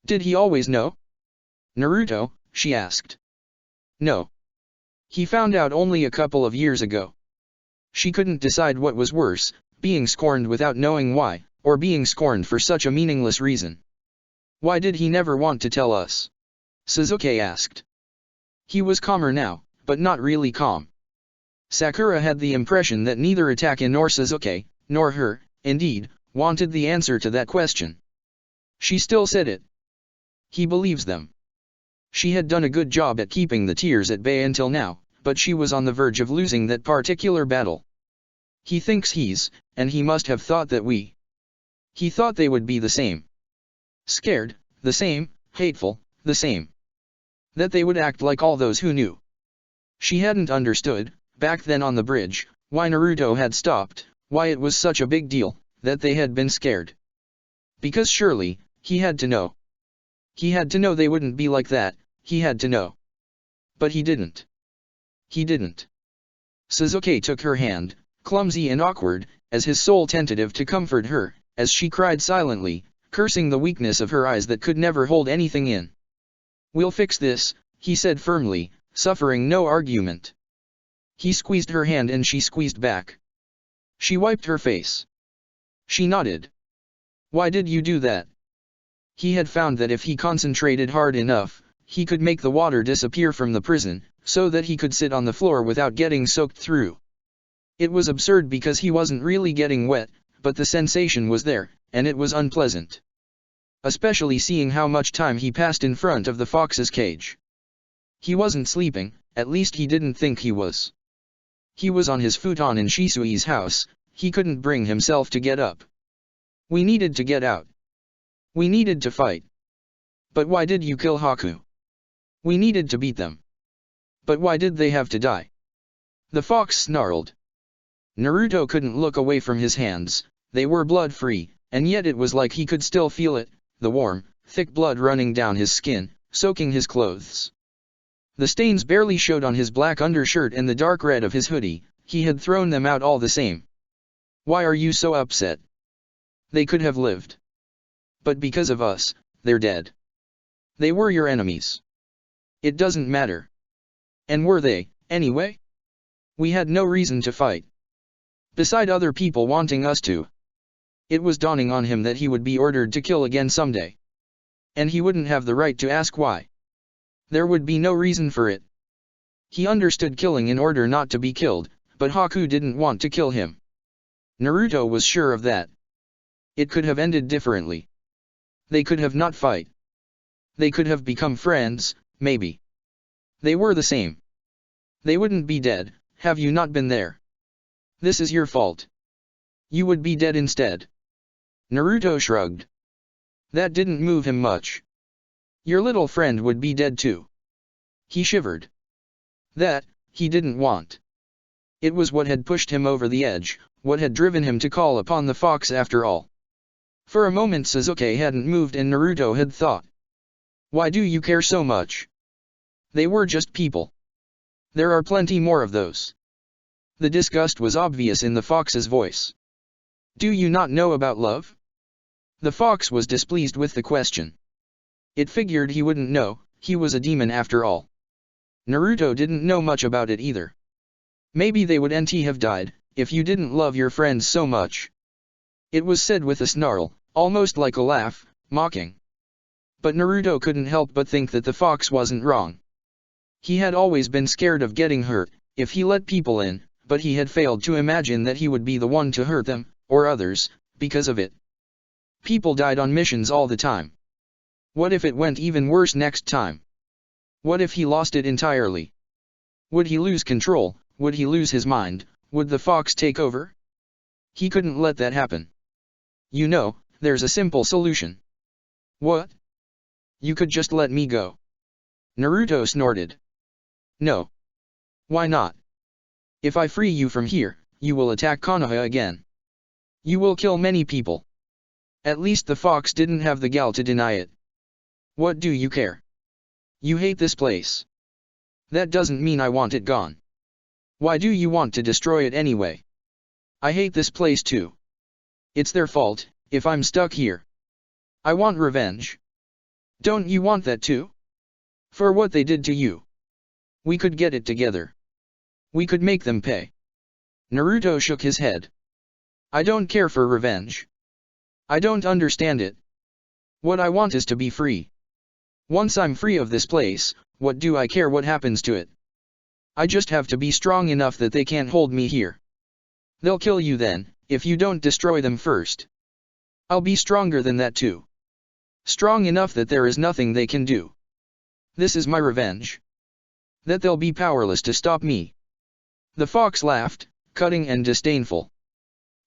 Did he always know? Naruto, she asked. No. He found out only a couple of years ago. She couldn't decide what was worse, being scorned without knowing why, or being scorned for such a meaningless reason. Why did he never want to tell us? Sasuke asked. He was calmer now, but not really calm. Sakura had the impression that neither Itachi nor Sasuke, nor her, indeed, wanted the answer to that question. She still said it. He believes them. She had done a good job at keeping the tears at bay until now, but she was on the verge of losing that particular battle. He thinks and he must have thought that He thought they would be the same. Scared, the same, hateful, the same. That they would act like all those who knew. She hadn't understood, back then on the bridge, why Naruto had stopped, why it was such a big deal, that they had been scared. Because surely, he had to know. He had to know they wouldn't be like that, he had to know. But he didn't. He didn't. Sasuke took her hand, clumsy and awkward, as his soul tentative to comfort her, as she cried silently, cursing the weakness of her eyes that could never hold anything in. We'll fix this, he said firmly, suffering no argument. He squeezed her hand and she squeezed back. She wiped her face. She nodded. Why did you do that? He had found that if he concentrated hard enough, he could make the water disappear from the prison, so that he could sit on the floor without getting soaked through. It was absurd because he wasn't really getting wet, but the sensation was there, and it was unpleasant. Especially seeing how much time he passed in front of the fox's cage. He wasn't sleeping, at least he didn't think he was. He was on his futon in Shisui's house, he couldn't bring himself to get up. We needed to get out. We needed to fight. But why did you kill Haku? We needed to beat them. But why did they have to die? The fox snarled. Naruto couldn't look away from his hands, they were blood-free, and yet it was like he could still feel it, the warm, thick blood running down his skin, soaking his clothes. The stains barely showed on his black undershirt and the dark red of his hoodie, he had thrown them out all the same. Why are you so upset? They could have lived. But because of us, they're dead. They were your enemies. It doesn't matter. And were they, anyway? We had no reason to fight. Beside other people wanting us to. It was dawning on him that he would be ordered to kill again someday. And he wouldn't have the right to ask why. There would be no reason for it. He understood killing in order not to be killed, but Haku didn't want to kill him. Naruto was sure of that. It could have ended differently. They could have not fight. They could have become friends, maybe. They were the same. They wouldn't be dead, have you not been there? This is your fault. You would be dead instead. Naruto shrugged. That didn't move him much. Your little friend would be dead too. He shivered. That, he didn't want. It was what had pushed him over the edge, what had driven him to call upon the fox after all. For a moment Sasuke hadn't moved and Naruto had thought. Why do you care so much? They were just people. There are plenty more of those. The disgust was obvious in the fox's voice. Do you not know about love? The fox was displeased with the question. It figured he wouldn't know, he was a demon after all. Naruto didn't know much about it either. Maybe they wouldn't have died, if you didn't love your friends so much. It was said with a snarl, almost like a laugh, mocking. But Naruto couldn't help but think that the fox wasn't wrong. He had always been scared of getting hurt, if he let people in, but he had failed to imagine that he would be the one to hurt them, or others, because of it. People died on missions all the time. What if it went even worse next time? What if he lost it entirely? Would he lose control? Would he lose his mind? Would the fox take over? He couldn't let that happen. You know, there's a simple solution. What? You could just let me go. Naruto snorted. No. Why not? If I free you from here, you will attack Konoha again. You will kill many people. At least the fox didn't have the gall to deny it. What do you care? You hate this place. That doesn't mean I want it gone. Why do you want to destroy it anyway? I hate this place too. It's their fault, if I'm stuck here. I want revenge. Don't you want that too? For what they did to you. We could get it together. We could make them pay. Naruto shook his head. I don't care for revenge. I don't understand it. What I want is to be free. Once I'm free of this place, what do I care what happens to it? I just have to be strong enough that they can't hold me here. They'll kill you then, if you don't destroy them first. I'll be stronger than that too. Strong enough that there is nothing they can do. This is my revenge. That they'll be powerless to stop me. The fox laughed, cutting and disdainful.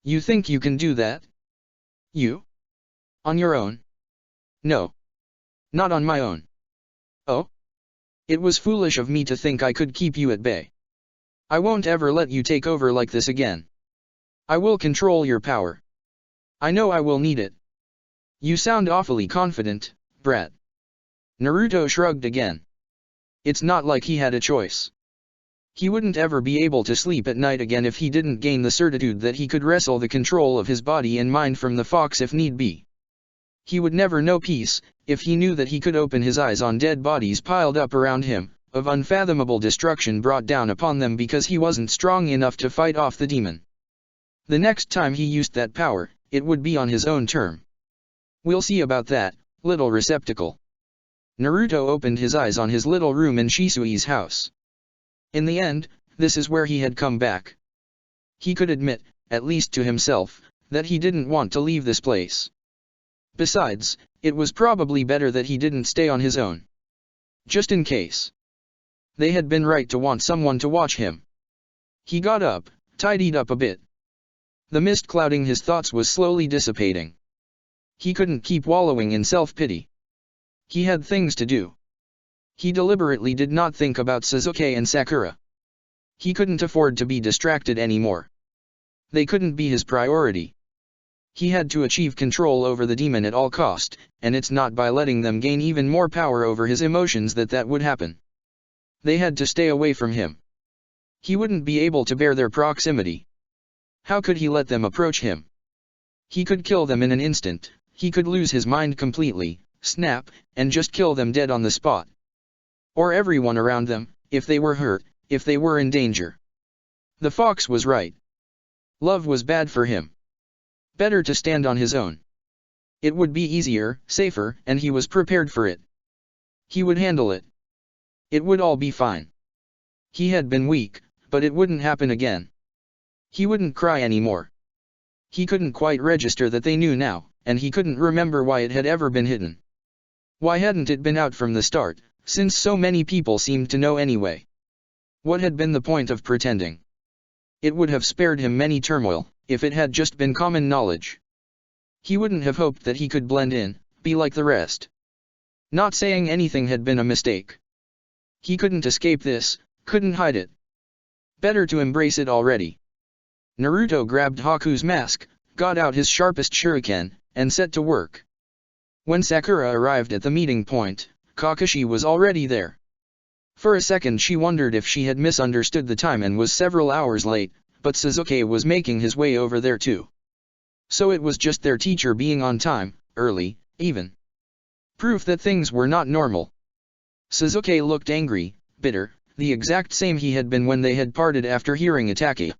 You think you can do that? You? On your own? No. Not on my own. Oh? It was foolish of me to think I could keep you at bay. I won't ever let you take over like this again. I will control your power. I know I will need it. You sound awfully confident, brat. Naruto shrugged again. It's not like he had a choice. He wouldn't ever be able to sleep at night again if he didn't gain the certitude that he could wrestle the control of his body and mind from the fox if need be. He would never know peace, if he knew that he could open his eyes on dead bodies piled up around him, of unfathomable destruction brought down upon them because he wasn't strong enough to fight off the demon. The next time he used that power, it would be on his own term. We'll see about that, little receptacle. Naruto opened his eyes on his little room in Shisui's house. In the end, this is where he had come back. He could admit, at least to himself, that he didn't want to leave this place. Besides, it was probably better that he didn't stay on his own. Just in case. They had been right to want someone to watch him. He got up, tidied up a bit. The mist clouding his thoughts was slowly dissipating. He couldn't keep wallowing in self-pity. He had things to do. He deliberately did not think about Sasuke and Sakura. He couldn't afford to be distracted anymore. They couldn't be his priority. He had to achieve control over the demon at all cost, and it's not by letting them gain even more power over his emotions that would happen. They had to stay away from him. He wouldn't be able to bear their proximity. How could he let them approach him? He could kill them in an instant, he could lose his mind completely, snap, and just kill them dead on the spot. Or everyone around them, if they were hurt, if they were in danger. The fox was right. Love was bad for him. Better to stand on his own. It would be easier, safer, and he was prepared for it. He would handle it. It would all be fine. He had been weak, but it wouldn't happen again. He wouldn't cry anymore. He couldn't quite register that they knew now, and he couldn't remember why it had ever been hidden. Why hadn't it been out from the start, since so many people seemed to know anyway? What had been the point of pretending? It would have spared him many turmoil, if it had just been common knowledge. He wouldn't have hoped that he could blend in, be like the rest. Not saying anything had been a mistake. He couldn't escape this, couldn't hide it. Better to embrace it already. Naruto grabbed Haku's mask, got out his sharpest shuriken, and set to work. When Sakura arrived at the meeting point, Kakashi was already there. For a second she wondered if she had misunderstood the time and was several hours late, but Sasuke was making his way over there too. So it was just their teacher being on time, early, even. Proof that things were not normal. Sasuke looked angry, bitter, the exact same he had been when they had parted after hearing Itachi.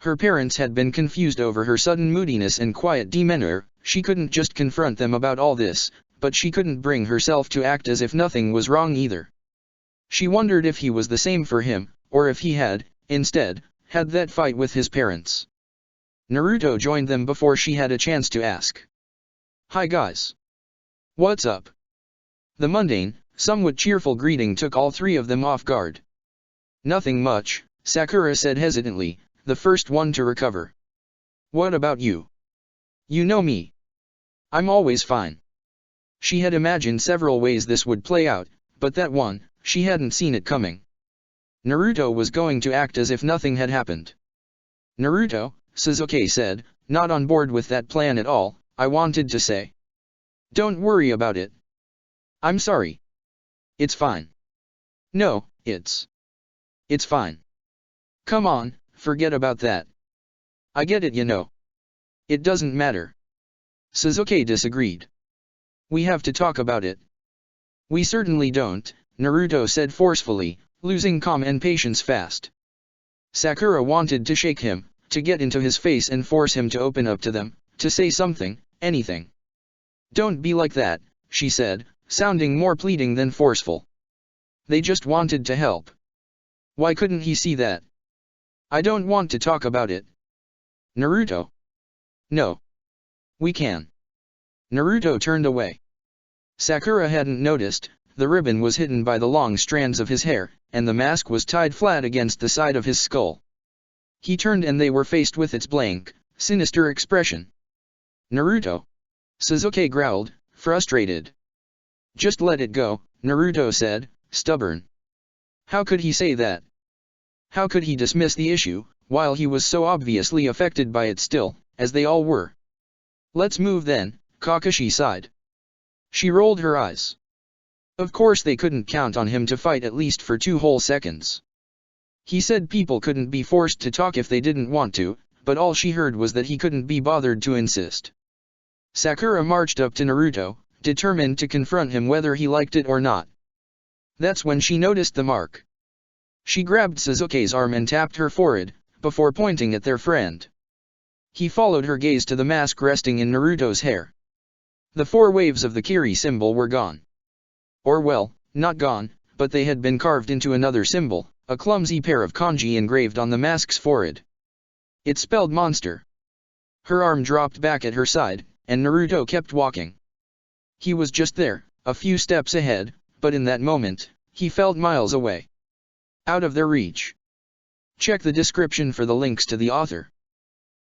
Her parents had been confused over her sudden moodiness and quiet demeanor. She couldn't just confront them about all this, but she couldn't bring herself to act as if nothing was wrong either. She wondered if he was the same for him, or if he had, instead, had that fight with his parents. Naruto joined them before she had a chance to ask. "Hi guys. What's up?" The mundane, somewhat cheerful greeting took all three of them off guard. "Nothing much," Sakura said hesitantly, the first one to recover. "What about you? You know me. I'm always fine." She had imagined several ways this would play out, but that one, she hadn't seen it coming. Naruto was going to act as if nothing had happened. "Naruto," Sasuke said, not on board with that plan at all, "I wanted to say. Don't worry about it. I'm sorry. It's fine." "No, it's fine. Come on, forget about that. I get it, you know. It doesn't matter." Sasuke disagreed. "We have to talk about it." "We certainly don't," Naruto said forcefully, losing calm and patience fast. Sakura wanted to shake him, to get into his face and force him to open up to them, to say something, anything. "Don't be like that," she said, sounding more pleading than forceful. They just wanted to help. Why couldn't he see that? "I don't want to talk about it." "Naruto." "No. We can." Naruto turned away. Sakura hadn't noticed, the ribbon was hidden by the long strands of his hair, and the mask was tied flat against the side of his skull. He turned and they were faced with its blank, sinister expression. "Naruto." Sasuke growled, frustrated. "Just let it go," Naruto said, stubborn. How could he say that? How could he dismiss the issue, while he was so obviously affected by it still, as they all were? "Let's move then," Kakashi sighed. She rolled her eyes. Of course they couldn't count on him to fight at least for 2 whole seconds. He said people couldn't be forced to talk if they didn't want to, but all she heard was that he couldn't be bothered to insist. Sakura marched up to Naruto, determined to confront him whether he liked it or not. That's when she noticed the mark. She grabbed Sasuke's arm and tapped her forehead, before pointing at their friend. He followed her gaze to the mask resting in Naruto's hair. The 4 waves of the Kiri symbol were gone. Or well, not gone, but they had been carved into another symbol, a clumsy pair of kanji engraved on the mask's forehead. It spelled monster. Her arm dropped back at her side, and Naruto kept walking. He was just there, a few steps ahead, but in that moment, he felt miles away. Out of their reach. Check the description for the links to the author.